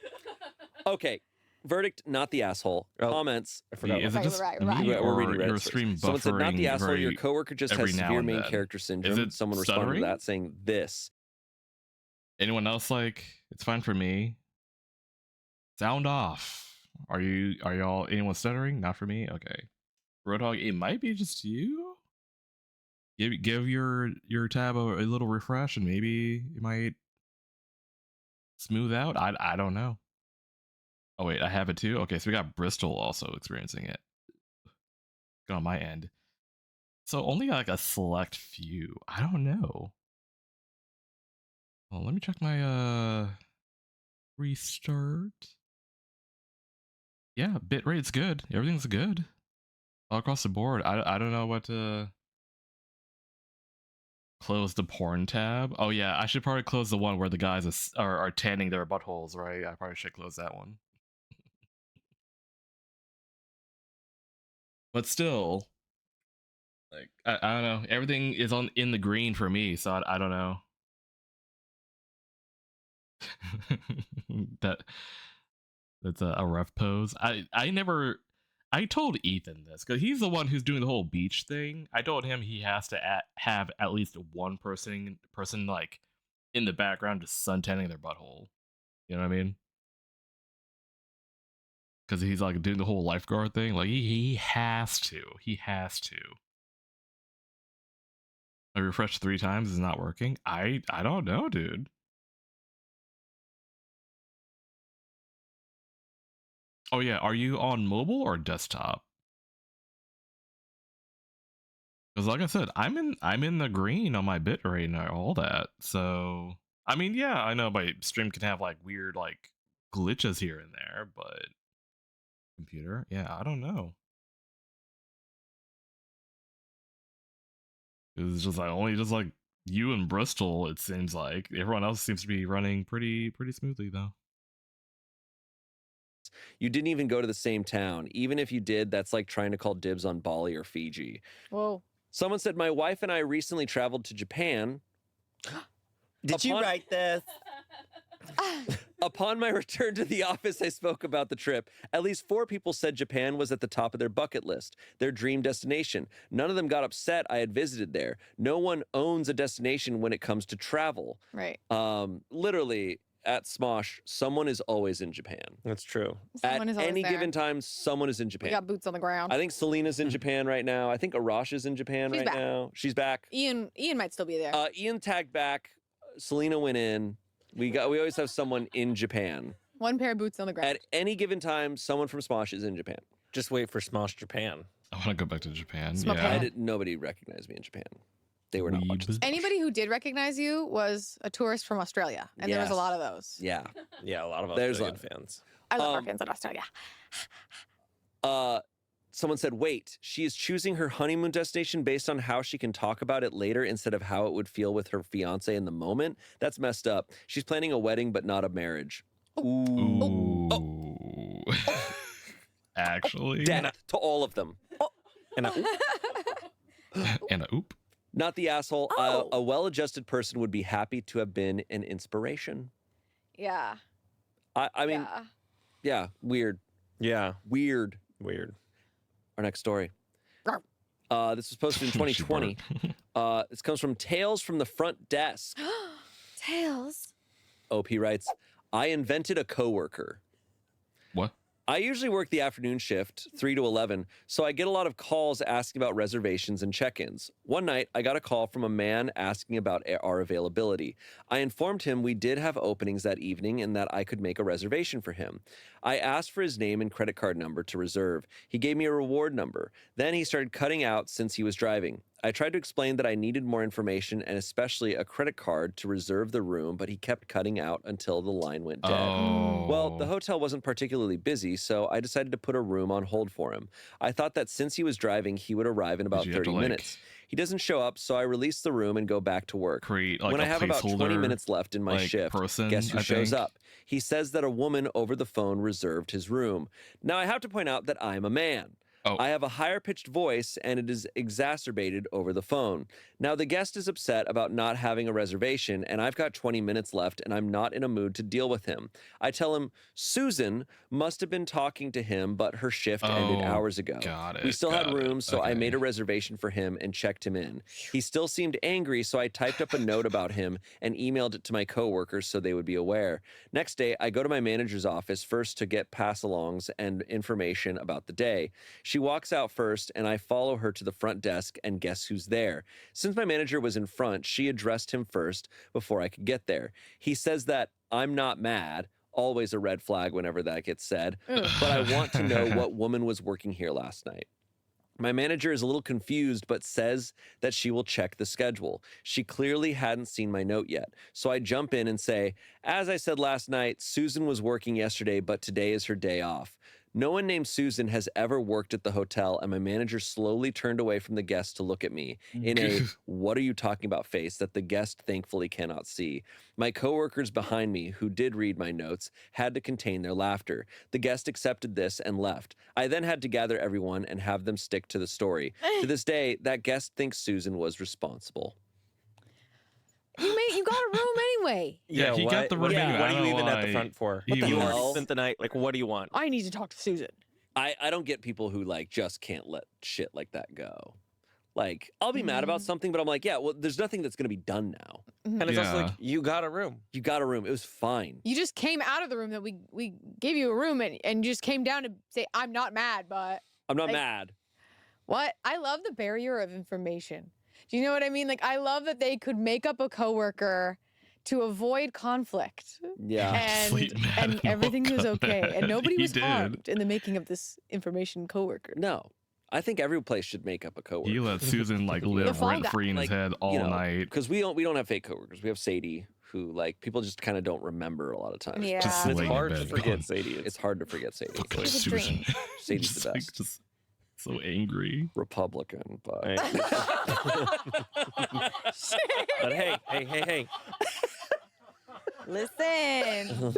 Okay. Verdict, not the asshole. Comments. I forgot. Is it just Right. me We're or reading Reddit your first. stream Someone said, not the buffering asshole. Your very coworker just has every now severe and main then? character syndrome. it Someone responded stuttering? to that saying this. Anyone else like it's fine for me? Sound off. Are y'all anyone stuttering? Not for me. Okay. Roadhog, it might be just you. give your tab a little refresh, and maybe it might smooth out. I don't know. Oh wait, I have it too. Okay, so we got Bristol also experiencing it on my end. So only like a select few. I don't know. Well, let me check my restart. Yeah, bitrate's good. Everything's good all across the board. I don't know what to close the porn tab. Oh yeah, I should probably close the one where the guys are tanning their buttholes, right? I probably should close that one. But still, like I don't know. Everything is in the green for me, so I don't know. That's a rough pose. I told Ethan this because he's the one who's doing the whole beach thing. I told him he has to have at least one person like in the background just suntanning their butthole. You know what I mean? Because he's like doing the whole lifeguard thing. Like he has to. He has to. I refreshed 3 times. Is not working. I don't know, dude. Oh yeah, are you on mobile or desktop? Because like I said, I'm in the green on my bitrate and all that. So I mean, yeah, I know my stream can have like weird like glitches here and there, but computer, yeah, I don't know. It's just like only just like you and Bristol. It seems like everyone else seems to be running pretty smoothly though. You didn't even go to the same town. Even if you did, that's like trying to call dibs on Bali or Fiji. Whoa. Someone said, my wife and I recently traveled to Japan. Did you write this? Upon my return to the office, I spoke about the trip. At least 4 people said Japan was at the top of their bucket list, their dream destination. None of them got upset I had visited there. No one owns a destination when it comes to travel. Right. Literally, at Smosh, someone is always in Japan. That's true. Someone is At always any there. given time, someone is in We Japan. got boots on the ground. I think Selena's in Japan right now. I think Arash is in Japan She's right back. now. She's back. Ian might still be there. Ian tagged back. Selena went in. We always have someone in Japan. One pair of boots on the ground. At any given time, someone from Smosh is in Japan. Just wait for Smosh Japan. I want to go back to Japan. Smosh Yeah. Japan. Nobody recognized me in Japan. They were not watching. Anybody who did recognize you was a tourist from Australia, and there was a Yes. lot of those. Yeah. Yeah, a lot of There's Australian fans. I love our fans in Australia. Someone said, wait, she is choosing her honeymoon destination based on how she can talk about it later instead of how it would feel with her fiance in the moment? That's messed up. She's planning a wedding, but not a marriage. Ooh. Ooh. Actually. Death to all of them. And and a oop. Not the asshole. A well-adjusted person would be happy to have been an inspiration. Yeah. I mean, yeah, weird. Yeah. Weird. Our next story. This was posted in 2020. This comes from Tales from the Front Desk. Tails. OP writes, I invented a coworker. What? I usually work the afternoon shift, 3 to 11, so I get a lot of calls asking about reservations and check-ins. One night, I got a call from a man asking about our availability. I informed him we did have openings that evening and that I could make a reservation for him. I asked for his name and credit card number to reserve. He gave me a reward number. Then he started cutting out since he was driving. I tried to explain that I needed more information and especially a credit card to reserve the room, but he kept cutting out until the line went dead. Oh. Well, the hotel wasn't particularly busy, so I decided to put a room on hold for him. I thought that since he was driving, he would arrive in about Did you have 30 to, like, minutes. He doesn't show up, so I release the room and go back to work. Create like when a I have about 20 placeholder, minutes left in my like, shift, person, guess who I shows think. up? He says that a woman over the phone reserved his room. Now, I have to point out that I'm a man. Oh. I have a higher pitched voice and it is exacerbated over the phone. Now, the guest is upset about not having a reservation and I've got 20 minutes left and I'm not in a mood to deal with him. I tell him, Susan must have been talking to him, but her shift ended hours ago. Got it. We still had got room, it. so I Okay. made a reservation for him and checked him in. He still seemed angry, so I typed up a note about him and emailed it to my coworkers so they would be aware. Next day, I go to my manager's office first to get pass-alongs and information about the day. She She walks out first, and I follow her to the front desk, and guess who's there? Since my manager was in front, she addressed him first before I could get there. He says that I'm not mad, always a red flag whenever that gets said, but I want to know what woman was working here last night. My manager is a little confused, but says that she will check the schedule. She clearly hadn't seen my note yet. So I jump in and say, as I said last night, Susan was working yesterday, but today is her day off. No one named Susan has ever worked at the hotel, and my manager slowly turned away from the guest to look at me in a what are you talking about face that the guest thankfully cannot see. My coworkers behind me, who did read my notes, had to contain their laughter. The guest accepted this and left. I then had to gather everyone and have them stick to the story. To this day, that guest thinks Susan was responsible. You got a room anyway. Yeah, he got the room. Yeah, what are you I even don't at the know front for? why he You was- already spent the night. Like, what do you want? I need to talk to Susan. I don't get people who like just can't let shit like that go. Like, I'll be mad about something, but I'm like, yeah, well, there's nothing that's gonna be done now. And it's also like, you got a room. You got a room. It was fine. You just came out of the room that we gave you a room and you just came down to say, I'm not mad, but I'm not like, mad. What? I love the barrier of information. Do you know what I mean? Like, I love that they could make up a coworker to avoid conflict. Yeah. And everything was okay. And nobody He was did. harmed in the making of this information coworker. No. I think every place should make up a coworker. He let Susan like live rent free in his head all night. Because we don't have fake coworkers. We have Sadie, who like people just kind of don't remember a lot of times. Yeah. Just it's laying in hard to bed forget going, Sadie. It's hard to forget Sadie. Like Susan. Sadie's Just, the like, best. just so angry. Republican, but But hey. Listen.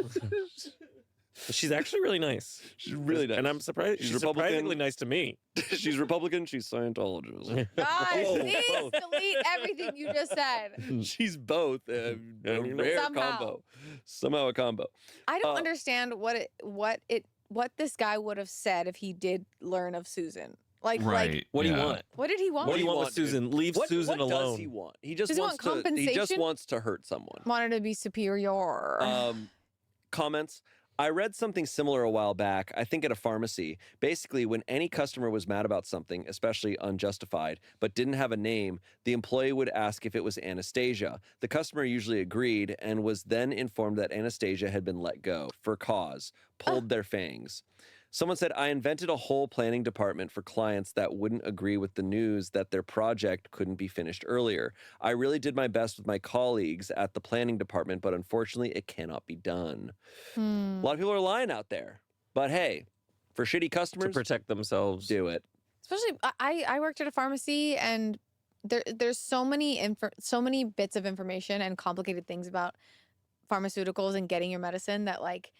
She's actually really nice. She's really nice. And I'm surprised. She's surprisingly nice to me. She's Republican. She's Scientologist. Guys, Oh, please both. delete everything you just said. She's both. A rare Somehow. combo. Somehow a combo. I don't understand what this guy would have said if he did learn of Susan. Like, What do you want? what did he want? What do you want with Susan? Leave Susan what alone. Does he want? He just Does he wants want to. He just compensation? wants to hurt someone. Wanted to be superior. Comments. I read something similar a while back, I think at a pharmacy. Basically, when any customer was mad about something, especially unjustified, but didn't have a name, the employee would ask if it was Anastasia. The customer usually agreed and was then informed that Anastasia had been let go for cause, pulled their fangs. Someone said, I invented a whole planning department for clients that wouldn't agree with the news that their project couldn't be finished earlier. I really did my best with my colleagues at the planning department, but unfortunately it cannot be done. A lot of people are lying out there. But hey, for shitty customers, To protect themselves. do it. Especially, I worked at a pharmacy, and there's so many bits of information and complicated things about pharmaceuticals and getting your medicine that like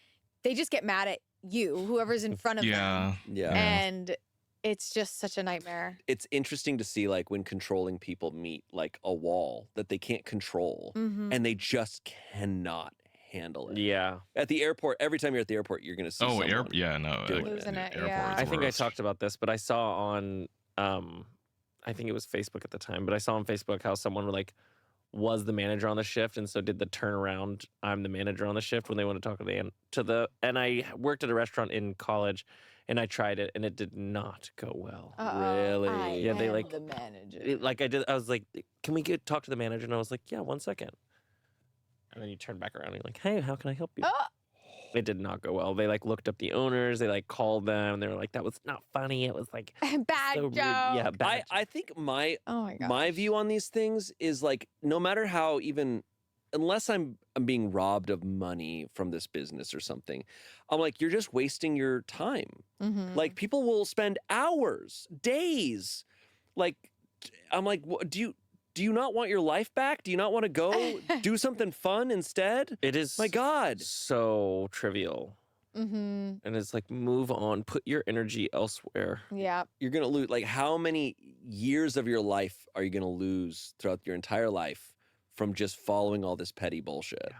they just get mad at you, whoever's in front of them. Yeah. And it's just such a nightmare. It's interesting to see like when controlling people meet like a wall that they can't control Mhm. and they just cannot handle it. Yeah. At the airport, every time you're at the airport, you're going to see Oh, someone no. Losing it, airport yeah. is I think I worse. talked about this, but I saw on, I think it was Facebook at the time, but I saw on Facebook how someone like was the manager on the shift, and so did the turnaround. I'm the manager on the shift when they want to talk to the. And I worked at a restaurant in college, and I tried it, and it did not go well. Really? Yeah, they like the manager. I was like, can we talk to the manager? And I was like, yeah, 1 second. And then you turn back around and you're like, hey, how can I help you? It did not go well. They like looked up the owners. They like called them. And they were like, that was not funny. It was like bad so joke. rude. Yeah, bad. I think my Oh my god. my view on these things is like no matter how even unless I'm being robbed of money from this business or something, I'm like you're just wasting your time. Mhm. Like people will spend hours, days. Like I'm like do you not want your life back? Do you not want to go do something fun instead? It is My God. so trivial. Mm-hmm. And it's like, move on, put your energy elsewhere. Yeah. You're going to lose, like, how many years of your life are you going to lose throughout your entire life from just following all this petty bullshit?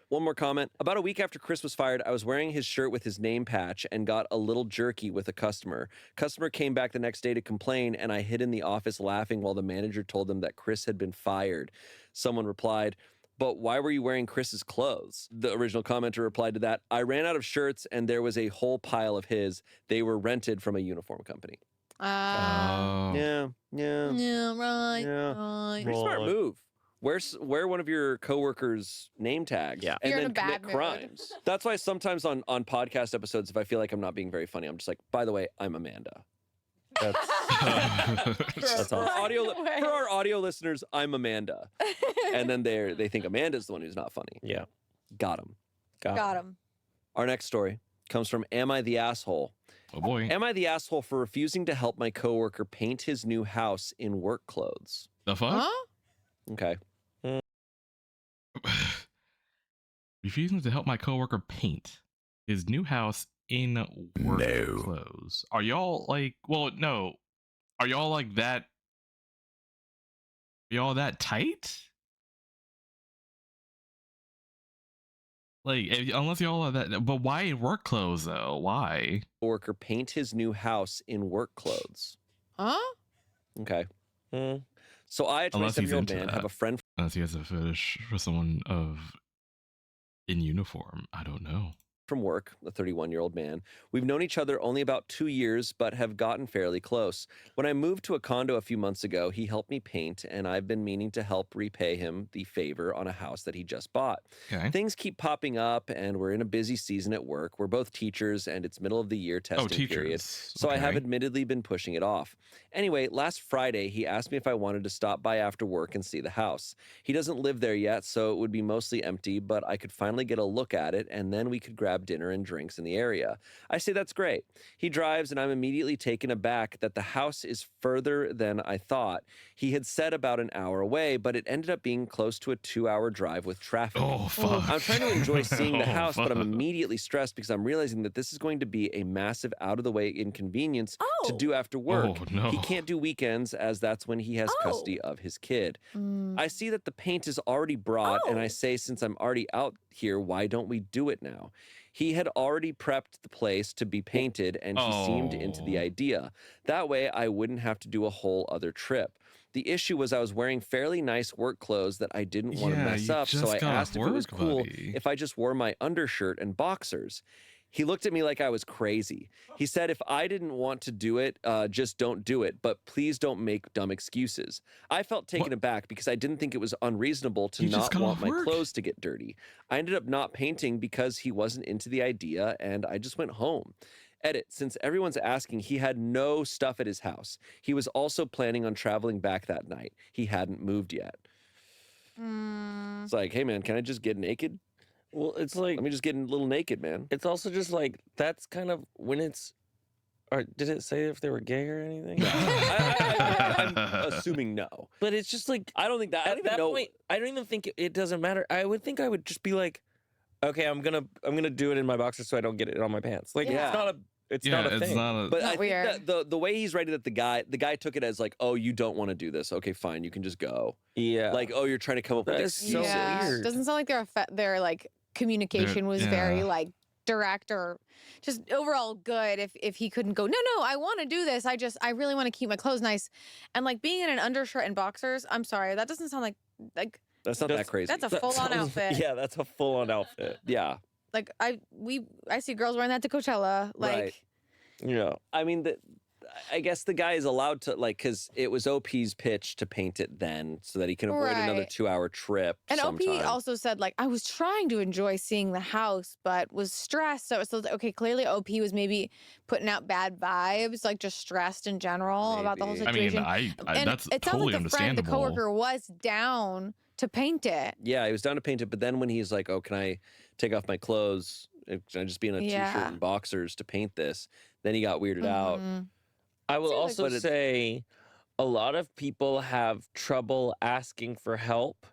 One more comment. About a week after Chris was fired, I was wearing his shirt with his name patch and got a little jerky with a customer. Customer came back the next day to complain, and I hid in the office laughing while the manager told them that Chris had been fired. Someone replied, but why were you wearing Chris's clothes? The original commenter replied to that, I ran out of shirts and there was a whole pile of his. They were rented from a uniform company. Yeah. Right. Pretty smart move. Wear one of your coworkers' name tags and You're in then a bad commit mood. crimes. That's why sometimes on podcast episodes, if I feel like I'm not being very funny, I'm just like, by the way, I'm Amanda. That's for our audio listeners, I'm Amanda. And then they think Amanda's the one who's not funny. Yeah. Got him. Got him. Our next story comes from Am I the Asshole? Oh boy. Am I the asshole for refusing to help my coworker paint his new house in work clothes? The fuck? Huh? Okay. Refusing to help my coworker paint his new house in work clothes. Are y'all like? Well, no. Are y'all like that? Are y'all that tight? Like, unless y'all are that. But why in work clothes though? Why? Coworker paint his new house in work clothes. Huh? Okay. So I, a Unless he's 27-year-old into man, that. have a friend Unless he has a fetish for someone in uniform. I don't know. from work, a 31-year-old man. We've known each other only about 2 years, but have gotten fairly close. When I moved to a condo a few months ago, he helped me paint, and I've been meaning to help repay him the favor on a house that he just bought. Okay. Things keep popping up, and we're in a busy season at work. We're both teachers, and it's middle of the year testing period, so I have admittedly been pushing it off. Anyway, last Friday, he asked me if I wanted to stop by after work and see the house. He doesn't live there yet, so it would be mostly empty, but I could finally get a look at it, and then we could grab dinner and drinks in the area. I say that's great. He drives, and I'm immediately taken aback that the house is further than I thought. He had said about an hour away, but it ended up being close to a 2-hour drive with traffic. Oh, fuck. I'm trying to enjoy seeing the Oh, house, but I'm fuck. immediately stressed because I'm realizing that this is going to be a massive out-of-the-way inconvenience to do after work. Oh, no. He can't do weekends, as that's when he has custody of his kid. I see that the paint is already brought, and I say, since I'm already out here, why don't we do it now? He had already prepped the place to be painted, and he seemed into the idea. That way, I wouldn't have to do a whole other trip. The issue was I was wearing fairly nice work clothes that I didn't want to mess up, so I asked if it was cool if I just wore my undershirt and boxers. He looked at me like I was crazy. He said if I didn't want to do it, just don't do it, but please don't make dumb excuses. I felt taken aback because I didn't think it was unreasonable to not want my clothes to get dirty. I ended up not painting because he wasn't into the idea, and I just went home. Edit, since everyone's asking, he had no stuff at his house. He was also planning on traveling back that night. He hadn't moved yet. It's like, hey man, can I just get naked? Well, it's like, let me just get a little naked, man. It's also just like, that's kind of when it's, or did it say if they were gay or anything? I'm assuming no. But it's just like, I don't think that, I don't even know. Point, I don't even think it doesn't matter. I would think I would just be like, okay, I'm gonna do it in my boxers so I don't get it on my pants. Like, it's not a thing. But I think that the way he's writing that the guy took it as like, oh, you don't want to do this. Okay, fine, you can just go. Yeah. Like, oh, you're trying to come up with excuses. Weird. Doesn't sound like their like communication was very like direct or just overall good. If he couldn't go, no, I want to do this. I really want to keep my clothes nice, and like being in an undershirt and boxers. I'm sorry, that doesn't sound like. That's not that crazy. That's a full-on outfit. Yeah, that's a full-on outfit. Yeah. Like I see girls wearing that to Coachella. Like, right. Yeah. I mean, I guess the guy is allowed to, like, because it was OP's pitch to paint it then so that he can avoid another 2-hour trip. And sometime. OP also said, like, I was trying to enjoy seeing the house, but was stressed. So okay, clearly OP was maybe putting out bad vibes, like just stressed in general about the whole situation. I mean, and that's it sounds totally like the friend, the understandable. coworker, was down to paint it. Yeah, he was down to paint it, but then when he's like, oh, can I take off my clothes? Can I just be in a t-shirt and boxers to paint this? Then he got weirded out. I will also say a lot of people have trouble asking for help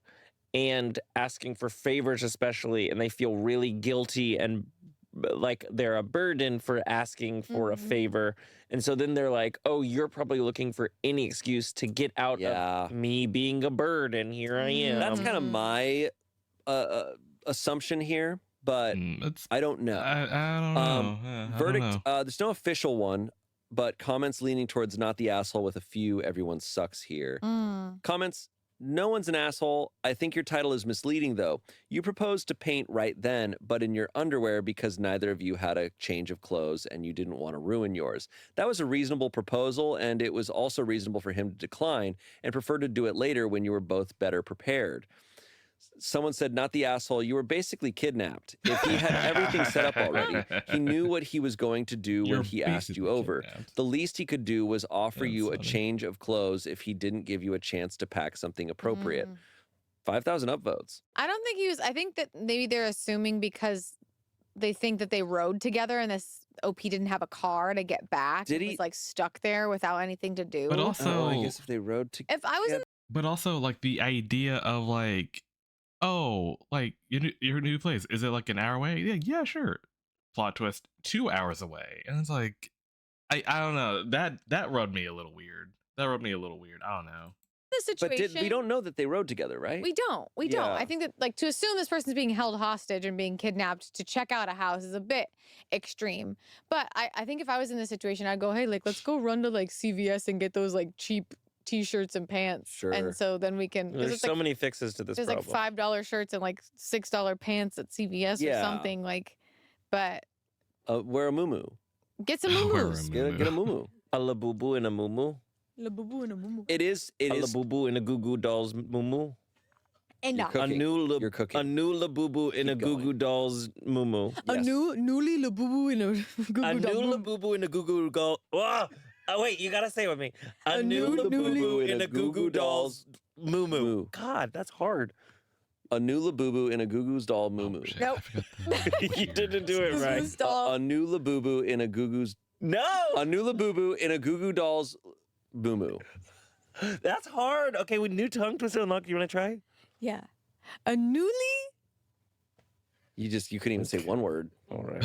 and asking for favors, especially, and they feel really guilty and like they're a burden for asking for a favor. And so then they're like, oh, you're probably looking for any excuse to get out of me being a burden. Here I am. That's kind of my assumption here, but I don't know. I don't know. I Verdict, don't know. there's no official one, but comments leaning towards not the asshole with a few everyone sucks here. Comments, No one's an asshole. I think your title is misleading, though. You proposed to paint right then, but in your underwear because neither of you had a change of clothes and you didn't want to ruin yours. That was a reasonable proposal, and it was also reasonable for him to decline and prefer to do it later when you were both better prepared. Someone said, not the asshole, you were basically kidnapped. If he had everything set up already, he knew what he was going to do when he asked you over. Kidnapped. The least he could do was offer you a change of clothes if he didn't give you a chance to pack something appropriate. 5,000 upvotes. I don't think he was. I think that maybe they're assuming because they think that they rode together and this OP didn't have a car to get back. Did he? Was like stuck there without anything to do. But also, I guess if they rode together. If I was in. But also, like, the idea of, like, oh, like, your new place, is it like an hour away? Yeah, sure. Plot twist, 2 hours away. And it's like, I don't know. That rubbed me a little weird. I don't know. The situation. But we don't know that they rode together, right? We don't. I think that, like, to assume this person's being held hostage and being kidnapped to check out a house is a bit extreme. But I think if I was in this situation, I'd go, hey, like, let's go run to, like, CVS and get those, like, cheap T-shirts and pants. Sure. And so then we can. There's so many fixes to this problem. There's like $5 shirts and like $6 pants at CVS or something. Like, but. Wear a muumuu. Get some muumuus. Get a muumuu. A labubu and a muumuu. Labubu and a muumuu. It is. A labubu and a Goo Goo Dolls muumuu. And a new labubu in a Goo Goo Dolls muumuu. A newly labubu in a Goo Goo Dolls. A new labubu in a Goo Goo Dolls. Oh, wait, you gotta say it with me. A new labubu in a Goo Goo Dolls muumuu. God, that's hard. A new labubu in a Goo Goo's doll muumuu. Nope. You didn't do it right. A new labubu in a Goo Goo's. No. A new labubu in a Goo Goo Dolls muumuu. That's hard. Okay, with new tongue twister unlocked, you wanna try? Yeah. A newly. You couldn't even say one word. All right.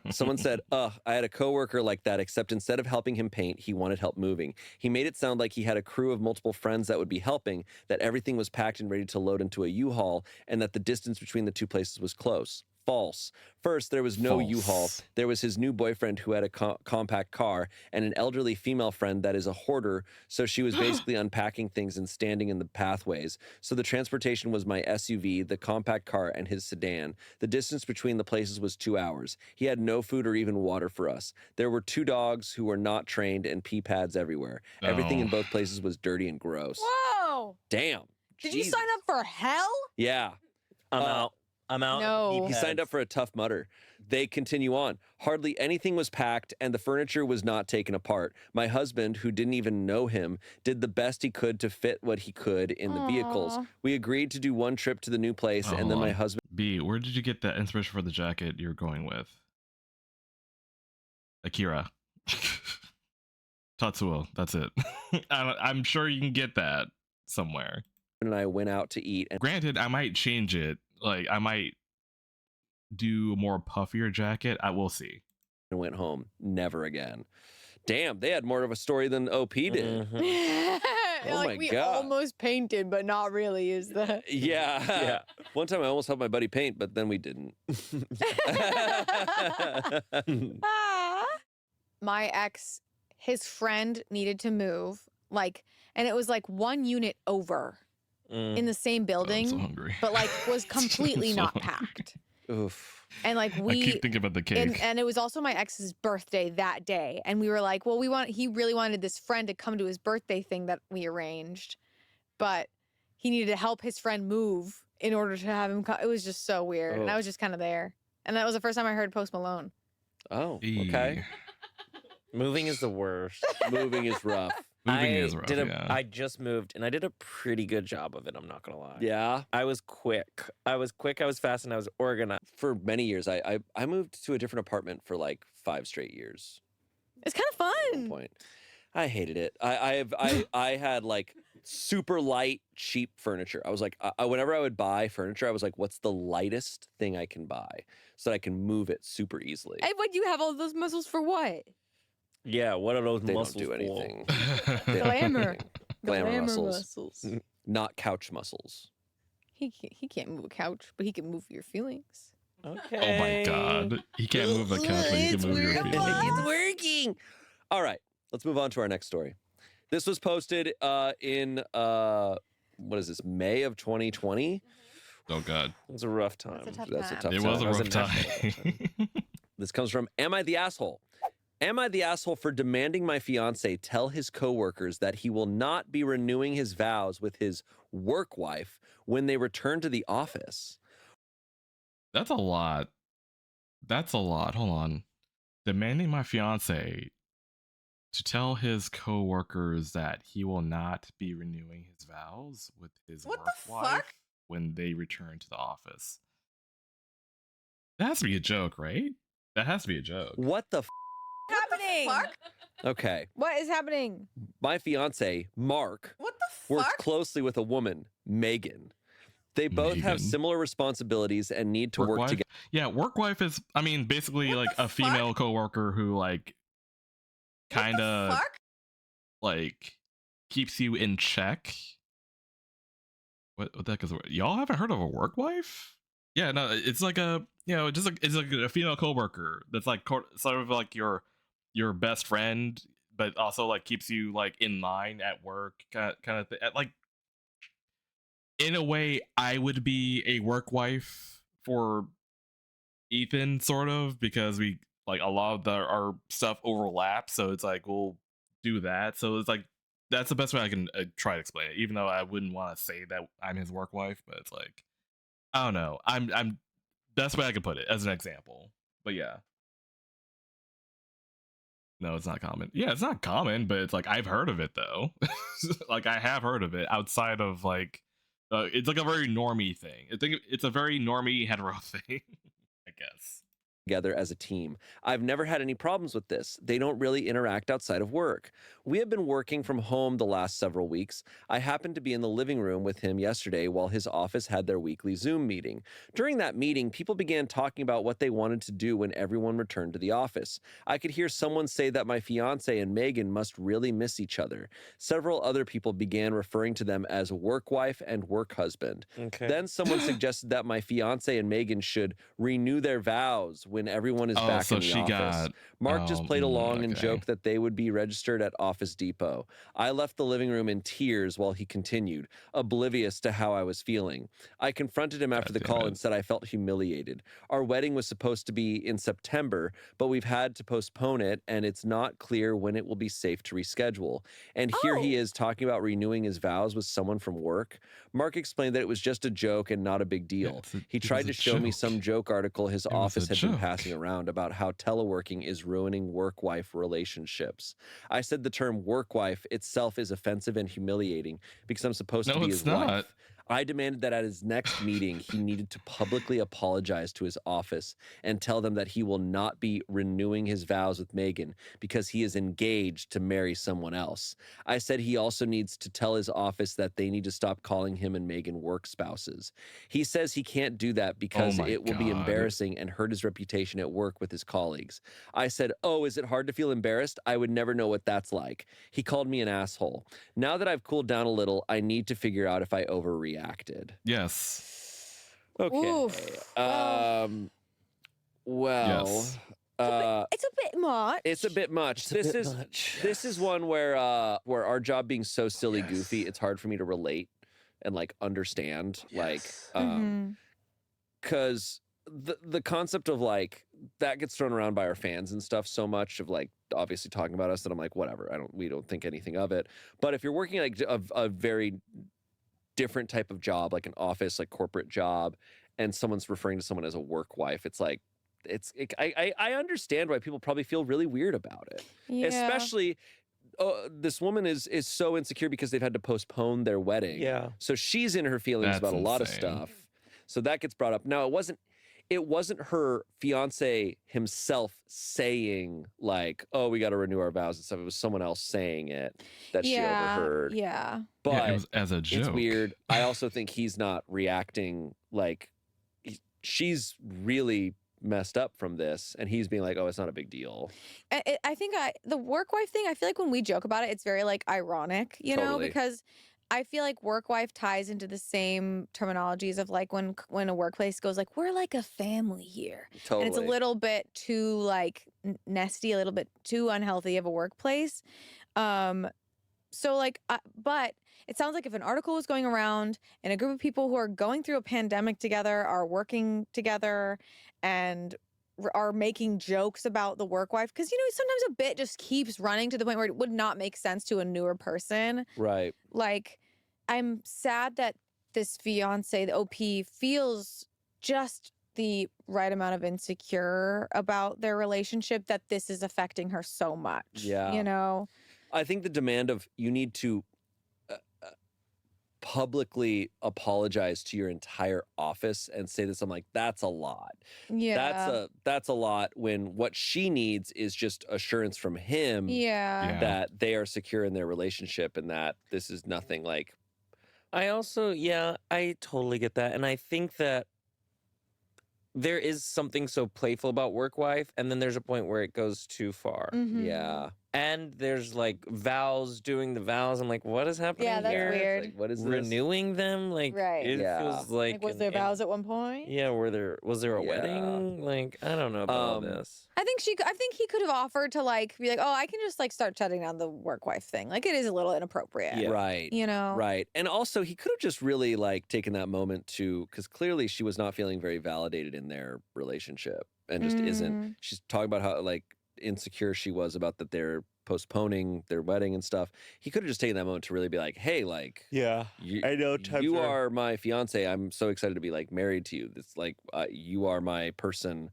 Someone said, I had a coworker like that, except instead of helping him paint, he wanted help moving. He made it sound like he had a crew of multiple friends that would be helping, that everything was packed and ready to load into a U-Haul, and that the distance between the two places was close. False. First, there was no U-Haul. There was his new boyfriend who had a compact car and an elderly female friend that is a hoarder, so she was basically unpacking things and standing in the pathways. So the transportation was my SUV, the compact car, and his sedan. The distance between the places was 2 hours. He had no food or even water for us. There were 2 dogs who were not trained and pee pads everywhere. Everything in both places was dirty and gross. Whoa! Damn. Did you sign up for hell? Yeah. I'm out. No. He signed up for a tough mutter. They continue on. Hardly anything was packed, and the furniture was not taken apart. My husband, who didn't even know him, did the best he could to fit what he could in the vehicles. We agreed to do one trip to the new place, and then my husband... B, where did you get that inspiration for the jacket you're going with? Akira. Tatsuo, that's it. I'm sure you can get that somewhere. And I went out to eat. And granted, I might change it. Like, I might do a more puffier jacket. I will see. And went home. Never again. Damn, they had more of a story than OP did. Oh like my we God. almost painted, but not really is the... Yeah. One time I almost helped my buddy paint, but then we didn't. My ex, his friend needed to move, and it was like 1 unit over in the same building, so hungry. but was completely so not hungry. packed. Oof. And I keep thinking about the cake. And it was also my ex's birthday that day, and we were like, well, he really wanted this friend to come to his birthday thing that we arranged, but he needed to help his friend move in order to have him come. It was just so weird, and I was just kind of there, and that was the first time I heard Post Malone. Oh, okay. Moving is the worst. Moving is rough. I just moved, and I did a pretty good job of it, I'm not going to lie. Yeah? I was quick. I was fast, and I was organized. For many years, I moved to a different apartment for 5 straight years. It's kind of fun. At one point. I hated it. I had super light, cheap furniture. I was like, whenever I would buy furniture, I was like, what's the lightest thing I can buy so that I can move it super easily? And what, you have all those muscles for what? Yeah, what are those muscles don't do anything. Glamour. Glamour muscles. Not couch muscles. He can't move a couch, but he can move your feelings. Okay. Oh my God. He can't move a couch, but he can move your feelings. It's working. All right, let's move on to our next story. This was posted in what is this, May of 2020? Oh God, it was a rough time. That's a tough That's a time. tough it time. was a That rough national time. This comes from Am I the Asshole? Am I the asshole for demanding my fiance tell his coworkers that he will not be renewing his vows with his work wife when they return to the office? That's a lot. That's a lot. Hold on. Demanding my fiance to tell his coworkers that he will not be renewing his vows with his work wife when they return to the office. That has to be a joke, right? That has to be a joke. What the happening? Okay. What is happening? My fiance, Mark, works closely with a woman, Megan. They both have similar responsibilities and need to work wife? together. Yeah, work wife is, I mean, basically like a female coworker who like kind of like keeps you in check. What the heck is it? Y'all haven't heard of a work wife? Yeah, no, it's like a, you know, just like it's like a female coworker that's like sort of like your best friend, but also like keeps you like in line at work, kind of thing. Like in a way, I would be a work wife for Ethan, sort of, because we like a lot of our stuff overlaps, so it's like we'll do that. So it's like that's the best way I can try to explain it, even though I wouldn't want to say that I'm his work wife, but it's like I don't know. I'm best way I can put it as an example. But yeah. No, it's not common. Yeah, it's not common, but it's like I've heard of it though. Like I have heard of it outside of like it's like a very normie thing. I think it's a very normie hetero thing, I guess. Together as a team. I've never had any problems with this. They don't really interact outside of work. We have been working from home the last several weeks. I happened to be in the living room with him yesterday while his office had their weekly Zoom meeting. During that meeting, people began talking about what they wanted to do when everyone returned to the office. I could hear someone say that my fiance and Megan must really miss each other. Several other people began referring to them as work wife and work husband. Okay. Then someone suggested that my fiance and Megan should renew their vows when everyone is back so in the she office. Mark just played along and joked that they would be registered at Office Depot. I left the living room in tears while he continued, oblivious to how I was feeling. I confronted him after the call and said I felt humiliated. Our wedding was supposed to be in September, but we've had to postpone it, and it's not clear when it will be safe to reschedule. And here he is talking about renewing his vows with someone from work. Mark explained that it was just a joke and not a big deal. He tried to show me some joke article his office had been passing around about how teleworking is ruining work-wife relationships. I said the term work-wife itself is offensive and humiliating because I'm supposed to be his wife. I demanded that at his next meeting, he needed to publicly apologize to his office and tell them that he will not be renewing his vows with Megan because he is engaged to marry someone else. I said he also needs to tell his office that they need to stop calling him and Megan work spouses. He says he can't do that because it will be embarrassing and hurt his reputation at work with his colleagues. I said, oh, is it hard to feel embarrassed? I would never know what that's like. He called me an asshole. Now that I've cooled down a little, I need to figure out if I overreacted. Yes. Okay. Well, yes. It's a bit much. It's a bit much. This is one where our job being so silly goofy, it's hard for me to relate and like understand because the concept of like that gets thrown around by our fans and stuff so much of like obviously talking about us that I'm like whatever, we don't think anything of it. But if you're working like a very different type of job, like an office, like corporate job, and someone's referring to someone as a work wife, it's like I understand why people probably feel really weird about it. Yeah. Especially this woman is so insecure because they've had to postpone their wedding. Yeah. So she's in her feelings about a lot of stuff. So that gets brought up. Now it wasn't her fiance himself saying like, oh, we got to renew our vows and stuff. It was someone else saying it that she overheard. Yeah. But it was as a joke. It's weird. I also think he's not reacting like she's really messed up from this, and he's being like, oh, it's not a big deal. I think the work wife thing, I feel like when we joke about it, it's very like ironic, you know, because I feel like work wife ties into the same terminologies of like when a workplace goes like, we're like a family here. Totally. And it's a little bit too like nesty, a little bit too unhealthy of a workplace. So like, but it sounds like if an article was going around and a group of people who are going through a pandemic together are working together and are making jokes about the work wife, because sometimes a bit just keeps running to the point where it would not make sense to a newer person. Right. Like, I'm sad that this fiance, the OP, feels just the right amount of insecure about their relationship that this is affecting her so much. Yeah. I think the demand of you need to publicly apologize to your entire office and say this, I'm like, that's a lot. Yeah. That's a lot when what she needs is just assurance from him that they are secure in their relationship and that this is nothing like. I also, I totally get that. And I think that there is something so playful about work wife, and then there's a point where it goes too far. Yeah. And there's like vows, doing the vows. I'm like, what is happening Yeah, that's here? weird. Like, what is this? Renewing them? Like, Right. it feels like. Was there vows at one point? Yeah, was there a wedding? Like, I don't know about all this. I think he could have offered to like be like, oh, I can just like start shutting down the work wife thing. Like, it is a little inappropriate. Yeah. Right. Right. And also he could have just really like taken that moment to, because clearly she was not feeling very validated in their relationship and just isn't. She's talking about how like insecure she was about that they're postponing their wedding and stuff. He could have just taken that moment to really be like, hey, like, I know you are my fiance. I'm so excited to be like married to you. It's like you are my person.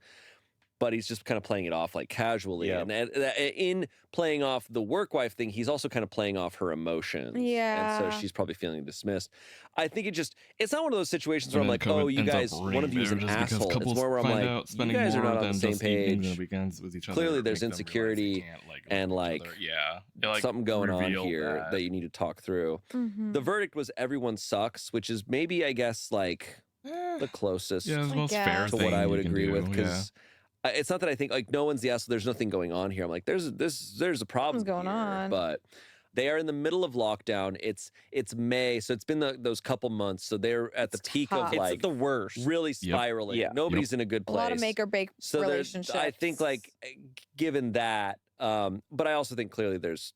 But he's just kind of playing it off like casually. And in playing off the work wife thing, he's also kind of playing off her emotions. Yeah. And so she's probably feeling dismissed. I think it's not one of those situations where I'm like, oh, you guys, one of you is an asshole. It's more where I'm like, you guys are not on the same page. With each other, clearly there's insecurity and like something going on here that you need to talk through. The verdict was everyone sucks, which is maybe, I guess, like the closest the most fair to thing what I would you can agree do, with, because it's not that I think like no one's the asshole. There's nothing going on here. I'm like, there's a problem What's going on? but they are in the middle of lockdown. It's May, so it's been those couple months. So they're at the peak of like it's the worst, really spiraling. Nobody's in a good place. A lot of make or break relationships. I think like given that, but I also think clearly there's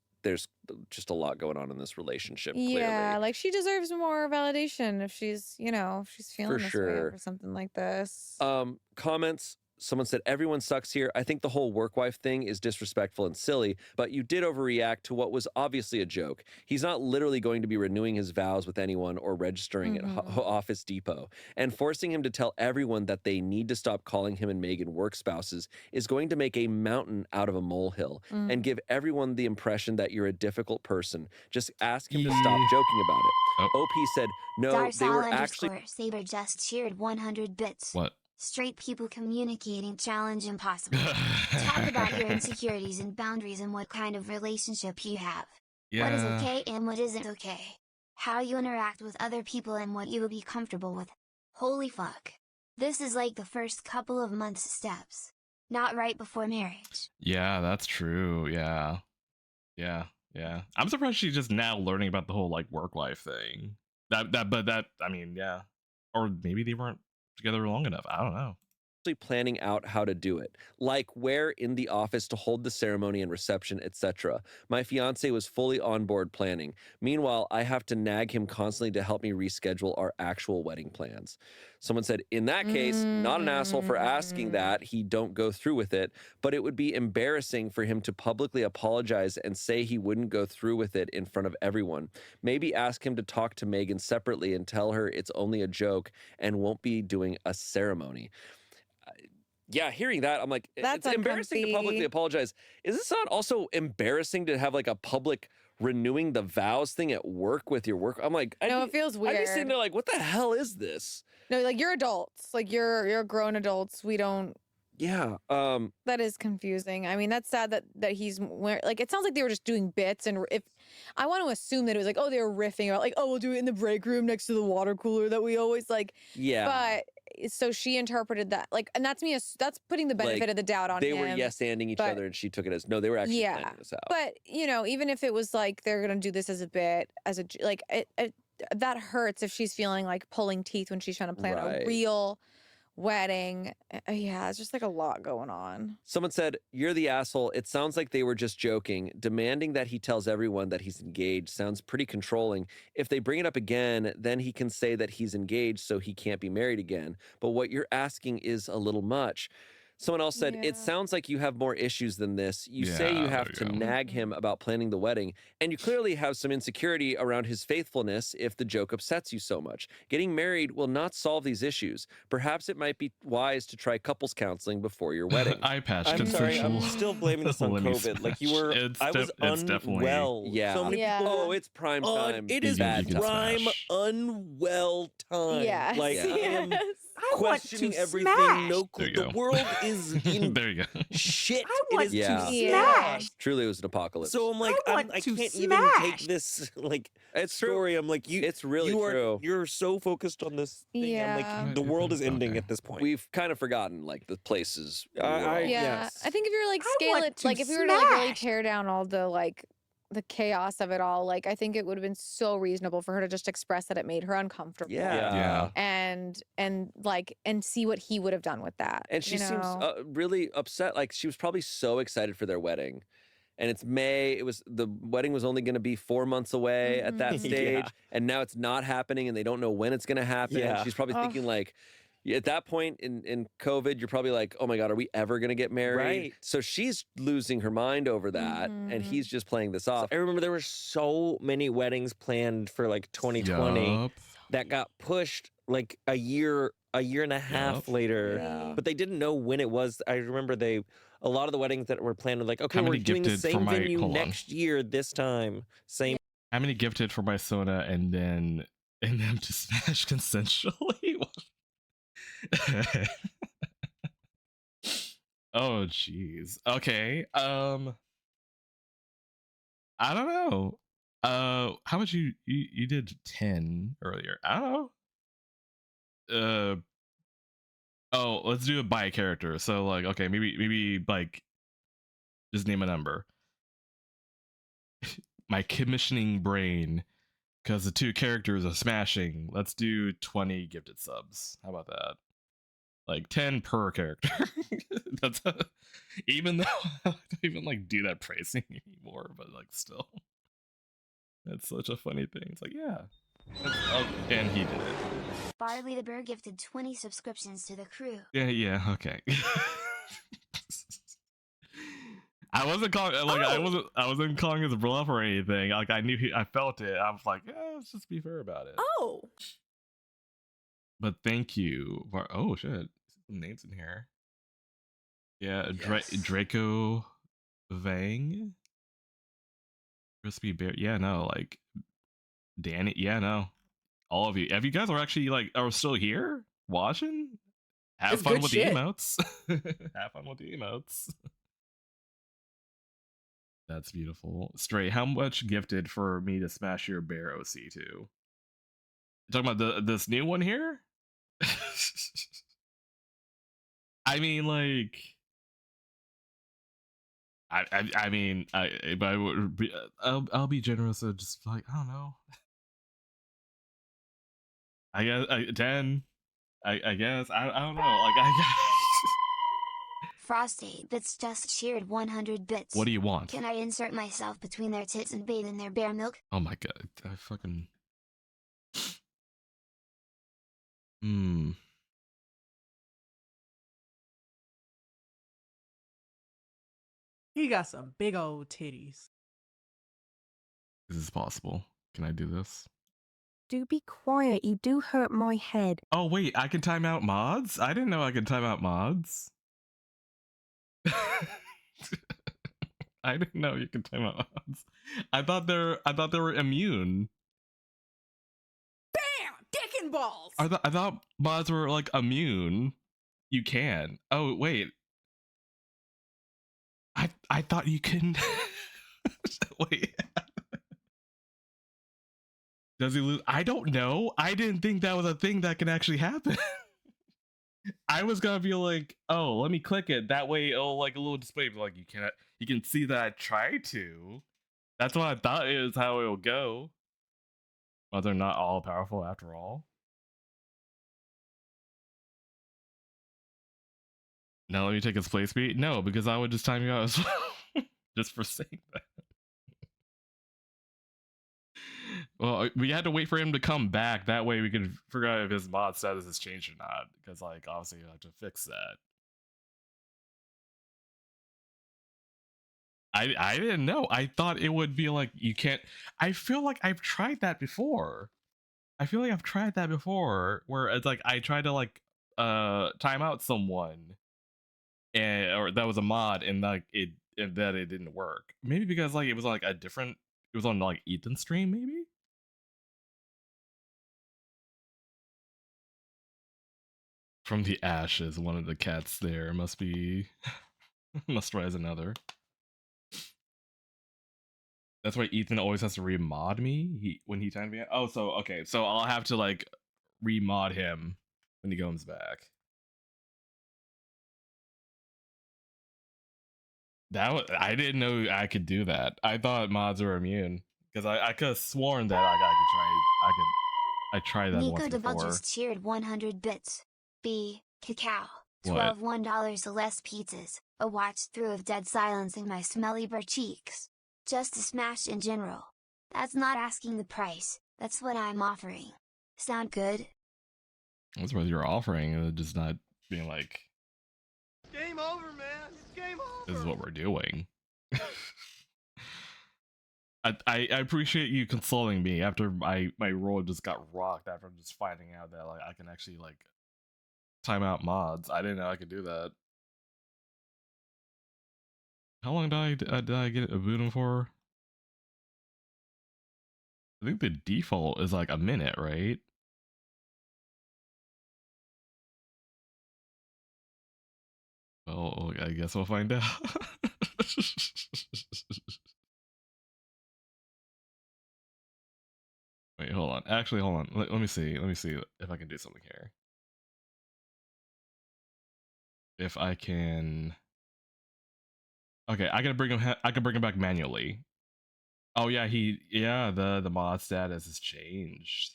just a lot going on in this relationship. Yeah, like she deserves more validation if she's feeling this way sure. or something like this. Comments. Someone said, everyone sucks here. I think the whole work wife thing is disrespectful and silly, but you did overreact to what was obviously a joke. He's not literally going to be renewing his vows with anyone or registering at Office Depot. And forcing him to tell everyone that they need to stop calling him and Megan work spouses is going to make a mountain out of a molehill and give everyone the impression that you're a difficult person. Just ask him to stop joking about it. OP said, no, they were actually... Saber just cheered 100 bits. What? Straight people communicating challenge impossible. Talk about your insecurities and boundaries and what kind of relationship you have. What is okay and what isn't okay. How you interact with other people and what you will be comfortable with. Holy fuck. This is like the first couple of months steps. Not right before marriage. Yeah, that's true. Yeah. I'm surprised she's just now learning about the whole like work life thing. I mean, yeah. Or maybe they weren't together long enough. I don't know. Planning out how to do it, like where in the office to hold the ceremony and reception, etc. My fiance was fully on board planning. Meanwhile, I have to nag him constantly to help me reschedule our actual wedding plans. Someone said, in that case, not an asshole for asking that he don't go through with it, but it would be embarrassing for him to publicly apologize and say he wouldn't go through with it in front of everyone. Maybe ask him to talk to Megan separately and tell her it's only a joke and won't be doing a ceremony. Yeah, hearing that, I'm like, That's it's embarrassing to publicly apologize. Is this not also embarrassing to have like a public renewing the vows thing at work with your work? I'm like, it feels weird. I'm just sitting there like, what the hell is this? No, like you're adults. Like you're grown adults. We don't. Yeah. That is confusing. I mean, that's sad that he's like, it sounds like they were just doing bits. And if I want to assume that it was like, oh, they were riffing about like, oh, we'll do it in the break room next to the water cooler that we always like. Yeah. But so she interpreted that like, and that's that's putting the benefit like, of the doubt on they him. They were yes-anding each other and she took it as, no, they were actually planning this out. But, even if it was like, they're going to do this as a bit, that hurts if she's feeling like pulling teeth when she's trying to plan a real wedding. Yeah, it's just like a lot going on. Someone said, "You're the asshole. It sounds like they were just joking. Demanding that he tells everyone that he's engaged sounds pretty controlling. If they bring it up again, then he can say that he's engaged so he can't be married again. But what you're asking is a little much." Someone else said, "It sounds like you have more issues than this. You say you have to nag him about planning the wedding, and you clearly have some insecurity around his faithfulness if the joke upsets you so much. Getting married will not solve these issues. Perhaps it might be wise to try couples counseling before your wedding." Eye patch. I'm sorry, I'm consensual. still blaming this on Let me COVID. Like you smash. were, It's I was it's definitely- unwell. Yeah. So many people. Oh, it's prime time. It is You can prime smash. unwell time. Yes. Like I am questioning everything. smash. No, There you the go. world is in There you go. shit. want It is to smash. Truly, it was an apocalypse. So I'm like, want I to can't even take smash. this like It's story. I'm like, It's really true. You're so focused on this thing. I'm Yeah. like, the world is ending Okay. at this point. We've kind of forgotten like the places. we were I- all. Yeah, Yes. I think if you're like I scale want it, to like if you were to like really smash. tear down all the like the chaos of it all, like I think it would have been so reasonable for her to just express that it made her uncomfortable. Yeah. And like and see what he would have done with that. And she you seems know? really upset. Like she was probably so excited for their wedding. And it's May. The wedding was only going to be 4 months away at that Mhm. stage. Yeah. And now it's not happening and they don't know when it's going to happen. Yeah. She's probably Oh. thinking like, at that point in COVID, you're probably like, oh my God, are we ever going to get married? Right. So she's losing her mind over that. And Mhm. he's just playing this off. I remember there were so many weddings planned for like 2020 Yup. that got pushed like a year and a half Yup. later. Yeah. But they didn't know when it was. I remember a lot of the weddings that were planned were like, okay, How we're many doing the gifted for same my- venue hold on. next year, this time. Same. How many gifted for my soda and then to smash consensually? Oh jeez. Okay. I don't know. How much you did 10 earlier? I don't know. Oh, let's do it by character. So like, okay, maybe like just name a number. My commissioning brain, because the two characters are smashing. Let's do 20 gifted subs. How about that? Like 10 per character. That's even though I don't even like do that pricing anymore, but like still, that's such a funny thing. It's like, yeah, and he did it. Barley the Bear gifted 20 subscriptions to the crew. Yeah, okay. I wasn't calling I wasn't calling his bluff or anything. Like I knew I felt it. I was like, yeah, let's just be fair about it. Oh. But thank you for, oh shit, some names in here. Yeah, Draco Vang, Crispy Bear. Yeah, no, like Danny. Yeah, no, all of you. If you guys are actually like are still here watching, have It's fun good with shit. the emotes. Have fun with the emotes. That's beautiful. Stray, how much gifted for me to smash your bear OC to? You talking about this new one here? I mean, like, I mean, if I would be, I'll be generous. So just like, I don't know. I guess 10. I guess I don't know. Like Frosty Bits just cheered 100 bits. What do you want? Can I insert myself between their tits and bathe in their bear milk? Oh my god, I fucking. He got some big old titties. Is this possible? Can I do this? Do be quiet, you do hurt my head. Oh wait, I can time out mods? I didn't know I could time out mods. I didn't know you could time out mods. I thought they were immune. Bam! Dick and balls! I thought mods were like immune. You can. Oh wait. I thought you couldn't. Wait. Does he lose? I don't know. I didn't think that was a thing that can actually happen. I was gonna be like, oh, let me click it. That way it'll like a little display, but like you can see that I tried to. That's what I thought is how it'll go. Well, they're not all powerful after all. Now let me take his play speed. No, because I would just time you out as well, just for saying that. Well, we had to wait for him to come back. That way we could figure out if his mod status has changed or not. Because, like, obviously you have to fix that. I didn't know. I thought it would be like you can't. I feel like I've tried that before. Where it's like I tried to like time out someone, and or that was a mod, and like it didn't work. Maybe because like it was like a different. It was on like Ethan's stream, maybe. From the ashes, one of the cats there must be must rise another. That's why Ethan always has to remod me when he timed me out. Oh, so okay, so I'll have to like remod him when he comes back. I didn't know I could do that. I thought mods were immune because I could have sworn that I tried that Nico once DeVal before. just cheered 100 bits. B. Cacao. What? 12 $1 less pizzas. A watch through of dead silence in my smelly bare cheeks. Just a smash in general. That's not asking the price, that's what I'm offering. Sound good? That's what you're offering, just not being like, Game over, man. It's game over. this is what we're doing. I appreciate you consoling me after my role just got rocked after just finding out that like I can actually like time out mods. I didn't know I could do that. How long did I get a boot for? I think the default is like a minute, right? Well, I guess we'll find out. Wait, hold on. Actually, hold on. Let me see. Let me see if I can do something here. If I can. Okay, I can bring him. I can bring him back manually. Oh yeah, the mod status has changed.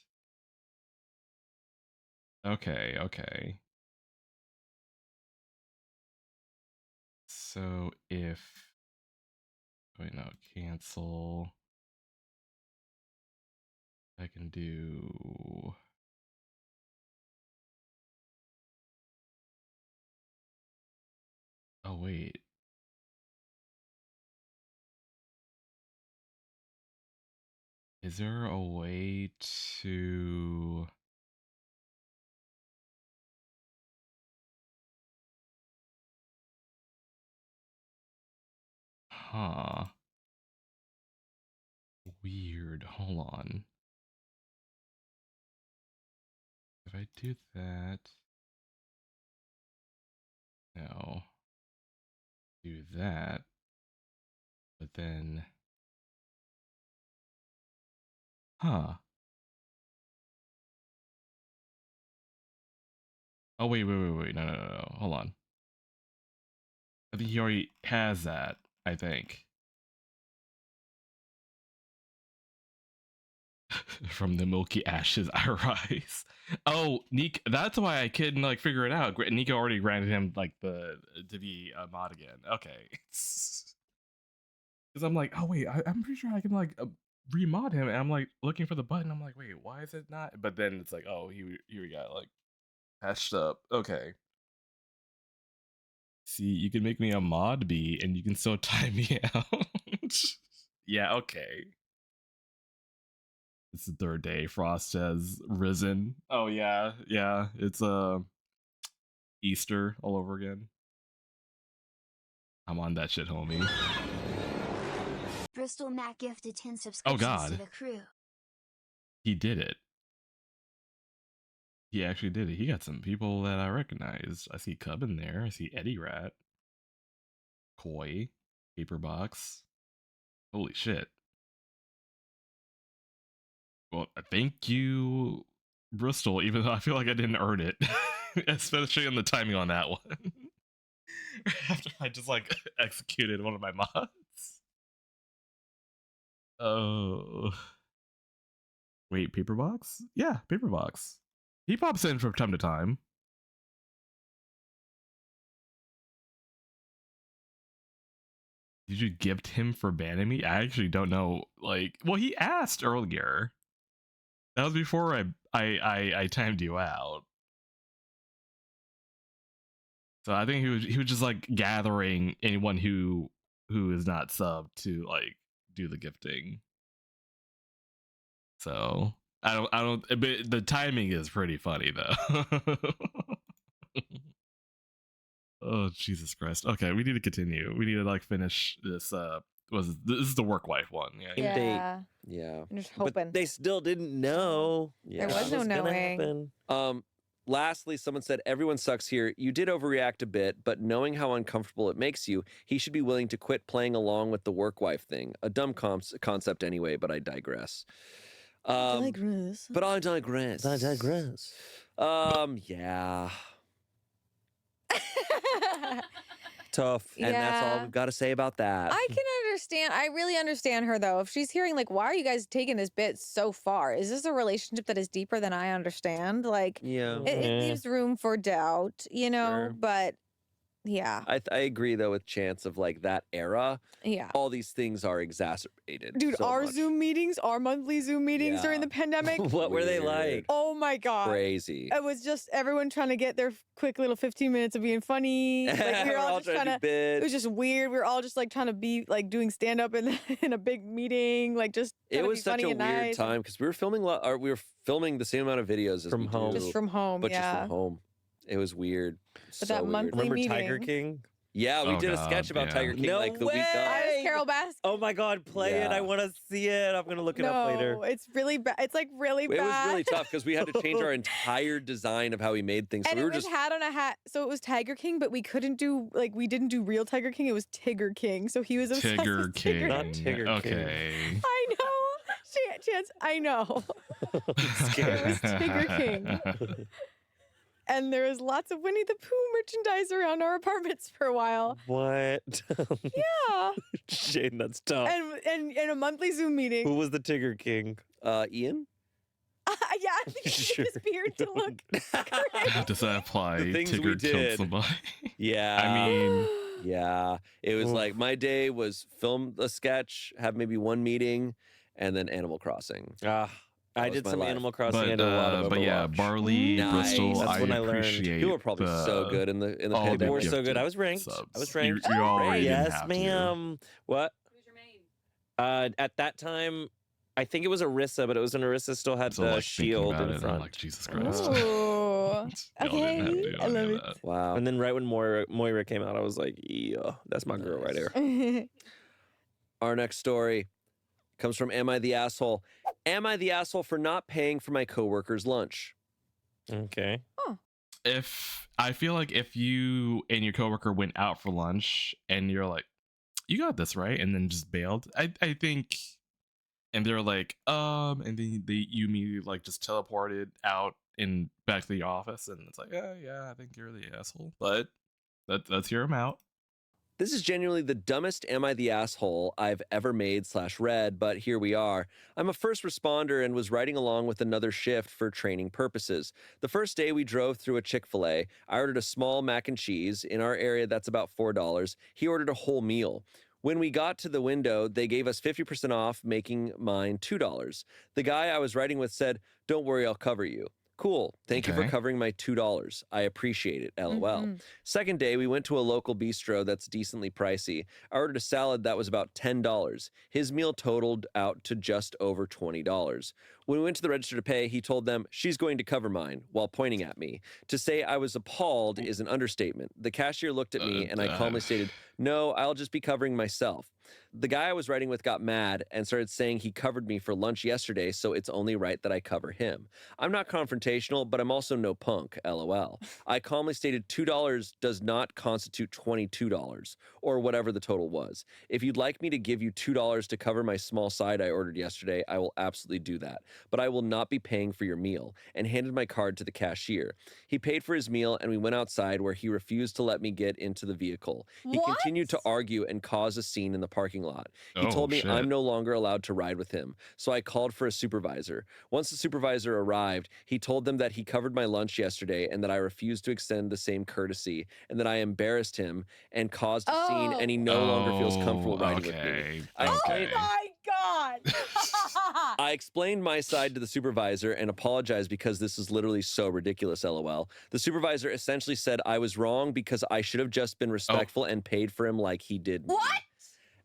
Okay, okay. So if wait no, cancel. I can do. Oh wait. Is there a way to? Huh. Weird. Hold on. If I do that. No. Do that. But then. Huh. Oh, wait. No. Hold on. I think he already has that, I think. From the milky ashes I rise. Oh, Nick, that's why I couldn't like figure it out. Nico already granted him like to be a mod again. Okay. Because I'm like, oh wait, I'm pretty sure I can like remod him, and I'm like looking for the button. I'm like, wait, why is it not? But then it's like, oh, here we got like patched up. Okay. See, you can make me a mod bee, and you can still time me out. Yeah, okay. It's the third day. Frost has risen. Oh yeah. It's Easter all over again. I'm on that shit, homie. Bristol Mac gifted 10 subscriptions God. to the crew. He did it. He actually did it. He got some people that I recognize. I see Cub in there. I see Eddie Rat. Koi. Paperbox. Holy shit. Well, thank you, Bristol, even though I feel like I didn't earn it. Especially on the timing on that one. After I just like executed one of my mods. Oh. Wait, Paperbox? Yeah, Paperbox. He pops in from time to time. Did you gift him for banning me? I actually don't know. Like, well, he asked earlier. That was before I timed you out. So I think he was just like gathering anyone who is not subbed to like do the gifting. So I don't. But the timing is pretty funny though. Oh Jesus Christ! Okay, we need to continue. We need to like finish this. This is the work wife one? Yeah. Yeah. I'm just But hoping. they still didn't know. There was no what's gonna knowing. happen. Lastly, someone said, everyone sucks here. You did overreact a bit, but knowing how uncomfortable it makes you, he should be willing to quit playing along with the work wife thing. A dumb concept anyway, but I digress. But I digress. Yeah. Tough. And that's all Yeah. we've got to say about that. I can understand. I really understand her though. If she's hearing like, why are you guys taking this bit so far? Is this a relationship that is deeper than I understand? Like, Yeah. it leaves room for doubt, you know. Sure. But yeah, I agree though with Chance of like that era. yeah. All these things are exacerbated. Dude, so our much. Zoom meetings, our monthly Zoom meetings Yeah. during the pandemic. What were they Weird. like? Oh my God. Crazy. It was just everyone trying to get their quick little 15 minutes of being funny. Like we were all just trying to do it was bits. just weird. We were all just like trying to be like doing stand up in in a big meeting, like just It trying to was be such funny a and weird nice. time because we were filming we were filming the same amount of videos as From we home. do, Just from home, but yeah. just from home. It was weird. But so that weird. monthly Remember meeting. Tiger King? Yeah, we Oh, did a God, sketch about yeah. Tiger King No like the week way! of. I was Carol Baskin. Oh my God, play it. Yeah. I want to see it. I'm going to look it up later. No, it's really bad. It's like really It bad. was really tough because we had to change our entire design of how we made things. So And we it were was just hat on a hat. So it was Tiger King, but we couldn't do like we didn't do real Tiger King. It was Tigger King. So he was obsessed Tigger with King. Tigger. Not Tigger King. Okay. I know. Chance, I know. It was Tigger King. And there was lots of Winnie the Pooh merchandise around our apartments for a while. What? Yeah. Shane, that's tough. And in a monthly Zoom meeting. Who was the Tigger King? Ian. Yeah, I think he made his beard to look great. Does that apply? The things we Tigger killed did. somebody. Yeah. I mean, yeah. It was like my day was film a sketch, have maybe one meeting, and then Animal Crossing. I was did my some life. Animal Crossing. but and a lot of yeah, Overwatch. Barley, Nice. Bristol. That's I when I learned. appreciate. You were probably so the- good in the all the People were pandemic. so good. gifted I was ranked. subs. I was ranked. You already didn't Yes, have to. ma'am. What? Who's your main? At that time, I think it was Arissa, but it was when Arissa still had So the like thinking shield about in it, I'm front. like, Jesus Christ. Ooh. Y'all didn't have to Okay. do I any love of it. that. Wow. And then right when Moira came out, I was like, yeah, that's my girl right there. Our next story comes from Am I the Asshole? Am I the asshole for not paying for my coworker's lunch? Okay. If I feel like if you and your coworker went out for lunch and you're like, you got this, right? And then just bailed, I think, and they're like, and then you immediately like just teleported out and back to the office, and it's like, yeah, I think you're the asshole, but let's hear him out. This is genuinely the dumbest Am I the Asshole I've ever made / read, but here we are. I'm a first responder and was riding along with another shift for training purposes. The first day we drove through a Chick-fil-A. I ordered a small mac and cheese. In our area, that's about $4. He ordered a whole meal. When we got to the window, they gave us 50% off, making mine $2. The guy I was riding with said, "Don't worry, I'll cover you." Cool. Thank you for Okay. covering my $2. I appreciate it. LOL. Mhm. Second day, we went to a local bistro that's decently pricey. I ordered a salad that was about $10. His meal totaled out to just over $20. When we went to the register to pay, he told them, "She's going to cover mine," while pointing at me. To say I was appalled is an understatement. The cashier looked at me and I calmly stated, "No, I'll just be covering myself." The guy I was riding with got mad and started saying he covered me for lunch yesterday, so it's only right that I cover him. I'm not confrontational, but I'm also no punk, LOL. I calmly stated $2 does not constitute $22, or whatever the total was. If you'd like me to give you $2 to cover my small side I ordered yesterday, I will absolutely do that. but I will not be paying for your meal, and handed my card to the cashier. He paid for his meal, and we went outside where he refused to let me get into the vehicle. He continued to argue and cause a scene in the parking lot. He told me I'm no longer allowed to ride with him, so I called for a supervisor. Once the supervisor arrived, he told them that he covered my lunch yesterday and that I refused to extend the same courtesy, and that I embarrassed him and caused a scene, and he no longer feels comfortable riding with me. Oh my God. I explained my side to the supervisor and apologized because this is literally so ridiculous, LOL. The supervisor essentially said I was wrong because I should have just been respectful and paid for him like he did me. What?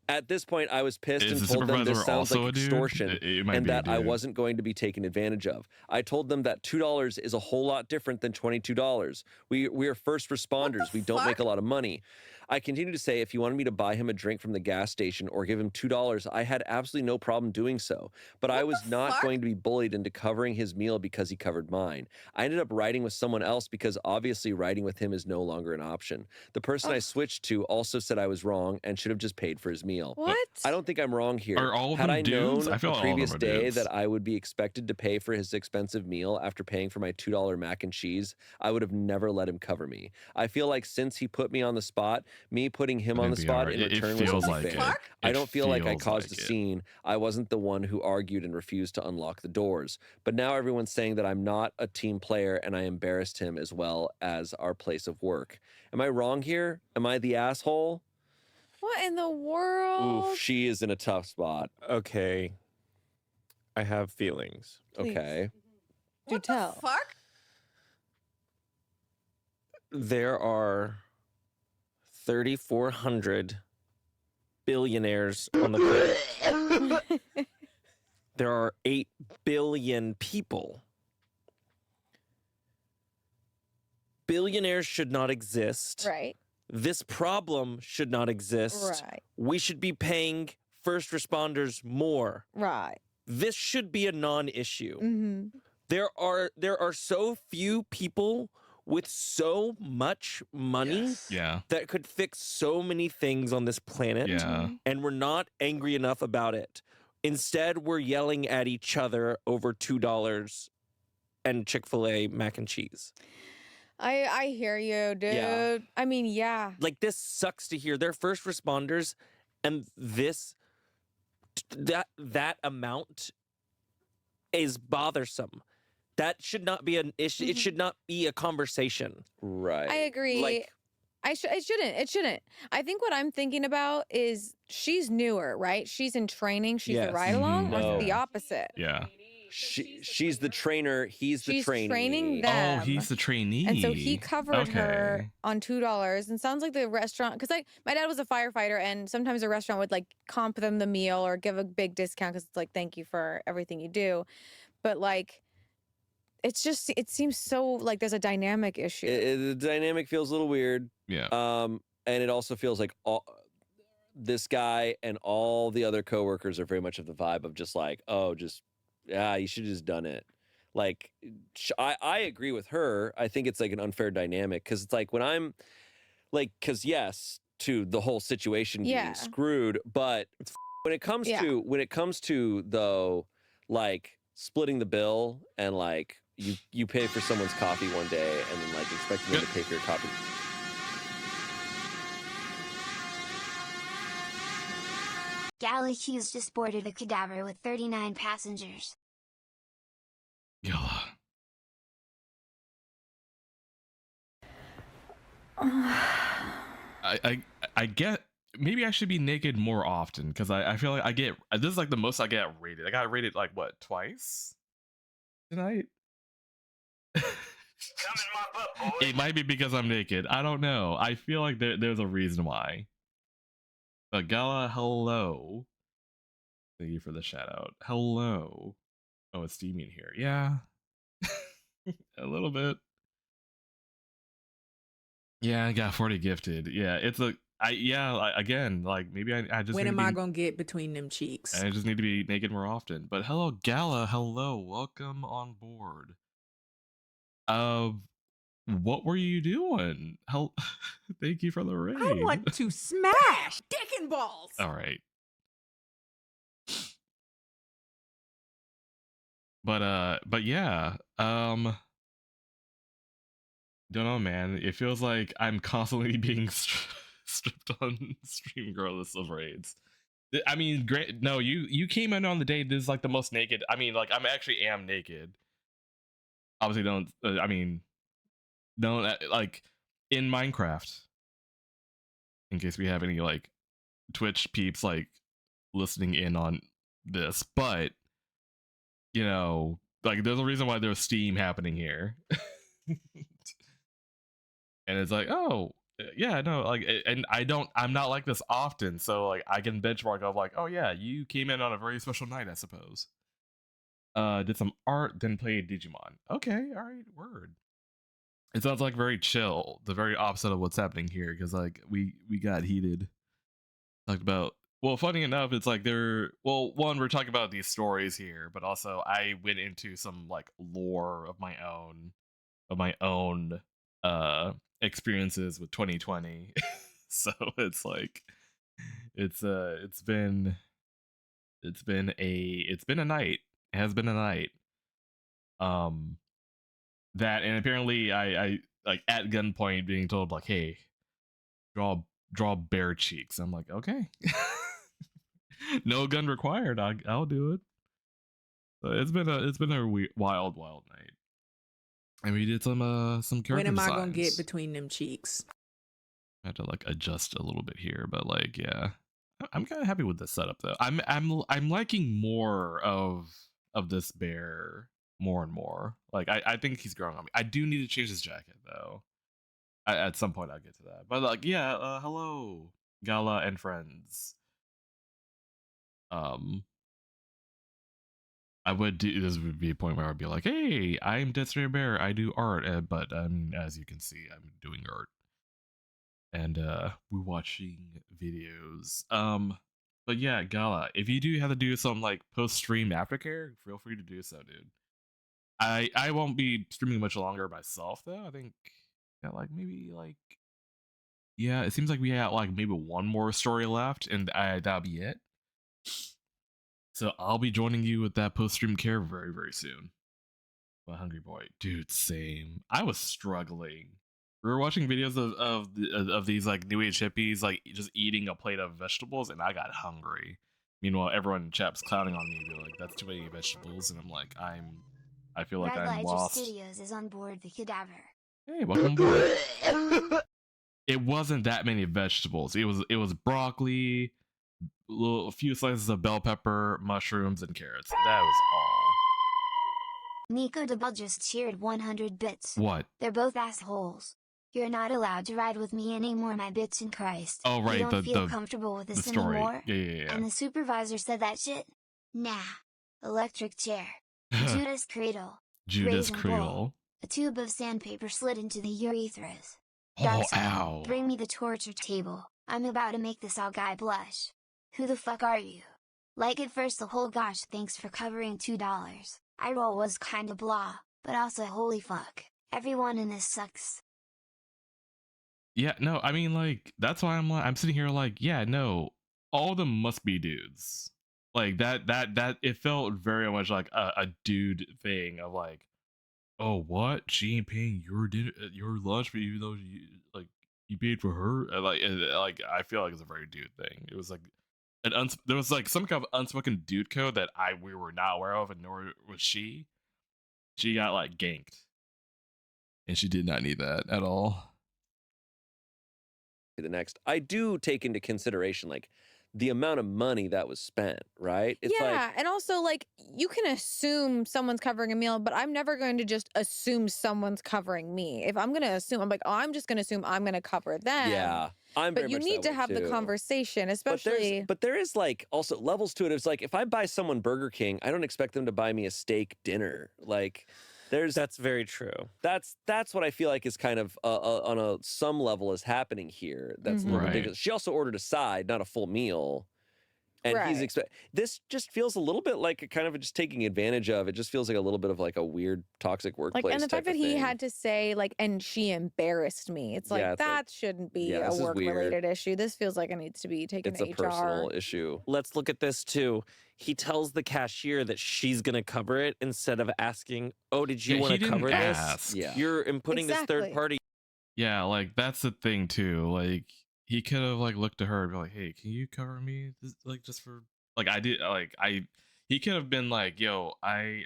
At this point, I was pissed Is and the told them this supervisor sounds also like a dude? extortion It might and be a that I dude. wasn't going to be taken advantage of. I told them that $2 is a whole lot different than $22. We are first responders. We don't make a lot of money. I continue to say if he wanted me to buy him a drink from the gas station or give him $2, I had absolutely no problem doing so. But I was not going to be bullied into covering his meal because he covered mine. I ended up riding with someone else because obviously riding with him is no longer an option. The person I switched to also said I was wrong and should have just paid for his meal. What? I don't think I'm wrong here. Are all of Had them I dudes? known I feel the all of them previous are day dudes. that I would be expected to pay for his expensive meal after paying for my $2 mac and cheese, I would have never let him cover me. I feel like since he put me on the spot, me putting him on the spot in return was unfair. I don't feel like I caused a scene. I wasn't the one who argued and refused to unlock the doors. But now everyone's saying that I'm not a team player and I embarrassed him as well as our place of work. Am I wrong here? Am I the asshole? What in the world? Oof, she is in a tough spot. Okay. I have feelings. Please. Okay. Do tell. Fuck? There are 3,400 billionaires on the planet. There are 8 billion people. Billionaires should not exist. Right. This problem should not exist. Right. We should be paying first responders more. Right. This should be a non-issue. Mm-hmm. There are so few people with so much money that could fix so many things on this planet. Yeah. And we're not angry enough about it. Instead, we're yelling at each other over $2 and Chick-fil-A mac and cheese. I hear you, dude. Yeah. I mean, yeah. Like, this sucks to hear. They're first responders, and that amount is bothersome. That should not be an issue. It should not be a conversation. Right. I agree. Like, it shouldn't. I think what I'm thinking about is she's newer, right? She's in training. She's the ride along, or is it the opposite? Yeah. She's the trainer. He's the She's trainee. training them. Oh, he's the trainee. And so he covered her on $2. And sounds like the restaurant, because my dad was a firefighter, and sometimes a restaurant would like comp them the meal or give a big discount because it's like, thank you for everything you do. But like, it seems so like there's a dynamic issue. The dynamic feels a little weird. Yeah. And it also feels like this guy and all the other coworkers are very much of the vibe of just like, oh, you should have just done it. Like, I agree with her. I think it's like an unfair dynamic because it's like when I'm like, because yes, to the whole situation being screwed, but when it comes to though, like splitting the bill and like you pay for someone's coffee one day and then like expecting them to pay for your coffee. Galley Hughes just boarded a cadaver with 39 passengers. Yeah. I get maybe I should be naked more often because I feel like this is like the most I get rated. I got rated like what, twice tonight? It might be because I'm naked. I don't know. I feel like there's a reason why. Gala, hello. Thank you for the shout out. Hello. Oh, it's steamy in here. Yeah. A little bit. Yeah, I got 40 gifted. Yeah, it's again, like maybe I just when am I gonna get between them cheeks? I just need to be naked more often. But hello, Gala, hello, welcome on board. What were you doing? Thank you for the raid. I want to smash dick and balls. All right. but yeah, don't know, man. It feels like I'm constantly being stripped on stream regardless of raids. I mean, great. No, you came in on the day. This is like the most naked. I mean, like I'm actually am naked. Obviously, don't. I mean, don't like in Minecraft. In case we have any like Twitch peeps like listening in on this, but you know, like there's a reason why there's Steam happening here. And it's like, oh yeah, no, like, and I'm not like this often, so like I can benchmark of like, oh yeah, you came in on a very special night, I suppose. Did some art, then played Digimon. Okay, all right, word. It sounds like very chill, the very opposite of what's happening here, because like we got heated. Talked about, well, funny enough, it's like well, one, we're talking about these stories here, but also I went into some like lore of my own experiences with 2020. So it's like it's been a night. It has been a night. That, and apparently I like at gunpoint being told like, hey, draw bear cheeks. I'm like, okay. No gun required. I'll do it. So it's been a wild night. And we did some character When am I gonna designs. get between them cheeks? I have to like adjust a little bit here, but like, yeah, I'm kind of happy with this setup though. I'm liking more of this bear more and more. Like I think he's growing on me. I do need to change his jacket though. At some point I'll get to that. But like, yeah, hello, Gala and friends. I would do, this would be a point where I'd be like, hey, I'm DeadStrayBear, I do art, but I mean, as you can see, I'm doing art. And we're watching videos. But yeah, Gala, if you do have to do some like post-stream aftercare, feel free to do so, dude. I won't be streaming much longer myself though. I think like maybe like, yeah, it seems like we have like maybe one more story left, and that'll be it. So I'll be joining you with that post-stream care very, very soon. But Hungry Boy, dude, same. I was struggling. We were watching videos of these like new age hippies like just eating a plate of vegetables, and I got hungry. Meanwhile, everyone in chat's clowning on me, like, that's too many vegetables, and I'm like, I feel like Red I'm Liger lost. Studios is on board the cadaver. Hey, welcome aboard. It wasn't that many vegetables. It was broccoli, a few slices of bell pepper, mushrooms, and carrots. That was all. Nico DeBell just cheered 100 bits. What? They're both assholes. You're not allowed to ride with me anymore, my bits in Christ. Oh, right, You don't feel comfortable with this story. anymore? Yeah. And the supervisor said that shit? Nah. Electric chair. Judas Cradle. Judas Raisin Cradle. bowl. A tube of sandpaper slid into the urethras. Oh, Darcy, ow. bring me the torture table. I'm about to make this all guy blush. Who the fuck are you? Like at first the whole gosh thanks for covering $2. I roll was kinda blah, but also holy fuck. Everyone in this sucks. Yeah, no, I mean, like, that's why I'm sitting here like, yeah, no, all of them must be dudes. Like that it felt very much like a dude thing of like, oh, what? She ain't paying your dinner, your lunch, but even though you paid for her, like I feel like it's a very dude thing. It was like there was like some kind of unspoken dude code that we were not aware of, and nor was she. She got like ganked, and she did not need that at all. The next, I do take into consideration like the amount of money that was spent, right? It's yeah, and also like you can assume someone's covering a meal, but I'm never going to just assume someone's covering me. If I'm going to assume, I'm like, oh, I'm just going to assume I'm going to cover them. Yeah, I'm very But you much need that to way, have the too. conversation, especially. But there is like also levels to it. It's like if I buy someone Burger King, I don't expect them to buy me a steak dinner. Like that's very true. That's what I feel like is kind of on some level is happening here. That's a little Right. ridiculous. She also ordered a side, not a full meal. And he's this just feels a little bit like a kind of just taking advantage of. It just feels like a little bit of like a weird toxic workplace. Like, and the fact that he thing. had to say like, and she embarrassed me. It's like Yeah, it's that shouldn't be a this is work-related issue. This feels like it needs to be taken It's to a HR. personal issue. Let's look at this too. He tells the cashier that she's going to cover it instead of asking, "Oh, did you want to cover this?" Yeah. You're inputting this third party. Yeah, like that's the thing too. Like he could have like looked at her and be like, "Hey, can you cover me? This, like just for like I did like I." He could have been like, "Yo, I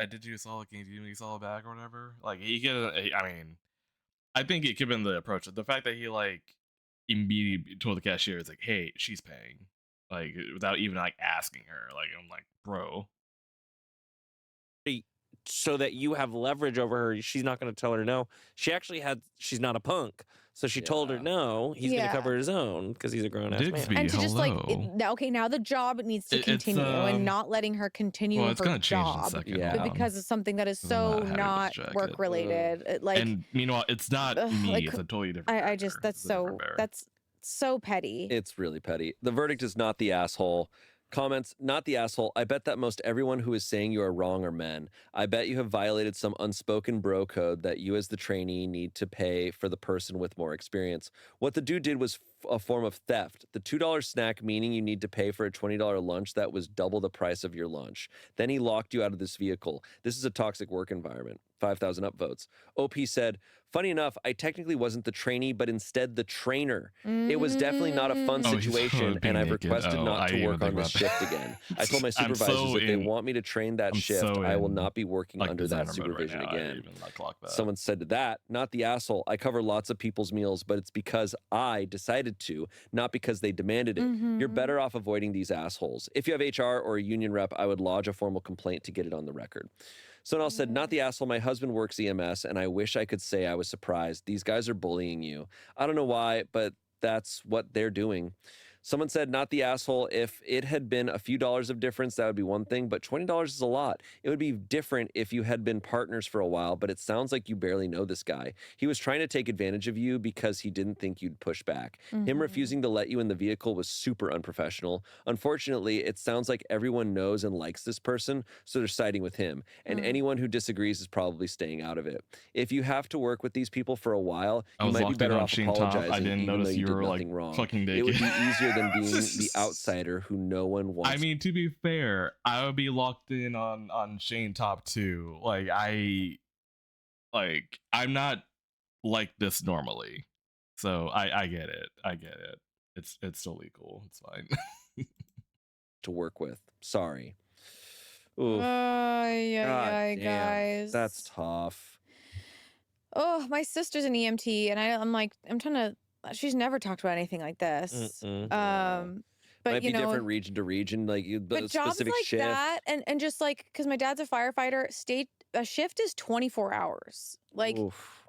did you a solid. Can you do me a solid back or whatever?" Like he could. I mean, I think it could have been the approach. The fact that he like immediately told the cashier, "It's like, hey, she's paying," like without even like asking her. Like I'm like, bro. So that you have leverage over her. She's not going to tell her no. She's not a punk. So she told her no, he's going to cover his own because he's a grown-ass man. And to just like, okay, now the job needs to continue and not letting her continue her job. But because of something that is so not work-related. Like, and meanwhile, it's not me. like, It's a totally different. I just, that's so petty. It's really petty. The verdict is not the asshole. Comments, not the asshole. I bet that most everyone who is saying you are wrong are men. I bet you have violated some unspoken bro code that you as the trainee need to pay for the person with more experience. What the dude did was a form of theft. The $2 snack meaning you need to pay for a $20 lunch that was double the price of your lunch. Then he locked you out of this vehicle. This is a toxic work environment. 5,000 upvotes. OP said, funny enough, I technically wasn't the trainee, but instead the trainer. It was definitely not a fun situation, and I've requested not to work on this shift again. I told my supervisors if they want me to train that shift, I will not be working under that supervision again. Someone said to that, not the asshole. I cover lots of people's meals, but it's because I decided to, not because they demanded it. You're better off avoiding these assholes. If you have HR or a union rep, I would lodge a formal complaint to get it on the record. Someone else said, not the asshole. My husband works EMS, and I wish I could say I was surprised. These guys are bullying you. I don't know why, but that's what they're doing. Someone said, not the asshole. If it had been a few dollars of difference, that would be one thing, but $20 is a lot. It would be different if you had been partners for a while, but it sounds like you barely know this guy. He was trying to take advantage of you because he didn't think you'd push back. Him refusing to let you in the vehicle was super unprofessional. Unfortunately, it sounds like everyone knows and likes this person, so they're siding with him, and anyone who disagrees is probably staying out of it. If you have to work with these people for a while, you might be better off apologizing, I didn't even though notice you you did were nothing like wrong. fucking naked. It would be easier than being the outsider who no one wants. I mean, to be fair, I would be locked in on Shane Top too. Like I'm not like this normally, so I get it. I get it. It's totally cool. It's fine. To work with. Sorry. Ooh. Yeah, guys. That's tough. Oh, my sister's an EMT, and I'm trying to. She's never talked about anything like this. But might be different region to region, like but jobs specific like shift. that, and just like because my dad's a firefighter, a shift is 24 hours, like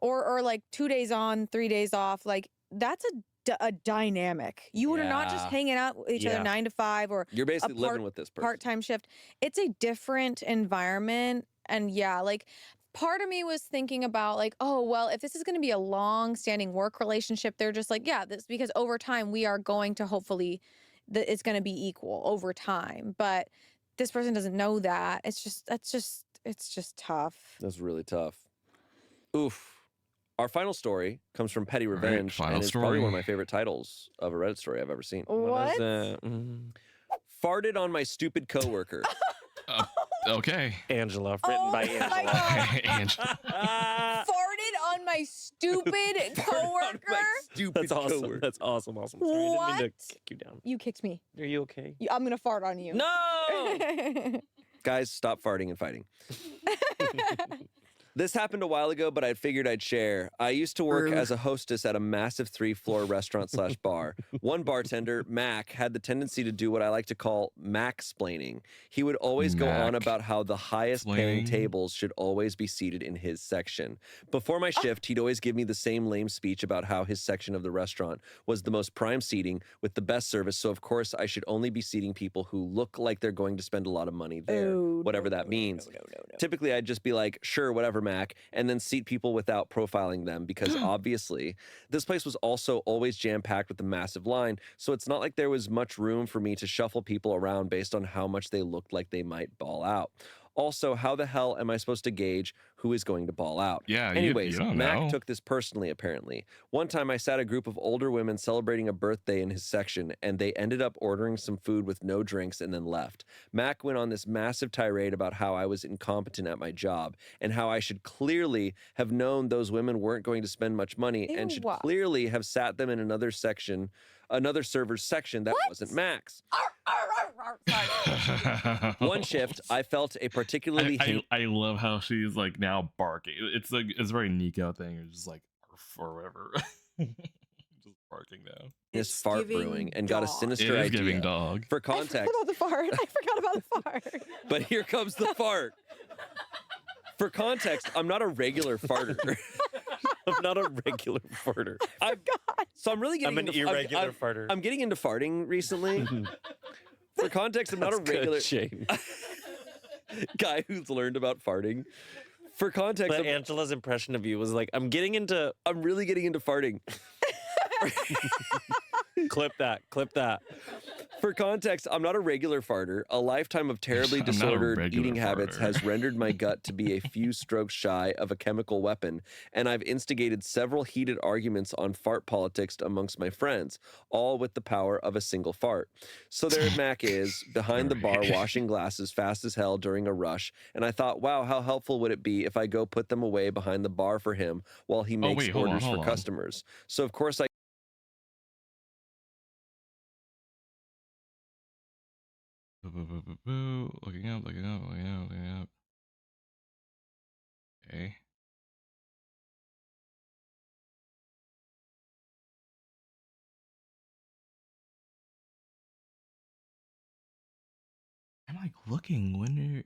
or like 2 days on, 3 days off, like that's a dynamic. You are not just hanging out with each other 9 to 5 or you're basically living with this person. Part-time shift. It's a different environment, and like. Part of me was thinking about like, oh, well, if this is going to be a long-standing work relationship, they're just like, yeah, this because over time we are going to hopefully, it's going to be equal over time. But this person doesn't know that. It's just tough. That's really tough. Oof. Our final story comes from Petty Revenge, and it's probably one of my favorite titles of a Reddit story I've ever seen. What? is that? Farted on my stupid coworker. Okay. Angela, written by Angela. Farted on my stupid coworker? That's awesome. Coworker. That's awesome. Sorry, I didn't mean to kick you down. You kicked me. Are you okay? I'm going to fart on you. No! Guys, stop farting and fighting. This happened a while ago, but I figured I'd share. I used to work as a hostess at a massive 3-floor restaurant/bar. One bartender, Mac, had the tendency to do what I like to call Mac-splaining. He would always go on about how the highest paying tables should always be seated in his section. Before my shift, he'd always give me the same lame speech about how his section of the restaurant was the most prime seating with the best service, so of course I should only be seating people who look like they're going to spend a lot of money there, whatever that means. Typically, I'd just be like, sure, whatever, Mac and then seat people without profiling them because obviously this place was also always jam-packed with a massive line, so it's not like there was much room for me to shuffle people around based on how much they looked like they might ball out. Also, how the hell am I supposed to gauge who is going to ball out? Yeah, Anyways, you don't Mac know. took this personally, apparently. One time I sat a group of older women celebrating a birthday in his section, and they ended up ordering some food with no drinks and then left. Mac went on this massive tirade about how I was incompetent at my job and how I should clearly have known those women weren't going to spend much money and should clearly have sat them in another section, another server's section that wasn't Mac's. One shift, I felt a particularly I love how she's like now barking. It's like it's a very Nico thing. It's just like "Arf," or whatever. Just barking now. This fart brewing and got a sinister It is idea. giving dog. For context, about the fart. I forgot about the fart. but here comes the fart. For context, I'm not a regular farter. I'm not a regular farter. So I'm really getting I'm an into, irregular farter. I'm getting into farting recently. For context, I'm not a That's good, regular Shane. guy who's learned about farting. For context, But Angela's impression of you was like, I'm really getting into farting. Clip that. For context, I'm not a regular farter. A lifetime of terribly I'm not a disordered regular eating habits farter. has rendered my gut to be a few strokes shy of a chemical weapon, and I've instigated several heated arguments on fart politics amongst my friends, all with the power of a single fart. So there Mac is, behind the bar, washing glasses fast as hell during a rush, and I thought, wow, how helpful would it be if I go put them away behind the bar for him while he makes wait, hold on, orders hold for on. customers. So of course I Looking up. Okay. I'm like looking when you're,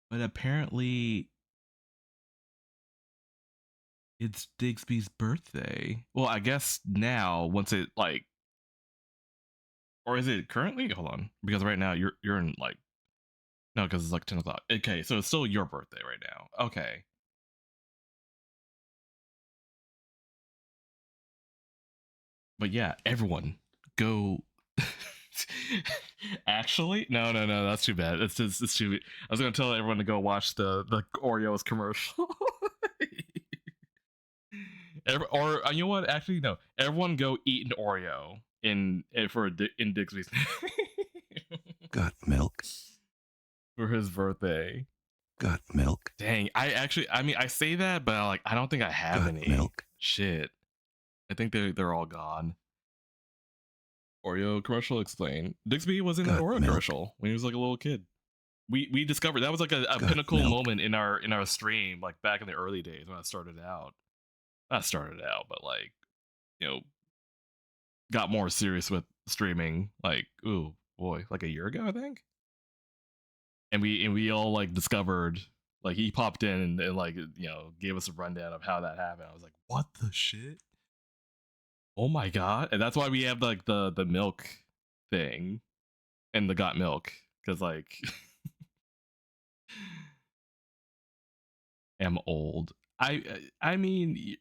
but apparently it's Digby's birthday. Well, I guess now once it like, or is it currently? Hold on, because right now you're in like, no, because it's like 10 o'clock. Okay, so it's still your birthday right now. Okay. But yeah, everyone go. Actually, no, that's too bad. It's too. I was gonna tell everyone to go watch the Oreos commercial. Or you know what? Actually, no. Everyone go eat an Oreo in Dixby's Got milk. for his birthday. Got milk. Dang, I mean, I say that, but I don't think I have Got any. milk. Shit, I think they're all gone. Oreo commercial explain. Dixby was in an Oreo commercial when he was like a little kid. We discovered that was like a pinnacle moment in our stream, like back in the early days when I started out. Not started out, but like, you know, got more serious with streaming. Like, ooh boy, like a year ago, I think. And we all like discovered, like he popped in and like, you know, gave us a rundown of how that happened. I was like, what the shit? Oh my god. And that's why we have like the milk thing and the got milk, because like am old. I mean,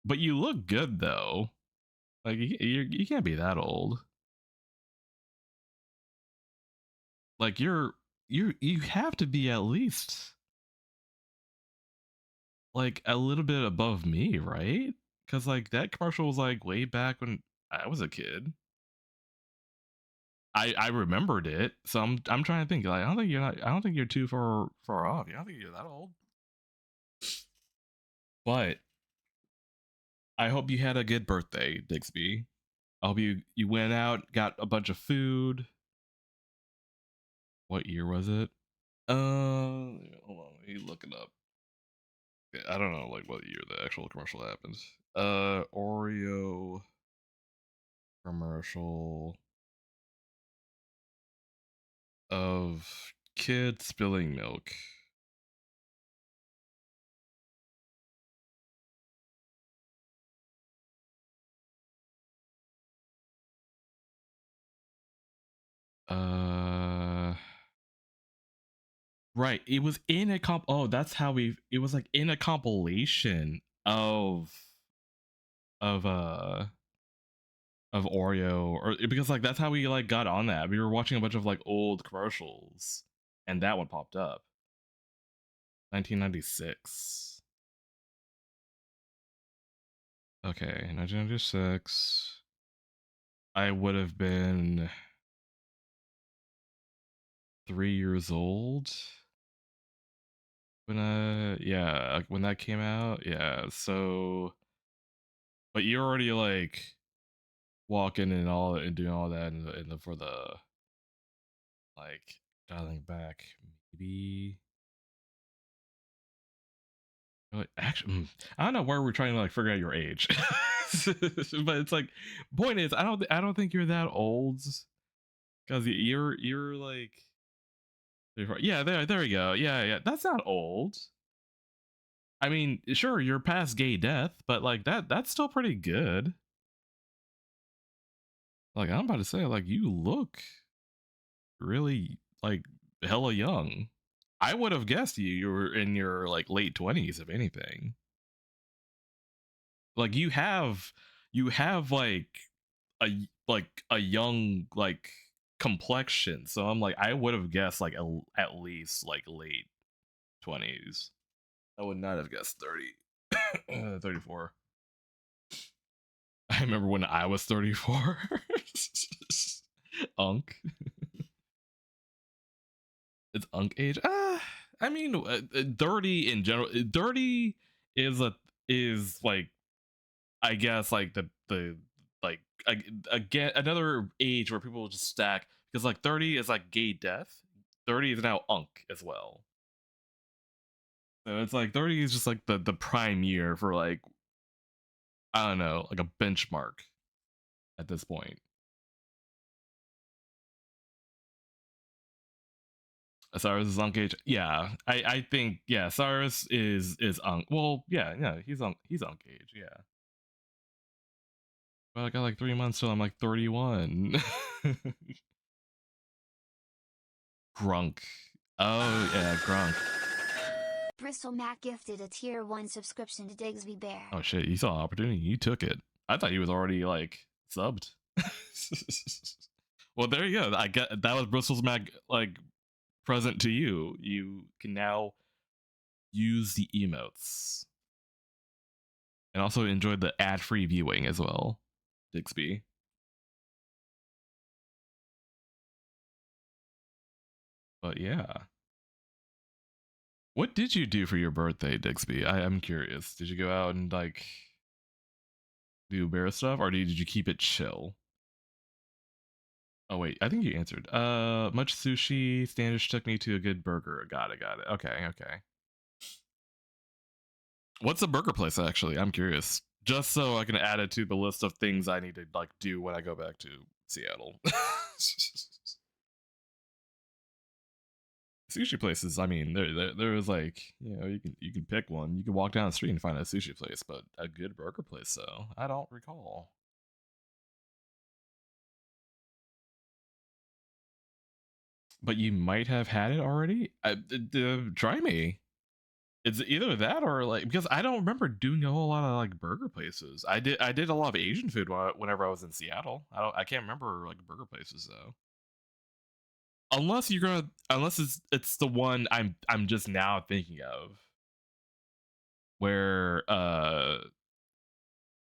but you look good though. Like you can't be that old. Like you have to be at least like a little bit above me, right? Because like that commercial was like way back when I was a kid. I remembered it, so I'm trying to think. Like I don't think you're too far off. I don't think you're that old. But I hope you had a good birthday, Dixby. I hope you went out, got a bunch of food. What year was it? Hold on, let me look it up. I don't know like what year the actual commercial happens. Oreo commercial of kid spilling milk. Right. It was in a comp. Oh, that's how we. It was like in a compilation of uh of Oreo, or because like that's how we like got on that. We were watching a bunch of like old commercials, and that one popped up. 1996. Okay, 1996. I would have been 3 years old when yeah, like when that came out. Yeah, so but you're already like walking and all and doing all that for the like dialing back maybe actually I don't know where we're trying to like figure out your age. But it's like point is I don't think you're that old because you're like yeah, there we go. Yeah, that's not old. I mean, sure, you're past gay death, but like that's still pretty good. Like I'm about to say, like you look really like hella young. I would have guessed you were in your like late 20s, if anything. Like you have like a young like complexion. So I'm like I would have guessed like at least like late 20s. I would not have guessed 30 34. I remember when I was 34. Unk. It's unk age. I mean, 30 in general. 30 is like I guess like the like again another age where people just stack because like 30 is like gay death. 30 is now unk as well. So it's like 30 is just like the prime year for like I don't know like a benchmark at this point. Cyrus is unk age. Yeah, I think yeah, Cyrus is unk. Well, yeah, he's unk age. Yeah. Well, I got like 3 months till I'm like 31. Grunk. Oh yeah, Grunk. Bristol Mac gifted a tier 1 subscription to DeadStrayBear. Oh shit, you saw opportunity, you took it. I thought he was already like subbed. Well, there you go. I get that was Bristol's Mac like present to you. You can now use the emotes and also enjoy the ad-free viewing as well, Dixby. But yeah. What did you do for your birthday, Dixby? I'm curious. Did you go out and like do bear stuff, or did you keep it chill? Oh wait, I think you answered. Much sushi. Standish took me to a good burger. Got it. Okay. What's the burger place actually? I'm curious. Just so I can add it to the list of things I need to like do when I go back to Seattle. Sushi places, I mean, there is like, you know, you can pick one. You can walk down the street and find a sushi place, but a good burger place though, I don't recall. But you might have had it already. Try me. It's either that or like because I don't remember doing a whole lot of like burger places. I did a lot of Asian food whenever I was in Seattle. I can't remember like burger places though. Unless it's the one I'm just now thinking of where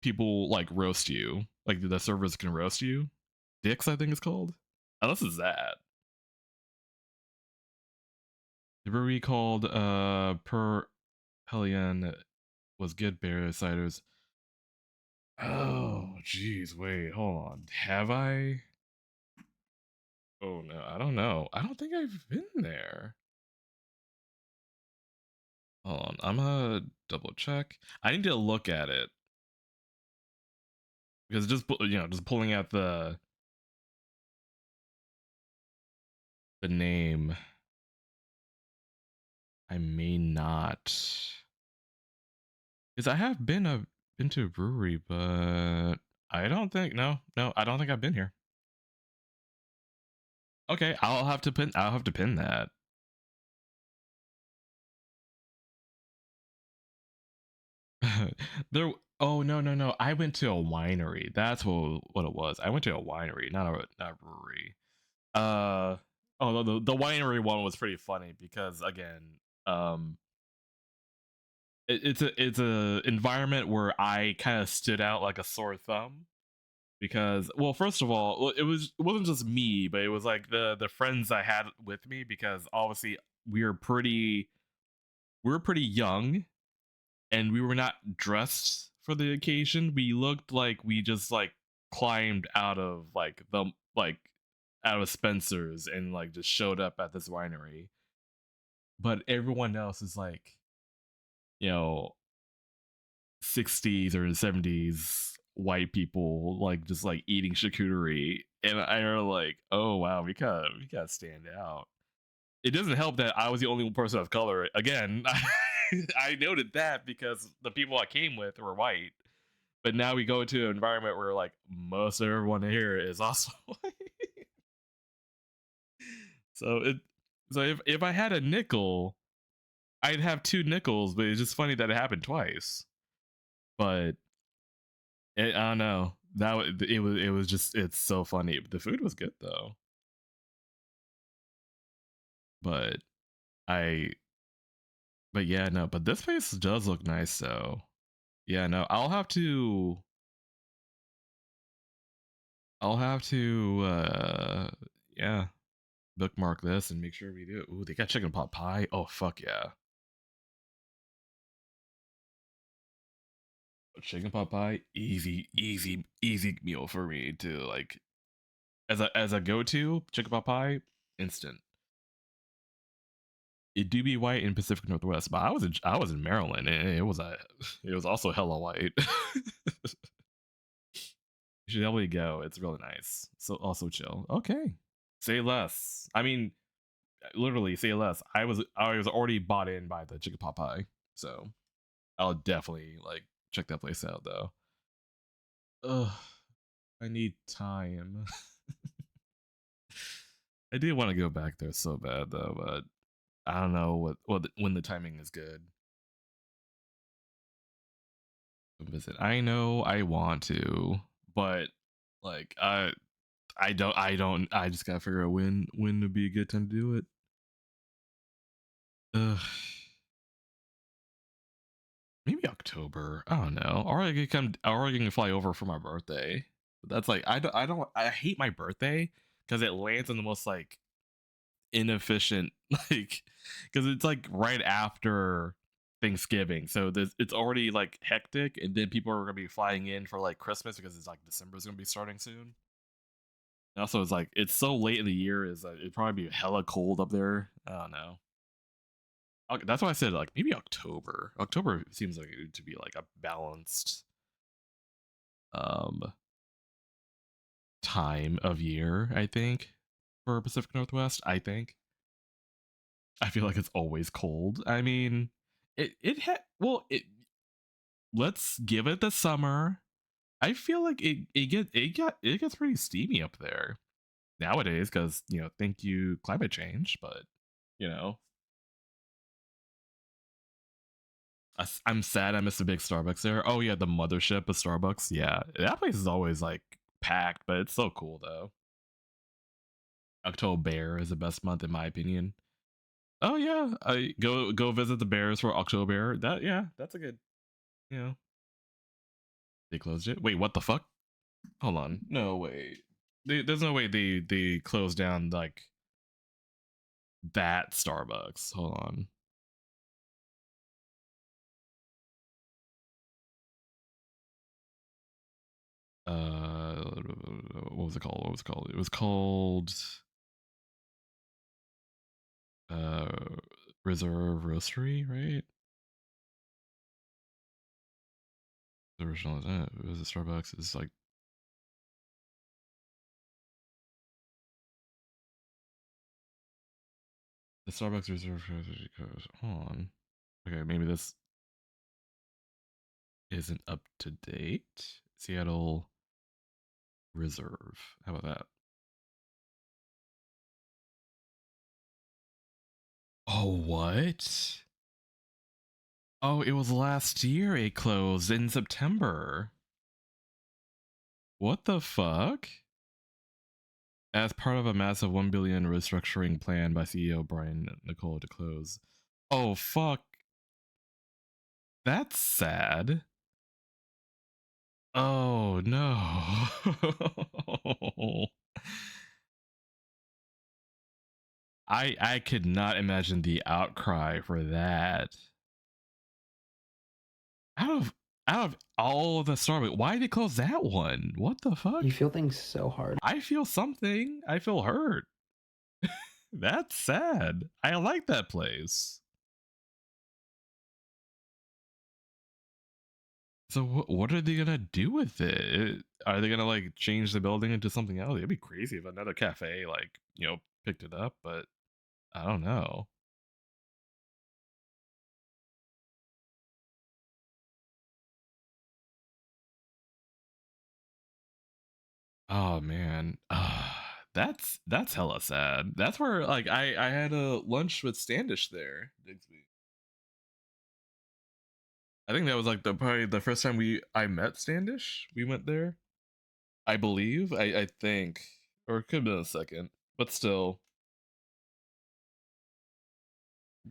people like roast you, like the servers can roast you. Dicks, I think it's called. Unless it's that. The brewery called Per Hellion was good bear ciders. Oh jeez, wait, hold on. Have I? Oh no, I don't know. I don't think I've been there. Hold on, I'm gonna double check. I need to look at it because just just pulling out the name, I may not, because I have been to a brewery, but I don't think no, I don't think I've been here. Okay, I'll have to pin that. There. Oh no. I went to a winery. That's what it was. I went to a winery, not a brewery. Oh, the winery one was pretty funny because again, um, it's a environment where I kind of stood out like a sore thumb because, well, first of all, it wasn't just me, but it was like the friends I had with me because obviously we were pretty young and we were not dressed for the occasion. We looked like we just like climbed out of out of Spencer's and like just showed up at this winery. But everyone else is like, you know, 60s or 70s white people like just like eating charcuterie, and I are like, oh wow, we gotta stand out. It doesn't help that I was the only person of color. Again, I noted that because the people I came with were white. But now we go to an environment where like most of everyone here is also white. So if I had a nickel, I'd have two nickels, but it's just funny that it happened twice. But I don't know. It was just it's so funny. The food was good though. But I but yeah, no, but this place does look nice though. Yeah, no, I'll have to yeah, bookmark this and make sure we do it. Ooh, they got chicken pot pie. Oh fuck yeah. Chicken pot pie, easy meal for me to like as a go-to. Chicken pot pie, instant. It do be white in Pacific Northwest, but I was in Maryland and it was also hella white. You should definitely go. It's really nice. So also chill. Okay. Say less. I mean, literally say less. I was already bought in by the chicken pot pie. So I'll definitely like check that place out though. Ugh. I need time. I do want to go back there so bad though, but I don't know when the timing is good. Visit. I know I want to, but like I just gotta figure out when would be a good time to do it. Ugh. Maybe October. I don't know. Or I could come. Or I can fly over for my birthday. But that's like I hate my birthday because it lands on the most like inefficient like because it's like right after Thanksgiving, so it's already like hectic, and then people are gonna be flying in for like Christmas because it's like December's gonna be starting soon. And also, it's like it's so late in the year, is it'd probably be hella cold up there. I don't know. That's why I said like maybe October. October seems like it to be like a balanced um time of year. I think for Pacific Northwest. I feel like it's always cold. I mean, let's give it the summer. I feel like it gets pretty steamy up there nowadays because thank you climate change. But you know, I'm sad I missed a big Starbucks there. Oh yeah, the mothership of Starbucks. Yeah, that place is always like packed, but it's so cool though. October is the best month in my opinion. Oh yeah, I go visit the bears for October. That's a good. You know, they closed it. Wait, what the fuck? Hold on. No way. There's no way they closed down like that Starbucks. Hold on. What was it called? What was it called? It was called Reserve Roastery, right? The original it was a Starbucks. It's like the Starbucks Reserve Roastery goes on. Okay, maybe this isn't up to date. Seattle Reserve. How about that? Oh, what? Oh, it was last year it closed in September. What the fuck? As part of a massive $1 billion restructuring plan by CEO Brian Nicole to close. Oh, fuck. That's sad. Oh, no. I could not imagine the outcry for that. Out of all of the Star Wars, why did they close that one? What the fuck? You feel things so hard. I feel something. I feel hurt. That's sad. I like that place. So what are they gonna do with it? Are they gonna like change the building into something else? It'd be crazy if another cafe like, you know, picked it up, but I don't know. Oh man. That's hella sad. That's where like I had a lunch with Standish there. I think that was like probably the first time I met Standish. We went there. I believe. I think. Or it could have been a second. But still.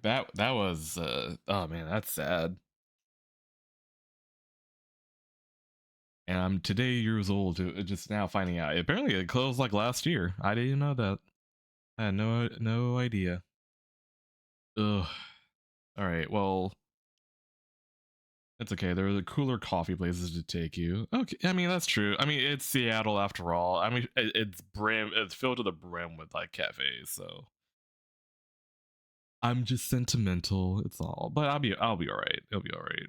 That was oh man, that's sad. And I'm today years old just now finding out. Apparently it closed like last year. I didn't know that. I had no idea. Ugh. Alright, well, it's okay. There are cooler coffee places to take you. Okay, I mean that's true. I mean it's Seattle after all. I mean it's filled to the brim with like cafes. So I'm just sentimental. It's all. But I'll be all right. It'll be all right.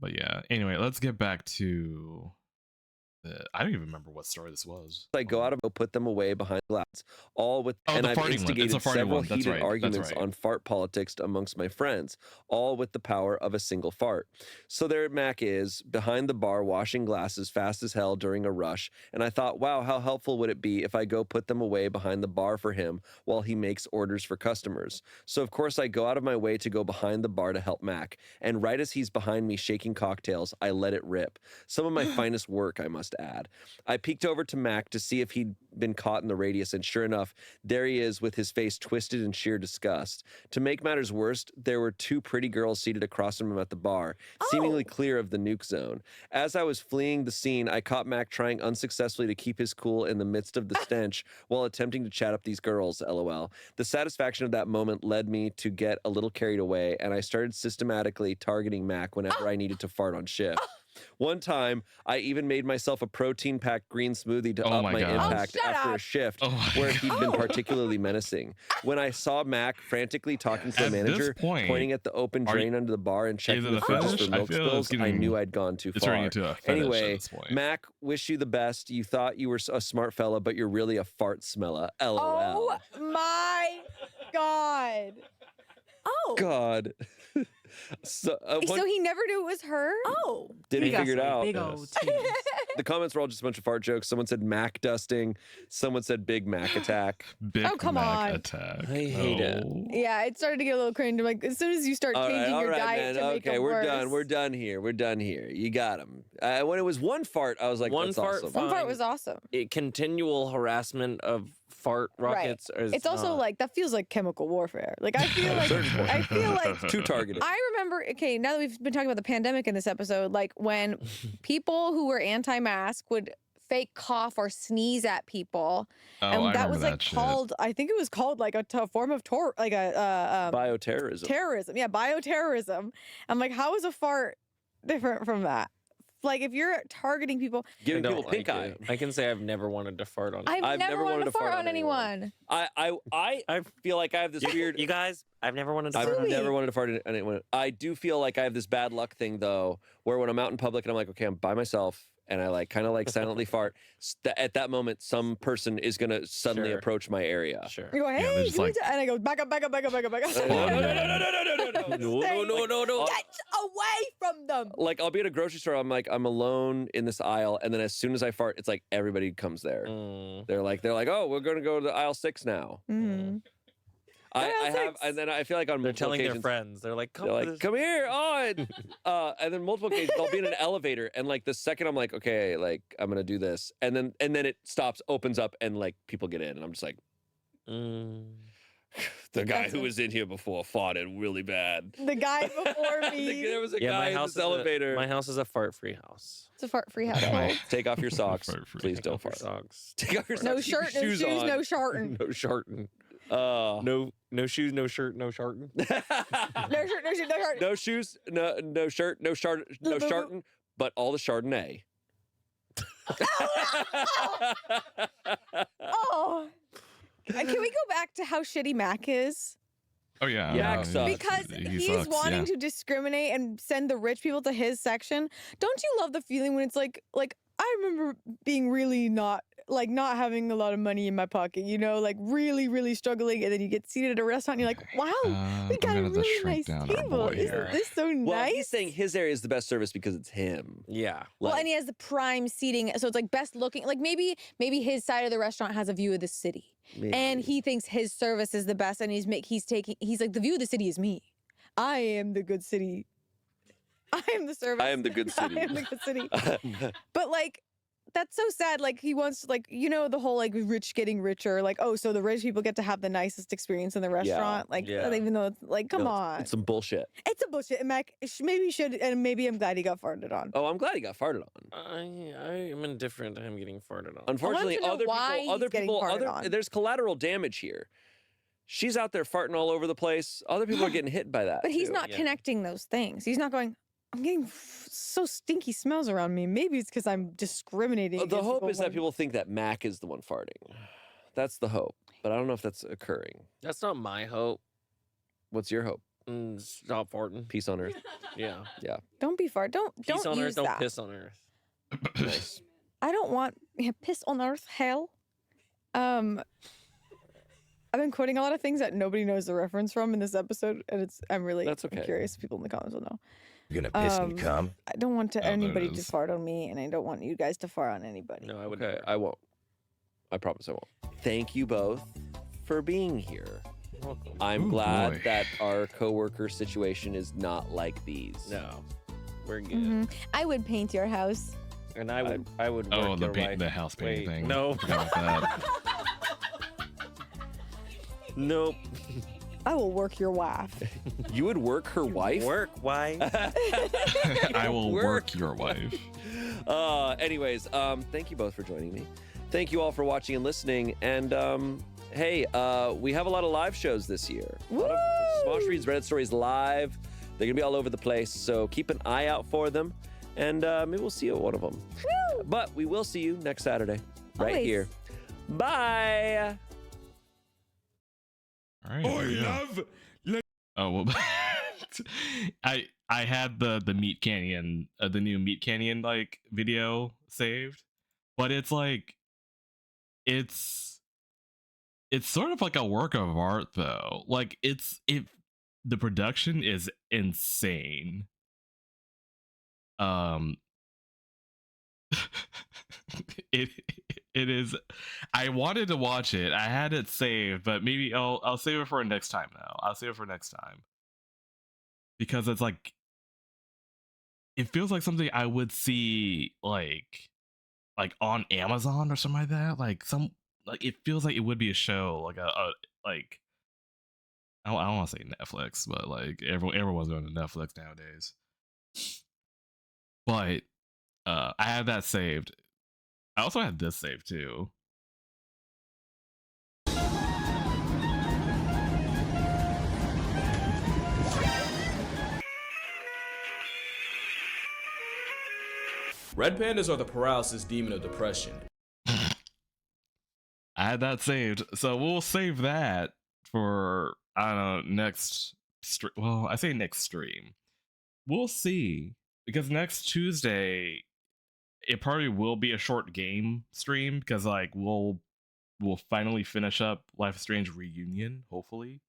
But yeah. Anyway, let's get back to I don't even remember what story this was. I go out and put them away behind glass, all with, Oh, and the I've farting one. It's instigated a farting several one. That's heated right. arguments That's right. on fart politics amongst my friends, all with the power of a single fart. So there Mac is, behind the bar, washing glasses fast as hell during a rush, and I thought, wow, how helpful would it be if I go put them away behind the bar for him while he makes orders for customers? So of course I go out of my way to go behind the bar to help Mac, and right as he's behind me shaking cocktails, I let it rip. Some of my finest work, I must add. I peeked over to Mac to see if he'd been caught in the radius, and sure enough, there he is with his face twisted in sheer disgust. To make matters worse, there were two pretty girls seated across from him at the bar, seemingly clear of the nuke zone. As I was fleeing the scene, I caught Mac trying unsuccessfully to keep his cool in the midst of the stench while attempting to chat up these girls, lol. The satisfaction of that moment led me to get a little carried away, and I started systematically targeting Mac whenever I needed to fart on shift. One time, I even made myself a protein-packed green smoothie to up my impact after a shift where he'd been particularly menacing. When I saw Mac frantically talking to the manager, pointing at the open drain under the bar and checking the fridges for milk spills, I knew I'd gone too far. Anyway, Mac, wish you the best. You thought you were a smart fella, but you're really a fart smella. LOL. Oh my God. Oh. God. So he never knew it was her? Oh. Didn't figure it out. Big old The comments were all just a bunch of fart jokes. Someone said Mac dusting. Someone said Big Mac attack. Big come Mac on. attack. I hate it. Yeah, it started to get a little cringe. Like as soon as you start changing your diet to make okay, it we're worse. done. We're done here. We're done here. You got him. When it was one fart, I was like, One that's fart, awesome. One part was awesome. Continual harassment of fart rockets. Right. It's also like that feels like chemical warfare. Like I feel like too targeted. I remember. Okay, now that we've been talking about the pandemic in this episode, like when people who were anti-mask would fake cough or sneeze at people, and that was like called. I think it was called like a form of bioterrorism. Terrorism, yeah, bioterrorism. I'm like, how is a fart different from that? Like if you're targeting people, giving people pink eye. I can say I've never wanted to fart on. I've never wanted to fart on anyone. I feel like I have this weird. You guys, I've never wanted to. I've never wanted to fart on anyone. I do feel like I have this bad luck thing though, where when I'm out in public and I'm like, okay, I'm by myself. And I like kind of like silently fart. At that moment, some person is gonna suddenly approach my area. Sure. You go, hey, like, and I go back up. No. Get away from them. Like I'll be at a grocery store. I'm alone in this aisle, and then as soon as I fart, it's like everybody comes there. They're like, oh, we're gonna go to aisle 6 now. I have, and then I feel like on They're multiple telling their occasions, friends. They're like, come, they're to like, this- come here, and then multiple occasions I'll be in an elevator, and like the second I'm like, okay, like I'm gonna do this, and then it stops, opens up, and like people get in, and I'm just like, the guy who was in here before fought it really bad. The guy before me. There was a Yeah, guy in this elevator. My house is a fart-free house. It's a fart-free household. Take off your socks. Please don't fart. Socks. Take off your socks. No Keep your shirt, no shoes, on. no sharting. No sharting. No shoes, no shirt, no sharting. No shirt, no shoes, no sharting. No shoes, no shirt, no sharting, but all the Chardonnay. Oh. Can we go back to how shitty Mac is? Oh yeah. Yak sucks. Because He he's sucks, wanting yeah. to discriminate and send the rich people to his section. Don't you love the feeling when it's like I remember being really not having a lot of money in my pocket, you know, like really, really struggling, and then you get seated at a restaurant and you're like, wow, we got a really nice table. Isn't this so nice? Well, he's saying his area is the best service because it's him. Yeah. Well, and he has the prime seating, so it's like best looking. Like maybe his side of the restaurant has a view of the city, and he thinks his service is the best, and he's like, the view of the city is me. I am the good city. I am the service. I am the good city. I am the good city. But like, that's so sad. Like he wants to, like, you know, the whole like rich getting richer. Like, oh, so the rich people get to have the nicest experience in the restaurant. Like, even though it's like, come on, it's some bullshit. It's a bullshit. And Mac maybe should, and maybe I'm glad he got farted on. Oh, I'm glad he got farted on. I am indifferent to him getting farted on. Unfortunately, there's collateral damage here. She's out there farting all over the place. Other people are getting hit by that. But he's too. not connecting those things. He's not going, I'm getting so stinky smells around me. Maybe it's because I'm discriminating. The against hope is that when- people think that Mac is the one farting. That's the hope. But I don't know if that's occurring. That's not my hope. What's your hope? Stop farting. Peace on earth. Yeah. Yeah. Don't be fart. Don't Peace on use earth, don't that. piss on earth. Nice. I don't want piss on earth. Hell. I've been quoting a lot of things that nobody knows the reference from in this episode, and I'm curious if people in the comments will know. You're gonna piss and cum? I don't want anybody to is. fart on me, and I don't want you guys to fart on anybody. No, I would. Okay, I won't. I promise I won't. Thank you both for being here. Welcome. I'm Ooh, glad boy. that our coworker situation is not like these. No, we're good. Mhm. I would paint your house. And I would work Oh, your wife. the house painting Wait, thing. No. Forgot about that. Nope. I will work your wife. You would work her wife? Work wife. I will work your wife. Anyways, thank you both for joining me. Thank you all for watching and listening. And hey, we have a lot of live shows this year. A lot of Smosh Reads Reddit Stories live. They're gonna be all over the place, so keep an eye out for them. And maybe we'll see you at one of them. But we will see you next Saturday, right Always. here. Bye. All right. Oh well. I had the Meat Canyon, the new Meat Canyon like video saved, but it's like it's sort of like a work of art though. Like the production is insane. It is. I wanted to watch it. I had it saved, but maybe I'll save it for next time now. I'll save it for next time. Because it's like it feels like something I would see like on Amazon or something like that. Like it feels like it would be a show, like a like I don't want to say Netflix, but like everyone's going to Netflix nowadays. But I had that saved. I also had this saved too. Red pandas are the paralysis demon of depression. I had that saved, so we'll save that for I don't know next. Well, I say next stream. We'll see, because next Tuesday it probably will be a short game stream, because like we'll finally finish up Life is Strange Reunion, hopefully,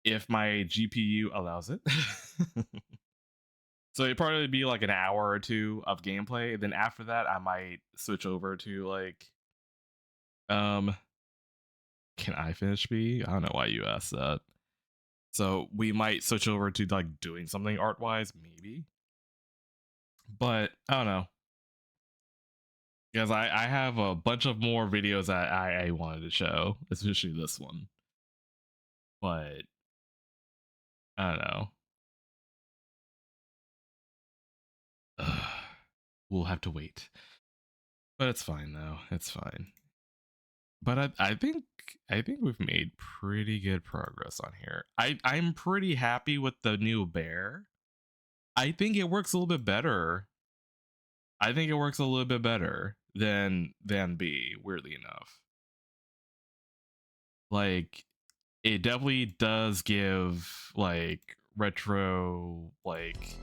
if my GPU allows it. So it'd probably be like an hour or two of gameplay. Then after that, I might switch over to like can I finish B? I don't know why you asked that. So we might switch over to like doing something art wise, maybe. But I don't know. Because I have a bunch of more videos that I wanted to show, especially this one. But I don't know. We'll have to wait. But it's fine though. It's fine. But I think we've made pretty good progress on here. I'm pretty happy with the new bear. I think it works a little bit better. I think it works a little bit better than B, weirdly enough. Like, it definitely does give like retro like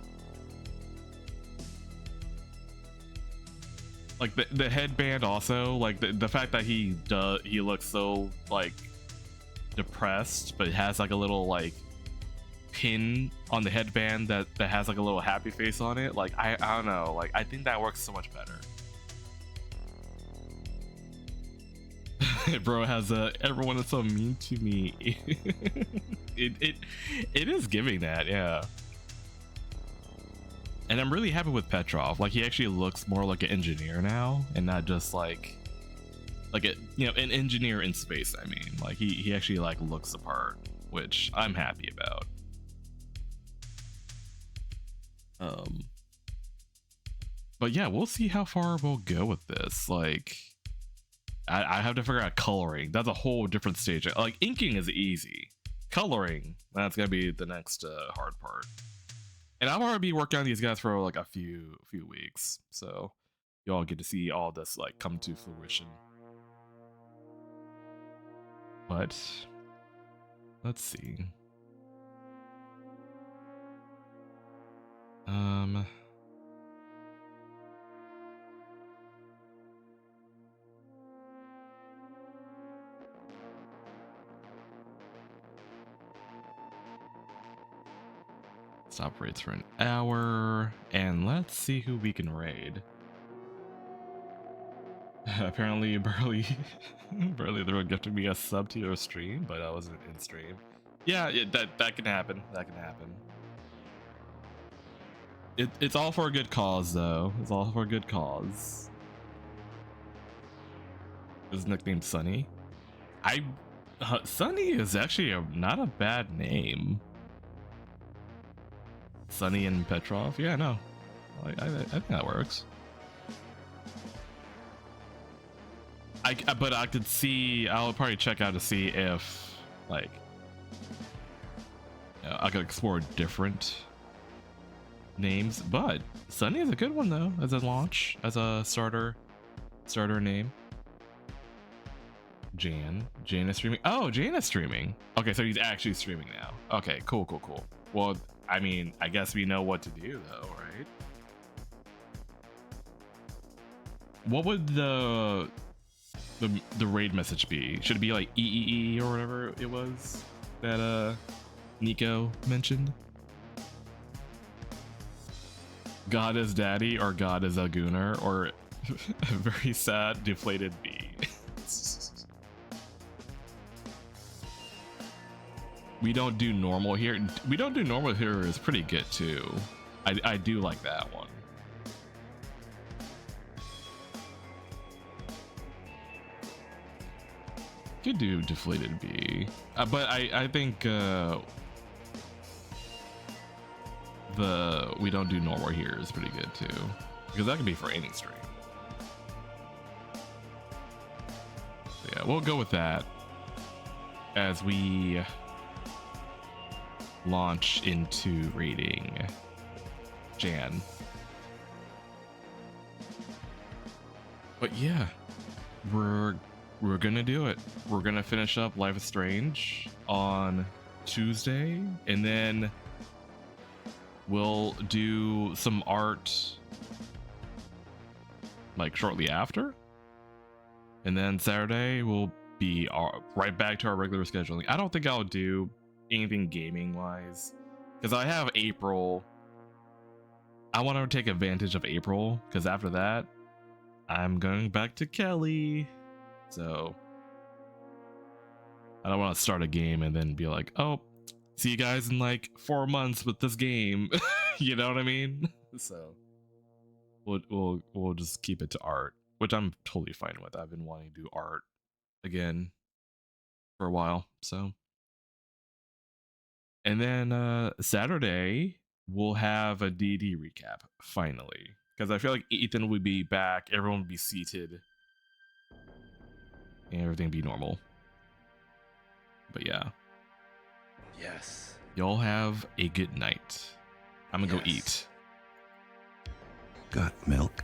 the headband also, like the fact that he looks so like depressed, but it has like a little like pin on the headband that has like a little happy face on it. Like I don't know, like I think that works so much better. Bro has everyone is so mean to me. it is giving that, yeah. And I'm really happy with Petrov. Like, he actually looks more like an engineer now, and not just like a, you know, an engineer in space. I mean, like he actually like looks the part, which I'm happy about. But yeah, we'll see how far we'll go with this. Like, I have to figure out coloring. That's a whole different stage. Like, inking is easy. Coloring, that's gonna be the next hard part. And I've already been working on these guys for like a few weeks, so you all get to see all this like come to fruition. But let's see. This operates for an hour, and let's see who we can raid. Apparently, Burley they were gifting me a sub to your stream, but I wasn't in stream. Yeah, that can happen. That can happen. It's all for a good cause, though. It's all for a good cause. His nickname Sunny. Sunny is actually not a bad name. Sunny and Petrov. Yeah, no, I think that works. But I could see. I'll probably check out to see if like I could explore different names. But Sunny is a good one though, as a launch, as a starter name. Jan is streaming. Oh, Jan is streaming. Okay, so he's actually streaming now. Okay, cool. Well, I mean, I guess we know what to do though, right? What would the raid message be? Should it be like EEE or whatever it was that Nico mentioned? God is daddy, or God is a gooner, or a very sad deflated bee. We don't do normal here. We don't do normal here is pretty good too. I do like that one. Could do deflated bee, but I think the we don't do normal here is pretty good too, because that can be for any stream. So yeah, we'll go with that as we launch into raiding Jan. But yeah, we're gonna do it. We're gonna finish up Life is Strange on Tuesday, and then we'll do some art like shortly after, and then Saturday we'll be right back to our regular scheduling. I don't think I'll do anything gaming wise, because I have April. I want to take advantage of April, because after that I'm going back to Kelly. So I don't want to start a game and then be like, oh, see you guys in like 4 months with this game. You know what I mean? So we'll just keep it to art, which I'm totally fine with. I've been wanting to do art again for a while. So, and then Saturday we'll have a D&D recap finally, because I feel like Ethan would be back, everyone would be seated, and everything be normal. But yeah. Yes. Y'all have a good night. I'm gonna go eat. Got milk?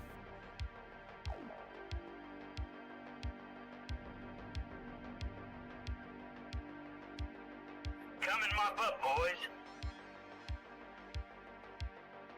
Come in my butt, boys.